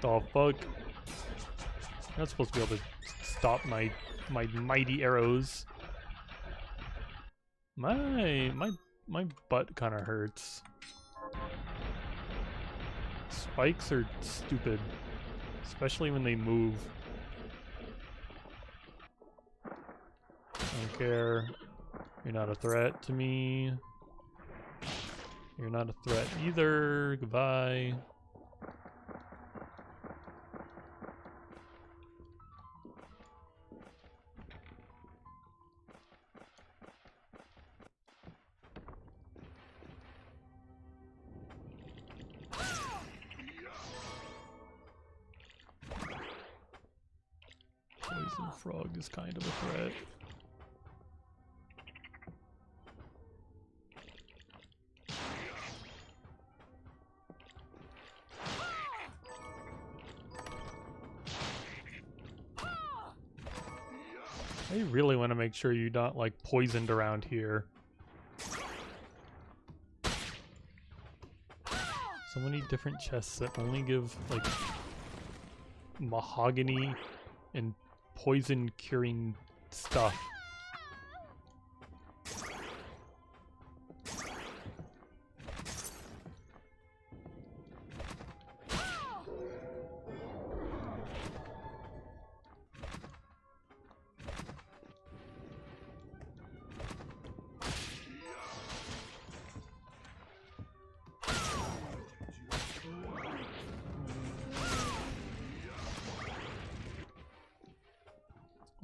[SPEAKER 1] The fuck? You're not supposed to be able to stop my mighty arrows. My butt kind of hurts. Spikes are stupid, especially when they move. Don't care. You're not a threat to me. You're not a threat either. Goodbye. Poison frog is kind of a threat. I really want to make sure you're not like poisoned around here. So many different chests that only give like mahogany and poison curing stuff.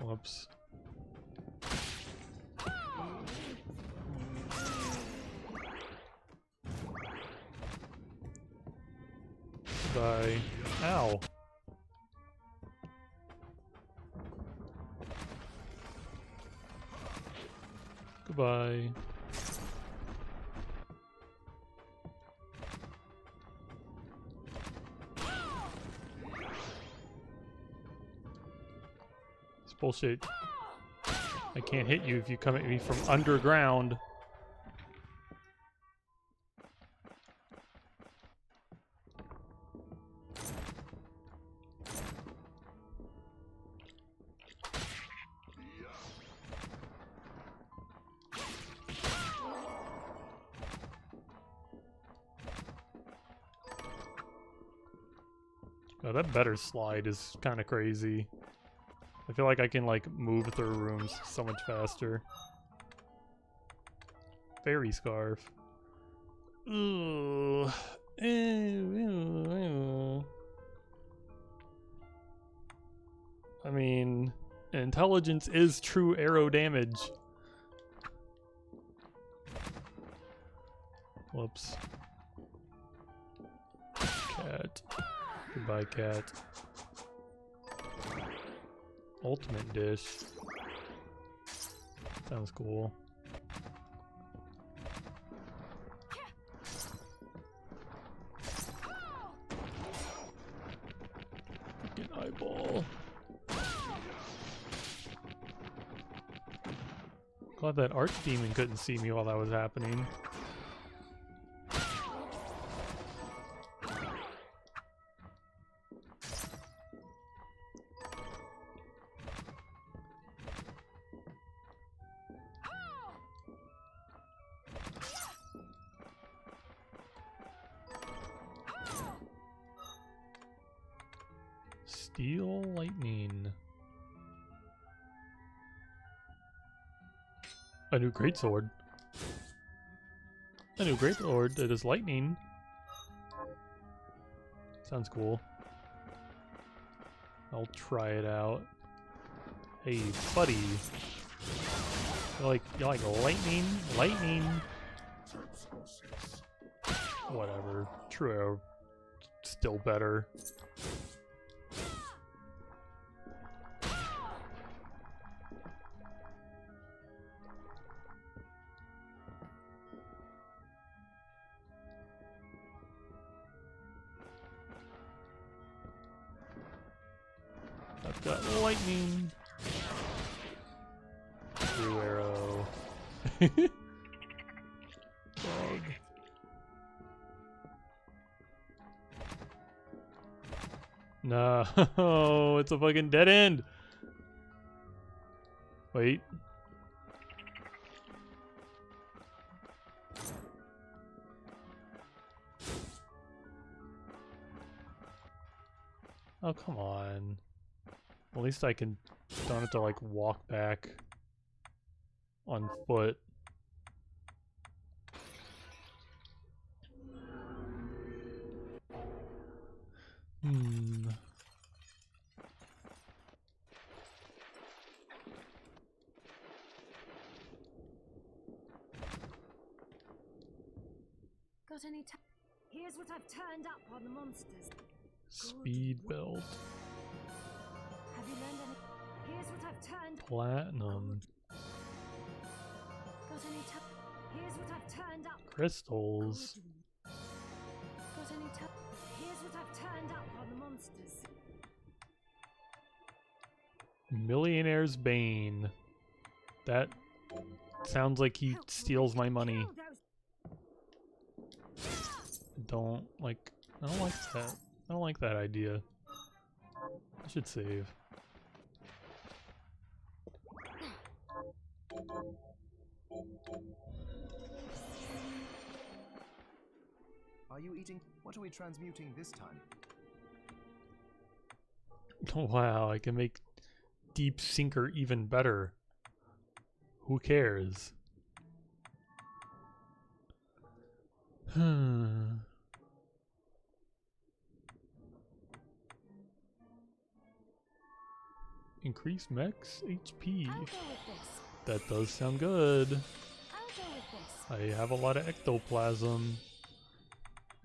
[SPEAKER 1] Whoops. Goodbye. Ow. Goodbye. It's bullshit. I can't hit you if you come at me from underground. Oh, that better slide is kind of crazy. I feel like I can like move through rooms so much faster. Fairy scarf. Ooh. I mean, intelligence is true arrow damage. Whoops. Cat. Goodbye, cat. Ultimate dish. Sounds cool. Freaking eyeball. Glad that archdemon couldn't see me while that was happening. Steel lightning. A new greatsword. A new greatsword that is lightning. Sounds cool. I'll try it out. Hey, buddy. You like lightning? Lightning. Whatever. True arrow. Still better. I've got lightning. True arrow. Dog. No, it's a fucking dead end. Wait. Oh, come on. At least I don't have to like walk back on foot.
[SPEAKER 4] Got any time? Here's what I've turned up on the monsters.
[SPEAKER 1] Speed belt.
[SPEAKER 4] Have you learned any? Here's what I've turned.
[SPEAKER 1] Platinum.
[SPEAKER 4] Got any time? Here's what I've turned up.
[SPEAKER 1] Crystals.
[SPEAKER 4] Got any time? Here's what I've turned up on the monsters.
[SPEAKER 1] Millionaire's Bane. That sounds like he steals my money. I don't like that. I don't like that idea. I should save.
[SPEAKER 2] Are you eating? What are we transmuting this time?
[SPEAKER 1] Wow, I can make Deep Sinker even better. Who cares? Increase max HP.
[SPEAKER 4] I'll go with this.
[SPEAKER 1] That does sound good.
[SPEAKER 4] I'll go with this.
[SPEAKER 1] I have a lot of ectoplasm.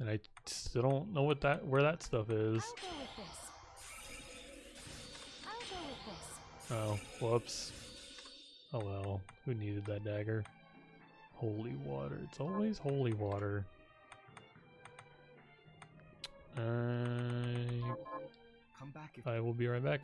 [SPEAKER 1] And I still don't know where that stuff is.
[SPEAKER 4] I'll go with this. I'll go with this.
[SPEAKER 1] Oh, whoops. Oh well, who needed that dagger? Holy water. It's always holy water.
[SPEAKER 2] Come back if
[SPEAKER 1] I will be right back.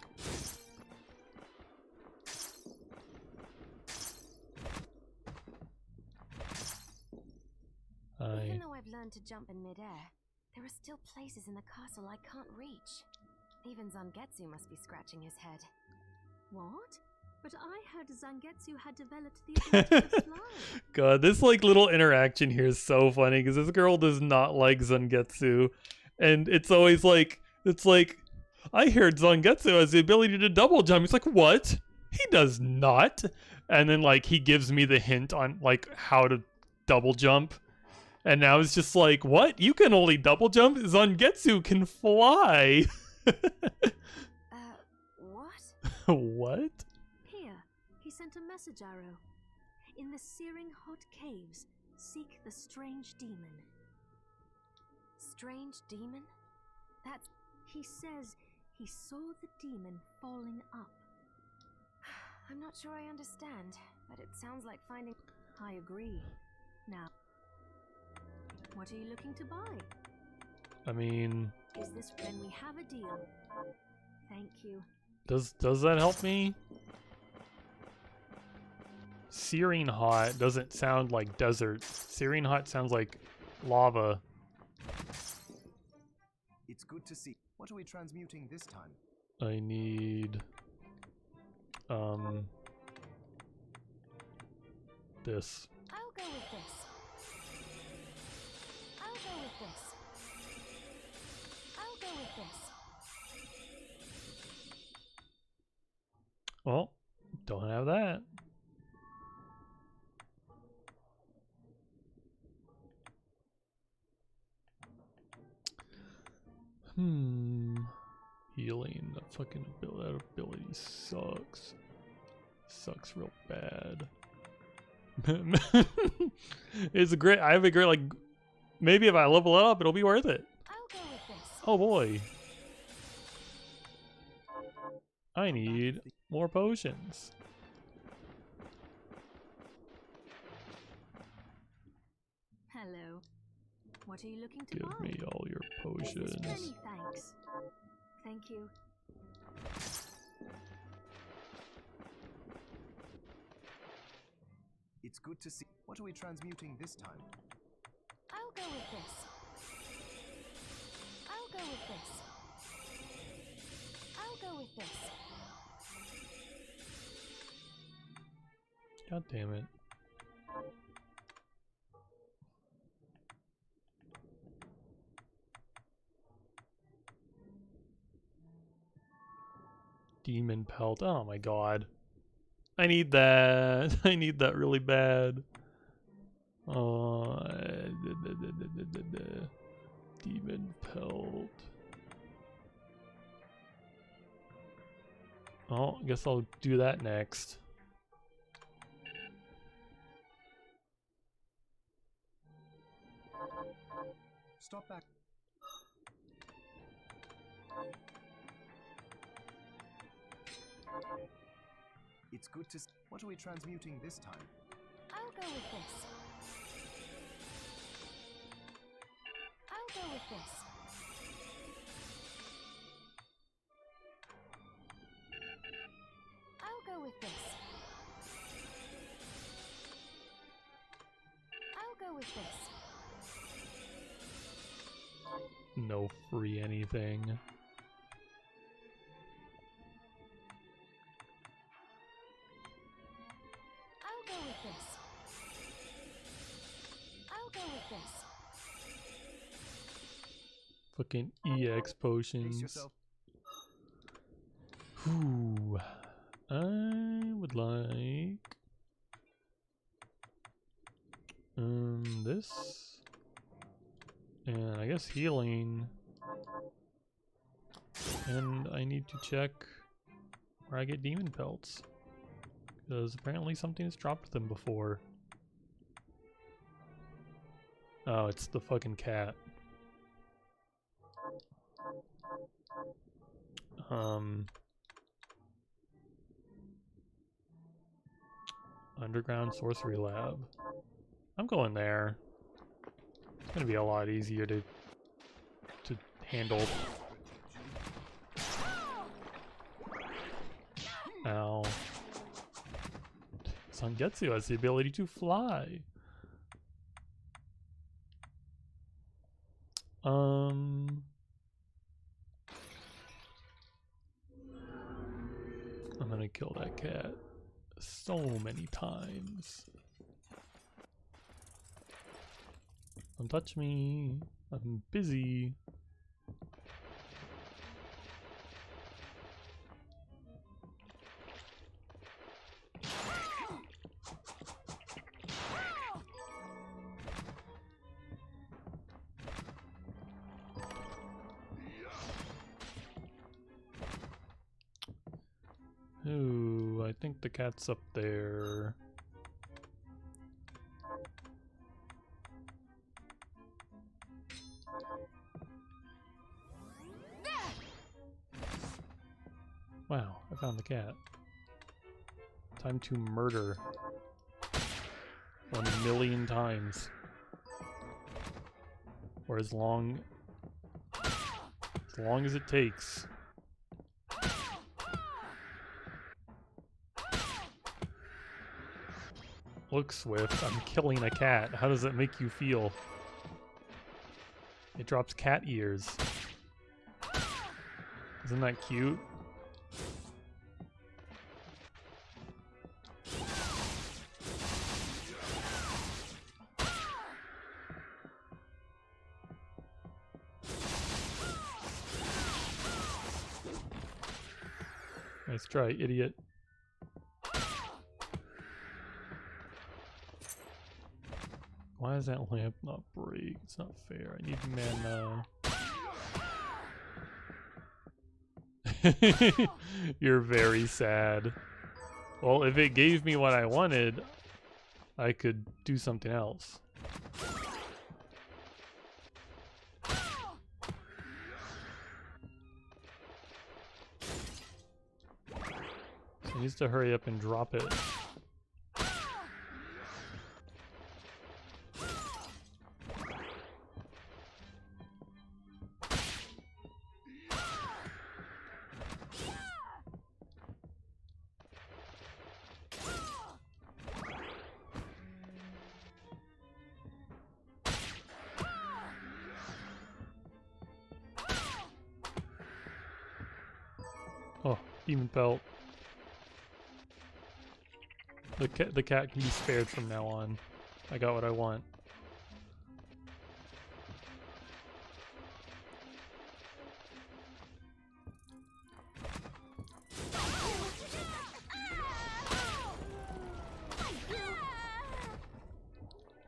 [SPEAKER 3] Even though I've learned to jump in midair, there are still places in the castle I can't reach. Even Zangetsu must be scratching his head.
[SPEAKER 4] What? But I heard Zangetsu had developed the ability to fly.
[SPEAKER 1] God, this like little interaction here is so funny because this girl does not like Zangetsu, and it's always like, I heard Zangetsu has the ability to double jump. He's like, what? He does not. And then like he gives me the hint on like how to double jump, and now it's just like, what? You can only double jump? Zangetsu can fly.
[SPEAKER 3] What?
[SPEAKER 1] What?
[SPEAKER 4] Here, he sent a message arrow. In the searing hot caves, seek the strange demon.
[SPEAKER 3] Strange demon? That's...
[SPEAKER 4] He says he saw the demon falling up.
[SPEAKER 3] I'm not sure I understand, but it sounds like finding...
[SPEAKER 4] I agree. Now, what are you looking to buy?
[SPEAKER 1] I mean,
[SPEAKER 4] Is this when we have a deal? Thank you.
[SPEAKER 1] does that help me? Searing hot doesn't sound like desert. Searing hot sounds like lava.
[SPEAKER 2] it's good to see. What are we transmuting this time?
[SPEAKER 1] I need this.
[SPEAKER 3] I'll go with this. I'll go with this. I'll go with this.
[SPEAKER 1] Well, don't have that. Healing. That fucking ability sucks. Sucks real bad. It's a great. I have a great like. Maybe if I level it up, it'll be worth it.
[SPEAKER 3] I'll go with this.
[SPEAKER 1] Oh boy. I need more potions.
[SPEAKER 4] Hello. What are you looking to
[SPEAKER 1] Give
[SPEAKER 4] buy?
[SPEAKER 1] me all your
[SPEAKER 4] Is this
[SPEAKER 1] potions.
[SPEAKER 4] many thanks? Thank you.
[SPEAKER 2] It's good to see. What are we transmuting this time?
[SPEAKER 3] I'll go with this. I'll go with this. I'll go with this.
[SPEAKER 1] God damn it. Demon pelt. Oh my god. I need that. I need that really bad. Demon pelt. Oh, I guess I'll do that next.
[SPEAKER 2] Stop back. It's good to. What are we transmuting this time?
[SPEAKER 3] I'll go with this. I'll go with this. I'll go with this. I'll go with this.
[SPEAKER 1] No free anything.
[SPEAKER 3] I'll go with this. I'll go with this.
[SPEAKER 1] Fucking EX
[SPEAKER 2] Pace
[SPEAKER 1] potions.
[SPEAKER 2] yourself.
[SPEAKER 1] Whew. I would like this, and I guess healing, and I need to check where I get demon pelts, because apparently something has dropped them before. Oh, it's the fucking cat. Underground sorcery lab. I'm going there. It's gonna be a lot easier to handle. Ow. Sangetsu has the ability to fly. I'm gonna kill that cat so many times. Don't touch me. I'm busy. Ooh, I think the cat's up there. Wow, I found the cat. Time to murder. 1,000,000 times. Or as long as it takes. Look, Swift, I'm killing a cat. How does that make you feel? It drops cat ears. Isn't that cute? Nice try, idiot. Why does that lamp not break? It's not fair. I need mana. You're very sad. Well, if it gave me what I wanted, I could do something else. So he needs to hurry up and drop it. Oh, demon pelt. The cat can be spared from now on. I got what I want.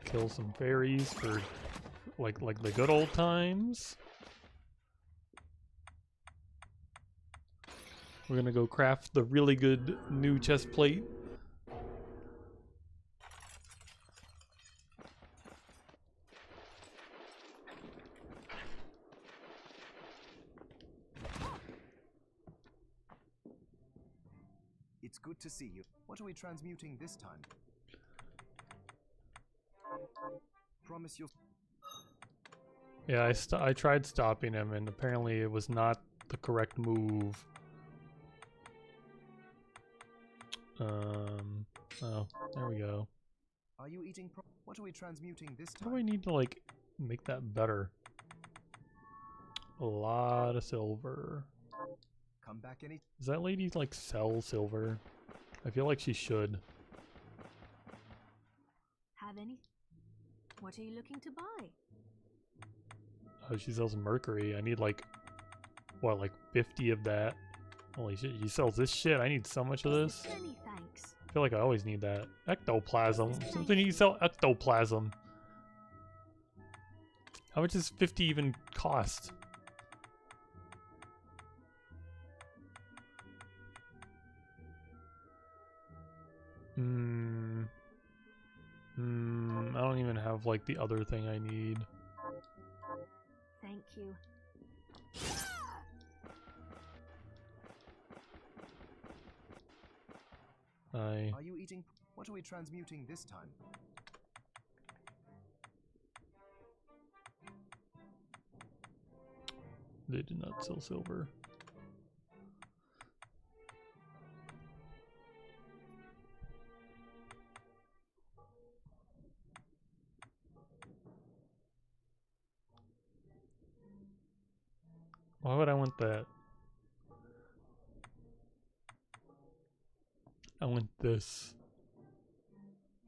[SPEAKER 1] Kill some fairies for like the good old times. We're gonna go craft the really good new chest plate.
[SPEAKER 2] It's good to see you. What are we transmuting this time? Promise you'll...
[SPEAKER 1] Yeah, I tried stopping him, and apparently it was not the correct move. Oh, there we go.
[SPEAKER 2] Are you eating what are we transmuting this
[SPEAKER 1] How
[SPEAKER 2] time?
[SPEAKER 1] do I need to, like, make that better? A lot of silver.
[SPEAKER 2] Come back any...
[SPEAKER 1] Does that lady, like, sell silver? I feel like she should.
[SPEAKER 4] Have any? What are you looking to buy?
[SPEAKER 1] Oh, she sells mercury. I need, like, what, like 50 of that? Holy shit, she sells this shit? I need so much of this.
[SPEAKER 4] Many thanks.
[SPEAKER 1] I feel like I always need that. Ectoplasm. Something you sell ectoplasm. How much does 50 even cost? I don't even have like the other thing I need.
[SPEAKER 4] Thank you.
[SPEAKER 1] I
[SPEAKER 2] Are you eating? What are we transmuting this time?
[SPEAKER 1] They did not sell silver. Why would I want that? I want this.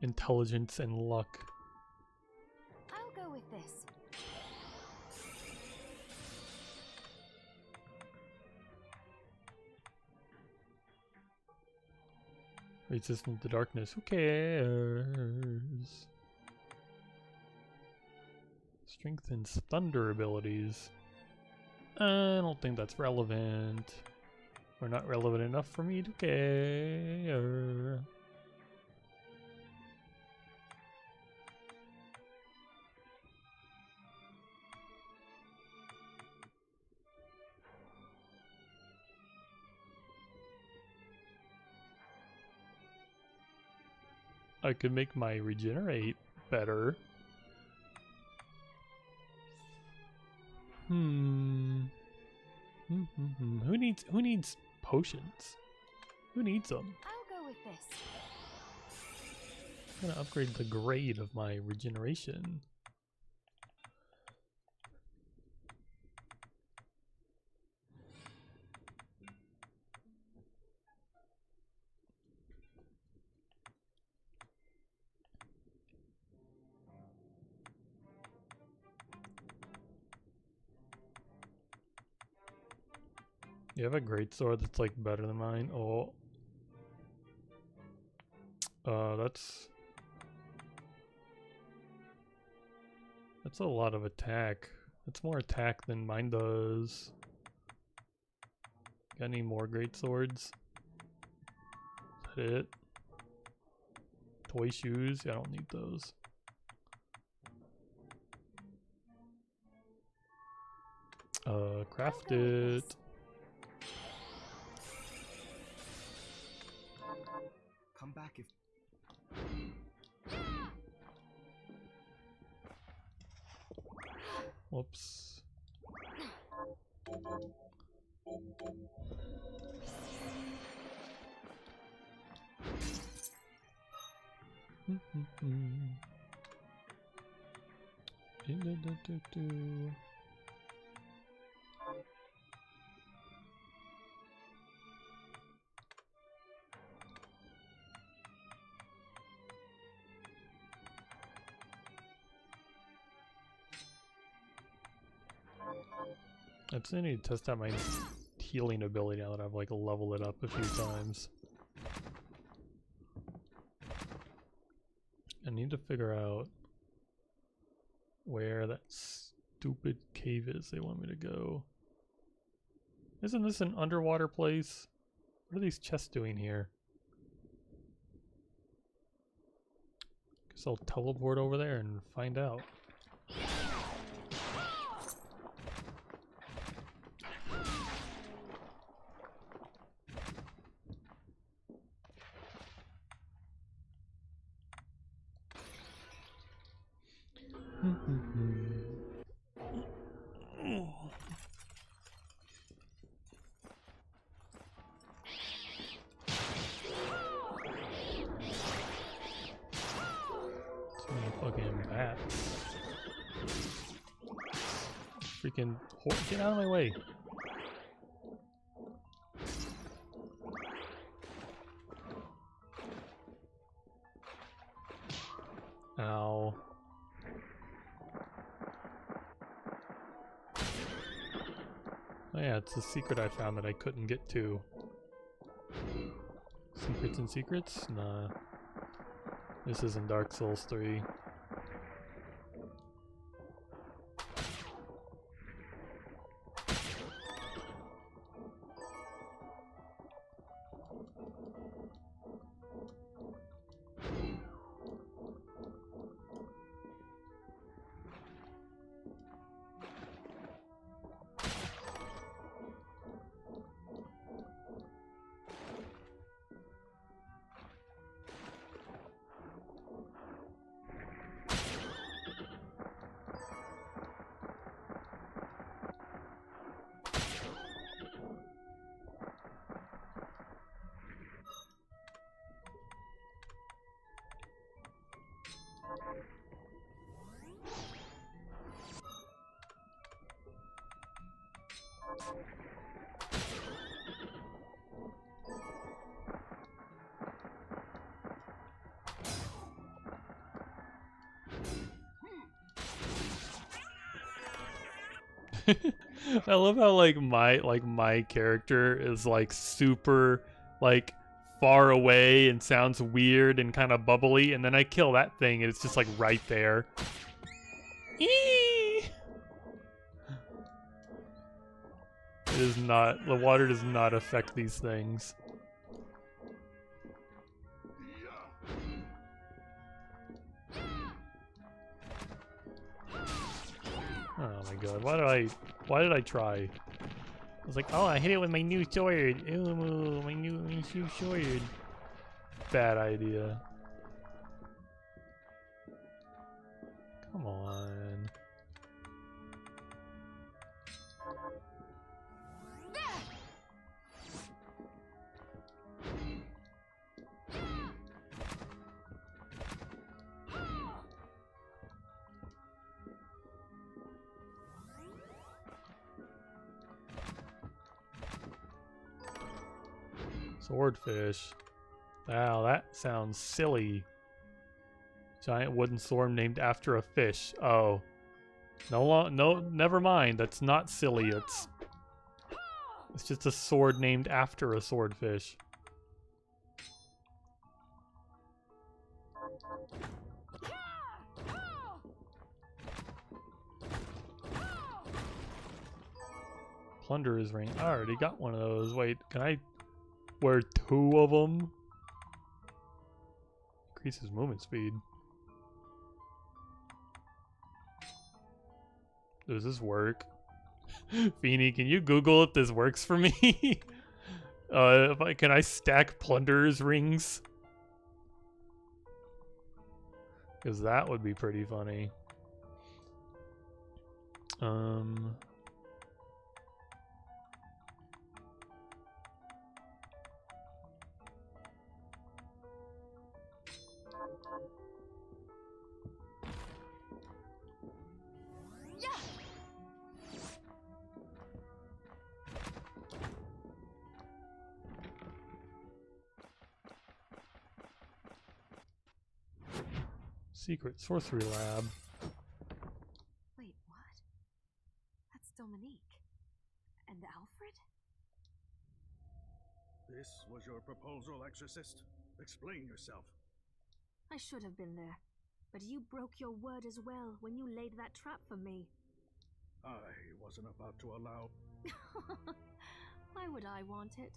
[SPEAKER 1] Intelligence and luck.
[SPEAKER 3] I'll go with this.
[SPEAKER 1] Resistant to darkness. Who cares? Strengthens thunder abilities. I don't think that's relevant. Or not relevant enough for me to care. I could make my regenerate better. Who needs potions? Who needs them?
[SPEAKER 3] I'll go with this.
[SPEAKER 1] I'm gonna upgrade the grade of my regeneration. You have a great sword that's like better than mine. Oh. That's a lot of attack. That's more attack than mine does. Got any more great swords? Is that it? Toy shoes? Yeah, I don't need those. Craft it.
[SPEAKER 2] Come back if.
[SPEAKER 1] Whoops. I just need to test out my healing ability now that I've like leveled it up a few times. I need to figure out where that stupid cave is they want me to go. Isn't this an underwater place? What are these chests doing here? Guess I'll teleport over there and find out. Fucking bats. Freaking get out of my way. Ow. Oh yeah, it's a secret I found that I couldn't get to. Secrets and secrets? Nah. This isn't Dark Souls 3. I love how my character is like super like far away and sounds weird and kind of bubbly, and then I kill that thing and it's just like right there. Eee! It is not, the water does not affect these things. Oh my god, why did I try? I was like, oh, I hit it with my new sword. Ooh, my new sword. Bad idea. Come on. Swordfish. Wow, that sounds silly. Giant wooden sword named after a fish. Oh. No, never mind. That's not silly. It's just a sword named after a swordfish. Plunderer's ring. I already got one of those. Wait, can I wear 2 of them? Increases movement speed. Does this work? Feeny, can you Google if this works for me? Can I stack plunderer's rings? Because that would be pretty funny. Secret sorcery lab.
[SPEAKER 3] Wait, what? That's Dominique. And Alfred?
[SPEAKER 5] This was your proposal, Exorcist? Explain yourself.
[SPEAKER 4] I should have been there. But you broke your word as well when you laid that trap for me.
[SPEAKER 5] I wasn't about to allow...
[SPEAKER 4] Why would I want it?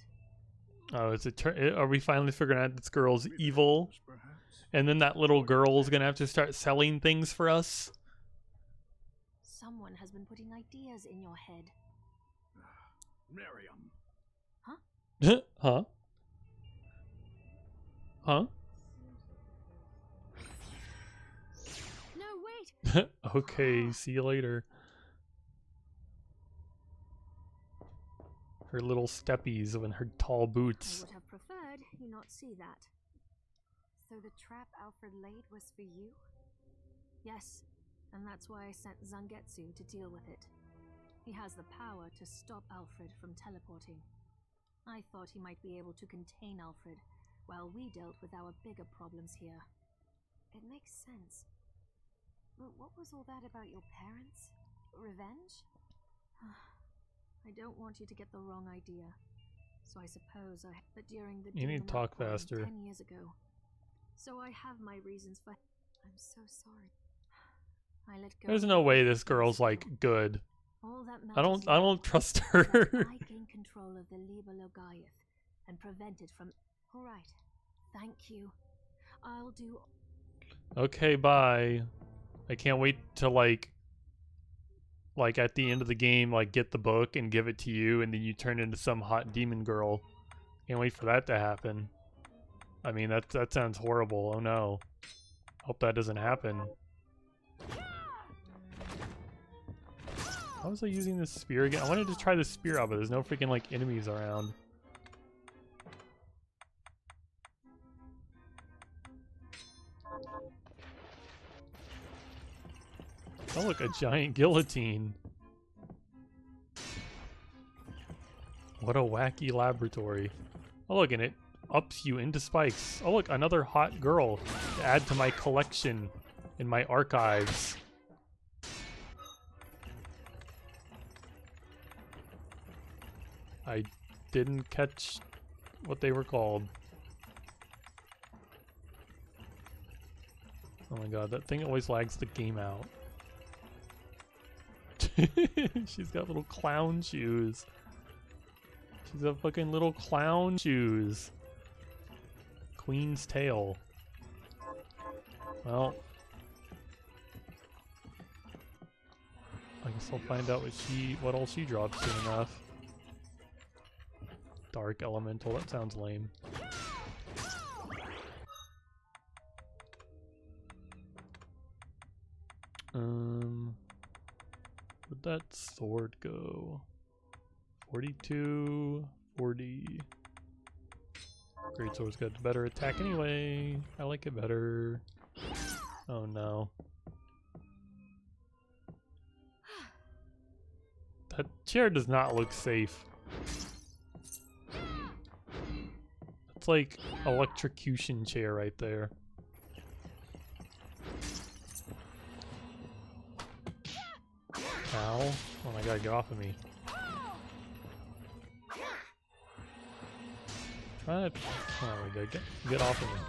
[SPEAKER 1] Oh, are we finally figuring out this girl's evil?
[SPEAKER 5] Perhaps.
[SPEAKER 1] And then that little girl's gonna have to start selling things for us?
[SPEAKER 4] Someone has been putting ideas in your head.
[SPEAKER 5] Miriam.
[SPEAKER 1] Huh? Huh?
[SPEAKER 4] No, wait!
[SPEAKER 1] Okay, see you later. Her little steppies and her tall
[SPEAKER 4] I
[SPEAKER 1] boots.
[SPEAKER 4] would have preferred you not see that.
[SPEAKER 3] So the trap Alfred laid was for you?
[SPEAKER 4] Yes, and that's why I sent Zangetsu to deal with it. He has the power to stop Alfred from teleporting. I thought he might be able to contain Alfred, while we dealt with our bigger problems here.
[SPEAKER 3] It makes sense. But what was all that about your parents? Revenge?
[SPEAKER 4] I don't want you to get the wrong idea. So I suppose but during the
[SPEAKER 1] You need to talk
[SPEAKER 4] Demon
[SPEAKER 1] faster.
[SPEAKER 4] 10 years ago. So I have my reasons for...
[SPEAKER 3] I'm so sorry.
[SPEAKER 4] I let go.
[SPEAKER 1] There's no way this girl's like good.
[SPEAKER 4] All that
[SPEAKER 1] I don't trust her.
[SPEAKER 4] I gain control of the Liber Logaeth and prevent it from...
[SPEAKER 3] Alright.
[SPEAKER 4] Thank you. I'll do...
[SPEAKER 1] Okay, bye. I can't wait to like at the end of the game, like get the book and give it to you, and then you turn into some hot demon girl. Can't wait for that to happen. I mean, that sounds horrible. Oh no. Hope that doesn't happen. How was I using this spear again? I wanted to try the spear out, but there's no freaking like enemies around. Oh look, a giant guillotine. What a wacky laboratory. Oh look, and it ups you into spikes. Oh look, another hot girl to add to my collection in my archives. I didn't catch what they were called. Oh my god, that thing always lags the game out. She's got little clown shoes. She's got fucking little clown shoes. Queen's tail. Well, I guess I'll find out what all she drops soon enough. Dark elemental, that sounds lame. Where'd that sword go? 42, 40. Great sword's got better attack anyway. I like it better. Oh no. That chair does not look safe. It's like electrocution chair right there. Ow. Oh my god, get off of me. Oh my god, get off of me.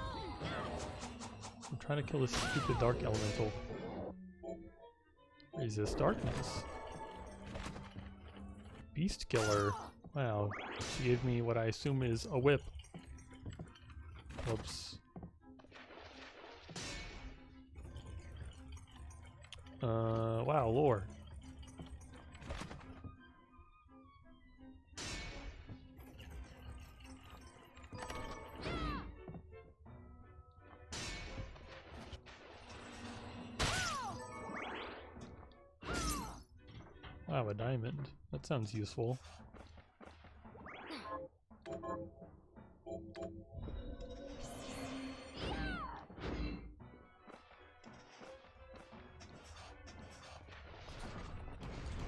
[SPEAKER 1] I'm trying to kill this stupid dark elemental. Resist darkness. Beast killer. Wow. She gave me what I assume is a whip. Whoops. Wow, lore. Wow, a diamond. That sounds useful.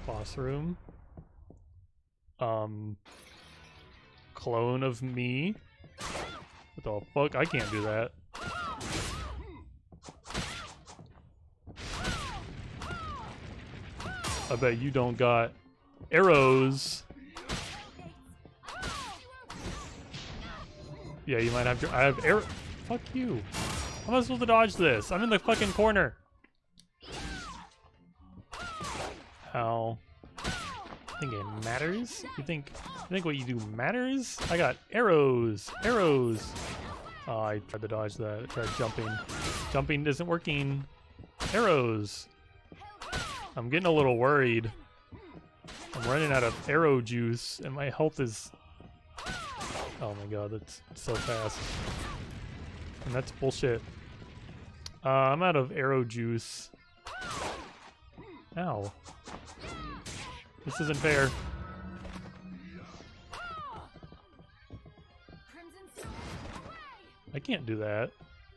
[SPEAKER 1] Boss room. Clone of me? What the fuck? I can't do that. I bet you don't got arrows. Yeah, you might have to. I have arrow. Fuck you. How am I supposed to dodge this? I'm in the fucking corner. How? Think it matters? You think what you do matters? I got arrows. Arrows. Oh, I tried to dodge that. I tried jumping. Jumping isn't working. Arrows. I'm getting a little worried. I'm running out of arrow juice and my health is... Oh my god, that's so fast. And that's bullshit. I'm out of arrow juice. Ow. This isn't fair. I can't do that.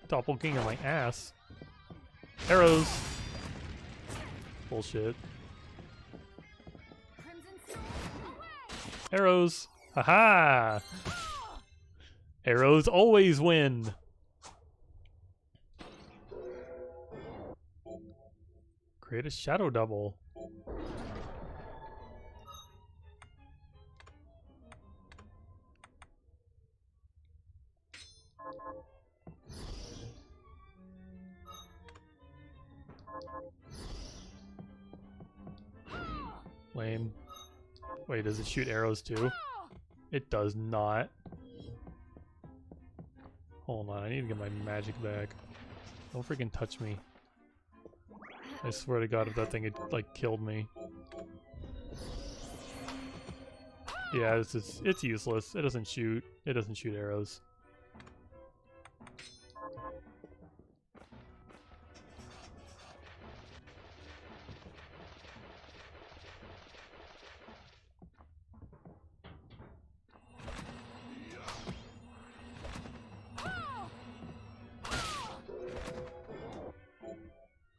[SPEAKER 1] Doppelganger my ass. Arrows. Bullshit. Arrows. Haha! Arrows always win. Create a shadow double. Lame. Wait, does it shoot arrows too? It does not. Hold on, I need to get my magic back. Don't freaking touch me. I swear to god if that thing had, like, killed me. Yeah, it's useless. It doesn't shoot. It doesn't shoot arrows.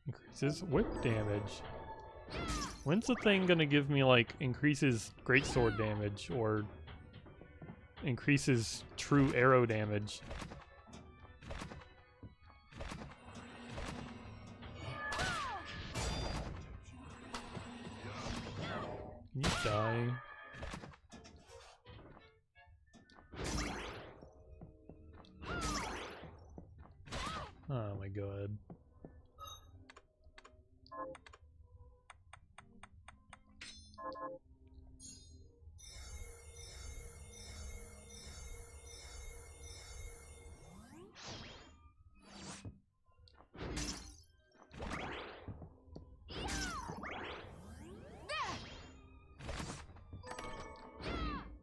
[SPEAKER 1] Increases whip damage. When's the thing gonna give me, like, increases greatsword damage or increases true arrow damage. You die. Oh my god.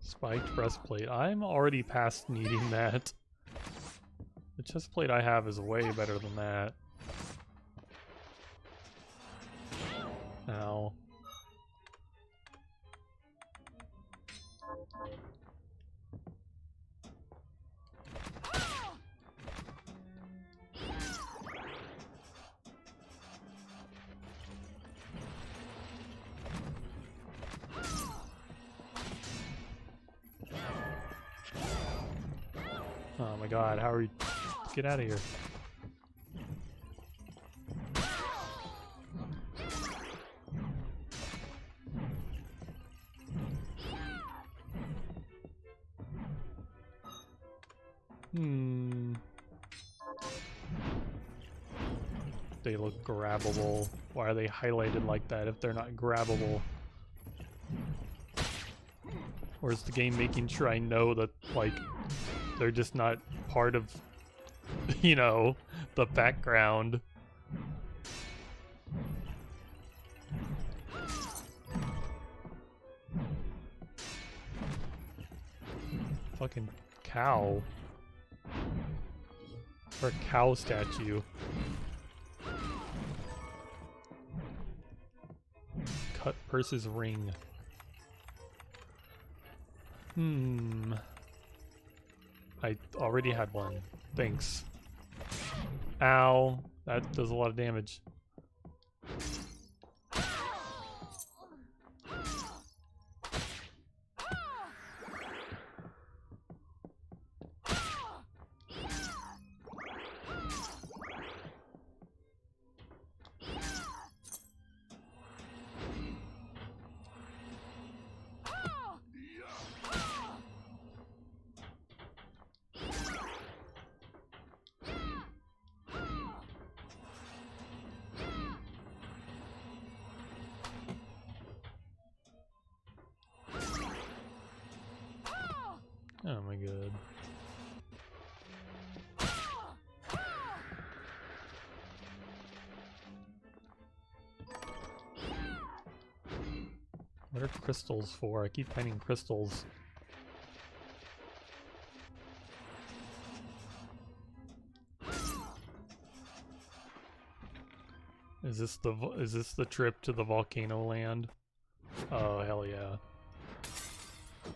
[SPEAKER 1] Spiked breastplate. I'm already past needing that. The chestplate I have is way better than that. Ow. Oh my god, how are you? Get out of here. They look grabbable. Why are they highlighted like that if they're not grabbable? Or is the game making sure I know that, like, they're just not part of, you know, the background? Fucking cow. Or a cow statue. Cut purse's ring. I already had one. Thanks. Ow. That does a lot of damage. Oh my god. What are crystals for? I keep finding crystals. Is this the trip to the volcano land? Oh hell yeah.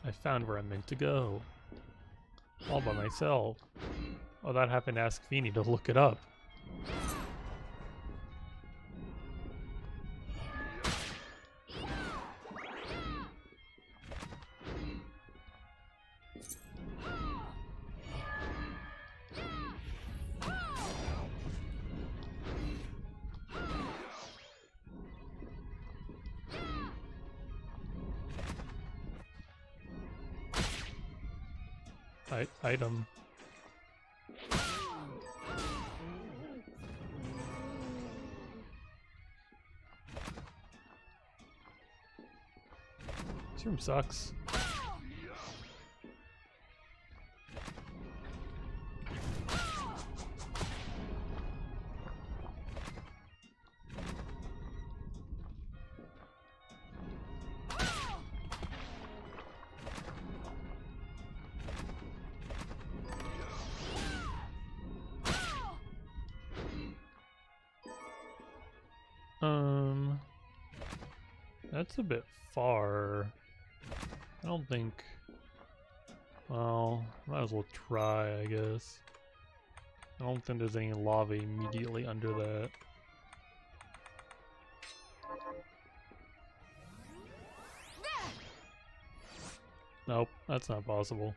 [SPEAKER 1] I found where I'm meant to go. All by myself. Oh, that happened to ask Feeny to look it up. Item. This room sucks. That's a bit far. I don't think... Well, might as well try, I guess. I don't think there's any lava immediately under that. Nope, that's not possible.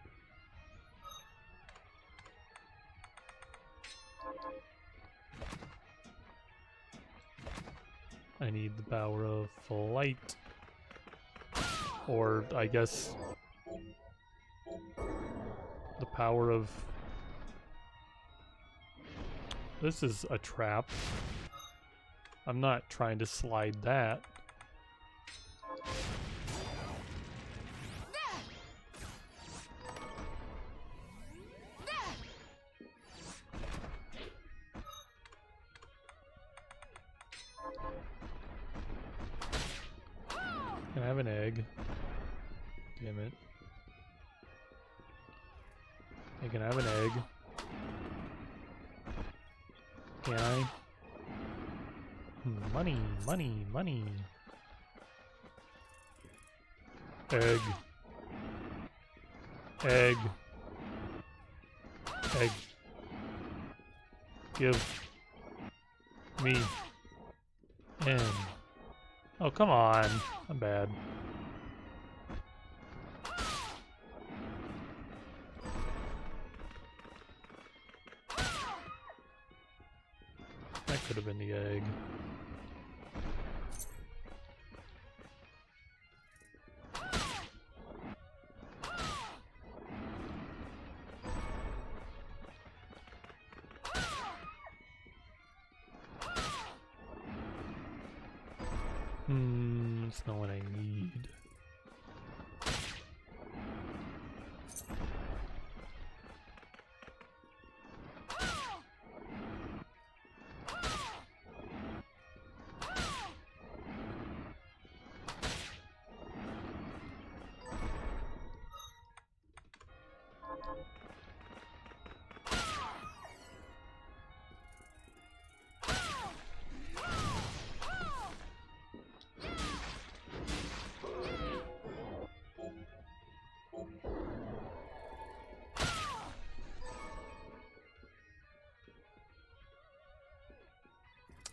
[SPEAKER 1] I need the power of flight. Or, I guess, the power of... This is a trap. I'm not trying to slide that. Can I have an egg? Damn it. I can have an egg. Can I? Money, money, money. Egg. Egg. Egg. Give me N. Oh, come on. I'm bad. That could have been the egg. It's not what I need.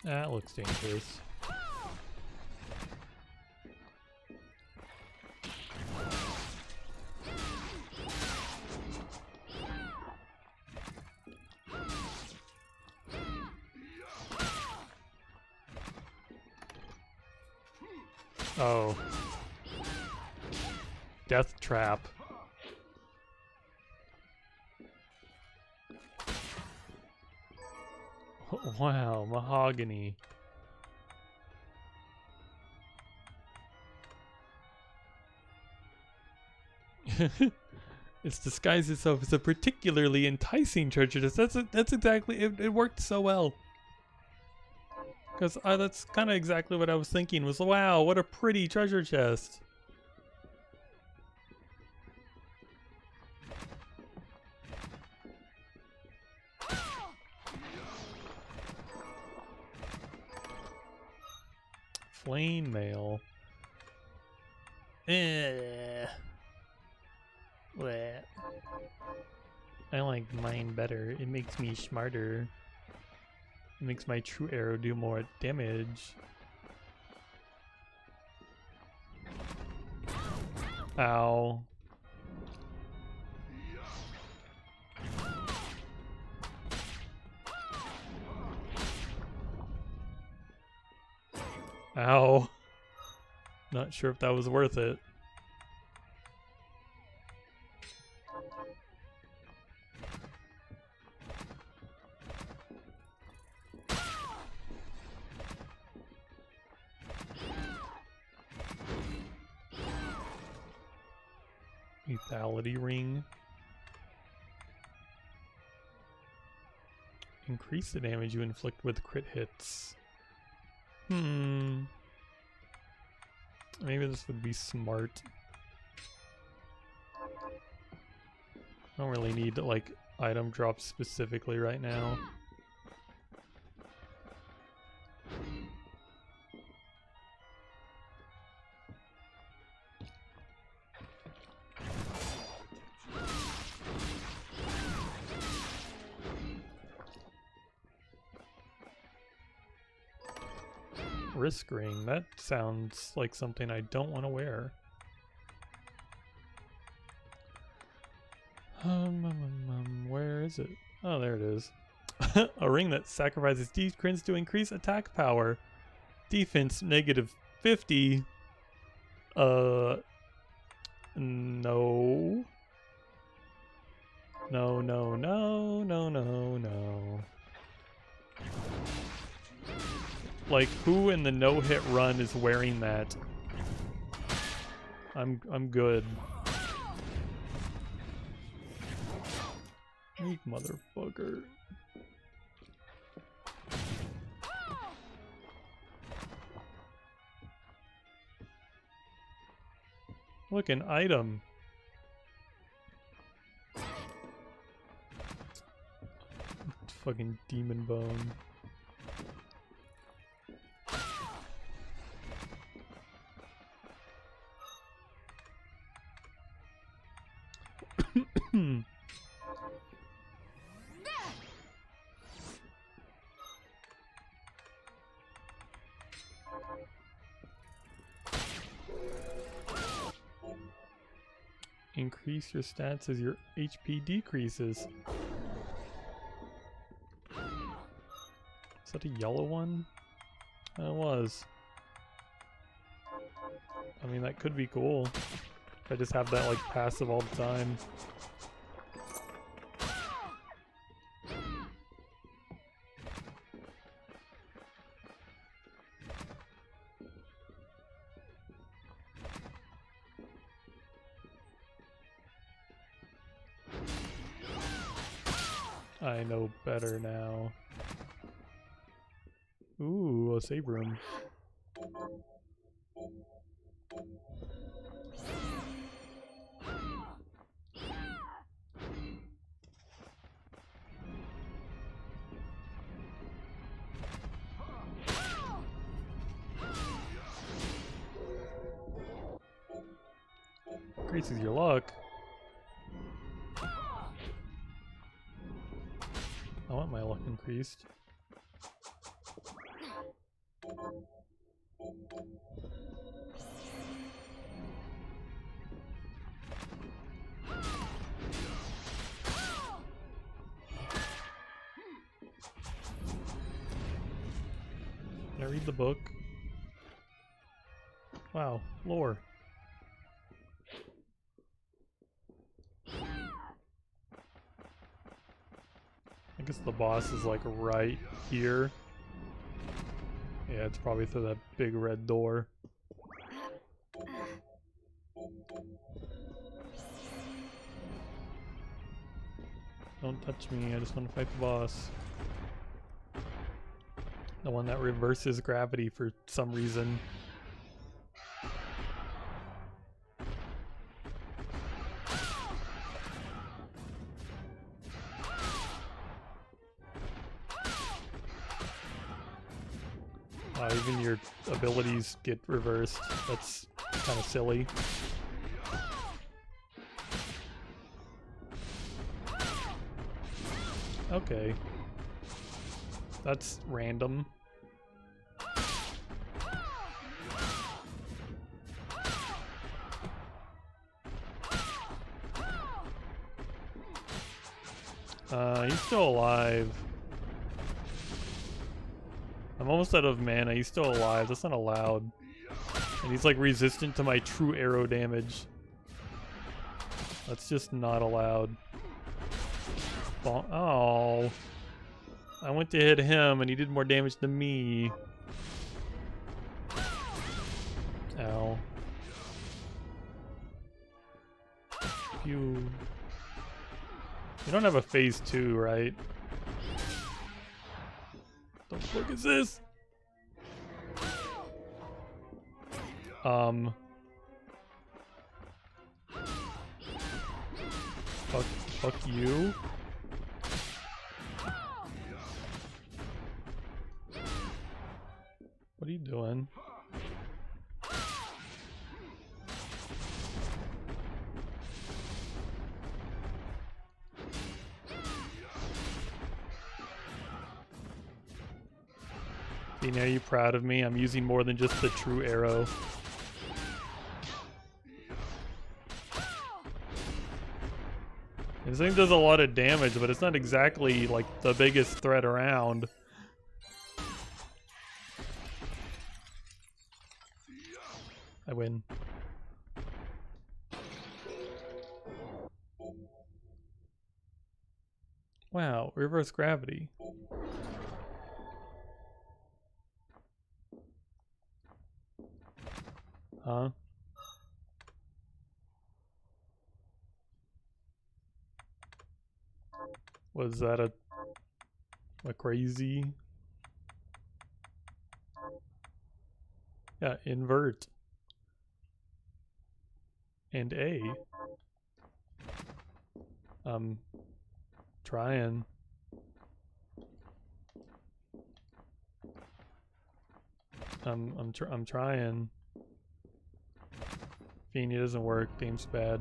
[SPEAKER 1] That looks dangerous. Oh. Death trap. Wow, mahogany. It's disguised itself as a particularly enticing treasure chest. That's exactly it. It worked so well. Because that's kind of exactly what I was thinking. Was wow, what a pretty treasure chest. Flame mail. Bleh. I like mine better. It makes me smarter. It makes my true arrow do more damage. Ow. Ow. Not sure if that was worth it. Lethality ring. Increase the damage you inflict with crit hits. Maybe this would be smart. I don't really need like item drops specifically right now. Risk ring, that sounds like something I don't want to wear. Where is it? Oh, there it is. A ring that sacrifices deep crins to increase attack power. Defense -50. No. No, no, no, no, no, no. Like, who in the no-hit run is wearing that? I'm good. You motherfucker. Look, an item. Fucking demon bone. Increase your stats as your HP decreases. Is that a yellow one? It was. I mean, that could be cool. If I just have that like passive all the time. I know better now. Ooh, a save room. Increases your luck. I want my luck increased. Can I read the book? Wow, lore. I guess the boss is like right here. Yeah, it's probably through that big red door. Don't touch me, I just want to fight the boss. The one that reverses gravity for some reason. Even your abilities get reversed. That's kind of silly. Okay. That's random. He's still alive. I'm almost out of mana. He's still alive. That's not allowed. And he's like resistant to my true arrow damage. That's just not allowed. Oh. I went to hit him and he did more damage than me. Ow. Pew. You don't have a phase 2, right? What the fuck is this? Fuck you. What are you doing? Are you proud of me? I'm using more than just the true arrow. This thing does a lot of damage, but it's not exactly like the biggest threat around. I win. Wow, reverse gravity. Huh? Was that a crazy? Yeah, invert. And A. Trying. I'm trying. Feeny doesn't work. Game's bad.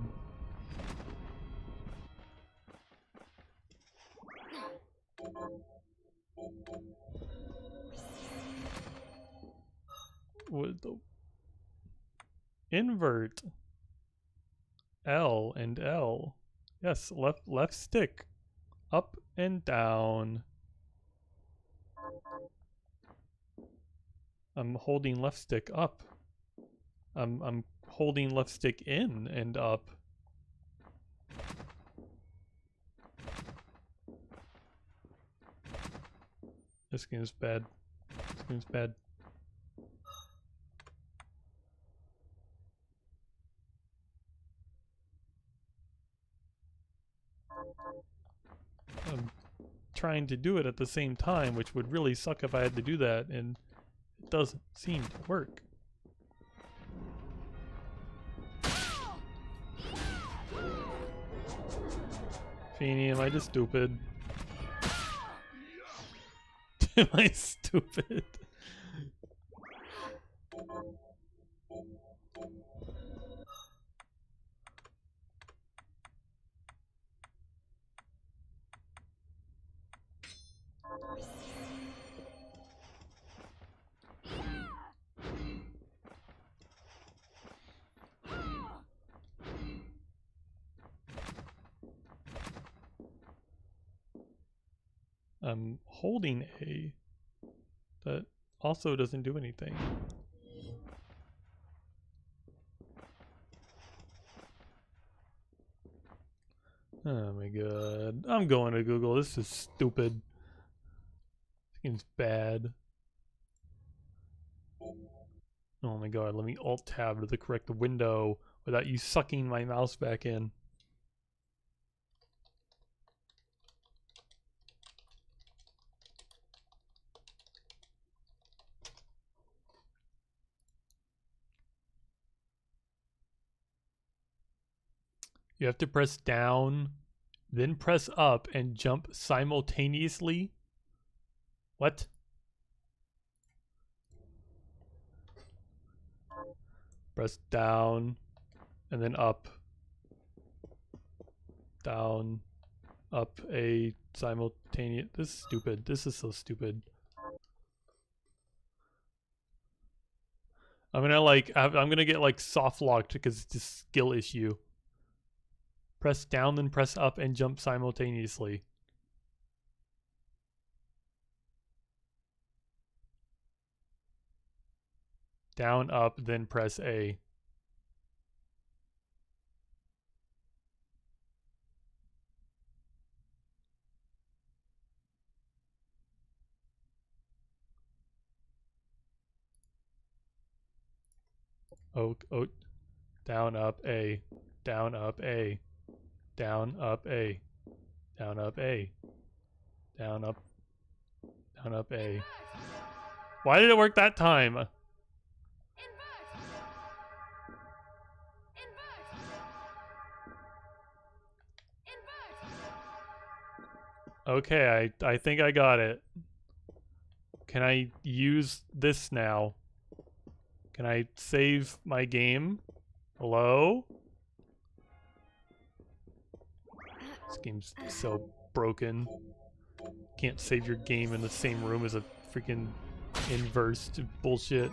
[SPEAKER 1] What the? Invert. L and L. Yes, left stick. Up and down. I'm holding left stick up. I'm holding left stick in and up. This game's bad. This game's bad. I'm trying to do it at the same time, which would really suck if I had to do that, and it doesn't seem to work. Feeny, am I just stupid? Am I stupid? I'm holding A. That also doesn't do anything. Oh my god. I'm going to Google. This is stupid. This game's bad. Oh my god, let me alt tab to the correct window without you sucking my mouse back in. You have to press down, then press up and jump simultaneously? What? Press down and then up. Down, up, A, simultaneous. This is stupid. This is so stupid. I'm gonna get like soft locked because it's a skill issue. Press down, then press up and jump simultaneously. Down, up, then press A. Oh, down, up, A. Down, up, A. Down, up, A. Down, up, A. Down, up. Down, up, A. Why did it work that time? Okay, I think I got it. Can I use this now? Can I save my game? Hello? This game's so broken. Can't save your game in the same room as a freaking inverse bullshit.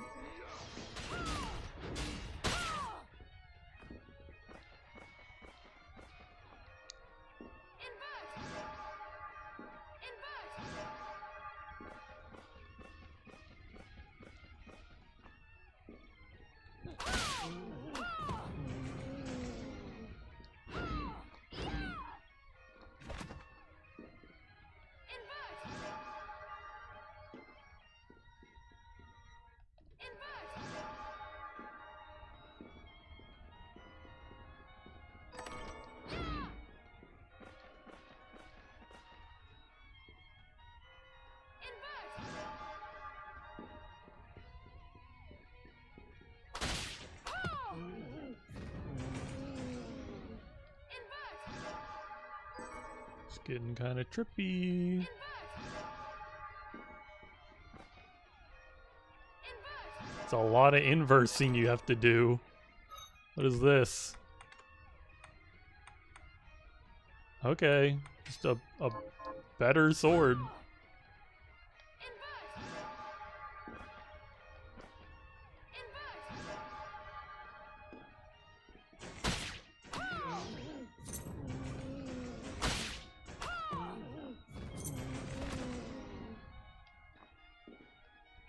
[SPEAKER 1] getting kind of trippy. It's a lot of inversing you have to do. What is this? Okay, just a better sword.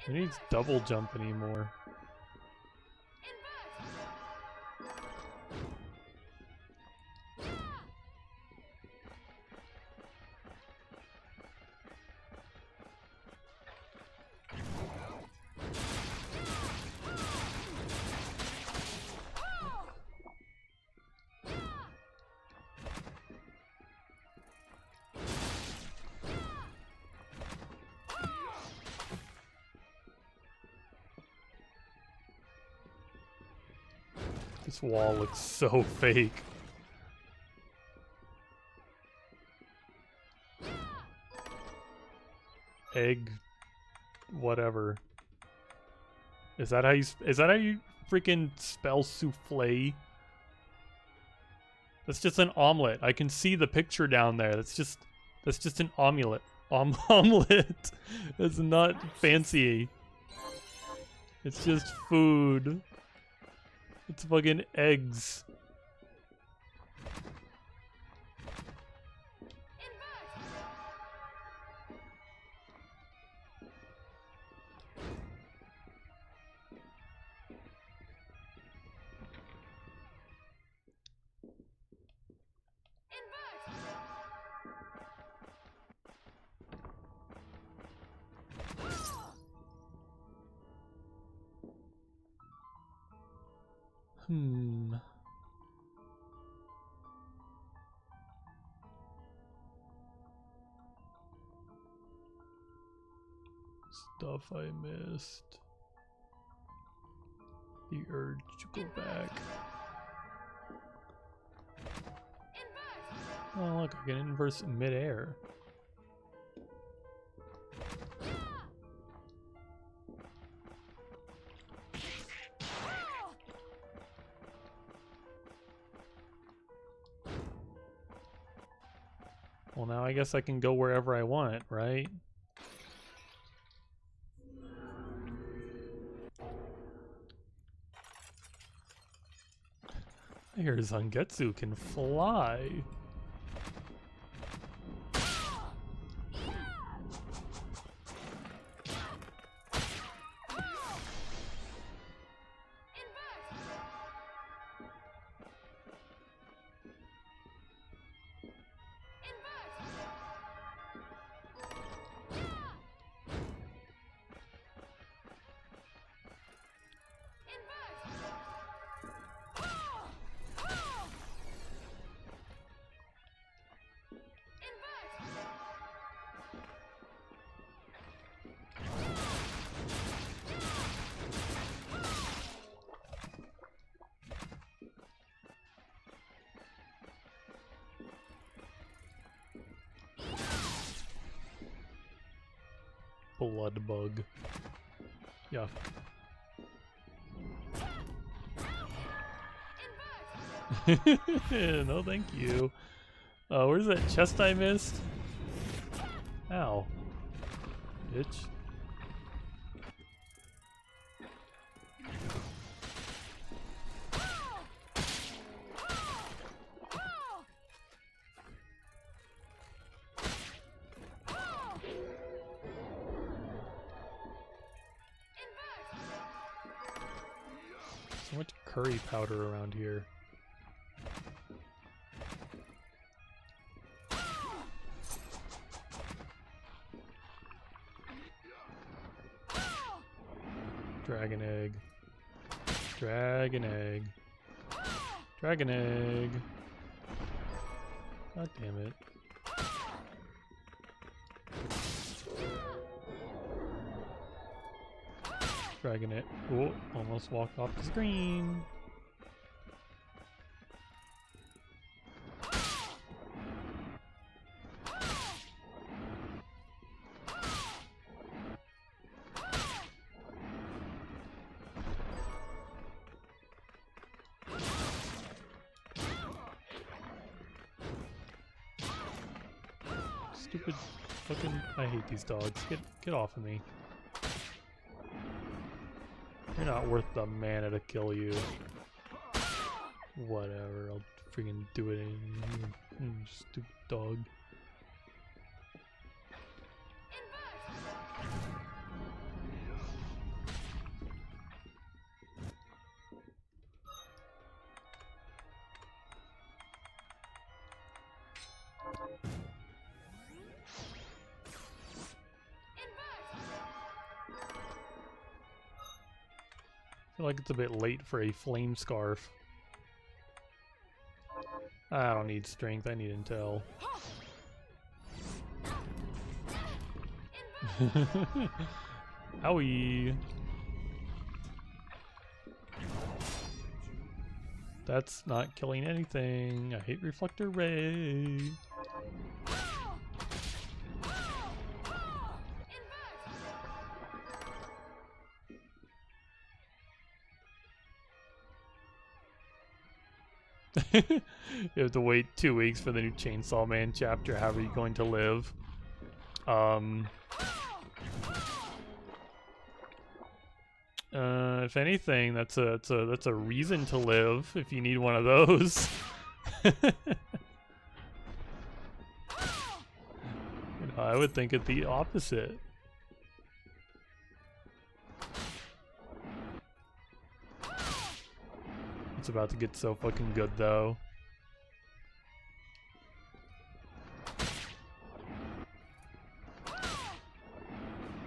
[SPEAKER 1] Who needs double jump anymore? This wall looks so fake. Egg, whatever. Is that how you freaking spell souffle? That's just an omelet. I can see the picture down there. That's just an omelet. Omelet. It's not fancy. It's just food. It's fucking eggs. Stuff I missed. The urge to go back. Oh look, I can inverse in midair. Well, now I guess I can go wherever I want, right? I hear Zangetsu can fly. Blood bug. Yuck. No, thank you. Where's that chest I missed? Ow. Bitch. So much curry powder around here. Dragon egg. Dragon egg. Dragon egg. God damn it. Dragon egg. Oh, almost walked off the screen. Stupid fucking... I hate these dogs. Get off of me. You're not worth the mana to kill you. Whatever, I'll freaking do it anyway. Stupid dog. I feel like it's a bit late for a flame scarf. I don't need strength, I need intel. Owie! That's not killing anything. I hate reflector ray. You have to wait 2 weeks for the new Chainsaw Man chapter. How are you going to live? If anything, that's a reason to live if you need one of those. I would think it the opposite. It's about to get so fucking good though.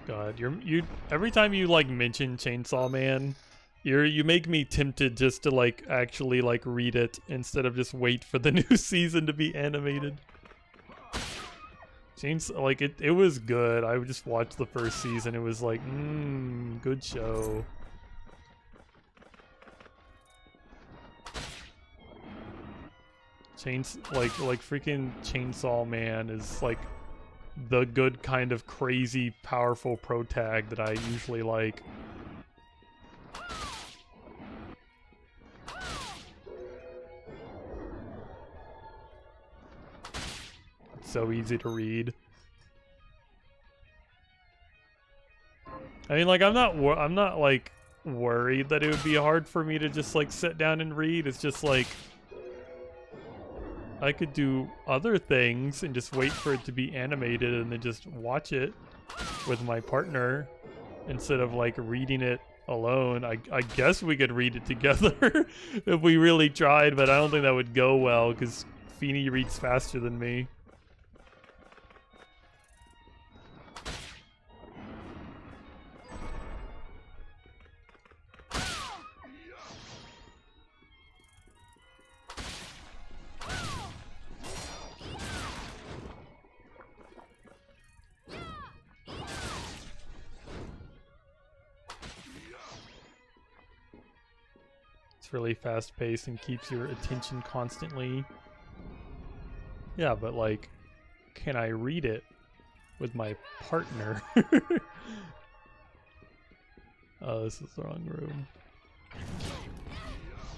[SPEAKER 1] God, you every time you like mention Chainsaw Man, you make me tempted just to like actually like read it instead of just wait for the new season to be animated. Like it was good. I just watched the first season. It was like, good show. Like freaking Chainsaw Man is like the good kind of crazy powerful protag that I usually like. It's so easy to read. I mean, like I'm not like worried that it would be hard for me to just like sit down and read. It's just like I could do other things and just wait for it to be animated and then just watch it with my partner instead of like reading it alone. I guess we could read it together if we really tried, but I don't think that would go well because Feeny reads faster than me. It's really fast paced and keeps your attention constantly. Yeah, but like, can I read it with my partner? Oh, this is the wrong room.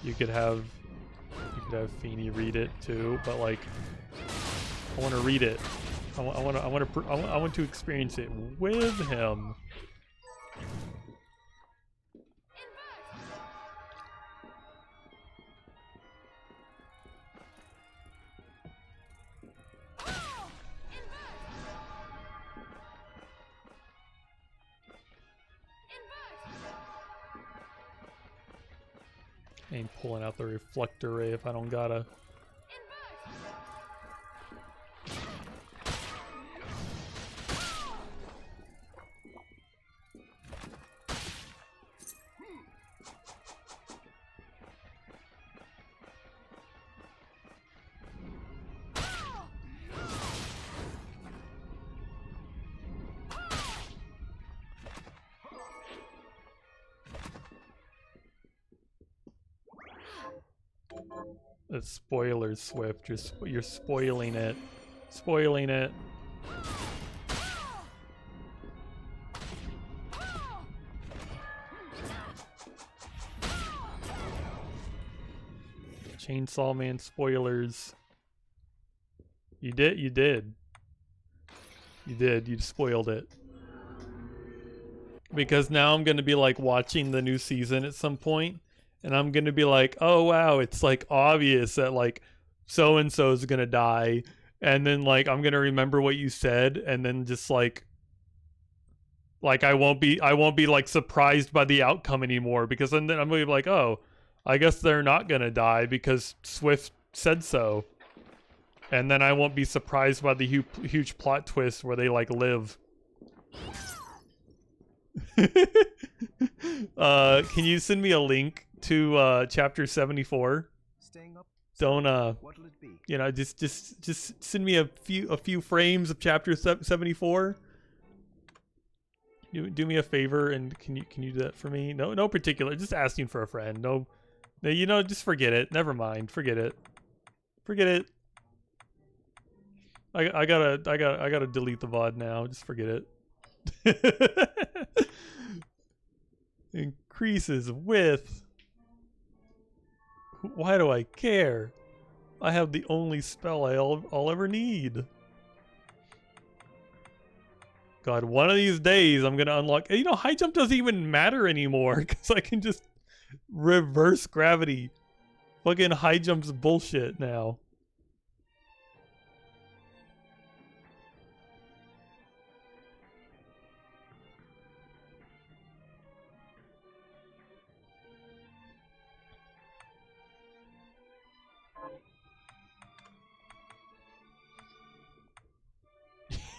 [SPEAKER 1] You could have Feeny read it too, but like, I want to read it. I want to experience it with him. I ain't pulling out the reflector ray if I don't gotta. It's spoilers, Swift. You're spoiling it. Spoiling it. Chainsaw Man spoilers. You did. You did. You spoiled it. Because now I'm gonna be like watching the new season at some point, and I'm gonna be like, oh wow, it's like obvious that like so and so is gonna die, and then like I'm gonna remember what you said, and then just like I won't be like surprised by the outcome anymore, because then I'm gonna be like, oh, I guess they're not gonna die because Swift said so, and then I won't be surprised by the huge plot twist where they like live. Can you send me a link to chapter 74?
[SPEAKER 2] Staying up.
[SPEAKER 1] Don't
[SPEAKER 2] What'll it be?
[SPEAKER 1] you know, just send me a few frames of chapter 74. You do me a favor, and can you do that for me? No particular, just asking for a friend. No, you know, just forget it. Never mind. Forget it. I gotta delete the VOD now. Just forget it. Increases width. Why do I care? I have the only spell I'll ever need. God, one of these days I'm gonna unlock. You know, high jump doesn't even matter anymore because I can just reverse gravity. Fucking high jump's bullshit now.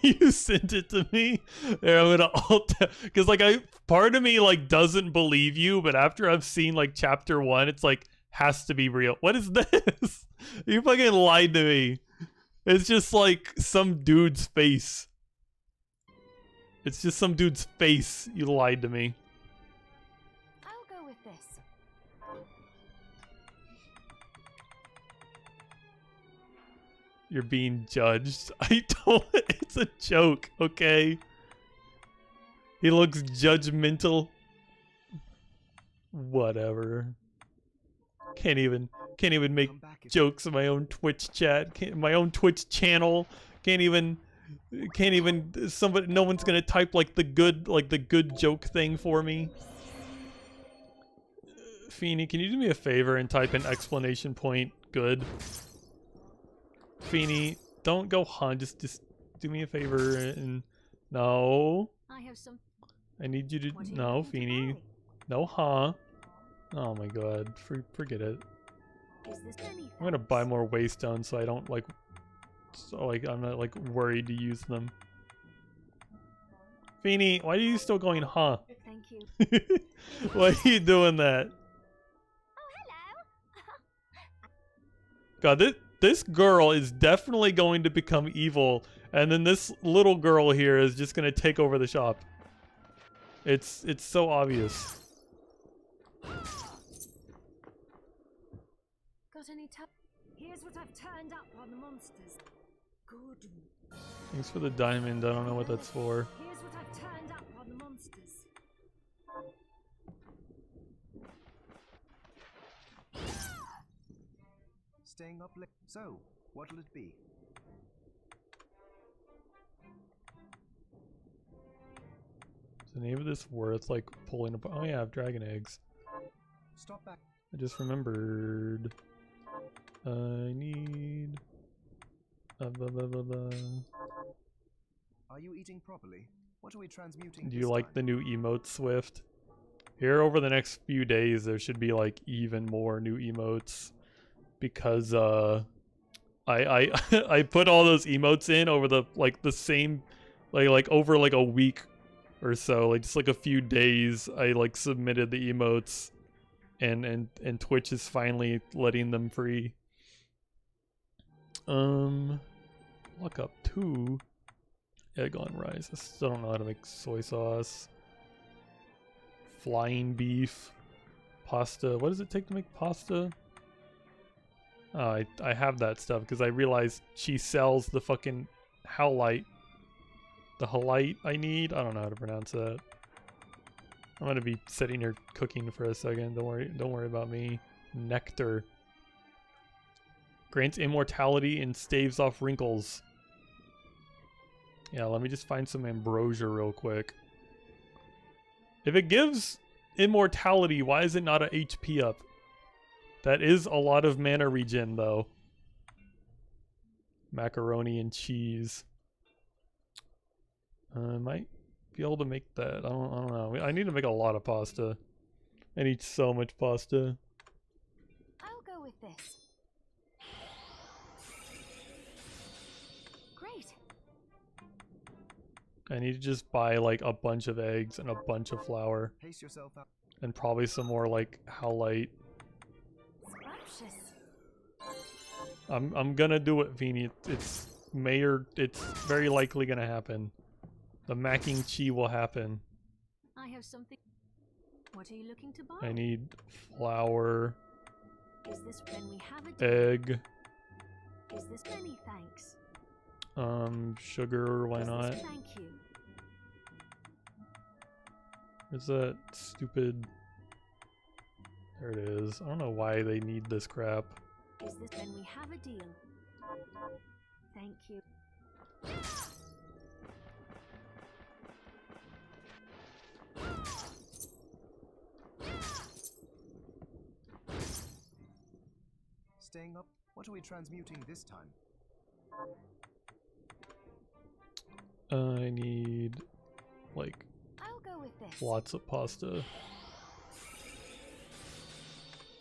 [SPEAKER 1] You sent it to me. There, I'm gonna alt, because like part of me like doesn't believe you, but after I've seen like chapter 1, it's like has to be real. What is this? You fucking lied to me. It's just like some dude's face. It's just some dude's face. You lied to me.
[SPEAKER 3] I'll go with this.
[SPEAKER 1] You're being judged. I don't. It's a joke, okay? He looks judgmental. Whatever. Can't even make jokes in my own Twitch chat. My own Twitch channel. Can't even. Somebody. No one's gonna type like the good joke thing for me. Feeny, can you do me a favor and type in exclamation point good? Feeny, don't go huh. Just do me a favor and no.
[SPEAKER 4] I have some.
[SPEAKER 1] I need you to
[SPEAKER 4] What are you
[SPEAKER 1] no,
[SPEAKER 4] looking to
[SPEAKER 1] Feeny.
[SPEAKER 4] buy?
[SPEAKER 1] No huh. Oh my god. Forget it.
[SPEAKER 4] Is this any
[SPEAKER 1] I'm gonna
[SPEAKER 4] thanks?
[SPEAKER 1] buy more waystones so I don't like I'm not like worried to use them. Feeny, why are you still going huh?
[SPEAKER 4] Thank you.
[SPEAKER 1] Why are you doing that? God, this girl is definitely going to become evil, and then this little girl here is just gonna take over the shop. It's so obvious.
[SPEAKER 3] Got any Here's what I've turned up on the monsters. Good.
[SPEAKER 1] Thanks for the diamond. I don't know what that's for.
[SPEAKER 3] Here's what I've turned up on the monsters.
[SPEAKER 2] Staying up late. So, what'll it be?
[SPEAKER 1] Is the name of this worth like pulling up? Oh yeah, I have dragon eggs.
[SPEAKER 2] Stop back.
[SPEAKER 1] I just remembered. I need. Blah, blah, blah, blah.
[SPEAKER 2] Are you eating properly? What are we transmuting?
[SPEAKER 1] Do you like the new emote, Swift? Here over the next few days, there should be like even more new emotes, because I I put all those emotes in over the same like over like a week or so, like just like a few days. I like submitted the emotes, and Twitch is finally letting them free. Look up 2 egg on rice. I still don't know how to make soy sauce. Flying beef, pasta. What does it take to make pasta? Oh, I have that stuff because I realized she sells the fucking howlite. The halite I need. I don't know how to pronounce that. I'm gonna be sitting here cooking for a second. Don't worry about me. Nectar. Grants immortality and staves off wrinkles. Yeah, let me just find some ambrosia real quick. If it gives immortality, why is it not a HP up? That is a lot of mana regen, though. Macaroni and cheese. I might be able to make that. I don't know. I need to make a lot of pasta. I need so much pasta.
[SPEAKER 3] I'll go with this. Great.
[SPEAKER 1] I need to just buy like a bunch of eggs and a bunch of flour.
[SPEAKER 2] Pace yourself up.
[SPEAKER 1] And probably some more like howlite.
[SPEAKER 3] Scrumptious.
[SPEAKER 1] I'm gonna do it, Vini. It's very likely gonna happen. The macking chi will happen.
[SPEAKER 4] I have something. What are you looking to buy?
[SPEAKER 1] I need flour,
[SPEAKER 4] Is this when we have a deal?
[SPEAKER 1] egg,
[SPEAKER 4] Is this many thanks?
[SPEAKER 1] sugar, why
[SPEAKER 4] Is
[SPEAKER 1] not?
[SPEAKER 4] this thank you?
[SPEAKER 1] Is that stupid? There it is. I don't know why they need this crap.
[SPEAKER 4] Is this when we have a deal? Thank you.
[SPEAKER 2] Staying up? What are we transmuting this time?
[SPEAKER 1] I need like
[SPEAKER 3] I'll go with this.
[SPEAKER 1] lots of pasta.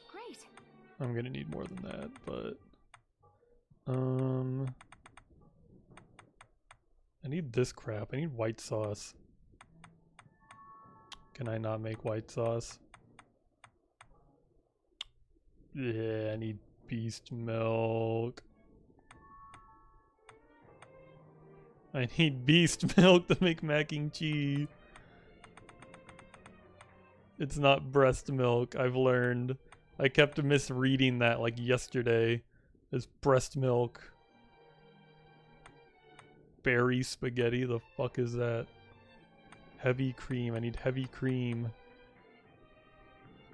[SPEAKER 3] Great.
[SPEAKER 1] I'm gonna need more than that, but I need this crap. I need white sauce. Can I not make white sauce? Yeah, I need beast milk. I need beast milk to make mac and cheese. It's not breast milk, I've learned. I kept misreading that like yesterday as breast milk. Berry spaghetti, the fuck is that? Heavy cream, I need heavy cream.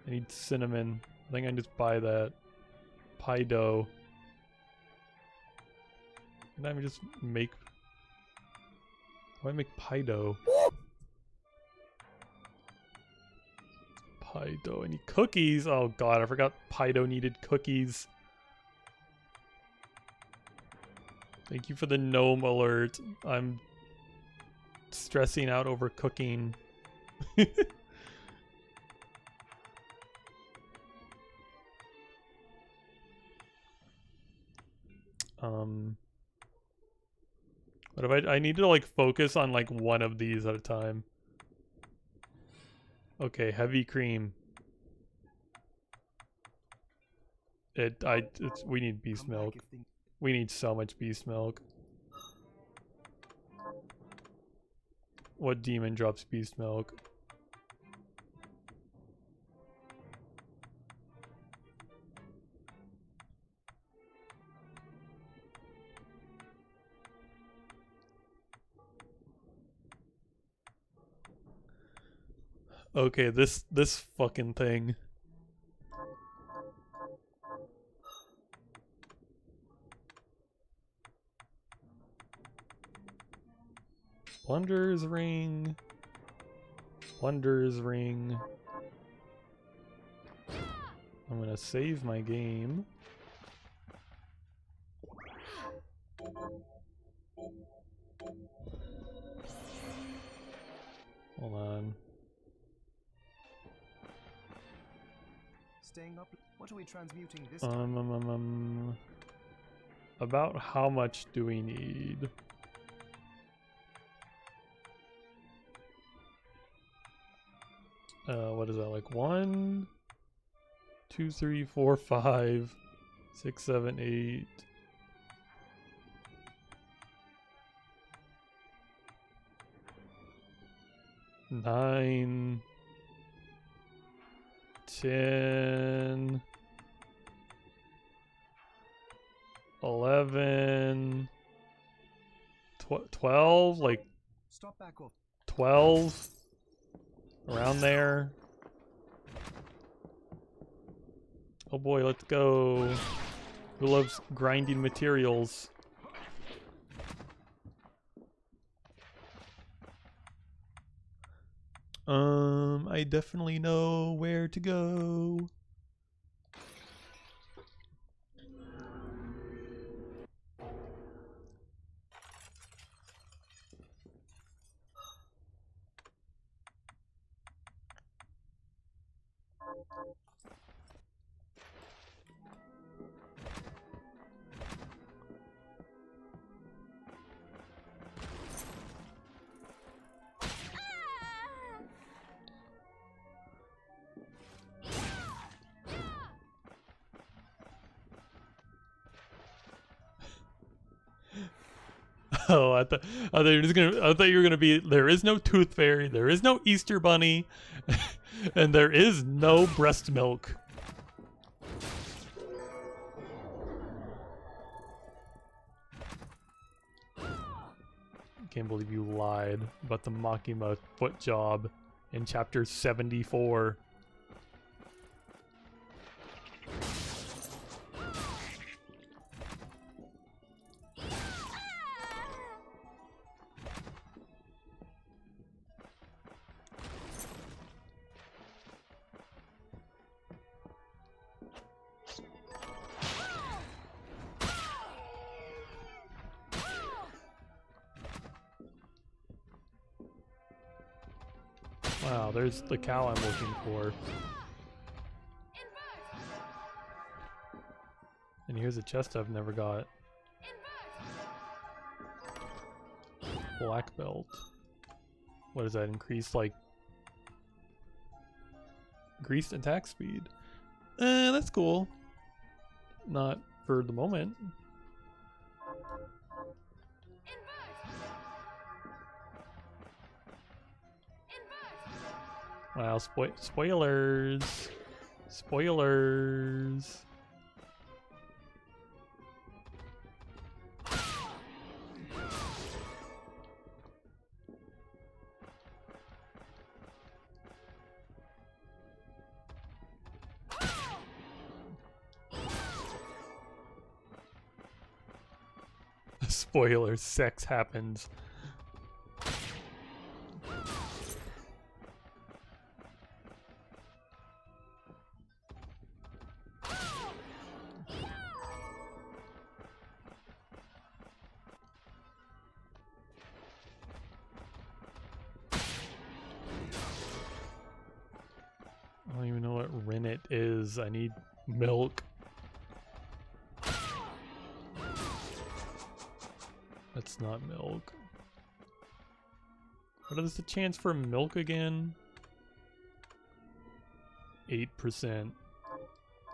[SPEAKER 1] I need cinnamon. I think I can just buy that. Pie dough. Can I just make... Why make pie dough? Pie dough. I need cookies. Oh god, I forgot pie dough needed cookies. Thank you for the gnome alert. I'm stressing out over cooking. What if I need to like focus on like one of these at a time. Okay, heavy cream. We need beast milk. We need so much beast milk. What demon drops beast milk? Okay, this fucking thing. Plunder's ring. Plunder's ring. I'm gonna save my game. Hold on.
[SPEAKER 2] Staying up? What are we transmuting this time?
[SPEAKER 1] About how much do we need? What is that, like 1, 2, 3, 4, 5, 6, 7, 8. Nine, 10, 11, 12, like
[SPEAKER 2] Stop back off.
[SPEAKER 1] 12, around there. Oh boy, let's go. Who loves grinding materials? I definitely know where to go. Oh, I thought you were just gonna. I thought you were gonna be. There is no tooth fairy. There is no Easter bunny, and there is no breast milk. Can't believe you lied about the Makima foot job in chapter 74. Wow, there's the cow I'm looking for. And here's a chest I've never got. Black belt. What does that increase? Like increased attack speed. That's cool. Not for the moment. Wow, spoilers. Spoilers. Spoilers, sex happens. I don't even know what rennet is. I need milk. That's not milk. What is the chance for milk again? 8%.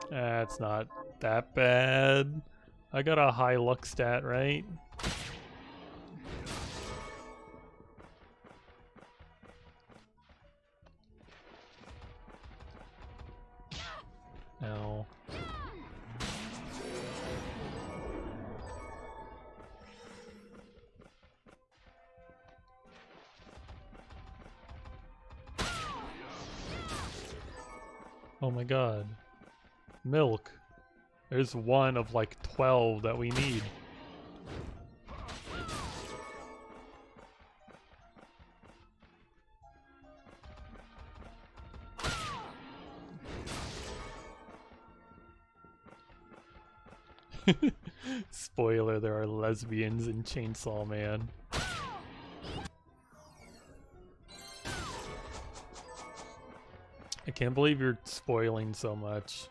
[SPEAKER 1] That's not that bad. I got a high luck stat, right? No. Oh my god. Milk. There's one of like 12 that we need. Spoiler, there are lesbians in Chainsaw Man. I can't believe you're spoiling so much.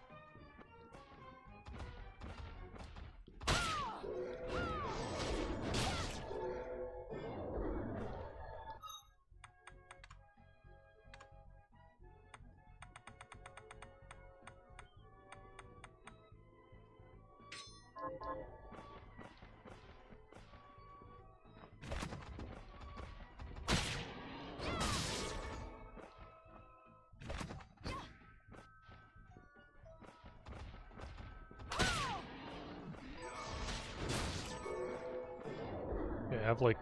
[SPEAKER 1] I have like,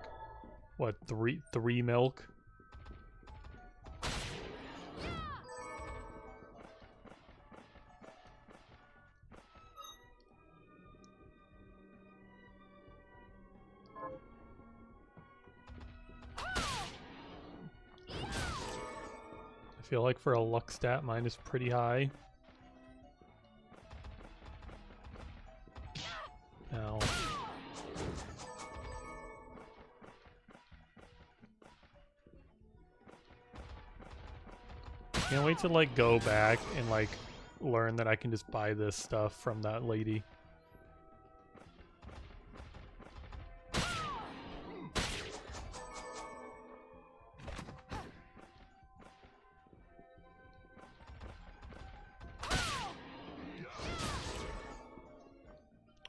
[SPEAKER 1] what, three milk? feel like for a luck stat, mine is pretty high. Now. Can't wait to like go back and like learn that I can just buy this stuff from that lady.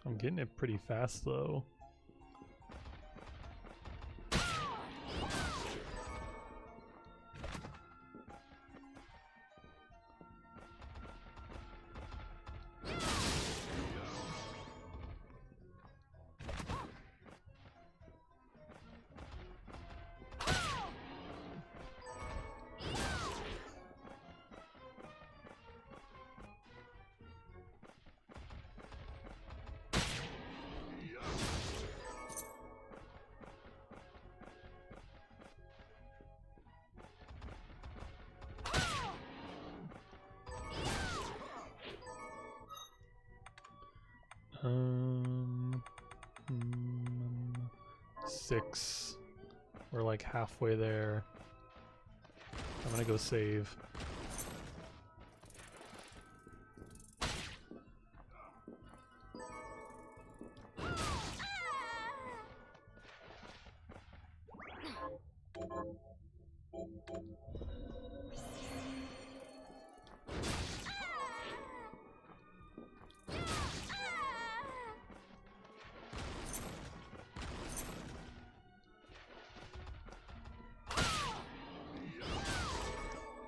[SPEAKER 1] I'm getting it pretty fast though. Six. We're like halfway there. I'm gonna go save.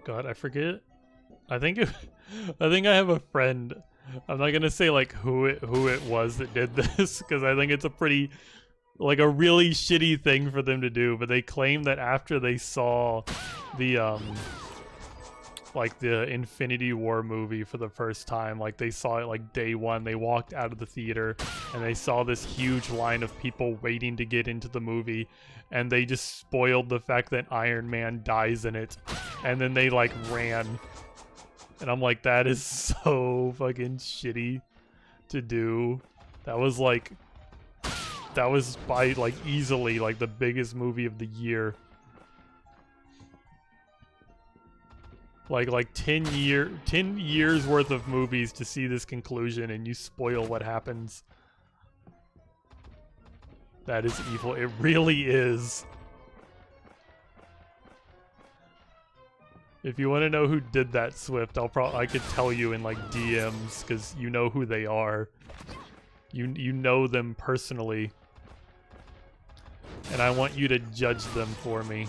[SPEAKER 1] God, I forget. I think I have a friend. I'm not gonna say like who it was that did this because I think it's a pretty like a really shitty thing for them to do. But they claim that after they saw the like the Infinity War movie for the first time, like they saw it like day one, they walked out of the theater and they saw this huge line of people waiting to get into the movie, and they just spoiled the fact that Iron Man dies in it, and then they like ran. And I'm like, that is so fucking shitty to do. That was by like easily like the biggest movie of the year. Like 10 years worth of movies to see this conclusion, and you spoil what happens. That is evil. It really is. If you want to know who did that, Swift, I could tell you in like DMs because you know who they are. You know them personally, and I want you to judge them for me.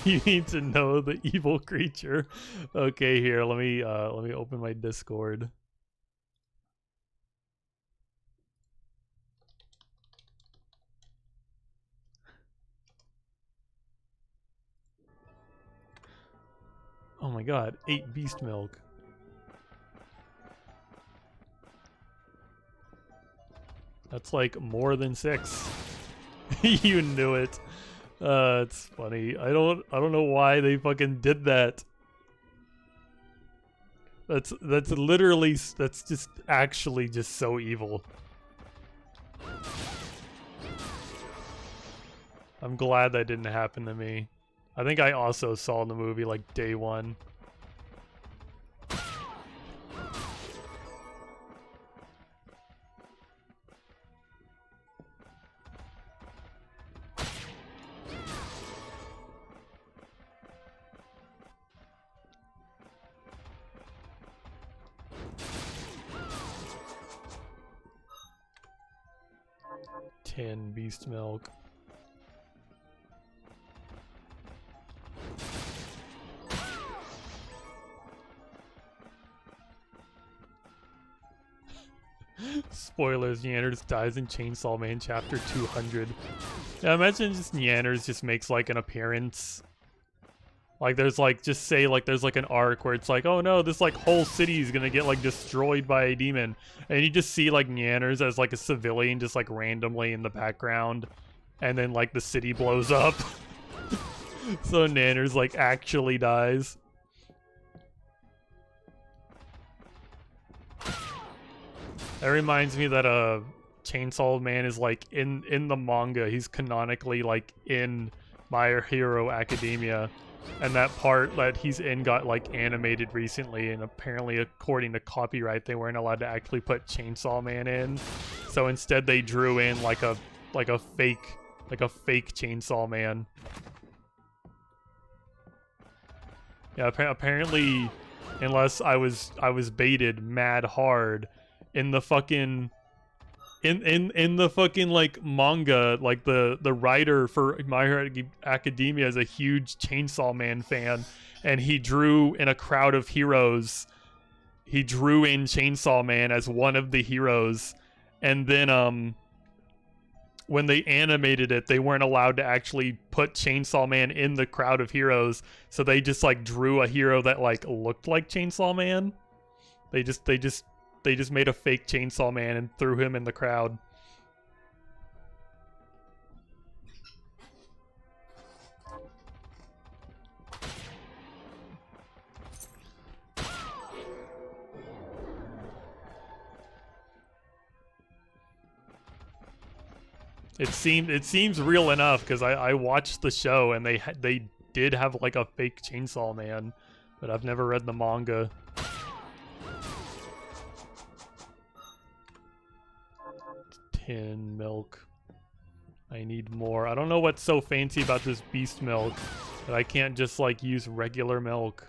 [SPEAKER 1] You need to know the evil creature. Okay, here, let me open my Discord. Oh my god, 8 beast milk. That's like more than 6. You knew it. It's funny. I don't know why they fucking did that. That's just actually just so evil. I'm glad that didn't happen to me. I think I also saw the movie like day one. Beast milk. Spoilers, Neanders dies in Chainsaw Man chapter 200. Yeah, imagine just Neanders just makes like an appearance Like there's like, just say like there's like an arc where it's like, oh no, this like whole city is gonna get like destroyed by a demon, and you just see like Nyanners as like a civilian just like randomly in the background, and then like the city blows up. So Nyanners like actually dies. That reminds me that Chainsaw Man is like in the manga, he's canonically like in My Hero Academia, and that part that he's in got like animated recently, and apparently according to copyright they weren't allowed to actually put Chainsaw Man in, so instead they drew in like a fake Chainsaw Man. Yeah, apparently, unless I was baited mad hard in the fucking in the fucking like manga, like the writer for My Hero Academia is a huge Chainsaw Man fan, and he drew in a crowd of heroes. He drew in Chainsaw Man as one of the heroes, and then when they animated it, they weren't allowed to actually put Chainsaw Man in the crowd of heroes, so they just like drew a hero that like looked like Chainsaw Man. They just made a fake Chainsaw Man and threw him in the crowd. It seems real enough because I watched the show and they did have like a fake Chainsaw Man, but I've never read the manga. Tin milk. I need more. I don't know what's so fancy about this beast milk that I can't just like use regular milk.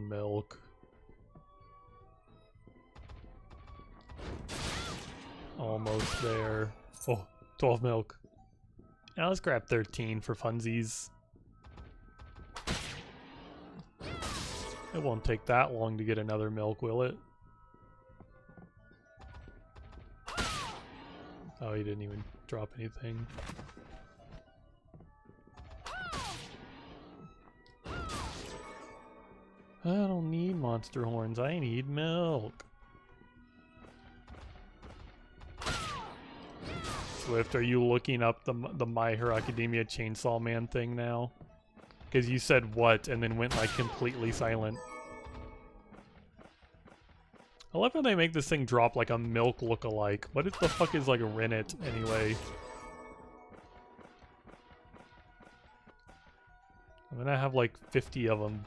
[SPEAKER 1] Milk. Almost there. Oh, 12 milk. Now let's grab 13 for funsies. It won't take that long to get another milk, will it? Oh, he didn't even drop anything. I don't need monster horns, I need milk. Swift, are you looking up the My Hero Academia Chainsaw Man thing now? Because you said what and then went like completely silent. I love how they make this thing drop like a milk lookalike. What the fuck is like Rennet anyway? I'm gonna have like 50 of them.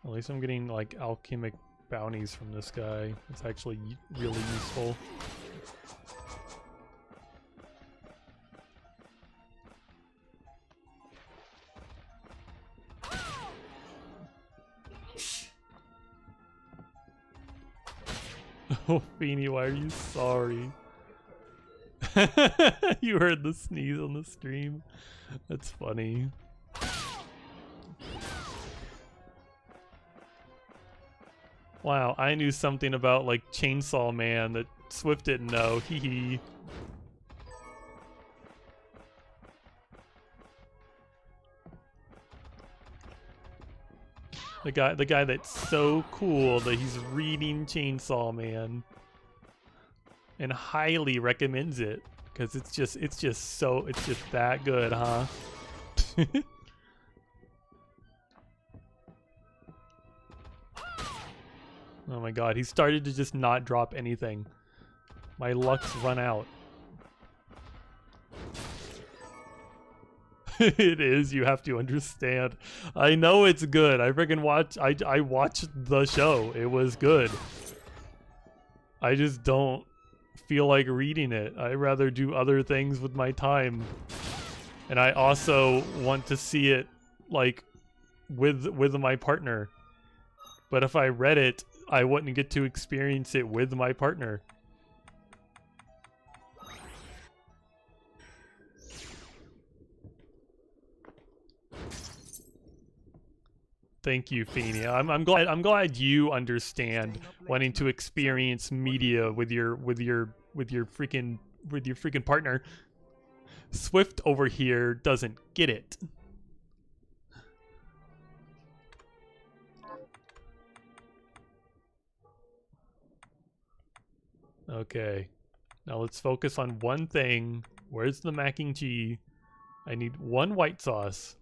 [SPEAKER 1] At least I'm getting like alchemic bounties from this guy. It's actually really useful. Oh, Feeny, why are you sorry? You heard the sneeze on the stream. That's funny. Wow, I knew something about like Chainsaw Man that Swift didn't know. Hee hee. The guy that's so cool that he's reading Chainsaw Man and highly recommends it because it's just that good, huh? Oh my god, he started to just not drop anything. My luck's run out. It is, you have to understand. I know it's good. I freaking I watched the show. It was good. I just don't feel like reading it. I'd rather do other things with my time. And I also want to see it like with my partner. But if I read it, I wouldn't get to experience it with my partner. Thank you, Feeny. I'm glad you understand wanting to experience media with your freaking partner. Swift over here doesn't get it. Okay. Now let's focus on one thing. Where's the mac and cheese? I need one white sauce.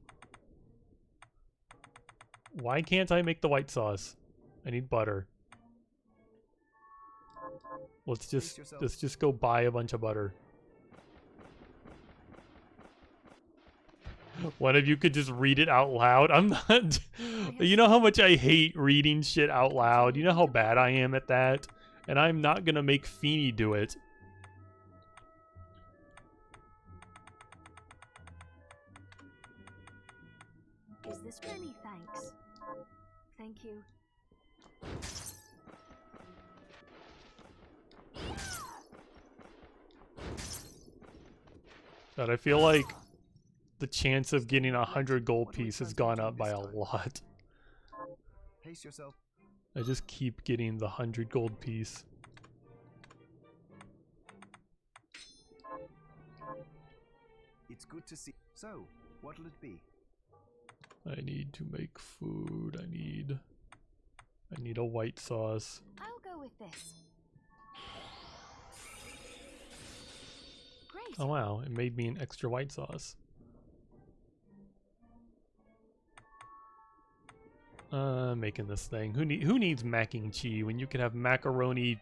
[SPEAKER 1] Why can't I make the white sauce? I need butter. Let's just go buy a bunch of butter. One of you could just read it out loud. I'm not. You know how much I hate reading shit out loud. You know how bad I am at that, and I'm not gonna make Feeny do it.
[SPEAKER 4] Is this many thanks? Thank you.
[SPEAKER 1] But I feel like the chance of getting 100 gold piece has gone up by a lot.
[SPEAKER 2] Pace yourself.
[SPEAKER 1] I just keep getting the 100 gold piece.
[SPEAKER 2] It's good to see. So, what'll it be?
[SPEAKER 1] I need to make food. I need a white sauce.
[SPEAKER 3] I'll go with this. Great.
[SPEAKER 1] Oh wow, it made me an extra white sauce. Making this thing. Who needs mac and cheese when you can have macaroni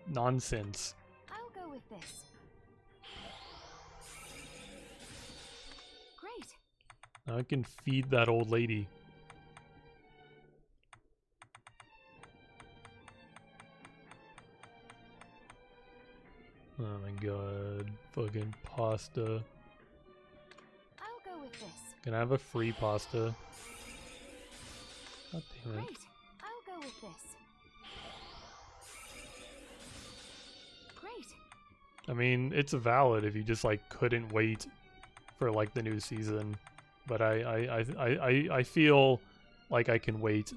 [SPEAKER 1] nonsense?
[SPEAKER 3] I'll go with this. Great.
[SPEAKER 1] Now I can feed that old lady. Oh my god, fucking pasta.
[SPEAKER 3] I'll go with this.
[SPEAKER 1] Can I have a free pasta? God damn it.
[SPEAKER 3] Great. I'll go with this. Great.
[SPEAKER 1] I mean, it's valid if you just like couldn't wait for like the new season, but I feel like I can wait.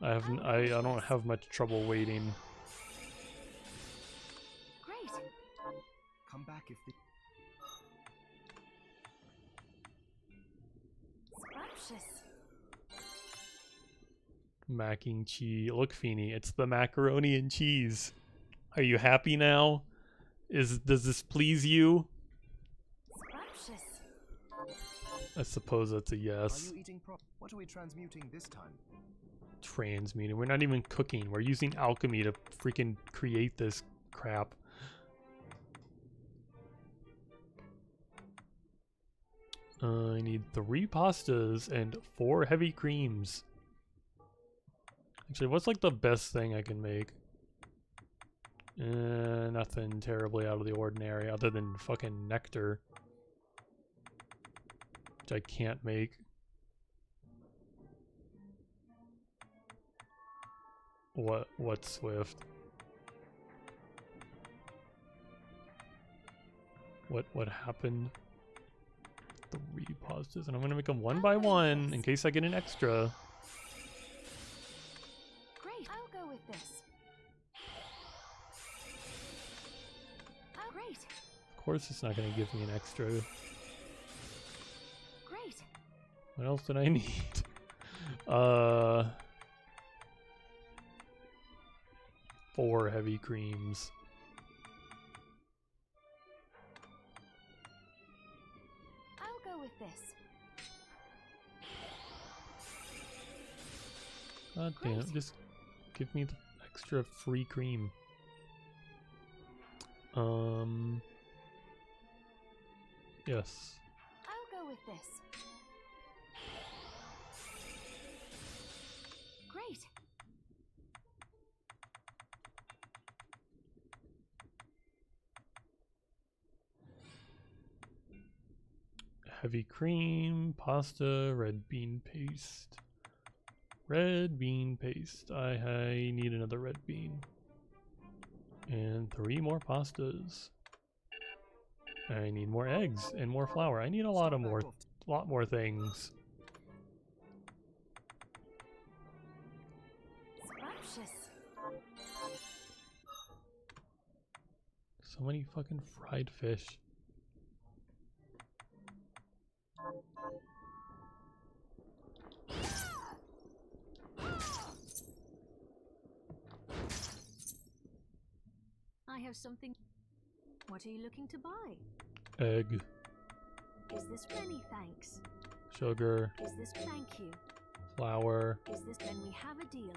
[SPEAKER 1] I don't have much trouble waiting.
[SPEAKER 3] Great.
[SPEAKER 2] Come back if the...
[SPEAKER 3] Scrumptious.
[SPEAKER 1] Mac and cheese. Look, Feeny, it's the macaroni and cheese. Are you happy now? Does this please you?
[SPEAKER 3] Scrumptious.
[SPEAKER 1] I suppose that's a yes.
[SPEAKER 2] Are you eating What are we transmuting this time?
[SPEAKER 1] Transmuting. We're not even cooking. We're using alchemy to freaking create this crap. I need 3 pastas and 4 heavy creams. Actually, what's like the best thing I can make? Nothing terribly out of the ordinary other than fucking nectar. Which I can't make. What Swift? What happened? 3 pastas, and I'm gonna make them one by one in case I get an extra.
[SPEAKER 3] Great. I'll go with this. Oh, great.
[SPEAKER 1] Of course it's not gonna give me an extra.
[SPEAKER 3] Great.
[SPEAKER 1] What else did I need? 4 heavy creams.
[SPEAKER 3] I'll go with this.
[SPEAKER 1] God damn it, just give me the extra free cream. Yes.
[SPEAKER 3] I'll go with this. Great.
[SPEAKER 1] Heavy cream, pasta, red bean paste. Red bean paste. I need another red bean. And 3 more pastas. I need more eggs and more flour. I need a lot more things.
[SPEAKER 3] Scrumptious.
[SPEAKER 1] So many fucking fried fish.
[SPEAKER 4] I have something. What are you looking to buy?
[SPEAKER 1] Egg,
[SPEAKER 4] Is this many thanks?
[SPEAKER 1] sugar,
[SPEAKER 4] Is this thank you?
[SPEAKER 1] flour,
[SPEAKER 4] Is this when we have a deal?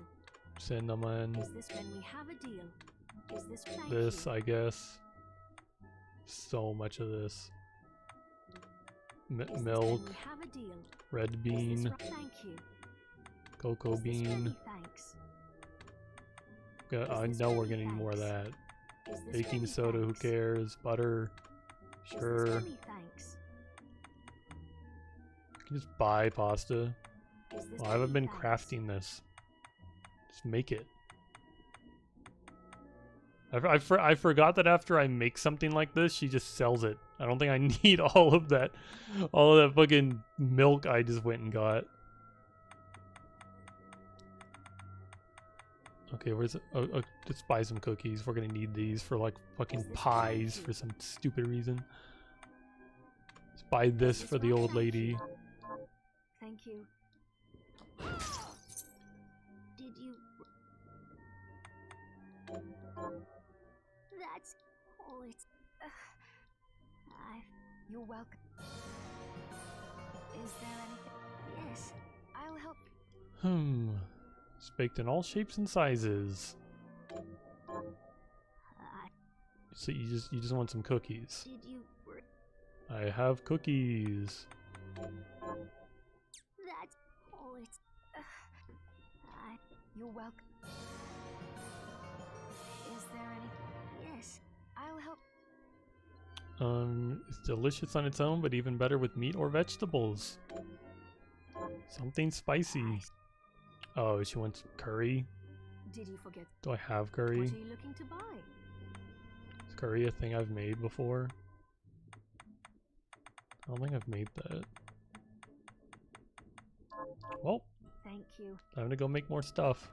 [SPEAKER 1] cinnamon,
[SPEAKER 4] Is this when we have a deal? Is this thank
[SPEAKER 1] this,
[SPEAKER 4] you?
[SPEAKER 1] I guess. So much of this.
[SPEAKER 4] Is this
[SPEAKER 1] Milk,
[SPEAKER 4] when we have a deal?
[SPEAKER 1] red
[SPEAKER 4] Is this
[SPEAKER 1] bean,
[SPEAKER 4] thank you?
[SPEAKER 1] cocoa
[SPEAKER 4] Is this
[SPEAKER 1] bean.
[SPEAKER 4] many thanks?
[SPEAKER 1] I
[SPEAKER 4] this
[SPEAKER 1] know we're
[SPEAKER 4] many
[SPEAKER 1] gonna need more of that.
[SPEAKER 4] Is this
[SPEAKER 1] Baking
[SPEAKER 4] many
[SPEAKER 1] soda, who
[SPEAKER 4] thanks?
[SPEAKER 1] cares? Butter,
[SPEAKER 4] Is this
[SPEAKER 1] sure.
[SPEAKER 4] many thanks?
[SPEAKER 1] You can just buy pasta.
[SPEAKER 4] Is this
[SPEAKER 1] Well, I haven't
[SPEAKER 4] many
[SPEAKER 1] been
[SPEAKER 4] thanks?
[SPEAKER 1] crafting this. Just make it. I forgot that after I make something like this, she just sells it. I don't think I need all of that fucking milk I just went and got. Okay, where's it? Oh, just buy some cookies. We're gonna need these for like fucking
[SPEAKER 4] Is this
[SPEAKER 1] pies
[SPEAKER 4] thank
[SPEAKER 1] for
[SPEAKER 4] you?
[SPEAKER 1] some stupid reason. Let's buy this
[SPEAKER 4] this
[SPEAKER 1] for the
[SPEAKER 4] one?
[SPEAKER 1] old
[SPEAKER 4] Thank
[SPEAKER 1] lady.
[SPEAKER 4] you. Thank you. Did you? That's all it's.
[SPEAKER 3] You're welcome. Is there anything?
[SPEAKER 4] Yes.
[SPEAKER 3] I'll help.
[SPEAKER 1] It's baked in all shapes and sizes.
[SPEAKER 4] I
[SPEAKER 1] So you just want some cookies.
[SPEAKER 4] did you?
[SPEAKER 1] I have cookies.
[SPEAKER 4] That's all it's.
[SPEAKER 3] You're welcome. Is there anything?
[SPEAKER 4] Yes.
[SPEAKER 3] I'll help.
[SPEAKER 1] It's delicious on its own, but even better with meat or vegetables. Something spicy. Oh, she wants curry.
[SPEAKER 4] Did you forget?
[SPEAKER 1] Do I have
[SPEAKER 4] What
[SPEAKER 1] curry?
[SPEAKER 4] are you looking to buy?
[SPEAKER 1] Is curry a thing I've made before? I don't think I've made that. Well,
[SPEAKER 4] Thank you.
[SPEAKER 1] time to go make more stuff.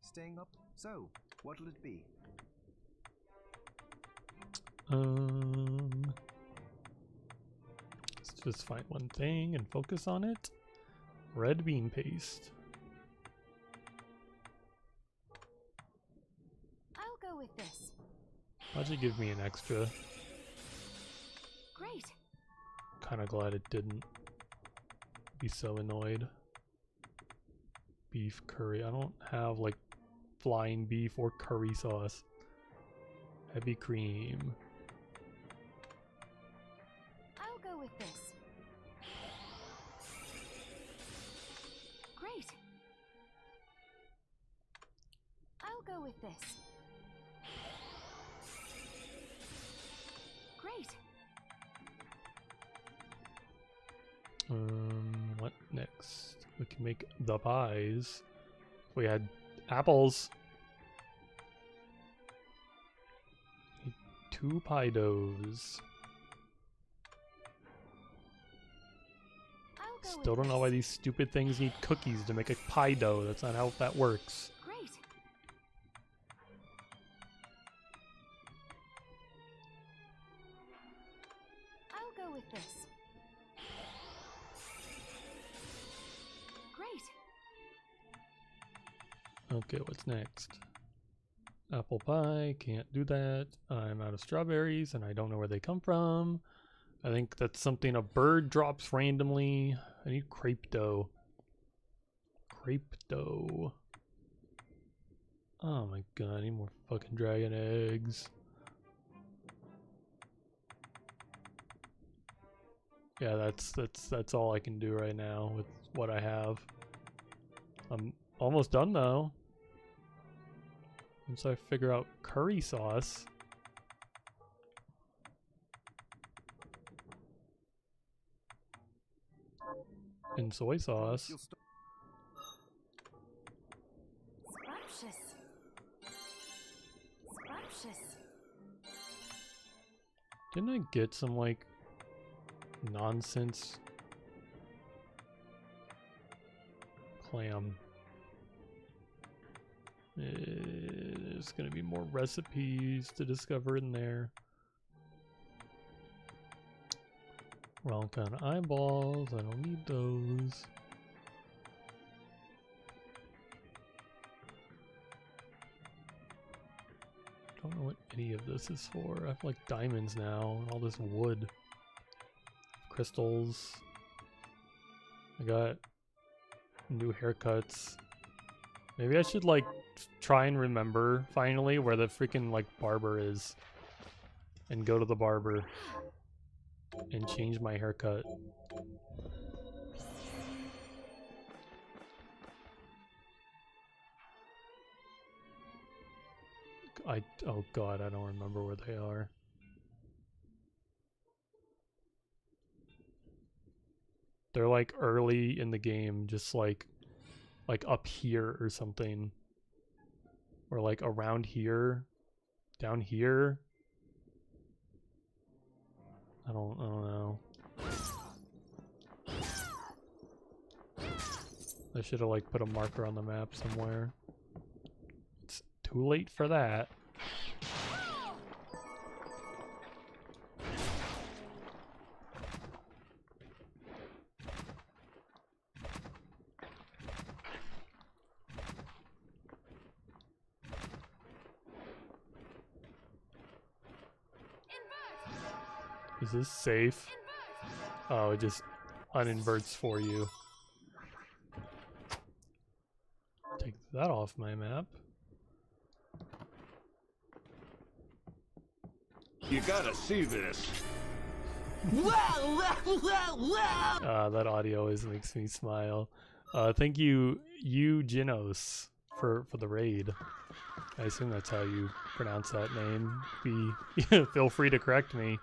[SPEAKER 2] Staying up? So, what'll it be?
[SPEAKER 1] Let's just find one thing and focus on it. Red bean paste.
[SPEAKER 3] I'll go with this.
[SPEAKER 1] Why'd you give me an extra?
[SPEAKER 3] Great.
[SPEAKER 1] Kinda glad it didn't. Be so annoyed. Beef curry. I don't have like flying beef or curry sauce. Heavy cream.
[SPEAKER 3] I'll go with this. Great. I'll go with this. Great.
[SPEAKER 1] What next? We can make the pies. If we had apples. Need 2 pie doughs.
[SPEAKER 3] I'll go
[SPEAKER 1] Still
[SPEAKER 3] with
[SPEAKER 1] don't know why
[SPEAKER 3] this.
[SPEAKER 1] these stupid things need cookies to make a pie dough. That's not how that works.
[SPEAKER 3] Great. I'll go with this. Great.
[SPEAKER 1] Okay, what's next? Apple pie, can't do that. I'm out of strawberries and I don't know where they come from. I think that's something a bird drops randomly. I need crepe dough. Crepe dough. Oh my god, I need more fucking dragon eggs. Yeah, that's all I can do right now with what I have. I'm almost done though. Once I figure out curry sauce. and soy sauce.
[SPEAKER 2] You'll stop.
[SPEAKER 3] Scrumptious. Scrumptious.
[SPEAKER 1] Didn't I get some like nonsense clam? There's gonna be more recipes to discover in there. Wrong kind of eyeballs. I don't need those. Don't know what any of this is for. I have like diamonds now and all this wood. Crystals. I got new haircuts. Maybe I should like try and remember finally where the freaking like barber is and go to the barber and change my haircut. Oh god, I don't remember where they are. They're like early in the game, just like up here or something. Or like around here, down here. I don't know. I should have like put a marker on the map somewhere. It's too late for that. Is this safe? Oh, it just uninverts for you. Take that off my map.
[SPEAKER 5] You gotta see this.
[SPEAKER 1] That audio always makes me smile. Thank you, Ginos, for the raid. I assume that's how you pronounce that name. Feel free to correct me.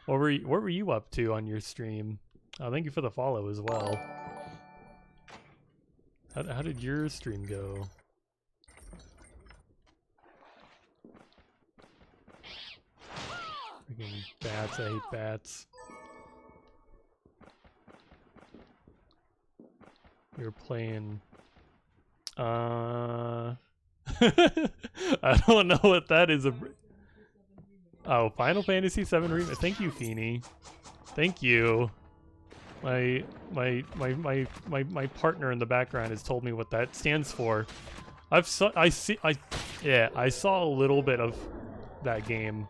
[SPEAKER 1] What were you up to on your stream? Thank you for the follow as well. How did your stream go? Freaking bats, I hate bats. You're playing I don't know what that is. Oh, Final Fantasy VII Remake. Thank you, Feeny. Thank you. My partner in the background has told me what that stands for. I saw a little bit of that game,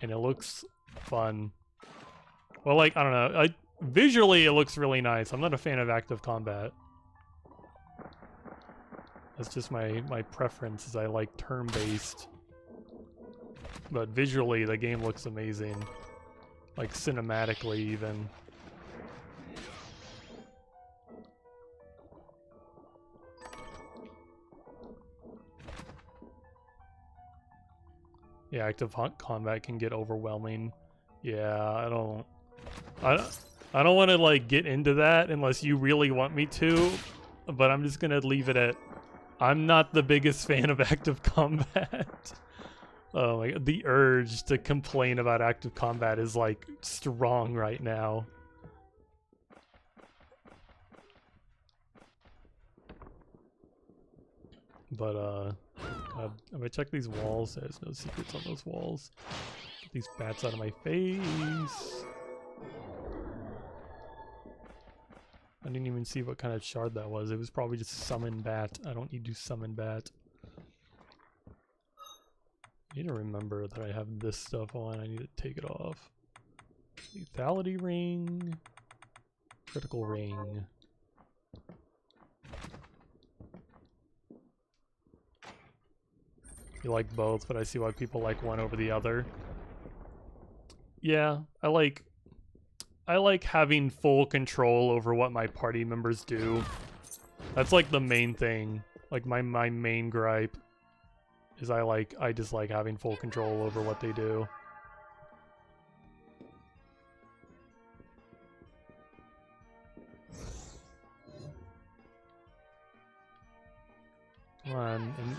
[SPEAKER 1] and it looks fun. Well, like I don't know. Visually, it looks really nice. I'm not a fan of active combat. That's just my preference. Is I like turn-based. But visually, the game looks amazing. Like, cinematically, even. Yeah, active combat can get overwhelming. Yeah, I don't want to, like, get into that unless you really want me to. But I'm just gonna leave it at, I'm not the biggest fan of active combat. Oh my god, the urge to complain about active combat is like strong right now. But God, if I check these walls, there's no secrets on those walls. Get these bats out of my face. I didn't even see what kind of shard that was. It was probably just summon bat. I don't need to summon bat. I need to remember that I have this stuff on. I need to take it off. Lethality ring. Critical ring. You like both, but I see why people like one over the other. Yeah, I like having full control over what my party members do. That's like the main thing. Like my main gripe is I just like having full control over what they do.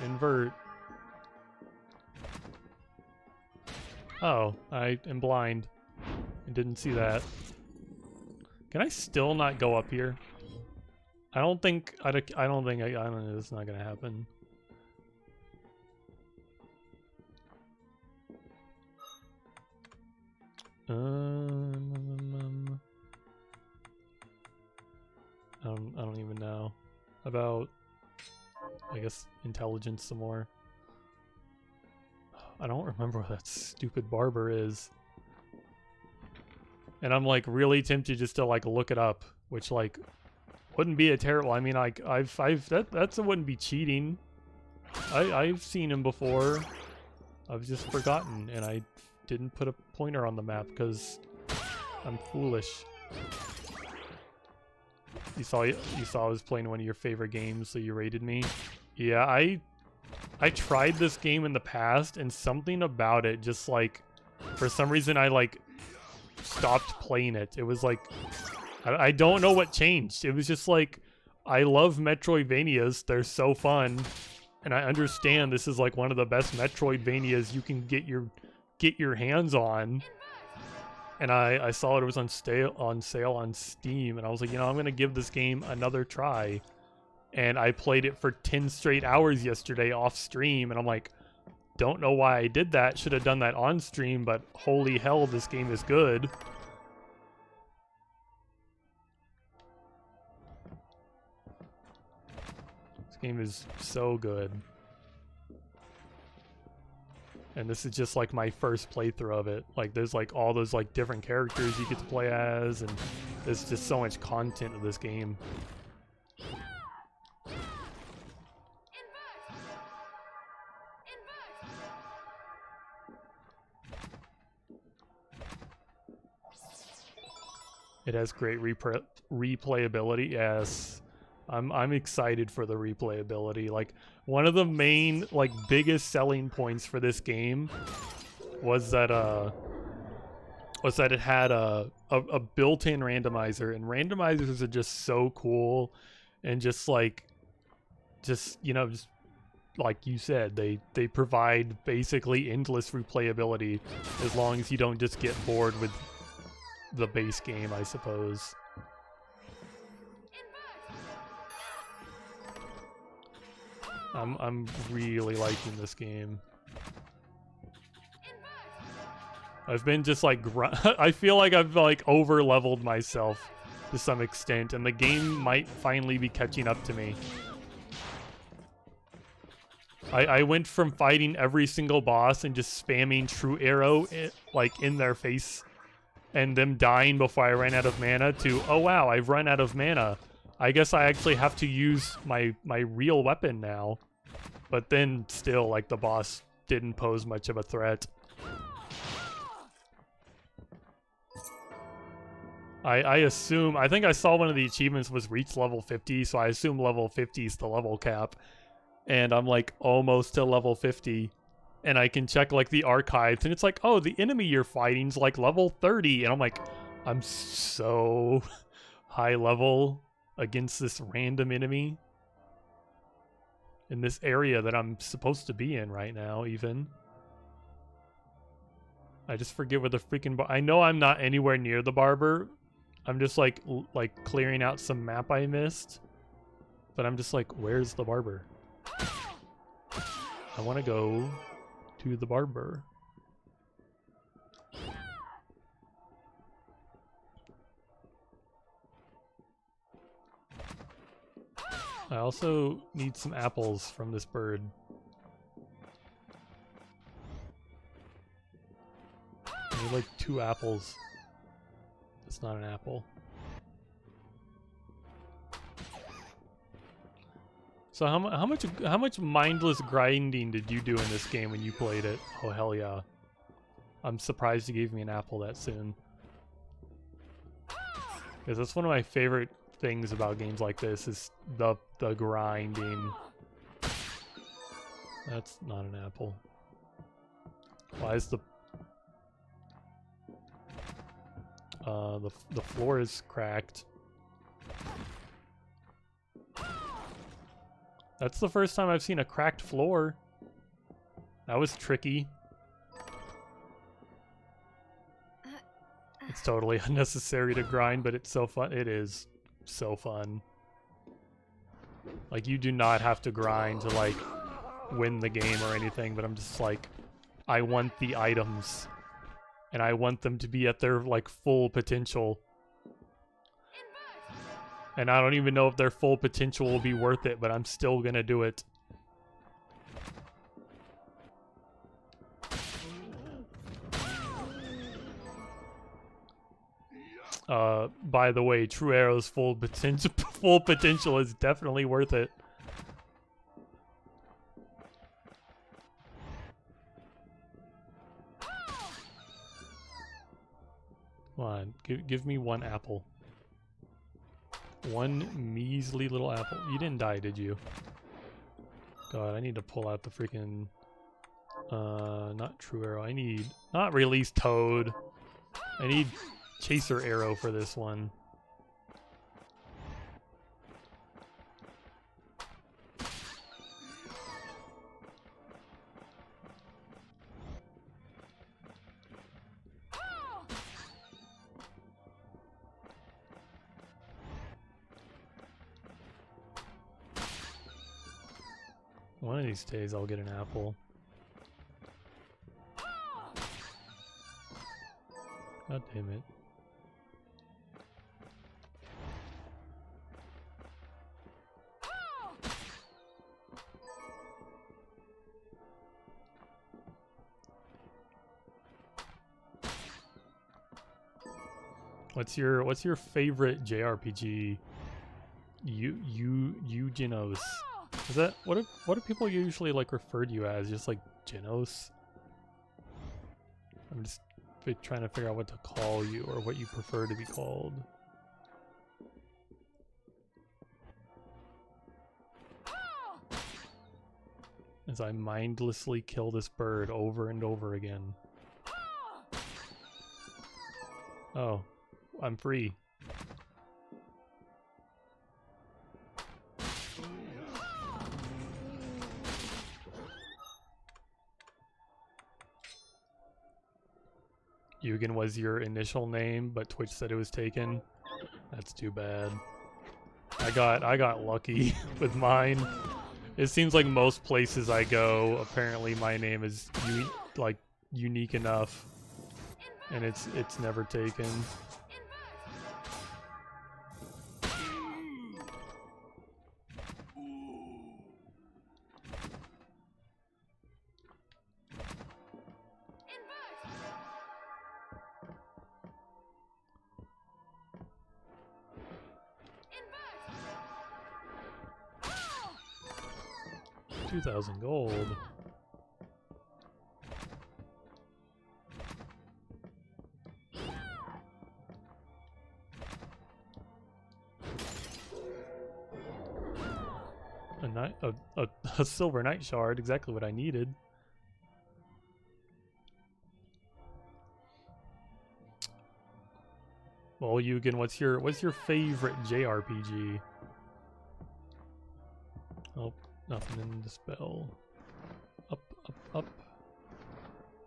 [SPEAKER 1] invert. Oh, I am blind. I didn't see that. Can I still not go up here? I don't think I don't know. It's not gonna happen. I don't even know about. I guess intelligence some more. I don't remember what that stupid barber is. And I'm like really tempted just to like look it up, which like wouldn't be a terrible. I mean, like that wouldn't be cheating. I've seen him before. I've just forgotten, and I didn't put a pointer on the map because I'm foolish. You saw I was playing one of your favorite games, so you rated me. Yeah, I tried this game in the past, and something about it just like, for some reason I like stopped playing it. It was like, I don't know what changed. It was just like, I love Metroidvanias. They're so fun. And I understand this is like one of the best Metroidvanias you can get your hands on. And I saw it was on sale on Steam, and I was like, you know, I'm gonna give this game another try. And I played it for 10 straight hours yesterday off stream, and I'm like, don't know why I did that. Should have done that on stream, but holy hell, this game is good. This game is so good. And this is just like my first playthrough of it. Like there's like all those like different characters you get to play as, and there's just so much content of this game. It has great replayability. Yes, I'm excited for the replayability. Like one of the main like biggest selling points for this game was that it had a built-in randomizer, and randomizers are just so cool, and just you know, just like you said, they provide basically endless replayability as long as you don't just get bored with the base game, I suppose. I'm really liking this game. I've been just like I feel like I've like over leveled myself to some extent, and the game might finally be catching up to me. I went from fighting every single boss and just spamming True Arrow like in their face and them dying before I ran out of mana to, oh wow, I've run out of mana. I guess I actually have to use my real weapon now. But then still, like, the boss didn't pose much of a threat. I assume, I think I saw one of the achievements was reach level 50, so I assume level 50 is the level cap. And I'm like almost to level 50. And I can check like the archives, and it's like, oh, the enemy you're fighting's like level 30. And I'm like, I'm so high level against this random enemy in this area that I'm supposed to be in right now, even. I just forget where the freaking I know I'm not anywhere near the barber. I'm just like clearing out some map I missed. But I'm just like, where's the barber? I want to go to the barber. I also need some apples from this bird. I need like 2 apples. It's not an apple. So how much mindless grinding did you do in this game when you played it? Oh hell yeah. I'm surprised you gave me an apple that soon. Because that's one of my favorite things about games like this is the grinding. That's not an apple. Why is the floor is cracked? That's the first time I've seen a cracked floor. That was tricky. It's totally unnecessary to grind, but it's so fun. It is so fun. Like, you do not have to grind to, like, win the game or anything, but I'm just like, I want the items. And I want them to be at their, like, full potential. And I don't even know if their full potential will be worth it, but I'm still gonna do it. By the way, True Arrow's full potential is definitely worth it. Come on, give me one apple. One measly little apple. You didn't die, did you? God, I need to pull out the freaking... not True Arrow. I need... Not Release Toad. I need Chaser Arrow for this one. One of these days I'll get an apple. God damn it. What's your favorite JRPG? Eugenos. Is that what do people usually like refer to you as? Just like Genos? I'm just trying to figure out what to call you or what you prefer to be called. As I mindlessly kill this bird over and over again. Oh, I'm free. Eugen was your initial name, but Twitch said it was taken. That's too bad. I got lucky with mine. It seems like most places I go, apparently my name is like unique enough, and it's never taken. $2,000 gold. A silver night shard, exactly what I needed. Well, Eugen, what's your favorite JRPG? Oh, nothing in the spell. Up, up, up.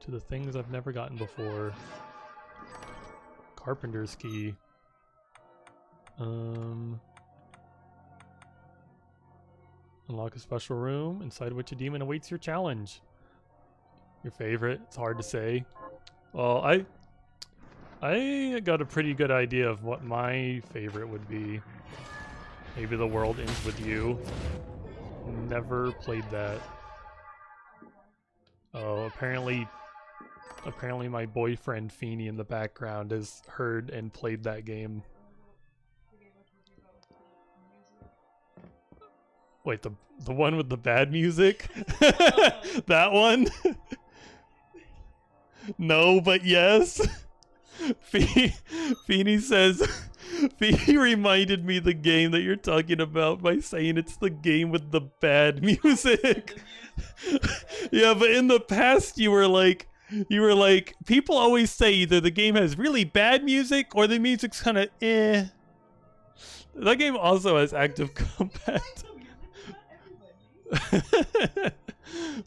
[SPEAKER 1] To the things I've never gotten before. Carpenter's key. Unlock a special room inside which a demon awaits your challenge. Your favorite? It's hard to say. Well, I got a pretty good idea of what my favorite would be. Maybe The World Ends With You. Never played that. Oh, apparently my boyfriend Feeny in the background has heard and played that game. Wait, the one with the bad music? That one? No, but yes. Feeny says, Feeny reminded me the game that you're talking about by saying it's the game with the bad music. Yeah, but in the past you were like, people always say either the game has really bad music or the music's kind of eh. That game also has active combat.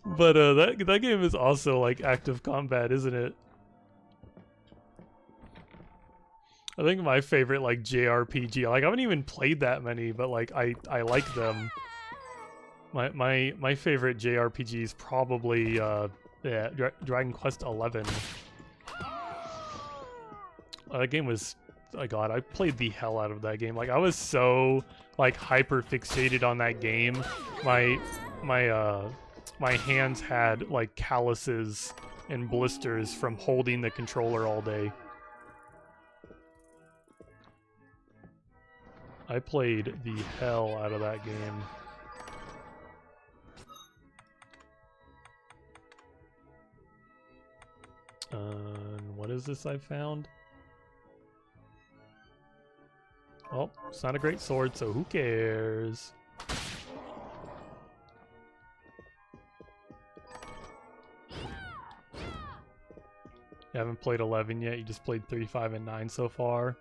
[SPEAKER 1] But that game is also like active combat, isn't it? I think my favorite like JRPG, like I haven't even played that many, but like I like them. My favorite JRPG is probably yeah, Dragon Quest 11. That game was, oh god, I played the hell out of that game. Like I was so like hyper fixated on that game. My hands had like calluses and blisters from holding the controller all day. I played the hell out of that game. What is this I found? Oh, it's not a great sword, so who cares? You haven't played 11 yet, you just played 3, 5, and 9 so far,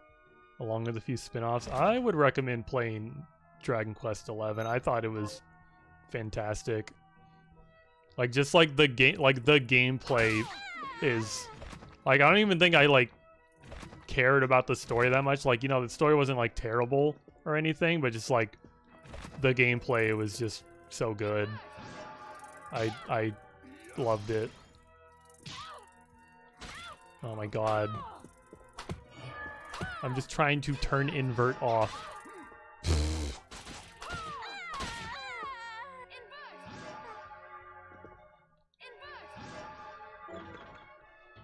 [SPEAKER 1] along with a few spin-offs. I would recommend playing Dragon Quest 11. I thought it was fantastic. Like, just like the game, like the gameplay is, like, I don't even think I like cared about the story that much. Like, you know, the story wasn't like terrible or anything, but just like the gameplay was just so good. I loved it. Oh my god. I'm just trying to turn invert off.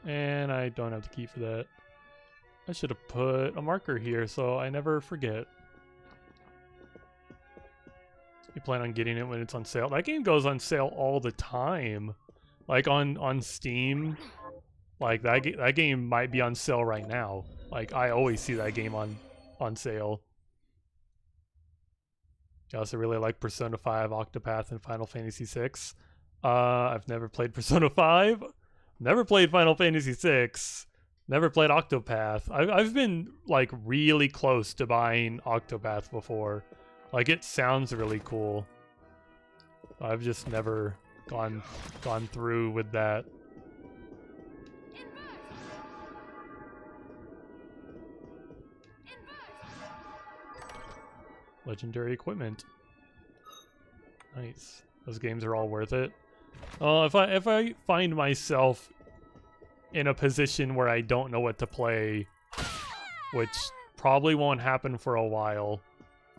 [SPEAKER 1] And I don't have the key for that. I should have put a marker here so I never forget. You plan on getting it when it's on sale? That game goes on sale all the time. Like on Steam. Like that game might be on sale right now. Like I always see that game on sale. I also really like Persona 5, Octopath, and Final Fantasy 6. I've never played Persona 5. Never played Final Fantasy 6. Never played Octopath. I've been like really close to buying Octopath before. Like it sounds really cool. I've just never gone through with that. Legendary equipment. Nice. Those games are all worth it. If I find myself in a position where I don't know what to play, which probably won't happen for a while,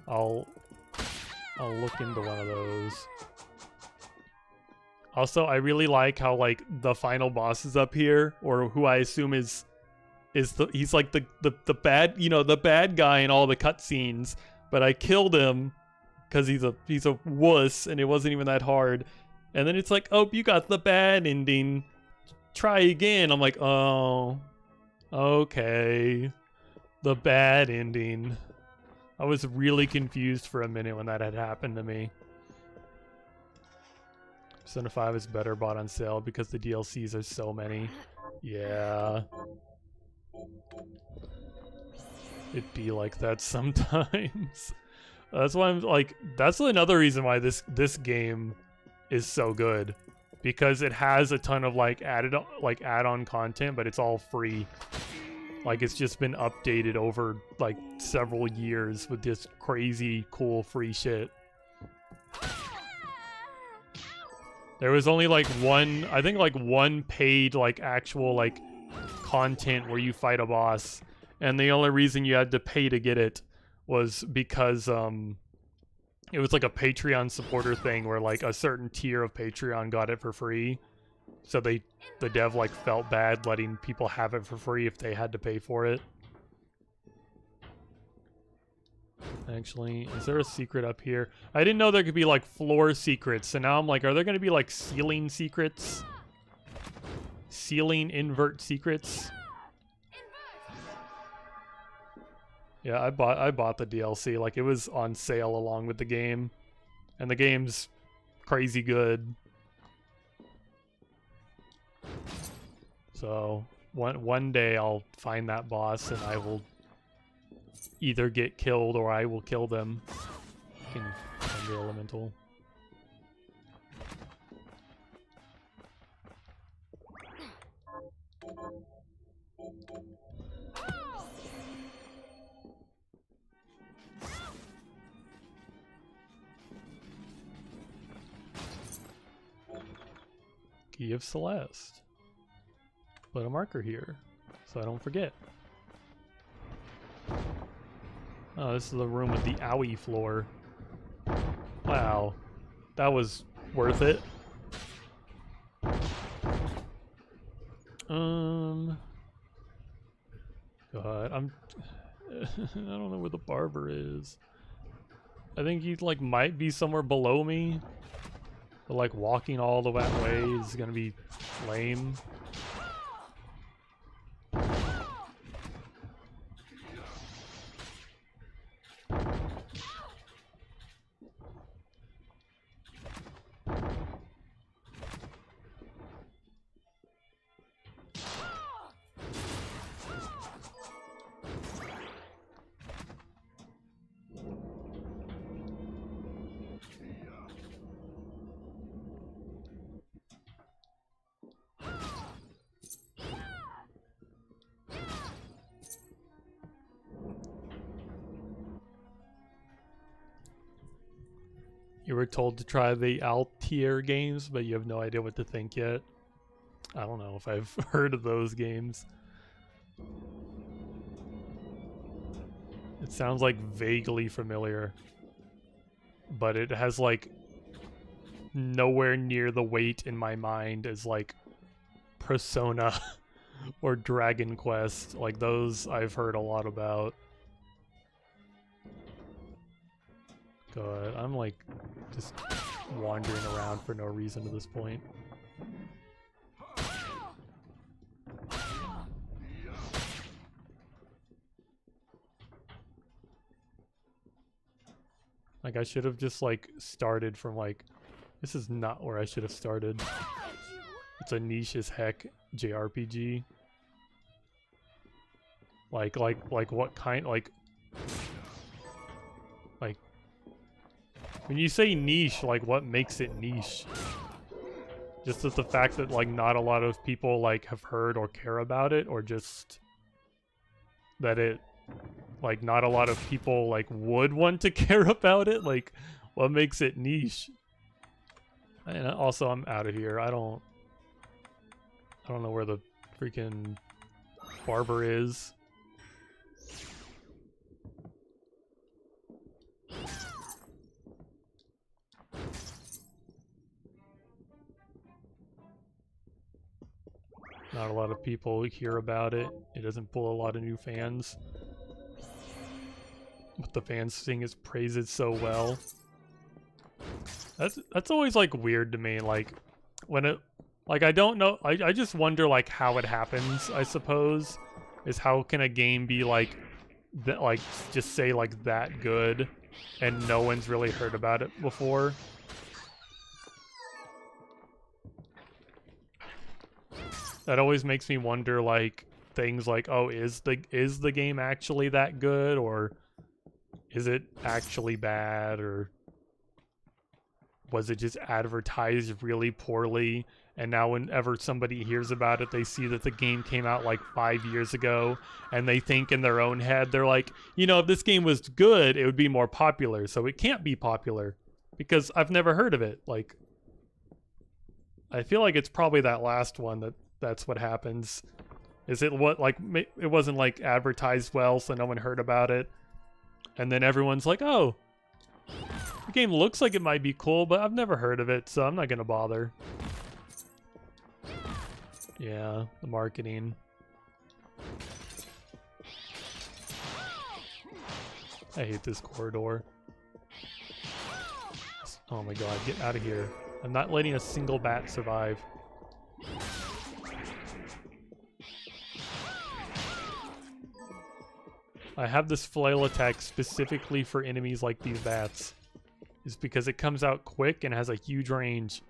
[SPEAKER 1] I'll look into one of those. Also, I really like how like the final boss is up here, or who I assume is he's like the bad, you know, the bad guy in all the cutscenes, but I killed him because he's a wuss and it wasn't even that hard. And then it's like, oh, you got the bad ending. Try again. I'm like, oh, okay. The bad ending. I was really confused for a minute when that had happened to me. Persona 5 is better bought on sale because the DLCs are so many. Yeah. It'd be like that sometimes. That's why I'm like, that's another reason why this game is so good, because it has a ton of like add-on content, but it's all free. Like it's just been updated over like several years with this crazy cool free shit. There was only like one, I think like one paid like actual like content where you fight a boss, and the only reason you had to pay to get it was because it was like a Patreon supporter thing where like a certain tier of Patreon got it for free. So the dev like felt bad letting people have it for free if they had to pay for it. Actually, is there a secret up here? I didn't know there could be like floor secrets, so now I'm like, are there going to be like ceiling secrets? Ceiling invert secrets? Yeah, I bought the DLC. Like it was on sale along with the game, and the game's crazy good. So one day I'll find that boss and I will either get killed or I will kill them. Fucking Thunder Elemental. Key of Celeste. Put a marker here so I don't forget. Oh, this is the room with the owie floor. Wow, that was worth it. God, I don't know where the barber is. I think he like might be somewhere below me, but like walking all the way is gonna be lame. You were told to try the Altair games, but you have no idea what to think yet. I don't know if I've heard of those games. It sounds like vaguely familiar, but it has like nowhere near the weight in my mind as like Persona or Dragon Quest. Like those I've heard a lot about. God, I'm like just wandering around for no reason at this point. Like I should have just like started from like, this is not where I should have started. It's a niche as heck JRPG. Like what kind, like when you say niche, like what makes it niche? Just as the fact that like not a lot of people like have heard or care about it, or just that it like not a lot of people like would want to care about it? Like what makes it niche? And also I'm out of here. I don't know where the freaking barber is. Not a lot of people hear about it. It doesn't pull a lot of new fans. But the fans sing its praises so well. That's always like weird to me. Like when it, like I don't know. I just wonder like how it happens. I suppose is how can a game be like that? Like just say like that good, and no one's really heard about it before. That always makes me wonder, like things like, oh, is the game actually that good, or is it actually bad, or was it just advertised really poorly? And now whenever somebody hears about it, they see that the game came out like 5 years ago, and they think in their own head, they're like, you know, if this game was good, it would be more popular. So it can't be popular because I've never heard of it. Like, I feel like it's probably that last one that's what happens. Is it what, like, it wasn't like advertised well, so no one heard about it, and then everyone's like, oh, the game looks like it might be cool, but I've never heard of it, so I'm not gonna bother. Yeah, the marketing. I hate this corridor. Oh my god, get out of here. I'm not letting a single bat survive. I have this flail attack specifically for enemies like these bats. It's because it comes out quick and has a huge range.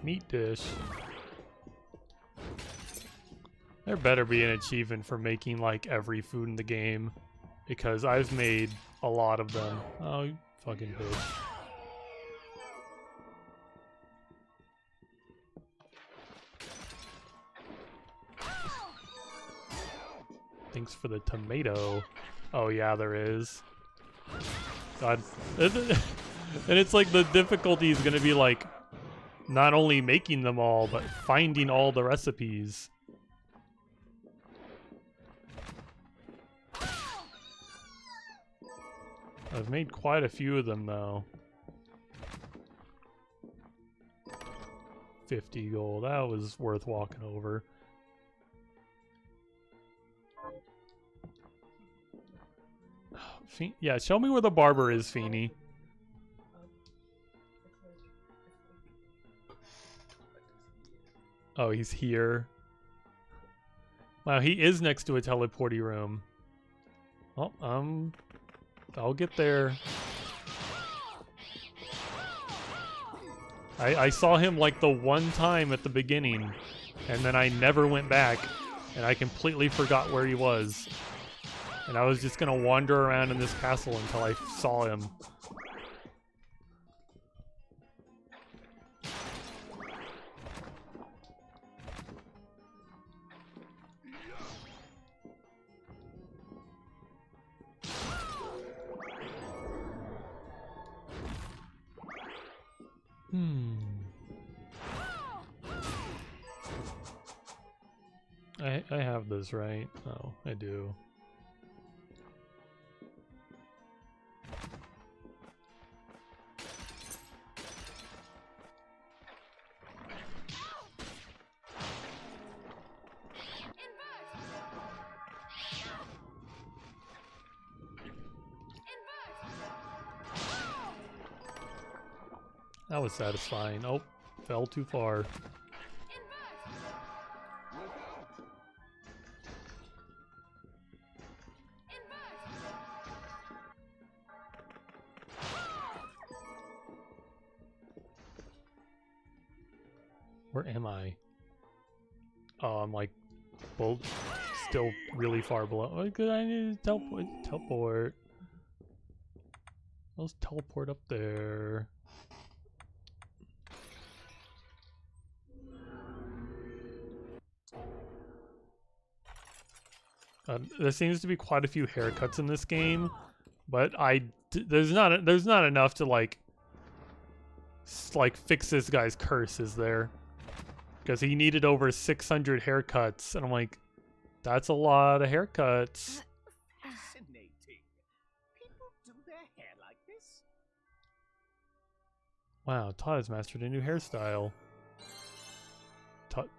[SPEAKER 1] Meat dish. There better be an achievement for making like every food in the game, because I've made a lot of them. Oh, you fucking bitch. Thanks for the tomato. Oh yeah, there is. God. And it's like the difficulty is gonna be like not only making them all, but finding all the recipes. I've made quite a few of them though. 50 gold, that was worth walking over. Yeah, show me where the barber is, Feeny. Oh, he's here. Wow, he is next to a teleporty room. Oh, I'll get there. I saw him like the one time at the beginning, and then I never went back, and I completely forgot where he was. And I was just gonna wander around in this castle until I saw him. I have this, right? Oh, I do. That was satisfying. Oh, fell too far. Where am I? Oh, I'm like, well, still really far below. What could I need to teleport? Teleport. Let's teleport up there. There seems to be quite a few haircuts in this game, but there's not enough to like fix this guy's curse, is there? Because he needed over 600 haircuts, and I'm like, that's a lot of haircuts.
[SPEAKER 2] Fascinating. People do their hair like this?
[SPEAKER 1] Wow, Todd has mastered a new hairstyle.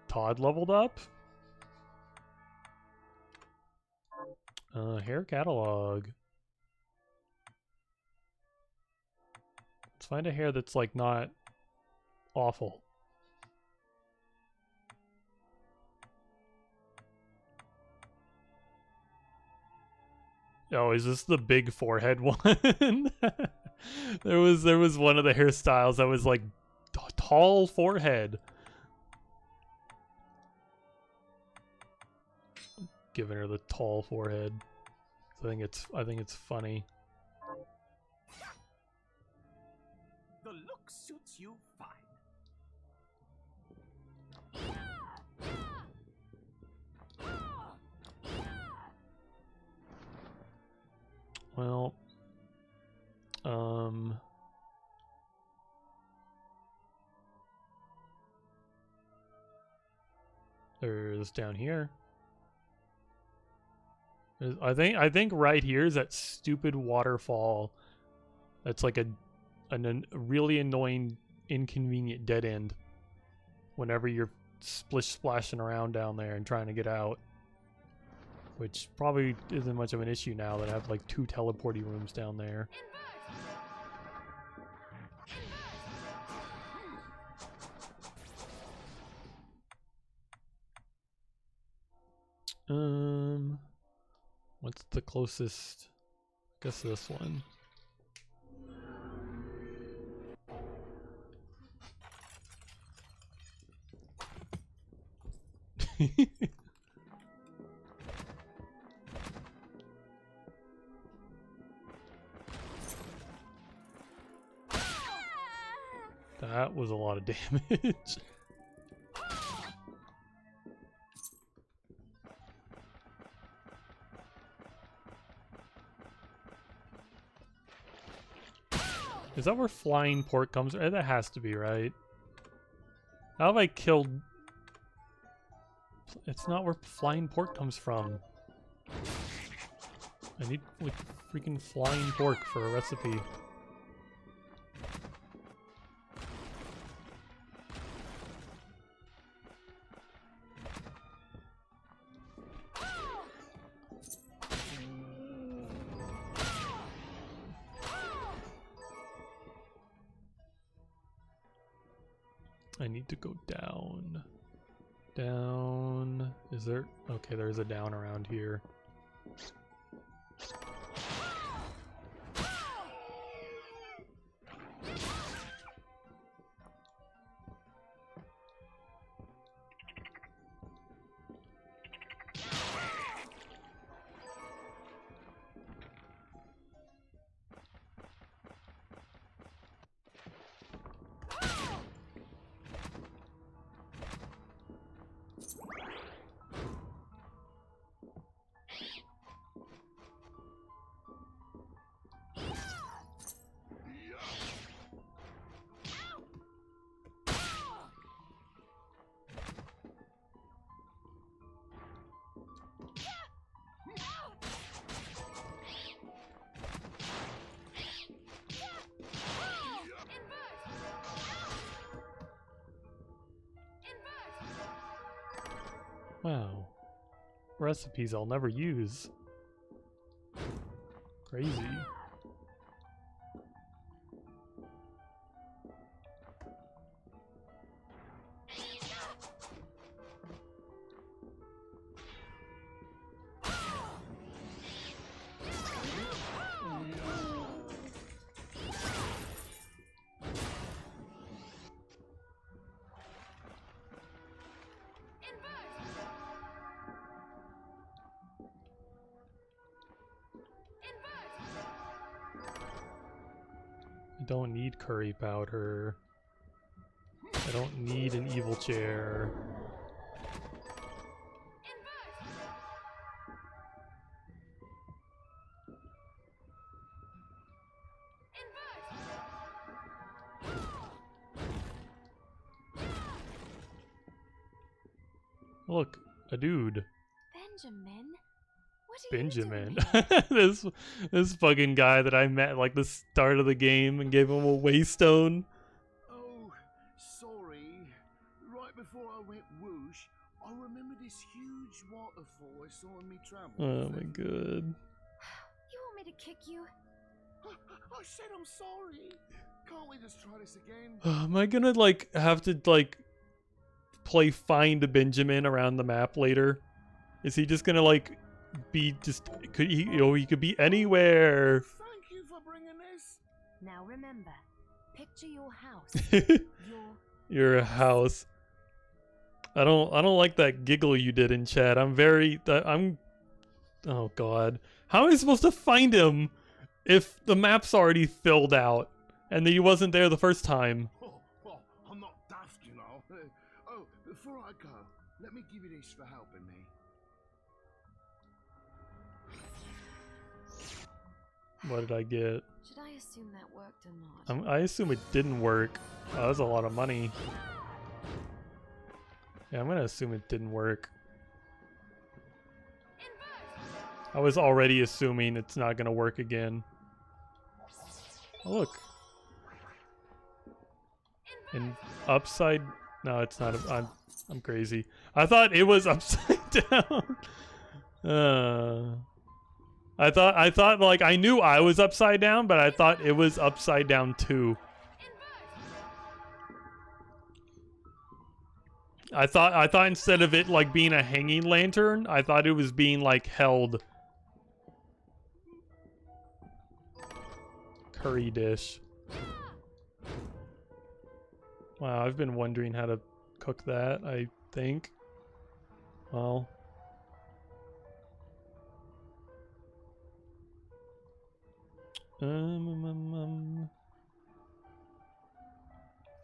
[SPEAKER 1] Todd leveled up? Hair catalog. Let's find a hair that's like not awful. Oh, is this the big forehead one? There was one of the hairstyles that was like tall forehead. Giving her the tall forehead. I think it's funny.
[SPEAKER 2] The look suits you fine.
[SPEAKER 1] Well, there's down here. I think right here is that stupid waterfall. That's like a really annoying, inconvenient dead end. Whenever you're splashing around down there and trying to get out. Which probably isn't much of an issue now that I have like 2 teleporty rooms down there. What's the closest? I guess this one. That was a lot of damage. Is that where flying pork comes from? That has to be, right? How have I killed... It's not where flying pork comes from. I need like freaking flying pork for a recipe. I need to go down. Down. Is there? Okay, there's a down around here. Wow. Recipes I'll never use. Crazy. I don't need curry powder. I don't need an evil chair. Look, a dude.
[SPEAKER 3] Benjamin? What are
[SPEAKER 1] Benjamin.
[SPEAKER 3] you doing?
[SPEAKER 1] this fucking guy that I met at, like, the start of the game and gave him a waystone.
[SPEAKER 5] Oh, sorry. Right before I went whoosh, I remember this huge waterfall I saw in me travels.
[SPEAKER 1] Oh my god.
[SPEAKER 3] You want me to kick you?
[SPEAKER 5] I said I'm sorry. Can't we just try this again?
[SPEAKER 1] Am I gonna, like, have to, like, play Find Benjamin around the map later? Is he just gonna, like, be just... Could he, you know, he could be anywhere.
[SPEAKER 5] Thank you for bringing this.
[SPEAKER 3] Now remember, picture your house.
[SPEAKER 1] Your house. I don't like that giggle you did in chat. I'm oh god. How am I supposed to find him if the map's already filled out and he wasn't there the first time?
[SPEAKER 5] Oh, well, I'm not daft, you know. Oh, before I go, let me give you this for helping me.
[SPEAKER 1] What did I get?
[SPEAKER 3] Should I assume that worked or not?
[SPEAKER 1] I assume it didn't work. Oh, that was a lot of money. Yeah, I'm gonna assume it didn't work. I was already assuming it's not gonna work again. Oh, look. And upside... No, it's not. I'm crazy. I thought it was upside down. I thought like I knew I was upside down, but I thought it was upside down too. I thought instead of it like being a hanging lantern, I thought it was being like held. Curry dish. Wow, I've been wondering how to cook that, I think. Well.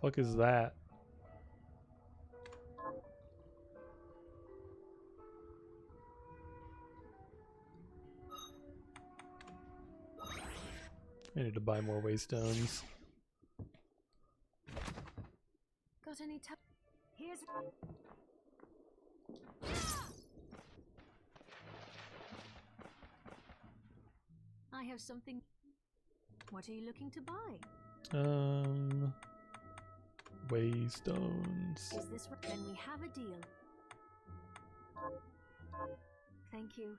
[SPEAKER 1] Fuck is that? I need to buy more waystones.
[SPEAKER 3] Got any time? Here's.
[SPEAKER 4] I have something. What are you looking to buy?
[SPEAKER 1] Waystones.
[SPEAKER 4] Is this then we have a deal? Thank you.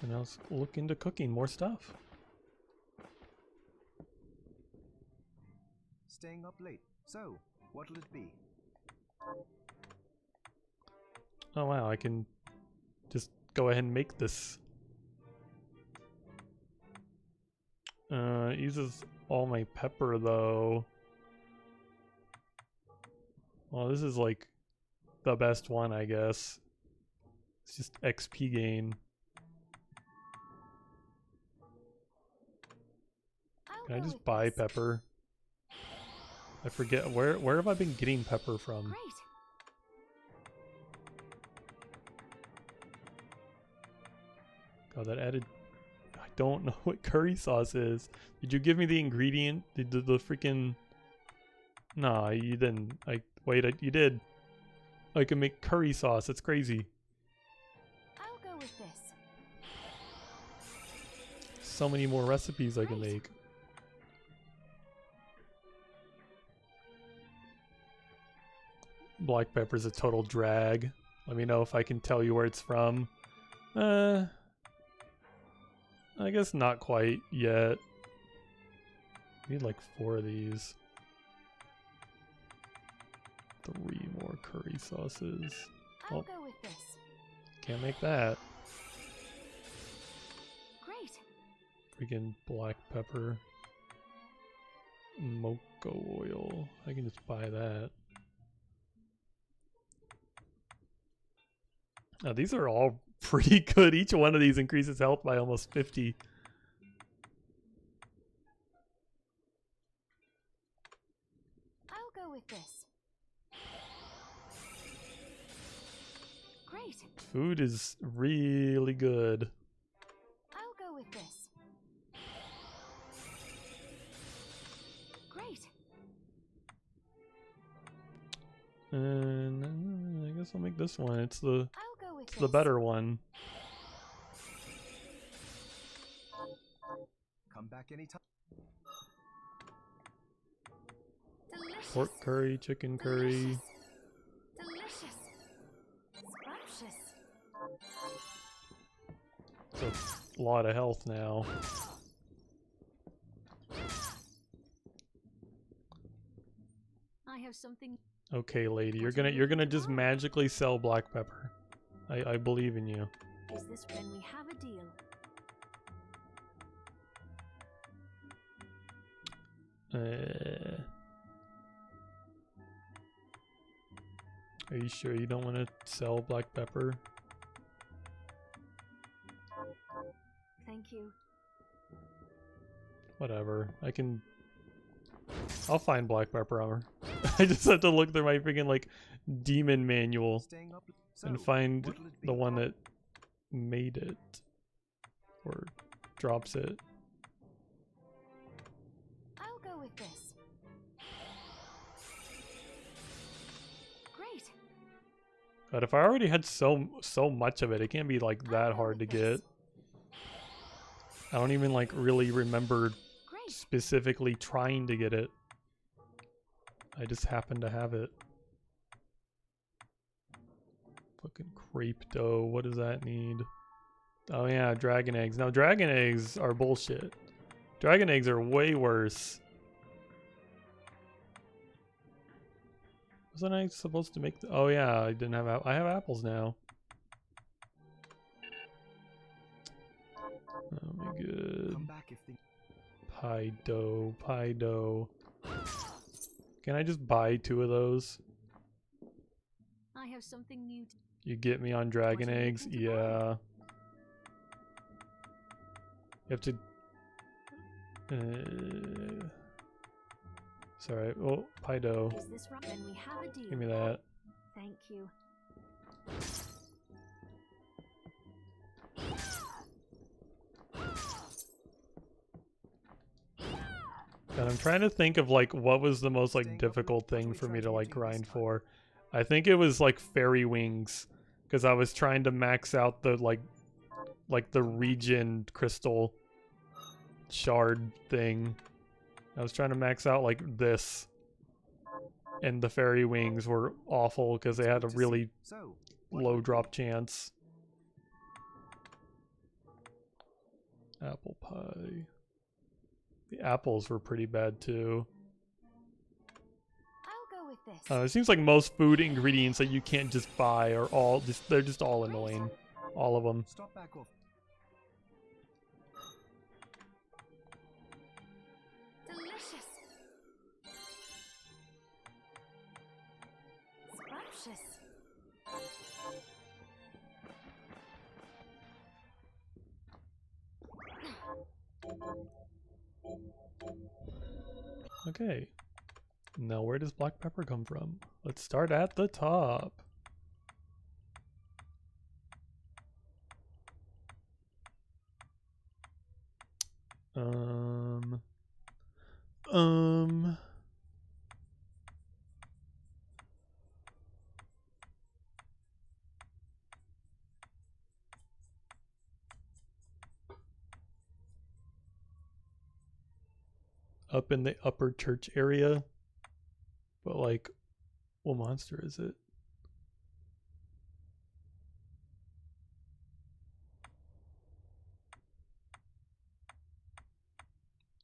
[SPEAKER 1] And let's look into cooking more stuff.
[SPEAKER 2] Staying up late. So, what'll it be?
[SPEAKER 1] Oh wow, I can just go ahead and make this. It uses all my pepper though. Well, this is like the best one, I guess. It's just XP gain. Can I just buy pepper? I forget where have I been getting pepper from?
[SPEAKER 4] Great.
[SPEAKER 1] God, that added. I don't know what curry sauce is. Did you give me the ingredient? Did the freaking? Nah, you didn't. You did. I can make curry sauce. That's crazy.
[SPEAKER 3] I'll go with this.
[SPEAKER 1] So many more recipes I can make. Black pepper's a total drag. Let me know if I can tell you where it's from. I guess not quite yet. Need like 4 of these. 3 more curry sauces.
[SPEAKER 3] I'll go with this.
[SPEAKER 1] Can't make that.
[SPEAKER 3] Great.
[SPEAKER 1] Freaking black pepper. Mocha oil. I can just buy that. Now these are all pretty good. Each one of these increases health by almost 50.
[SPEAKER 3] I'll go with this. Great.
[SPEAKER 1] Food is really good.
[SPEAKER 3] I'll go with this. Great.
[SPEAKER 1] And I guess I'll make this one. It's the
[SPEAKER 3] I'll go with this.
[SPEAKER 1] the better one.
[SPEAKER 2] Come back anytime.
[SPEAKER 3] Delicious.
[SPEAKER 1] Pork curry, chicken curry.
[SPEAKER 3] Delicious. Scrumptious.
[SPEAKER 1] It's a lot of health now.
[SPEAKER 4] I have something.
[SPEAKER 1] Okay, lady, you're gonna just magically sell black pepper. I believe in you.
[SPEAKER 4] Is this when we have a deal?
[SPEAKER 1] Are you sure you don't want to sell black pepper?
[SPEAKER 4] Thank you.
[SPEAKER 1] Whatever. I'll find black pepper armor. I just have to look through my freaking like demon manual
[SPEAKER 2] Staying up.
[SPEAKER 1] and
[SPEAKER 2] So,
[SPEAKER 1] find
[SPEAKER 2] what'll it be?
[SPEAKER 1] the one that made it or drops it.
[SPEAKER 3] I'll go with this. Great.
[SPEAKER 1] But if I already had so much of it, it can't be like that hard to get. I don't even like really remember
[SPEAKER 3] Great.
[SPEAKER 1] specifically trying to get it. I just happen to have it. Fucking crepe dough. What does that need? Oh yeah, dragon eggs. Now dragon eggs are bullshit. Dragon eggs are way worse. Wasn't I supposed to make oh yeah, I didn't have I have apples now. Oh my good.
[SPEAKER 2] Come back if they...
[SPEAKER 1] Pie dough, pie dough. Can I just buy 2 of those?
[SPEAKER 4] have something new to...
[SPEAKER 1] You get me on dragon
[SPEAKER 4] What are you
[SPEAKER 1] eggs?
[SPEAKER 4] looking to buy?
[SPEAKER 1] Yeah. You have to... Sorry. Oh, Pido.
[SPEAKER 4] Is this right? Then we have a deal.
[SPEAKER 1] Give me that.
[SPEAKER 4] Thank you.
[SPEAKER 1] And I'm trying to think of like what was the most like difficult thing for me to like grind for. I think it was like fairy wings, because I was trying to max out the like the regen crystal shard thing. I was trying to max out like this, and the fairy wings were awful because they had a really low drop chance. Apple pie. The apples were pretty bad too.
[SPEAKER 3] I'll go with this.
[SPEAKER 1] It seems like most food ingredients that you can't just buy are all just, they're just all annoying. All of them.
[SPEAKER 2] Stop back off.
[SPEAKER 3] Delicious. Scrumptious.
[SPEAKER 1] Okay. Now where does black pepper come from? Let's start at the top. Up in the upper church area. But like, what monster is it?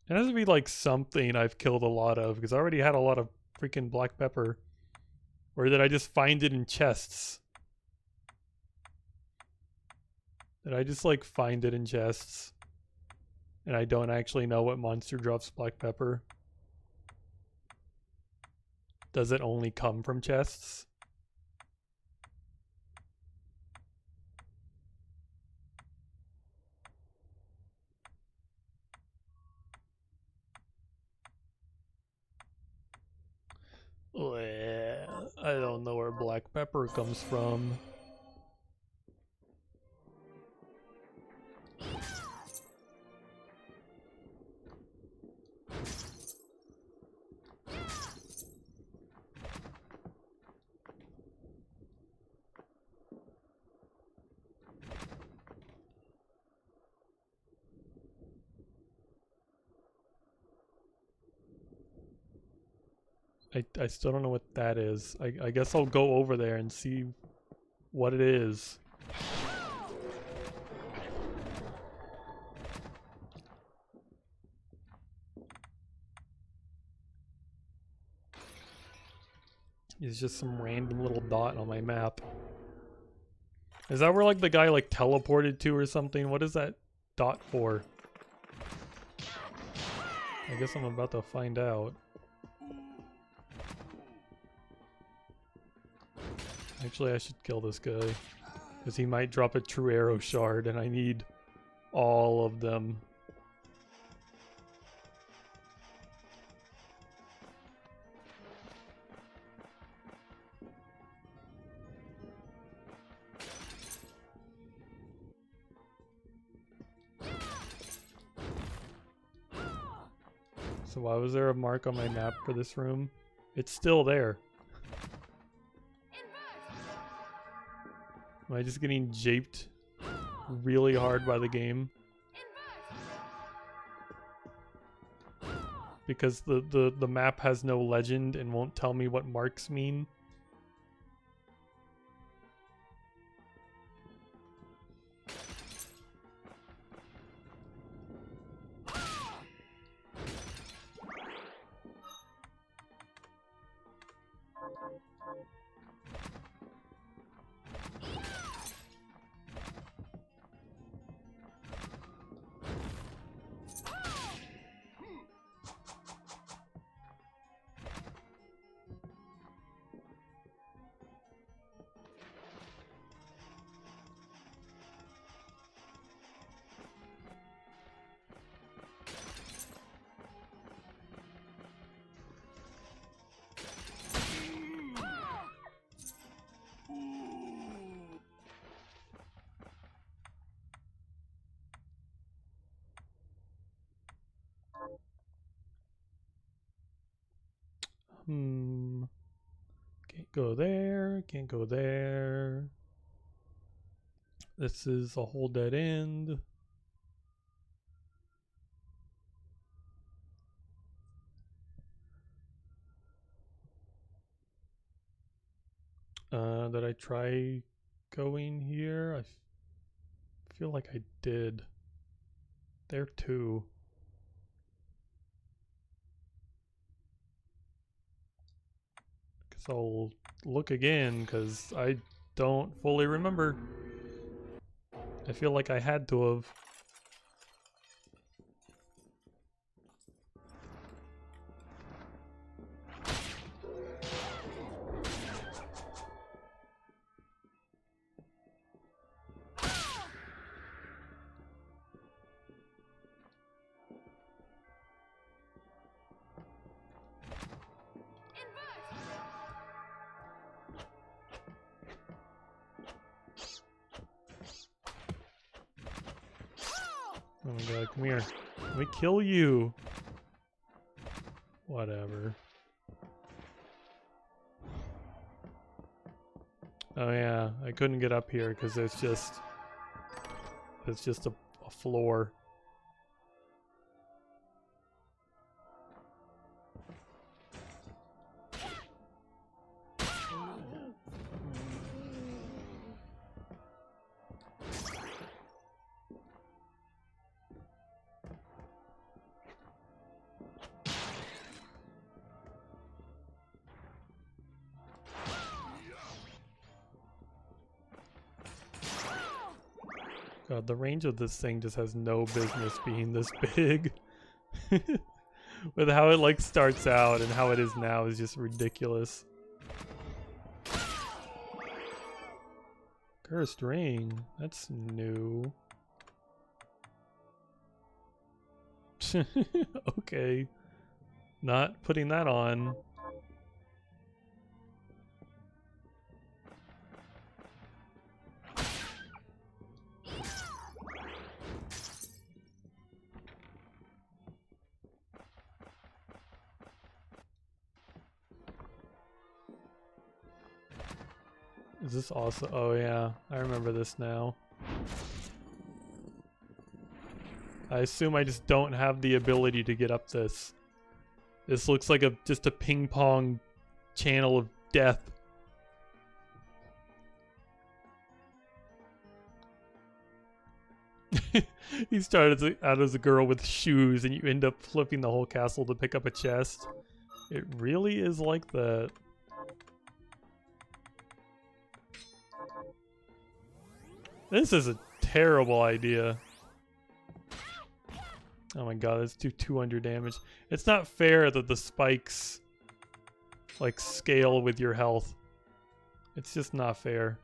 [SPEAKER 1] It has to be like something I've killed a lot of, because I already had a lot of freaking black pepper. Or did I just find it in chests? Did I just like find it in chests? And I don't actually know what monster drops black pepper? Does it only come from chests? I don't know where black pepper comes from. I still don't know what that is. I guess I'll go over there and see what it is. It's just some random little dot on my map. Is that where like the guy like teleported to or something? What is that dot for? I guess I'm about to find out. Actually, I should kill this guy, because he might drop a true arrow shard, and I need all of them. So why was there a mark on my map for this room? It's still there. Am I just getting japed really hard by the game? Because the map has no legend and won't tell me what marks mean? Can't go there. Can't go there. This is a whole dead end. Did I try going here? I feel like I did. There too. Guess I'll look again because I don't fully remember. I feel like I had to have. Oh my god, come here. Let me kill you. Whatever. Oh yeah, I couldn't get up here because it's just a floor. God, the range of this thing just has no business being this big. With how it like starts out and how it is now is just ridiculous. Cursed ring, that's new. Okay. Not putting that on. Is this also? Oh yeah, I remember this now. I assume I just don't have the ability to get up this. This looks like just a ping pong channel of death. You start out as a girl with shoes and you end up flipping the whole castle to pick up a chest. It really is like that. This is a terrible idea. Oh my god, let's do 200 damage. It's not fair that the spikes like scale with your health. It's just not fair.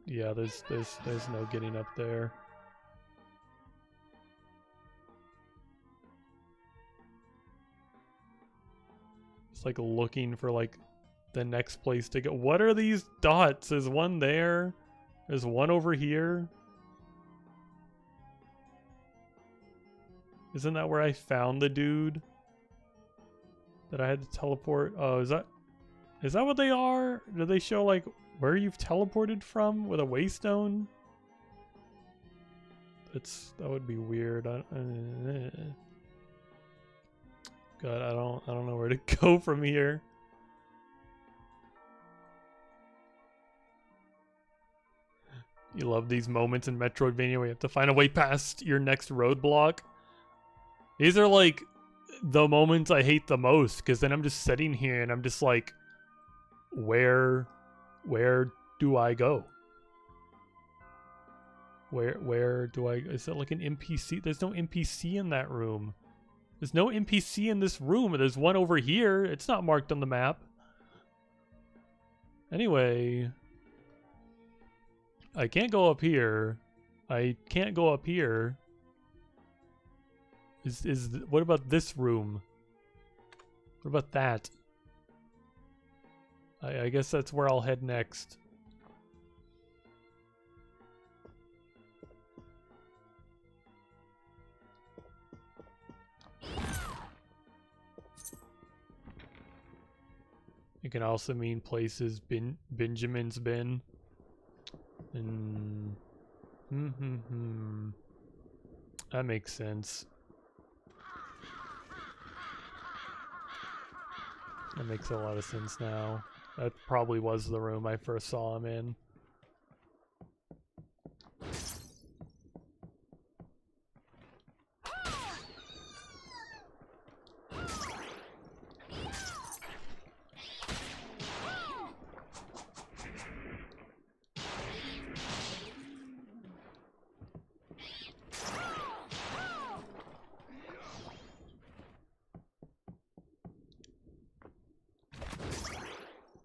[SPEAKER 1] Yeah, there's no getting up there. It's like looking for like the next place to go. What are these dots? There's one there. There's one over here. Isn't that where I found the dude that I had to teleport? Oh, is that what they are? Do they show like where you've teleported from with a waystone? That would be weird. God, I don't know where to go from here. You love these moments in Metroidvania where you have to find a way past your next roadblock. These are like the moments I hate the most, because then I'm just sitting here and I'm just like, where do I go? Where do I? Is that like an NPC? There's no NPC in that room. There's no NPC in this room. There's one over here. It's not marked on the map. Anyway, I can't go up here. I can't go up here. What about this room? What about that? I guess that's where I'll head next. It can also mean places Benjamin's been. And that makes sense. That makes a lot of sense now. That probably was the room I first saw him in.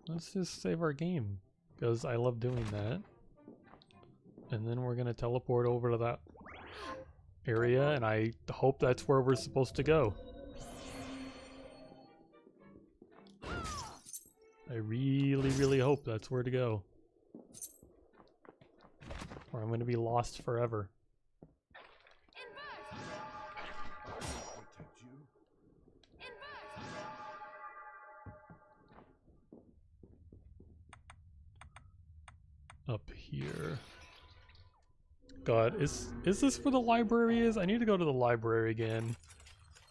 [SPEAKER 1] Let's just save our game, because I love doing that. And then we're gonna teleport over to that area, and I hope that's where we're supposed to go. I really, really hope that's where to go. Or I'm gonna be lost forever. Up here. God, is this where the library is? I need to go to the library again.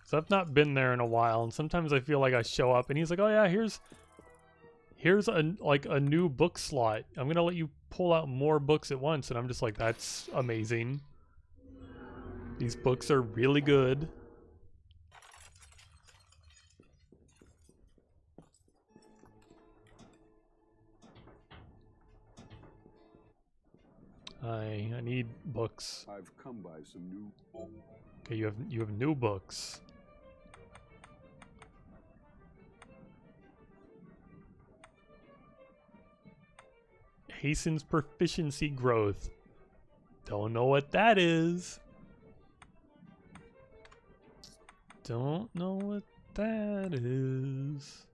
[SPEAKER 1] So I've not been there in a while, and sometimes I feel like I show up and he's like, "Oh yeah, here's a new book slot. I'm gonna let you pull out more books at once," and I'm just like, "That's amazing. These books are really good." I need books.
[SPEAKER 6] I've come by some new.
[SPEAKER 1] Okay, you have new books. Hastens proficiency growth. Don't know what that is. Don't know what that is.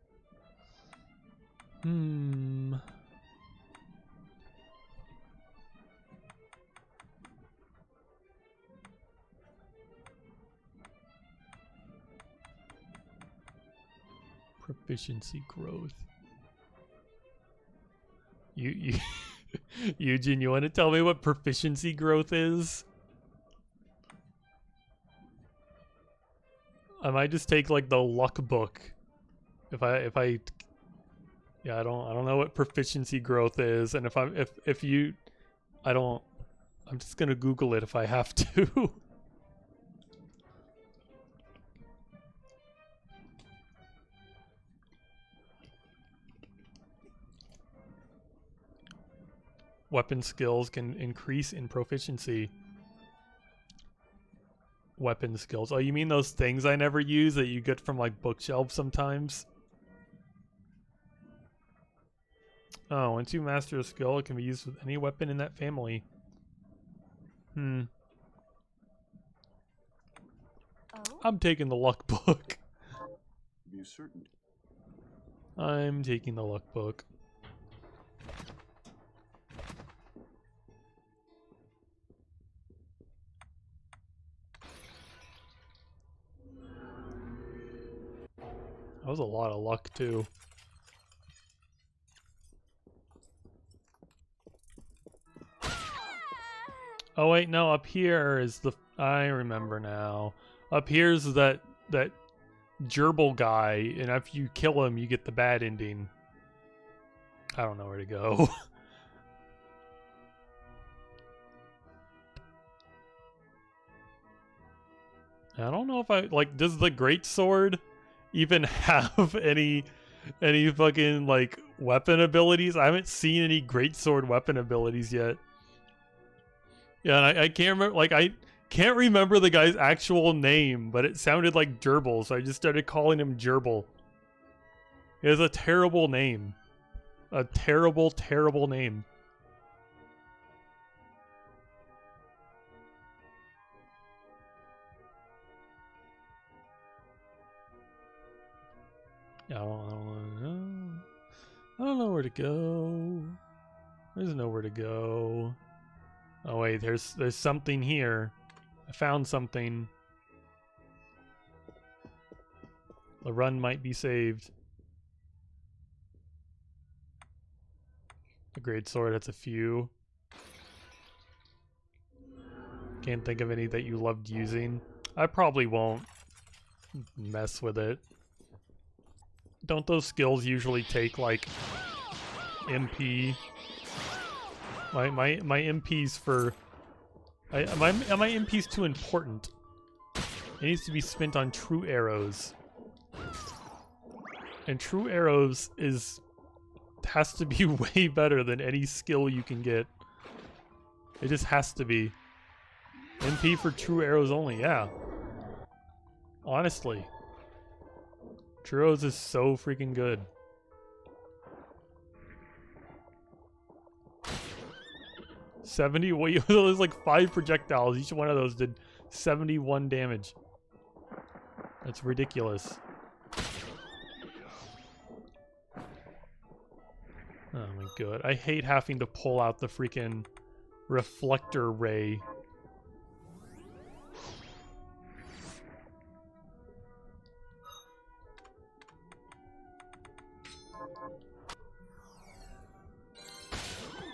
[SPEAKER 1] Proficiency growth. You Eugene, you want to tell me what proficiency growth is? I might just take like the luck book. If I yeah, I don't know what proficiency growth is, and I'm just gonna Google it if I have to. Weapon skills can increase in proficiency. Weapon skills. Oh, you mean those things I never use that you get from like bookshelves sometimes? Oh, once you master a skill, it can be used with any weapon in that family.
[SPEAKER 3] Oh?
[SPEAKER 1] I'm taking the luck book.
[SPEAKER 6] Be certain.
[SPEAKER 1] I'm taking the luck book. That was a lot of luck, too. Oh wait, no, up here is the... I remember now. Up here's that gerbil guy, and if you kill him, you get the bad ending. I don't know where to go. I don't know if I... Like, does the greatsword even have any fucking, like, weapon abilities? I haven't seen any greatsword weapon abilities yet. Yeah, and I can't remember, like, I can't remember the guy's actual name, but it sounded like Gerbil, so I just started calling him Gerbil. He has a terrible name. A terrible, terrible name. Yeah, I don't know where to go. There's nowhere to go. Oh wait, there's something here. I found something. The run might be saved. The greatsword has a few. Can't think of any that you loved using. I probably won't mess with it. Don't those skills usually take like MP? My MPs for my MP's too important. It needs to be spent on true arrows. And true arrows has to be way better than any skill you can get. It just has to be. MP for true arrows only, yeah. Honestly. True arrows is so freaking good. Well, there's like 5 projectiles. Each one of those did 71 damage. That's ridiculous. Oh my god. I hate having to pull out the freaking reflector ray.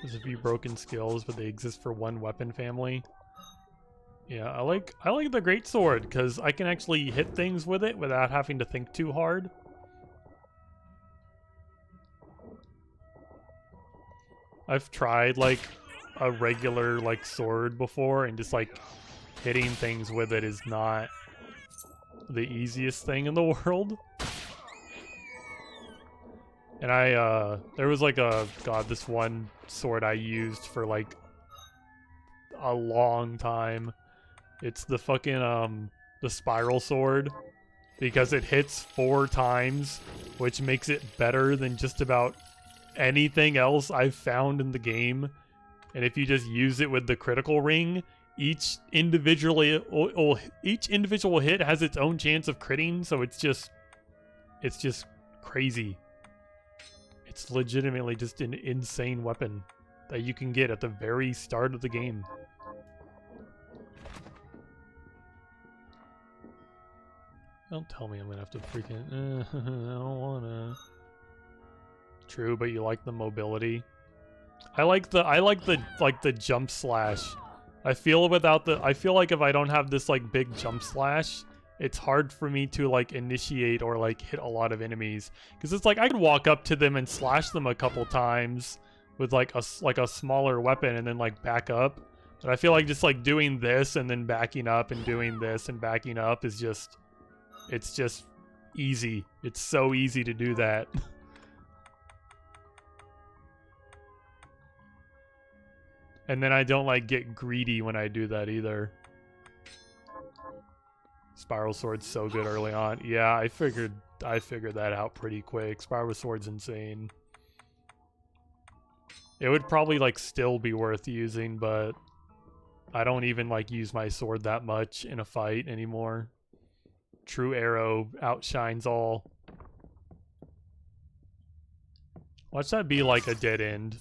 [SPEAKER 1] There's a few broken skills, but they exist for one weapon family. Yeah, I like the greatsword because I can actually hit things with it without having to think too hard. I've tried like a regular like sword before, and just like hitting things with it is not the easiest thing in the world. And there was like this one sword I used for like a long time. It's the fucking the spiral sword, because it hits 4 times, which makes it better than just about anything else I've found in the game. And if you just use it with the critical ring, each individual hit has its own chance of critting, so it's just crazy. It's legitimately just an insane weapon that you can get at the very start of the game. Don't tell me I'm gonna have to freaking I don't wanna. True, but you like the mobility. I like the jump slash. I feel like if I don't have this like big jump slash, it's hard for me to like initiate or like hit a lot of enemies, because it's like I could walk up to them and slash them a couple times with like a smaller weapon and then like back up. But I feel like just like doing this and then backing up and doing this and backing up is just, it's just easy. It's so easy to do that. And then I don't like get greedy when I do that either. Spiral Sword's so good early on. Yeah, I figured that out pretty quick. Spiral Sword's insane. It would probably like still be worth using, but I don't even like use my sword that much in a fight anymore. True Arrow outshines all. Watch that be like a dead end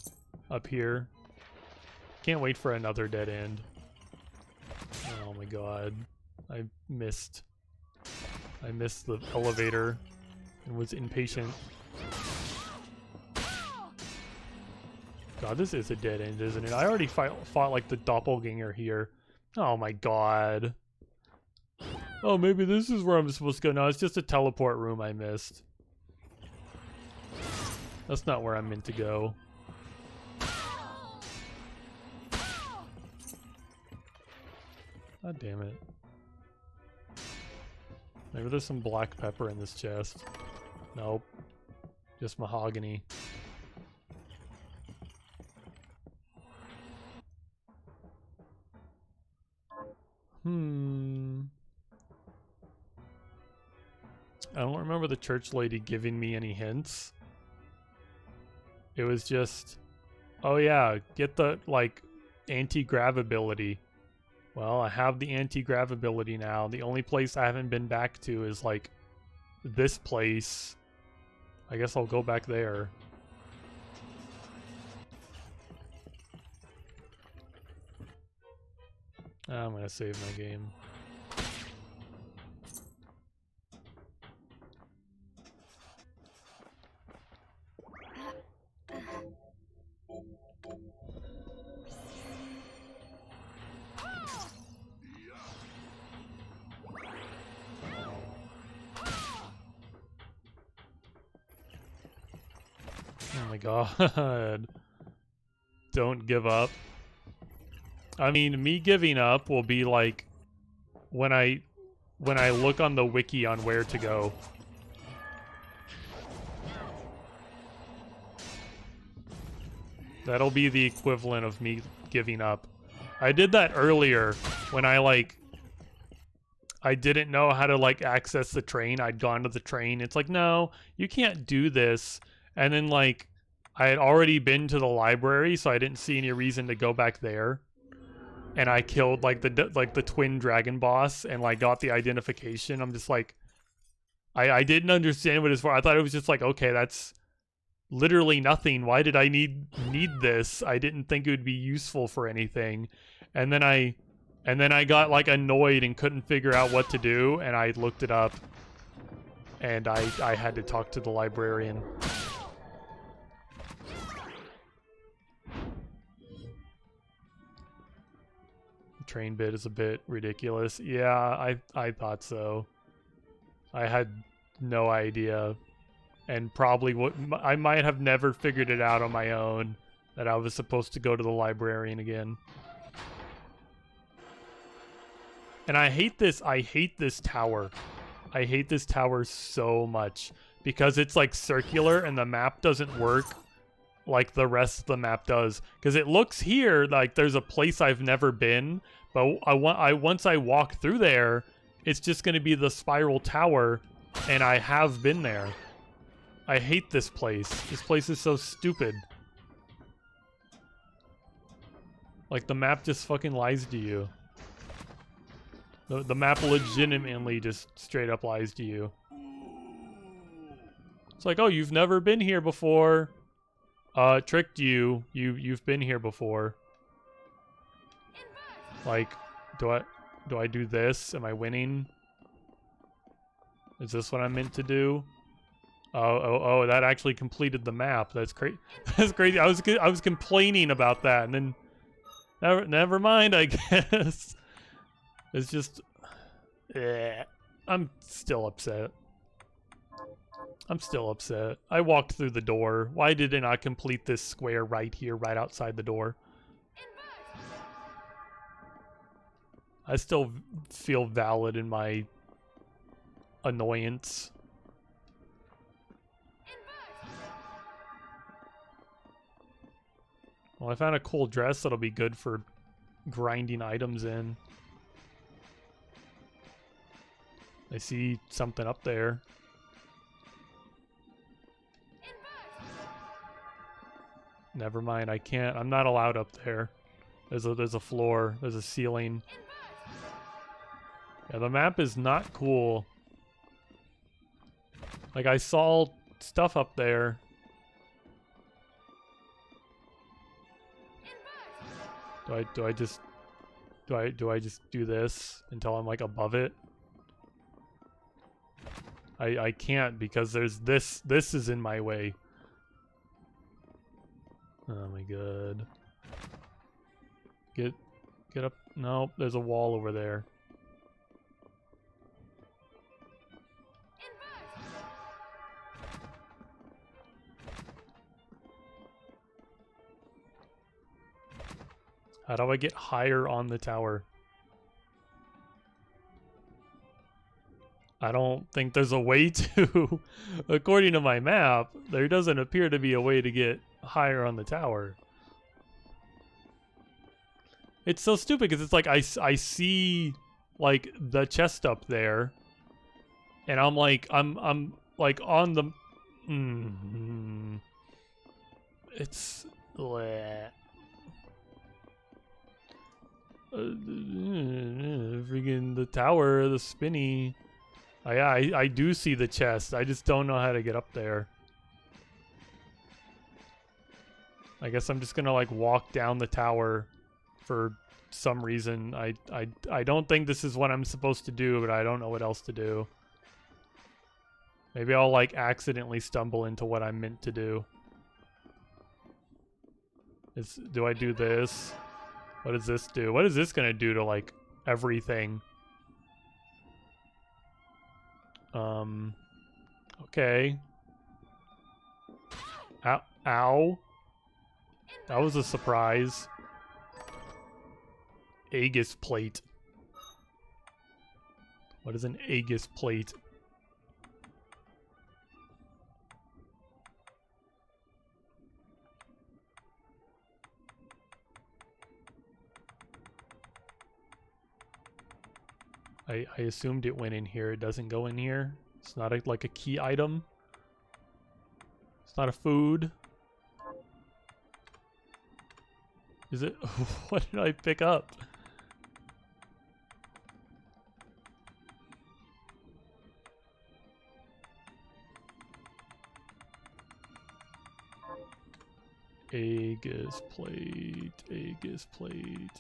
[SPEAKER 1] up here. Can't wait for another dead end. Oh my god. I missed the elevator and was impatient. God, this is a dead end, isn't it? I already fought like the doppelganger here. Oh my god. Oh, maybe this is where I'm supposed to go. No, it's just a teleport room I missed. That's not where I'm meant to go. God damn it. Maybe there's some black pepper in this chest. Nope. Just mahogany. I don't remember the church lady giving me any hints. It was just, oh yeah, get the, like, anti-grav ability. Well, I have the anti-grav ability now. The only place I haven't been back to is, like, this place. I guess I'll go back there. I'm gonna save my game. my god. Don't give up. I mean, me giving up will be like when I look on the wiki on where to go. That'll be the equivalent of me giving up. I did that earlier when I didn't know how to like access the train. I'd gone to the train. It's like, no, you can't do this. And then like I had already been to the library, so I didn't see any reason to go back there. And I killed like the twin dragon boss and like got the identification. I'm just like, I didn't understand what it's for. I thought it was just like, okay, that's literally nothing. Why did I need this? I didn't think it would be useful for anything. And then I got like annoyed and couldn't figure out what to do, and I looked it up, and I had to talk to the librarian. The train bit is a bit ridiculous. Yeah, I thought so. I had no idea, and probably I might have never figured it out on my own that I was supposed to go to the librarian again. And I hate this tower. I hate this tower so much because it's like circular and the map doesn't work like the rest of the map does. Because it looks here like there's a place I've never been, but once I walk through there, it's just going to be the spiral tower, and I have been there. I hate this place. This place is so stupid. Like the map just fucking lies to you. The map legitimately just straight up lies to you. It's like, oh, you've never been here before. Tricked you. You've been here before. Like, do I do this? Am I winning? Is this what I'm meant to do? Oh, that actually completed the map. That's crazy. That's crazy. I was complaining about that, and then never mind, I guess. It's just, I'm still upset. I'm still upset. I walked through the door. Why did it not complete this square right here, right outside the door? I still feel valid in my annoyance. Well, I found a cool dress that'll be good for grinding items in. I see something up there. Never mind, I can't. I'm not allowed up there. There's a floor. There's a ceiling. Yeah, the map is not cool. Like, I saw stuff up there. Do I just do this until I'm like above it? I can't because there's this is in my way. Oh my god. Get up. No, there's a wall over there. How do I get higher on the tower? I don't think there's a way to. According to my map, there doesn't appear to be a way to get higher on the tower. It's so stupid because it's like I see like the chest up there, and I'm like I'm like on the. It's. Bleh. Freaking the tower, the spinny. I do see the chest. I just don't know how to get up there. I guess I'm just gonna like walk down the tower for some reason. I don't think this is what I'm supposed to do, but I don't know what else to do. Maybe I'll like accidentally stumble into what I'm meant to do. Do I do this? What does this do? What is this gonna do to like everything? Okay. Ow. Ow. That was a surprise. Aegis plate. What is an Aegis plate? I assumed it went in here. It doesn't go in here. It's not like a key item. It's not a food. Is it? What did I pick up? Aegis plate. Aegis plate.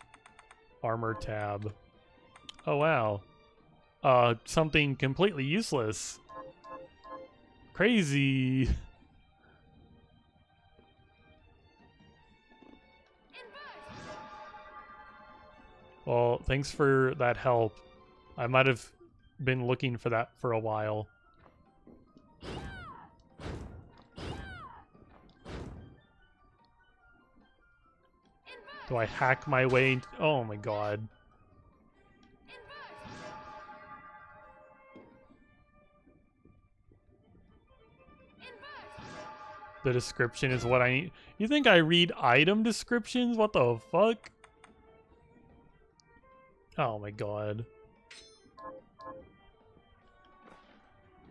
[SPEAKER 1] Armor tab. Oh wow. Something completely useless. Crazy. Well, thanks for that help. I might have been looking for that for a while. Do I hack my way? Oh my god. The description is what I need. You think I read item descriptions? What the fuck? Oh my god.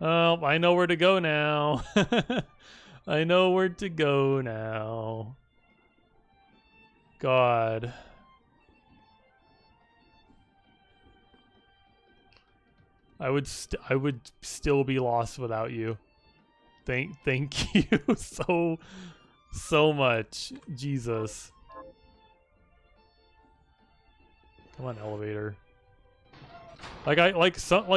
[SPEAKER 1] Oh, I know where to go now. I know where to go now. God. I would still be lost without you. Thank you so much. Jesus. Come on, elevator.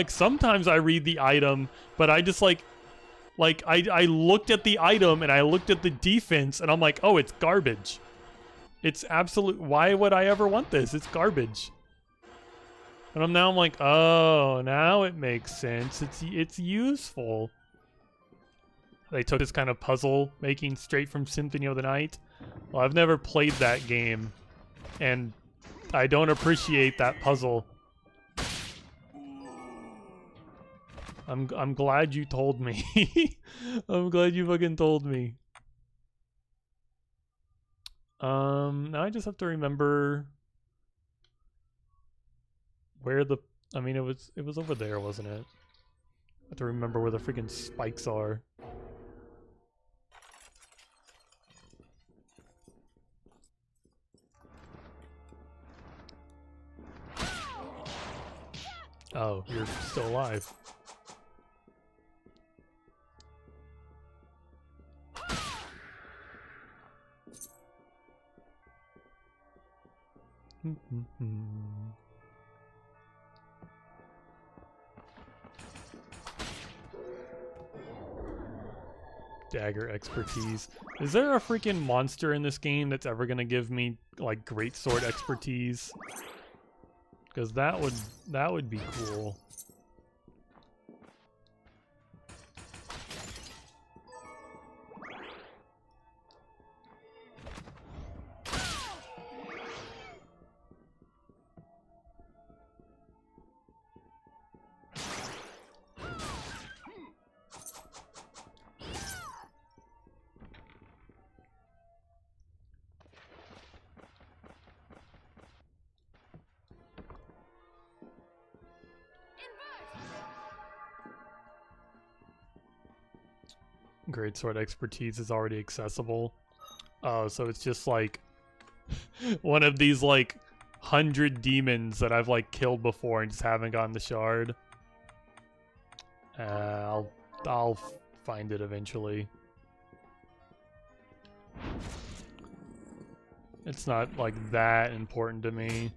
[SPEAKER 1] Sometimes I read the item, but I just I looked at the item and I looked at the defense and I'm like, oh, it's garbage. It's absolute. Why would I ever want this? It's garbage. And I'm like, oh, now it makes sense. It's useful. They took this kind of puzzle making straight from Symphony of the Night. Well, I've never played that game, and I don't appreciate that puzzle. I'm glad you told me. I'm glad you fucking told me. Now I just have to remember where the. I mean, it was over there, wasn't it? I have to remember where the freaking spikes are. Oh, you're still alive. Dagger expertise. Is there a freaking monster in this game that's ever gonna give me like greatsword expertise? Because that would be cool. Greatsword expertise is already accessible. Oh, so it's just like one of these like 100 demons that I've like killed before and just haven't gotten the shard. I'll find it eventually. It's not like that important to me.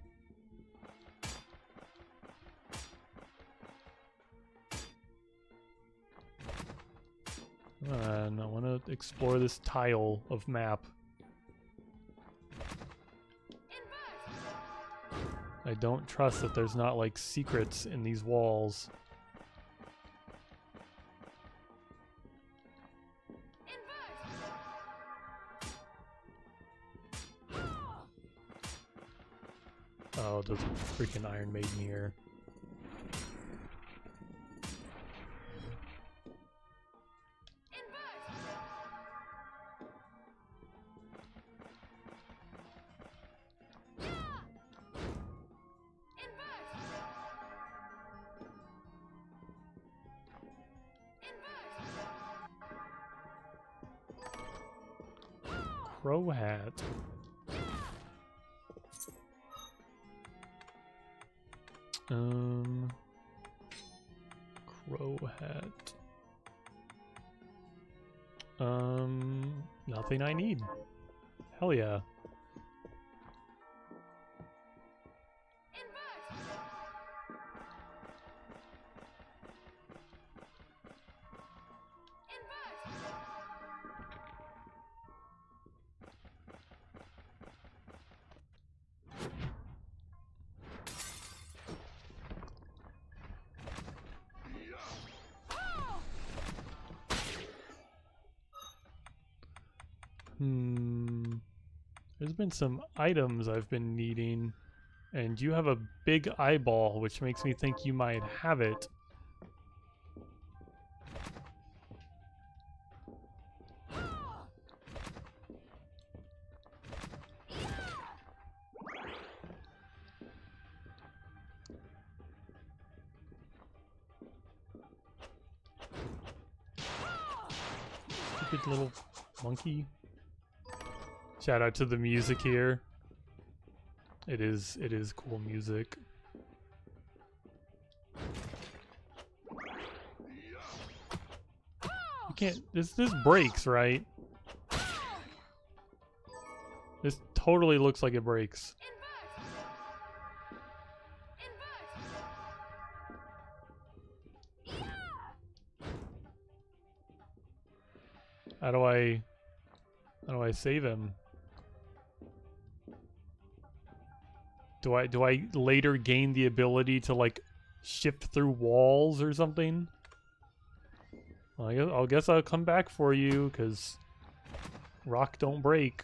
[SPEAKER 1] And I want to explore this tile of map. I don't trust that there's not like secrets in these walls. Oh, there's a freaking Iron Maiden here. Crow hat. Crow hat. Nothing I need. Hell yeah. There's been some items I've been needing, and you have a big eyeball, which makes me think you might have it. Stupid little monkey. Shout out to the music here. It is cool music. You can't, this breaks, right? This totally looks like it breaks. How do I save him? Do I later gain the ability to like shift through walls or something? Well, I guess I'll come back for you, cause rock don't break.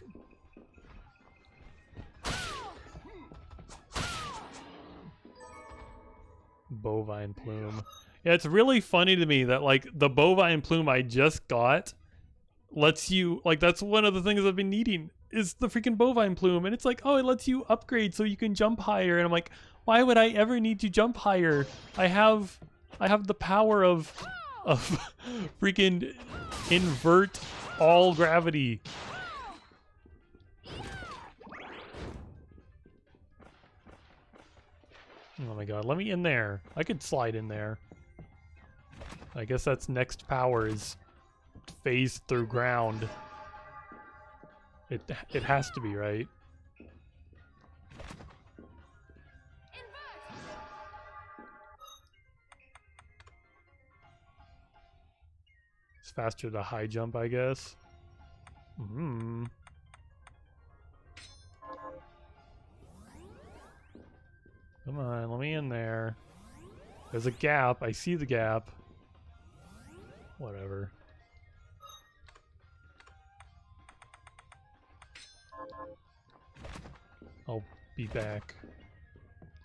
[SPEAKER 1] Bovine plume. Yeah, it's really funny to me that like the bovine plume I just got lets you, like, that's one of the things I've been needing is the freaking bovine plume, and it's like, oh, it lets you upgrade so you can jump higher, and I'm like, why would I ever need to jump higher? I have the power of freaking invert all gravity. Oh my god, let me in there. I could slide in there. I guess that's next power is phase through ground. It has to be, right? It's faster to high jump, I guess. Come on, let me in there. There's a gap. I see the gap. Whatever. I'll be back.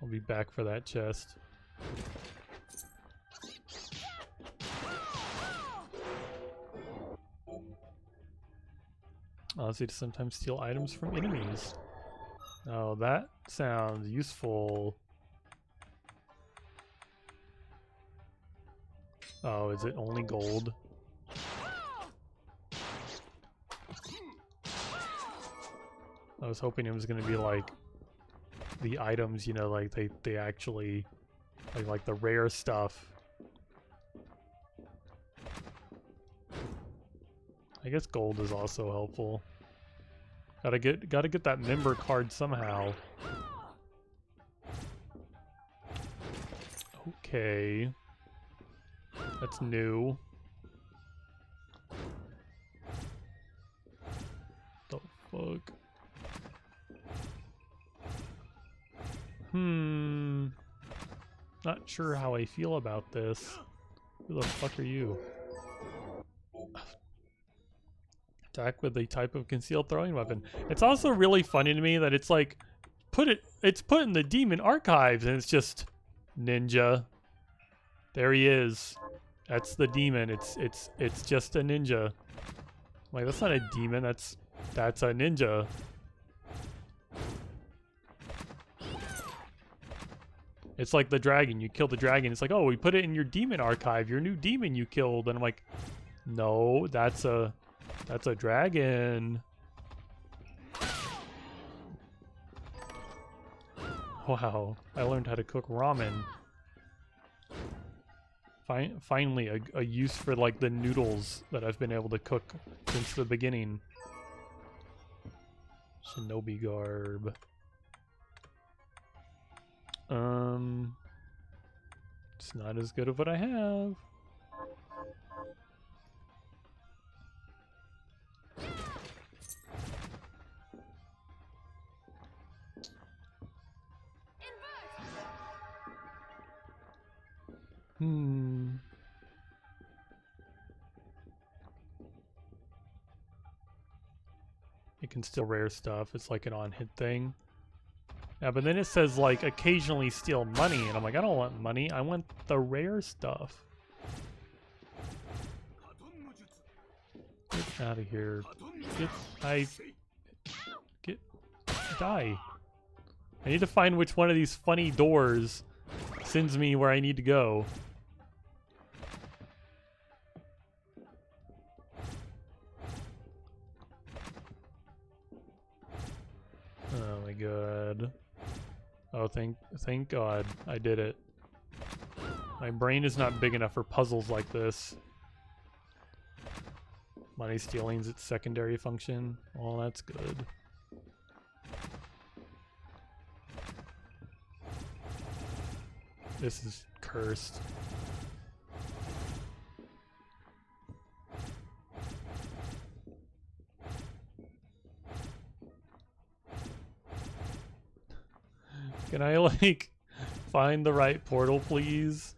[SPEAKER 1] I'll be back for that chest. Honestly, to sometimes steal items from enemies. Oh, that sounds useful. Oh, is it only gold? I was hoping it was gonna be like the items, you know, like they actually like the rare stuff. I guess gold is also helpful. Gotta get that member card somehow. Okay. That's new. The fuck? Not sure how I feel about this. Who the fuck are you? Attack with a type of concealed throwing weapon. It's also really funny to me that it's like it's put in the demon archives, and it's just ninja. There he is. That's the demon. It's just a ninja. Like, that's not a demon. That's a ninja. It's like the dragon. You kill the dragon. It's like, oh, we put it in your demon archive. Your new demon you killed. And I'm like, no, that's a dragon. Wow, I learned how to cook ramen. Finally, a use for like the noodles that I've been able to cook since the beginning. Shinobi garb. It's not as good as what I have. You can still rare stuff. It's like an on-hit thing. Yeah, but then it says like occasionally steal money, and I'm like, I don't want money. I want the rare stuff. Get out of here. Die. I need to find which one of these funny doors sends me where I need to go. Oh my god. Oh, thank God I did it. My brain is not big enough for puzzles like this. Money stealing's its secondary function. Well, that's good. This is cursed. Can I, like, find the right portal, please?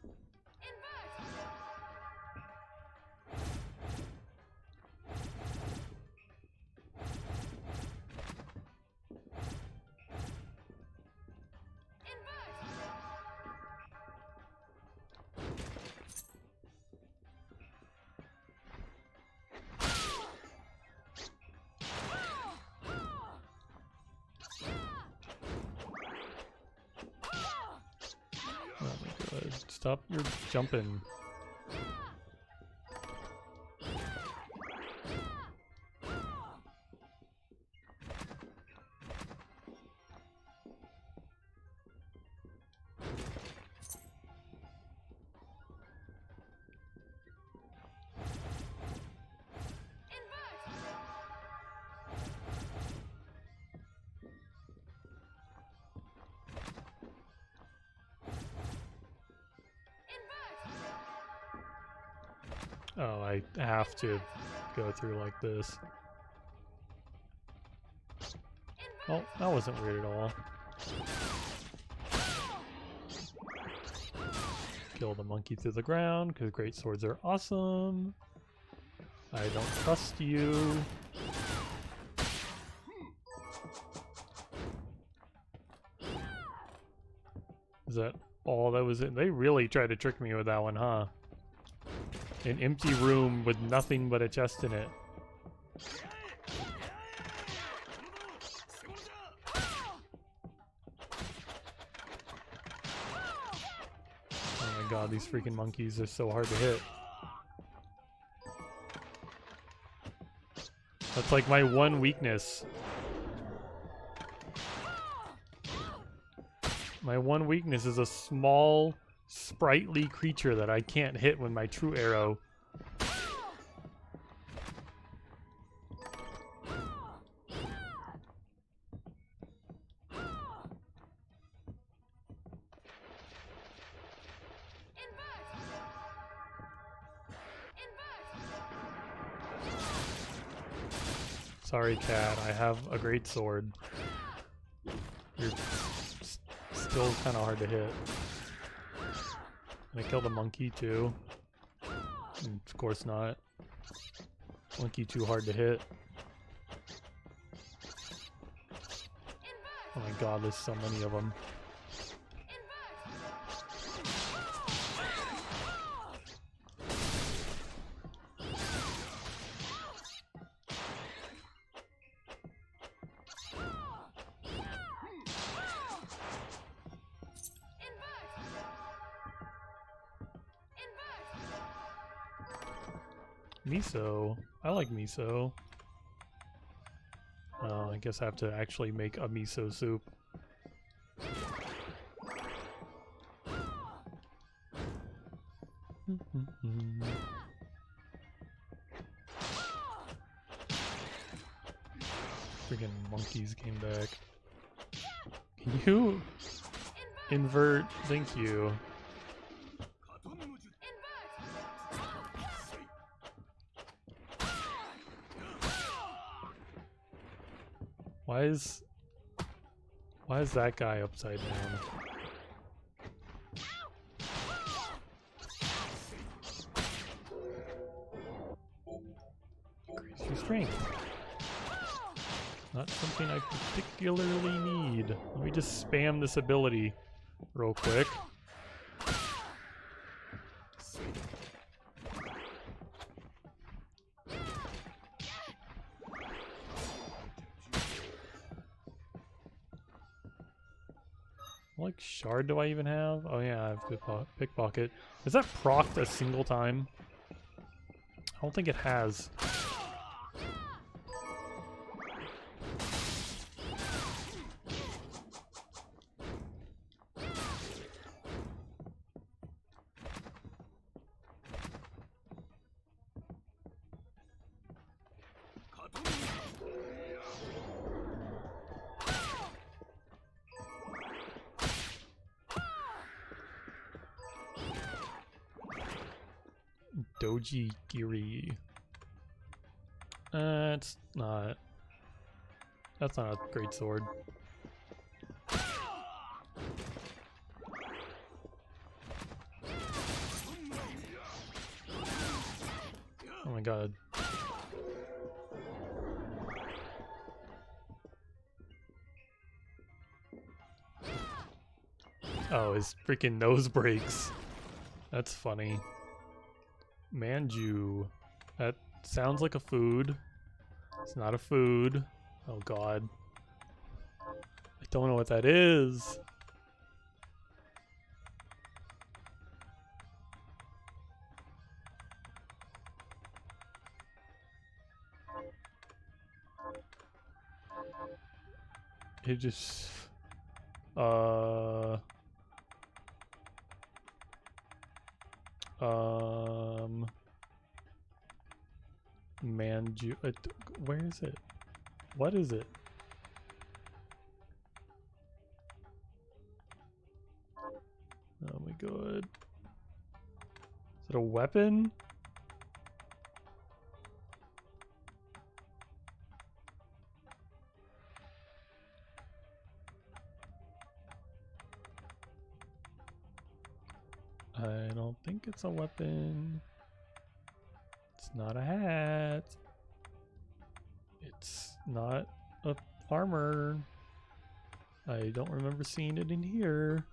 [SPEAKER 1] Stop your jumping. Oh, I have to go through like this. Oh, that wasn't weird at all. Kill the monkey through the ground, because great swords are awesome. I don't trust you. Is that all that was it? They really tried to trick me with that one, huh? An empty room with nothing but a chest in it. Oh my god, these freaking monkeys are so hard to hit. That's like my one weakness. My one weakness is a small, sprightly creature that I can't hit with my true arrow. Sorry, cat. I have a great sword. You're still kind of hard to hit. I killed a monkey too. Of course not. Monkey too hard to hit. Oh my god, there's so many of them. Miso. I like miso. I guess I have to actually make a miso soup. Freaking monkeys came back. Can you invert? Thank you. Why is that guy upside down? Increase your strength. Not something I particularly need. Let me just spam this ability real quick. What shard do I even have? Oh yeah, I have pickpocket. Is that procced a single time? I don't think it has. Doji Giri. It's not. That's not a great sword. Oh my god. Oh, his freaking nose breaks. That's funny. Manju. That sounds like a food. It's not a food. Oh god. I don't know what that is. It just... Manju... where is it? What is it? Oh my god. Is it a weapon? I don't think it's a weapon. It's not a hat. It's not a armor. I don't remember seeing it in here.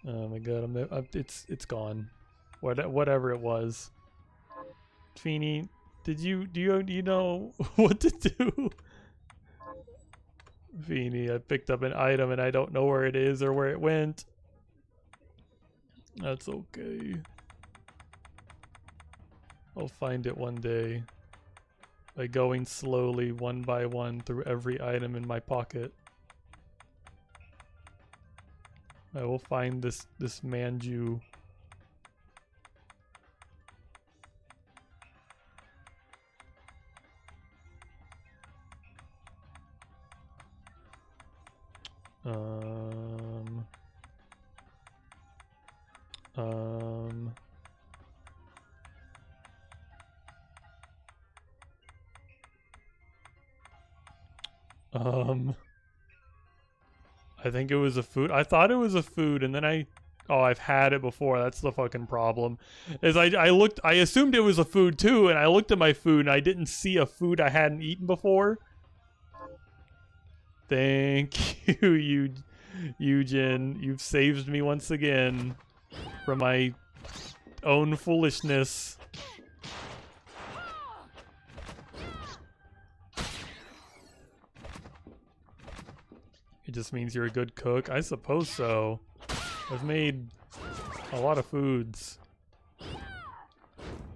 [SPEAKER 1] Oh my god, it's gone. Whatever it was. Feeny, do you know what to do? Feeny, I picked up an item and I don't know where it is or where it went. That's okay. I'll find it one day by going slowly one by one through every item in my pocket. I will find this Manju. I think it was a food. I thought it was a food, and then I Oh, I've had it before. That's the fucking problem. Is I assumed it was a food too, and I looked at my food and I didn't see a food I hadn't eaten before. Thank you, Eugen. You've saved me once again from my own foolishness. It just means you're a good cook? I suppose so. I've made a lot of foods.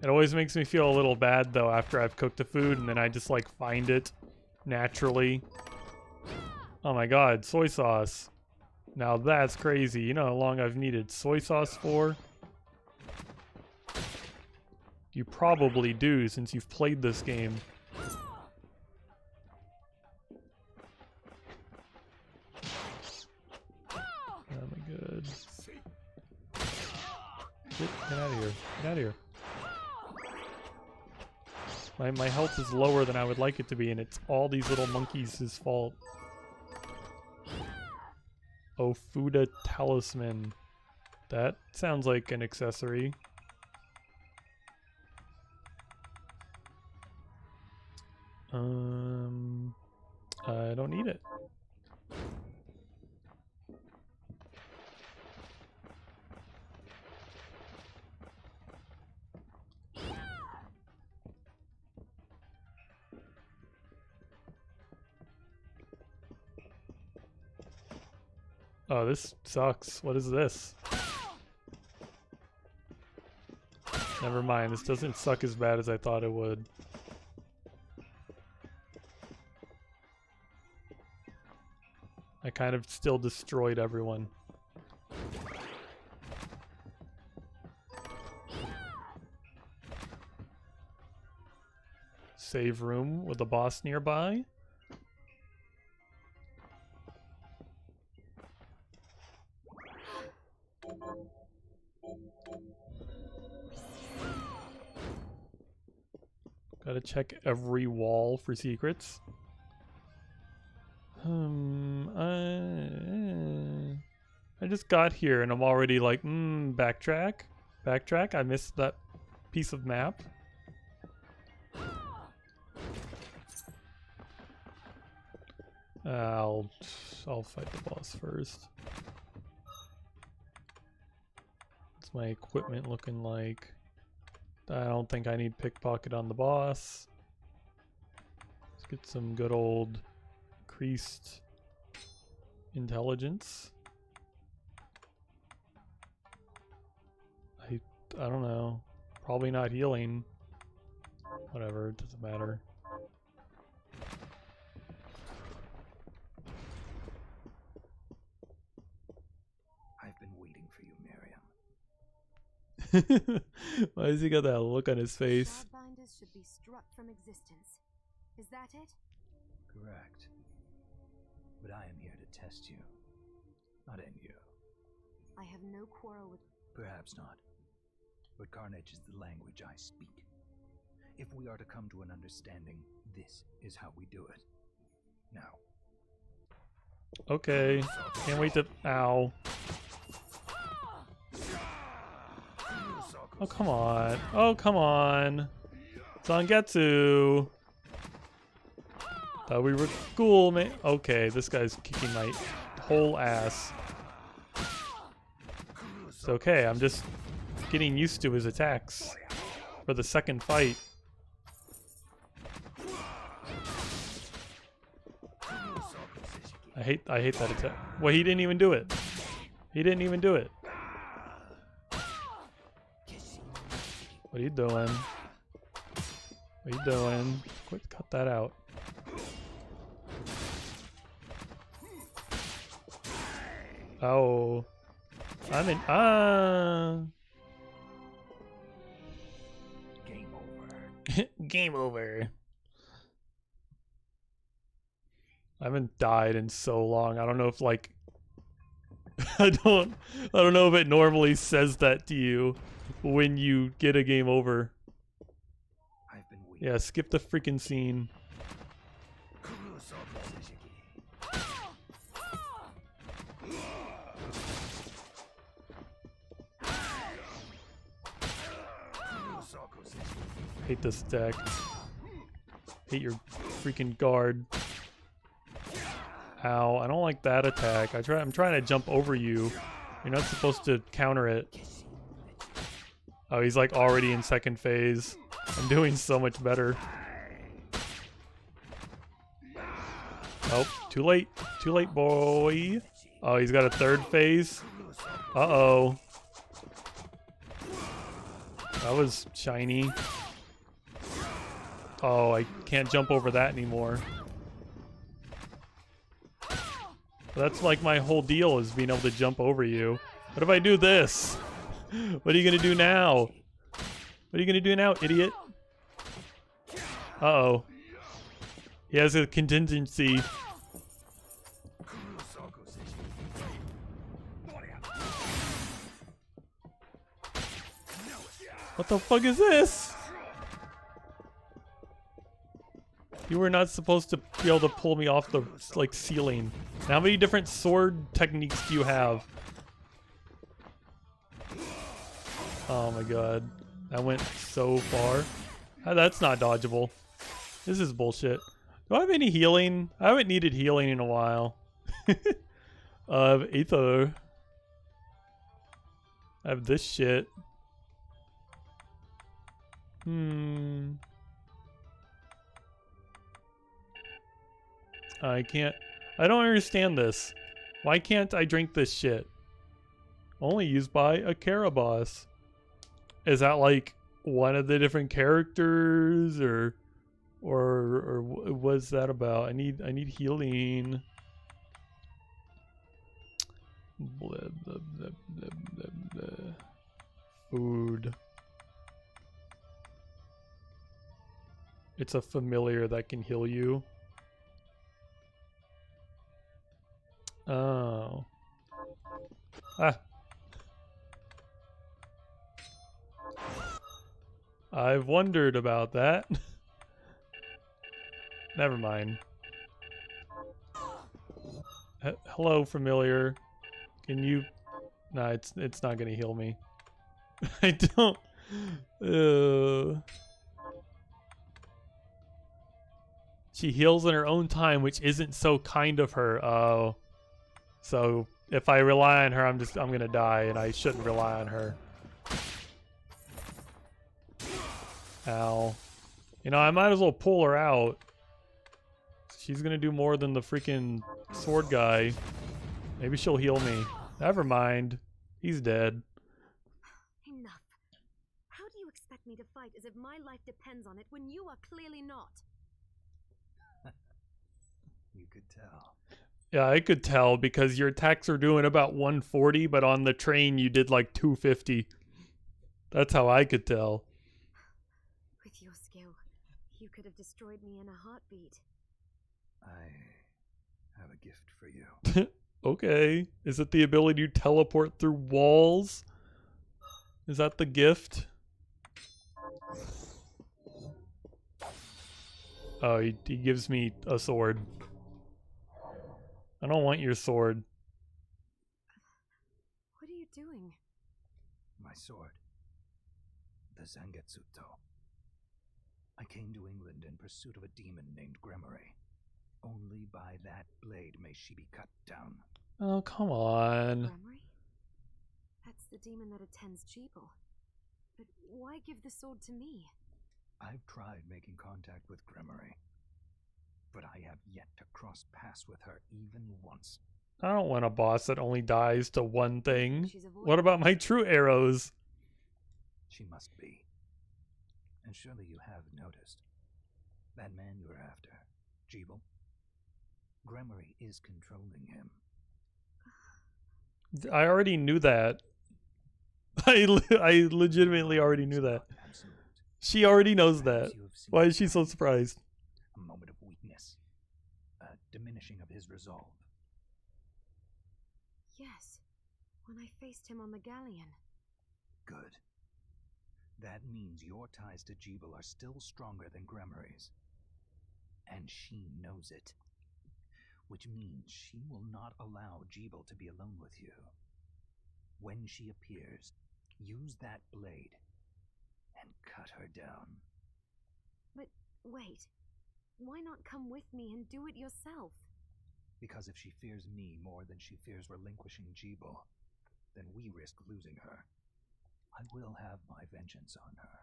[SPEAKER 1] It always makes me feel a little bad though after I've cooked the food and then I just like find it naturally. Oh my god, soy sauce. Now that's crazy. You know how long I've needed soy sauce for? You probably do since you've played this game. Oh my god. Get out of here. Get out of here. My health is lower than I would like it to be, and it's all these little monkeys' fault. Oh, Fuda Talisman. That sounds like an accessory. I don't need it. Oh, this sucks. What is this? Never mind, this doesn't suck as bad as I thought it would. I kind of still destroyed everyone. Save room with a boss nearby. Gotta check every wall for secrets. I just got here and I'm already like, backtrack? Backtrack? I missed that piece of map. I'll fight the boss first. What's my equipment looking like? I don't think I need pickpocket on the boss. Let's get some good old increased intelligence. I don't know. Probably not healing. Whatever, it doesn't matter.
[SPEAKER 2] I've been waiting for you, Miriam.
[SPEAKER 1] Why has he got that look on his face?
[SPEAKER 3] Shardbinders should be struck from existence. Is that it?
[SPEAKER 2] Correct. But I am here to test you, not end you.
[SPEAKER 3] I have no quarrel with...
[SPEAKER 2] Perhaps not. But carnage is the language I speak. If we are to come to an understanding, this is how we do it. Now.
[SPEAKER 1] Okay. Can't wait to... Ow. Oh, come on. Oh, come on. Zangetsu. Thought we were cool, man. Okay, this guy's kicking my whole ass. It's okay, I'm just getting used to his attacks for the second fight. I hate that attack. Well, he didn't even do it. He didn't even do it. What are you doing? What are you doing? Quick, cut that out. Oh. I'm in.
[SPEAKER 2] Game over.
[SPEAKER 1] Game over. I haven't died in so long. I don't know if like I don't know if it normally says that to you when you get a game over.
[SPEAKER 2] I've been waiting.
[SPEAKER 1] Yeah, skip the freaking scene. Hate this deck. Hate your freaking guard. Ow, I don't like that attack. I'm trying to jump over you. You're not supposed to counter it. Oh, he's like already in second phase. I'm doing so much better. Oh, too late. Too late, boy. Oh, he's got a third phase. Uh-oh. That was shiny. Oh, I can't jump over that anymore. That's like my whole deal, is being able to jump over you. What if I do this? What are you gonna do now? What are you gonna do now, idiot? Uh-oh. He has a contingency. What the fuck is this? You were not supposed to be able to pull me off the, like, ceiling. And how many different sword techniques do you have? Oh my god. That went so far. That's not dodgeable. This is bullshit. Do I have any healing? I haven't needed healing in a while. Ether. I have this shit. I can't. I don't understand this. Why can't I drink this shit? Only used by a Caraboss. Is that like one of the different characters, or what's that about? I need healing. Blah, blah, blah, blah, blah, blah. Food. It's a familiar that can heal you. Oh. Ah. I've wondered about that. Never mind. Hello, familiar. Can you... Nah, it's not gonna heal me. I don't... She heals in her own time, which isn't so kind of her. Oh. So, if I rely on her, I'm gonna die, and I shouldn't rely on her. Ow. You know, I might as well pull her out. She's gonna do more than the freaking sword guy. Maybe she'll heal me. Never mind. He's dead.
[SPEAKER 3] Enough. How do you expect me to fight as if my life depends on it when you are clearly not?
[SPEAKER 2] You could tell.
[SPEAKER 1] Yeah, I could tell because your attacks are doing about 140, but on the train you did like 250. That's how I could tell.
[SPEAKER 3] With your skill, you could have destroyed me in a heartbeat.
[SPEAKER 2] I have a gift for you.
[SPEAKER 1] Okay. Is it the ability to teleport through walls? Is that the gift? Oh, he gives me a sword. I don't want your sword.
[SPEAKER 3] What are you doing?
[SPEAKER 2] My sword. The Zangetsuto. I came to England in pursuit of a demon named Gremory. Only by that blade may she be cut down.
[SPEAKER 1] Oh, come on.
[SPEAKER 3] Gremory? That's the demon that attends Jeeble. But why give the sword to me?
[SPEAKER 2] I've tried making contact with Gremory, but I have yet to cross paths with her even once.
[SPEAKER 1] I don't want a boss that only dies to one thing.
[SPEAKER 3] She's
[SPEAKER 1] What about my true arrows?
[SPEAKER 2] She must be. And surely you have noticed. That man you're after, Jeeble, Gremory is controlling him.
[SPEAKER 1] I already knew that. I legitimately already knew that.
[SPEAKER 2] Absolute.
[SPEAKER 1] She already knows
[SPEAKER 2] Perhaps
[SPEAKER 1] that.
[SPEAKER 2] you have seen
[SPEAKER 1] Why is she so surprised?
[SPEAKER 2] a moment of weakness, a diminishing of his resolve.
[SPEAKER 3] Yes, when I faced him on the galleon.
[SPEAKER 2] Good. That means your ties to Jeeble are still stronger than Gremory's. And she knows it. Which means she will not allow Jeeble to be alone with you. When she appears, use that blade and cut her down.
[SPEAKER 3] But wait, why not come with me and do it yourself?
[SPEAKER 2] Because if she fears me more than she fears relinquishing Jeeble, then we risk losing her. I will have my vengeance on her,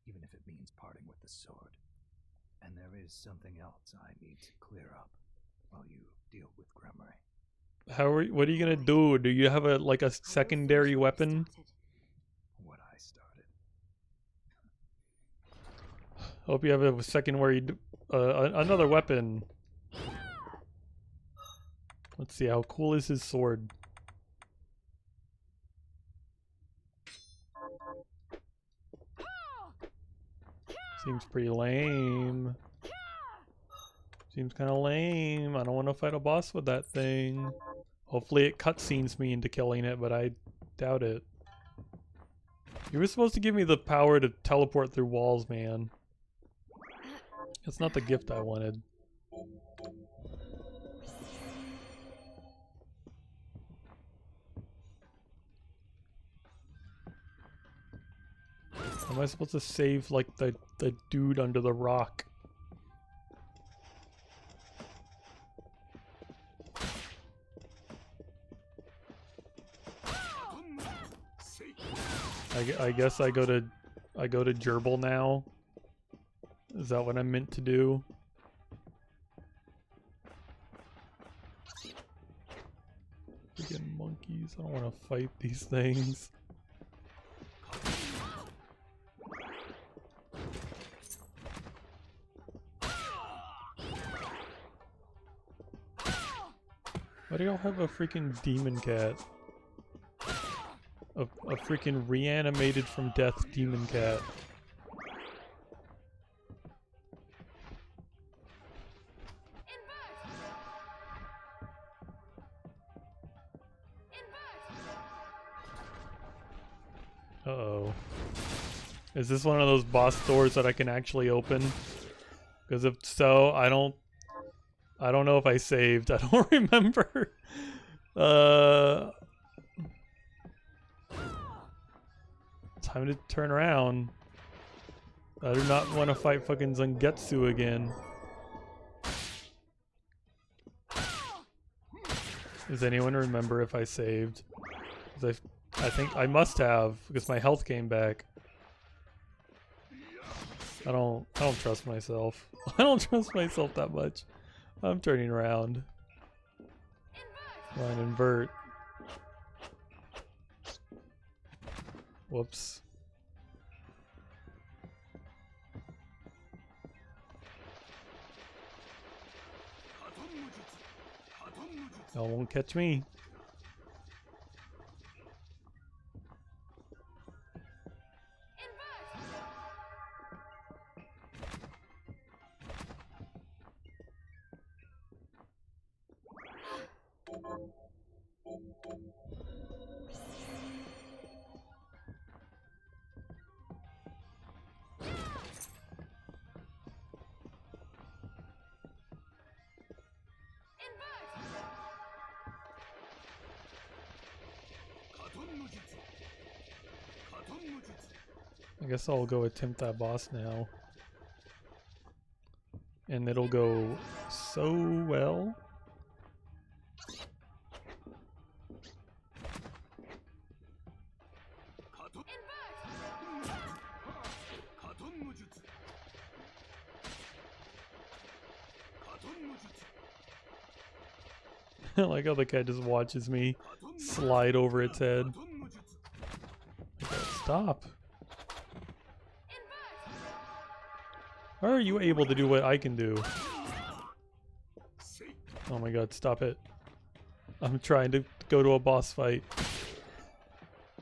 [SPEAKER 2] even if it means parting with the sword. And there is something else I need to clear up while you deal with Gremory.
[SPEAKER 1] What are you gonna do? Do you have a secondary weapon?
[SPEAKER 2] What I started.
[SPEAKER 1] Hope you have a secondary, another weapon. Let's see, how cool is his sword? Seems pretty lame. Seems kind of lame. I don't want to fight a boss with that thing. Hopefully it cutscenes me into killing it, but I doubt it. You were supposed to give me the power to teleport through walls, man. That's not the gift I wanted. Am I supposed to save, like, the dude under the rock? I guess I go to Gerbil now. Is that what I'm meant to do? Freaking monkeys! I don't want to fight these things. Why do y'all have a freaking demon cat? A freaking reanimated from death demon cat. Uh-oh. Is this one of those boss doors that I can actually open? Because if so, I don't know if I saved. I don't remember. Time to turn around. I do not want to fight fucking Zangetsu again. Does anyone remember if I saved? 'Cause I think I must have, because my health came back. I don't trust myself. I don't trust myself that much. I'm turning around. Come on, invert. Whoops. Y'all won't catch me. I guess I'll go attempt that boss now. And it'll go so well. I like how the cat just watches me slide over its head. Stop. How are you able to do what I can do? Oh my god, stop it. I'm trying to go to a boss fight.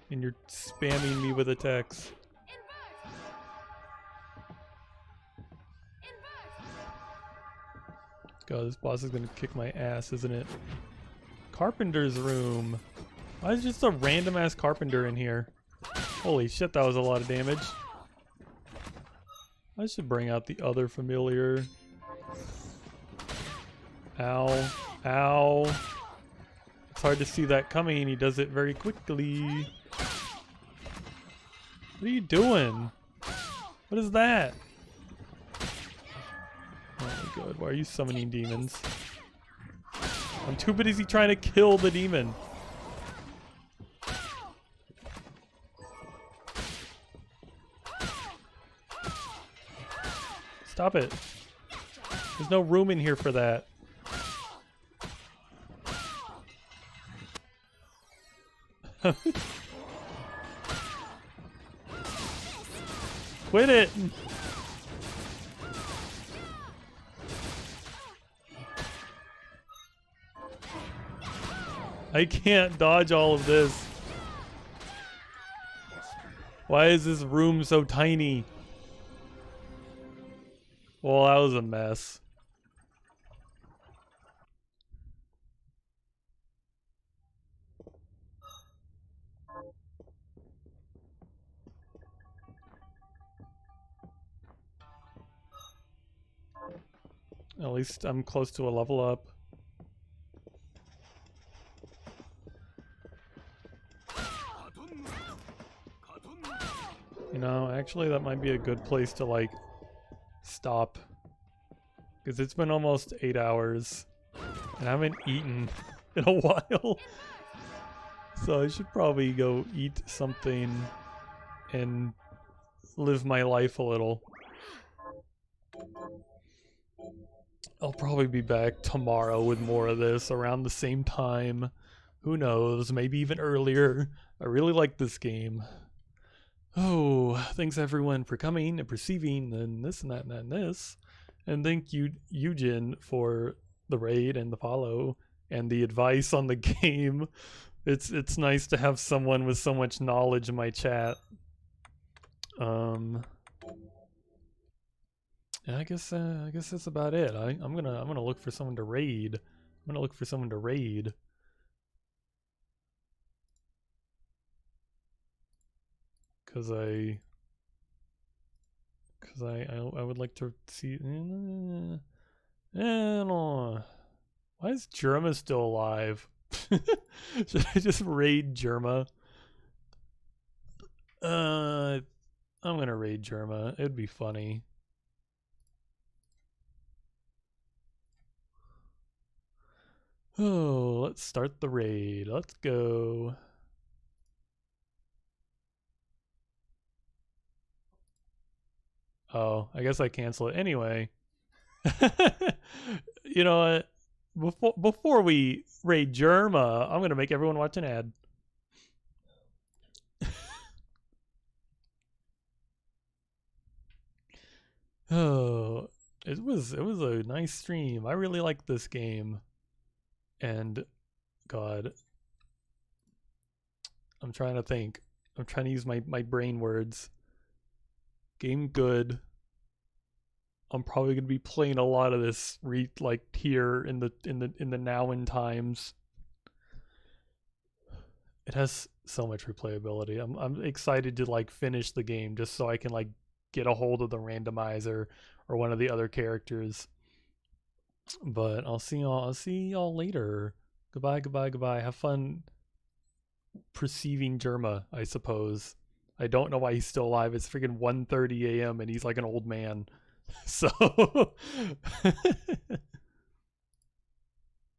[SPEAKER 1] And you're spamming me with attacks. God, this boss is gonna kick my ass, isn't it? Carpenter's room. Why is just a random ass carpenter in here? Holy shit, that was a lot of damage. I should bring out the other familiar. Ow. Ow. It's hard to see that coming. He does it very quickly. What are you doing? What is that? Oh my god, why are you summoning demons? I'm too busy trying to kill the demon. Stop it. There's no room in here for that. Quit it! I can't dodge all of this. Why is this room so tiny? Well, that was a mess. At least I'm close to a level up. You know, actually that might be a good place to like stop. Because it's been almost 8 hours and I haven't eaten in a while. So I should probably go eat something and live my life a little. I'll probably be back tomorrow with more of this around the same time. Who knows, maybe even earlier. I really like this game. Oh, thanks everyone for coming and perceiving and this and that and that and this. And thank you, Eugen, for the raid and the follow and the advice on the game. It's nice to have someone with so much knowledge in my chat. Yeah, I guess that's about it. I'm gonna look for someone to raid. I'm gonna look for someone to raid. Cause I would like to see. I don't know. Why is Germa still alive? Should I just raid Germa? I'm gonna raid Germa. It'd be funny. Oh, let's start the raid. Let's go. Oh, I guess I cancel it anyway. You know what? Before we raid Germa, I'm gonna make everyone watch an ad. Oh, it was a nice stream. I really like this game. And God, I'm trying to think. I'm trying to use my brain words. Game good. I'm probably gonna be playing a lot of this like here in the now and times. It has so much replayability. I'm excited to like finish the game just so I can like get a hold of the randomizer or one of the other characters. But I'll see y'all later. Goodbye. Have fun perceiving Germa, I suppose. I don't know why he's still alive. It's freaking 1:30 a.m. and he's like an old man. So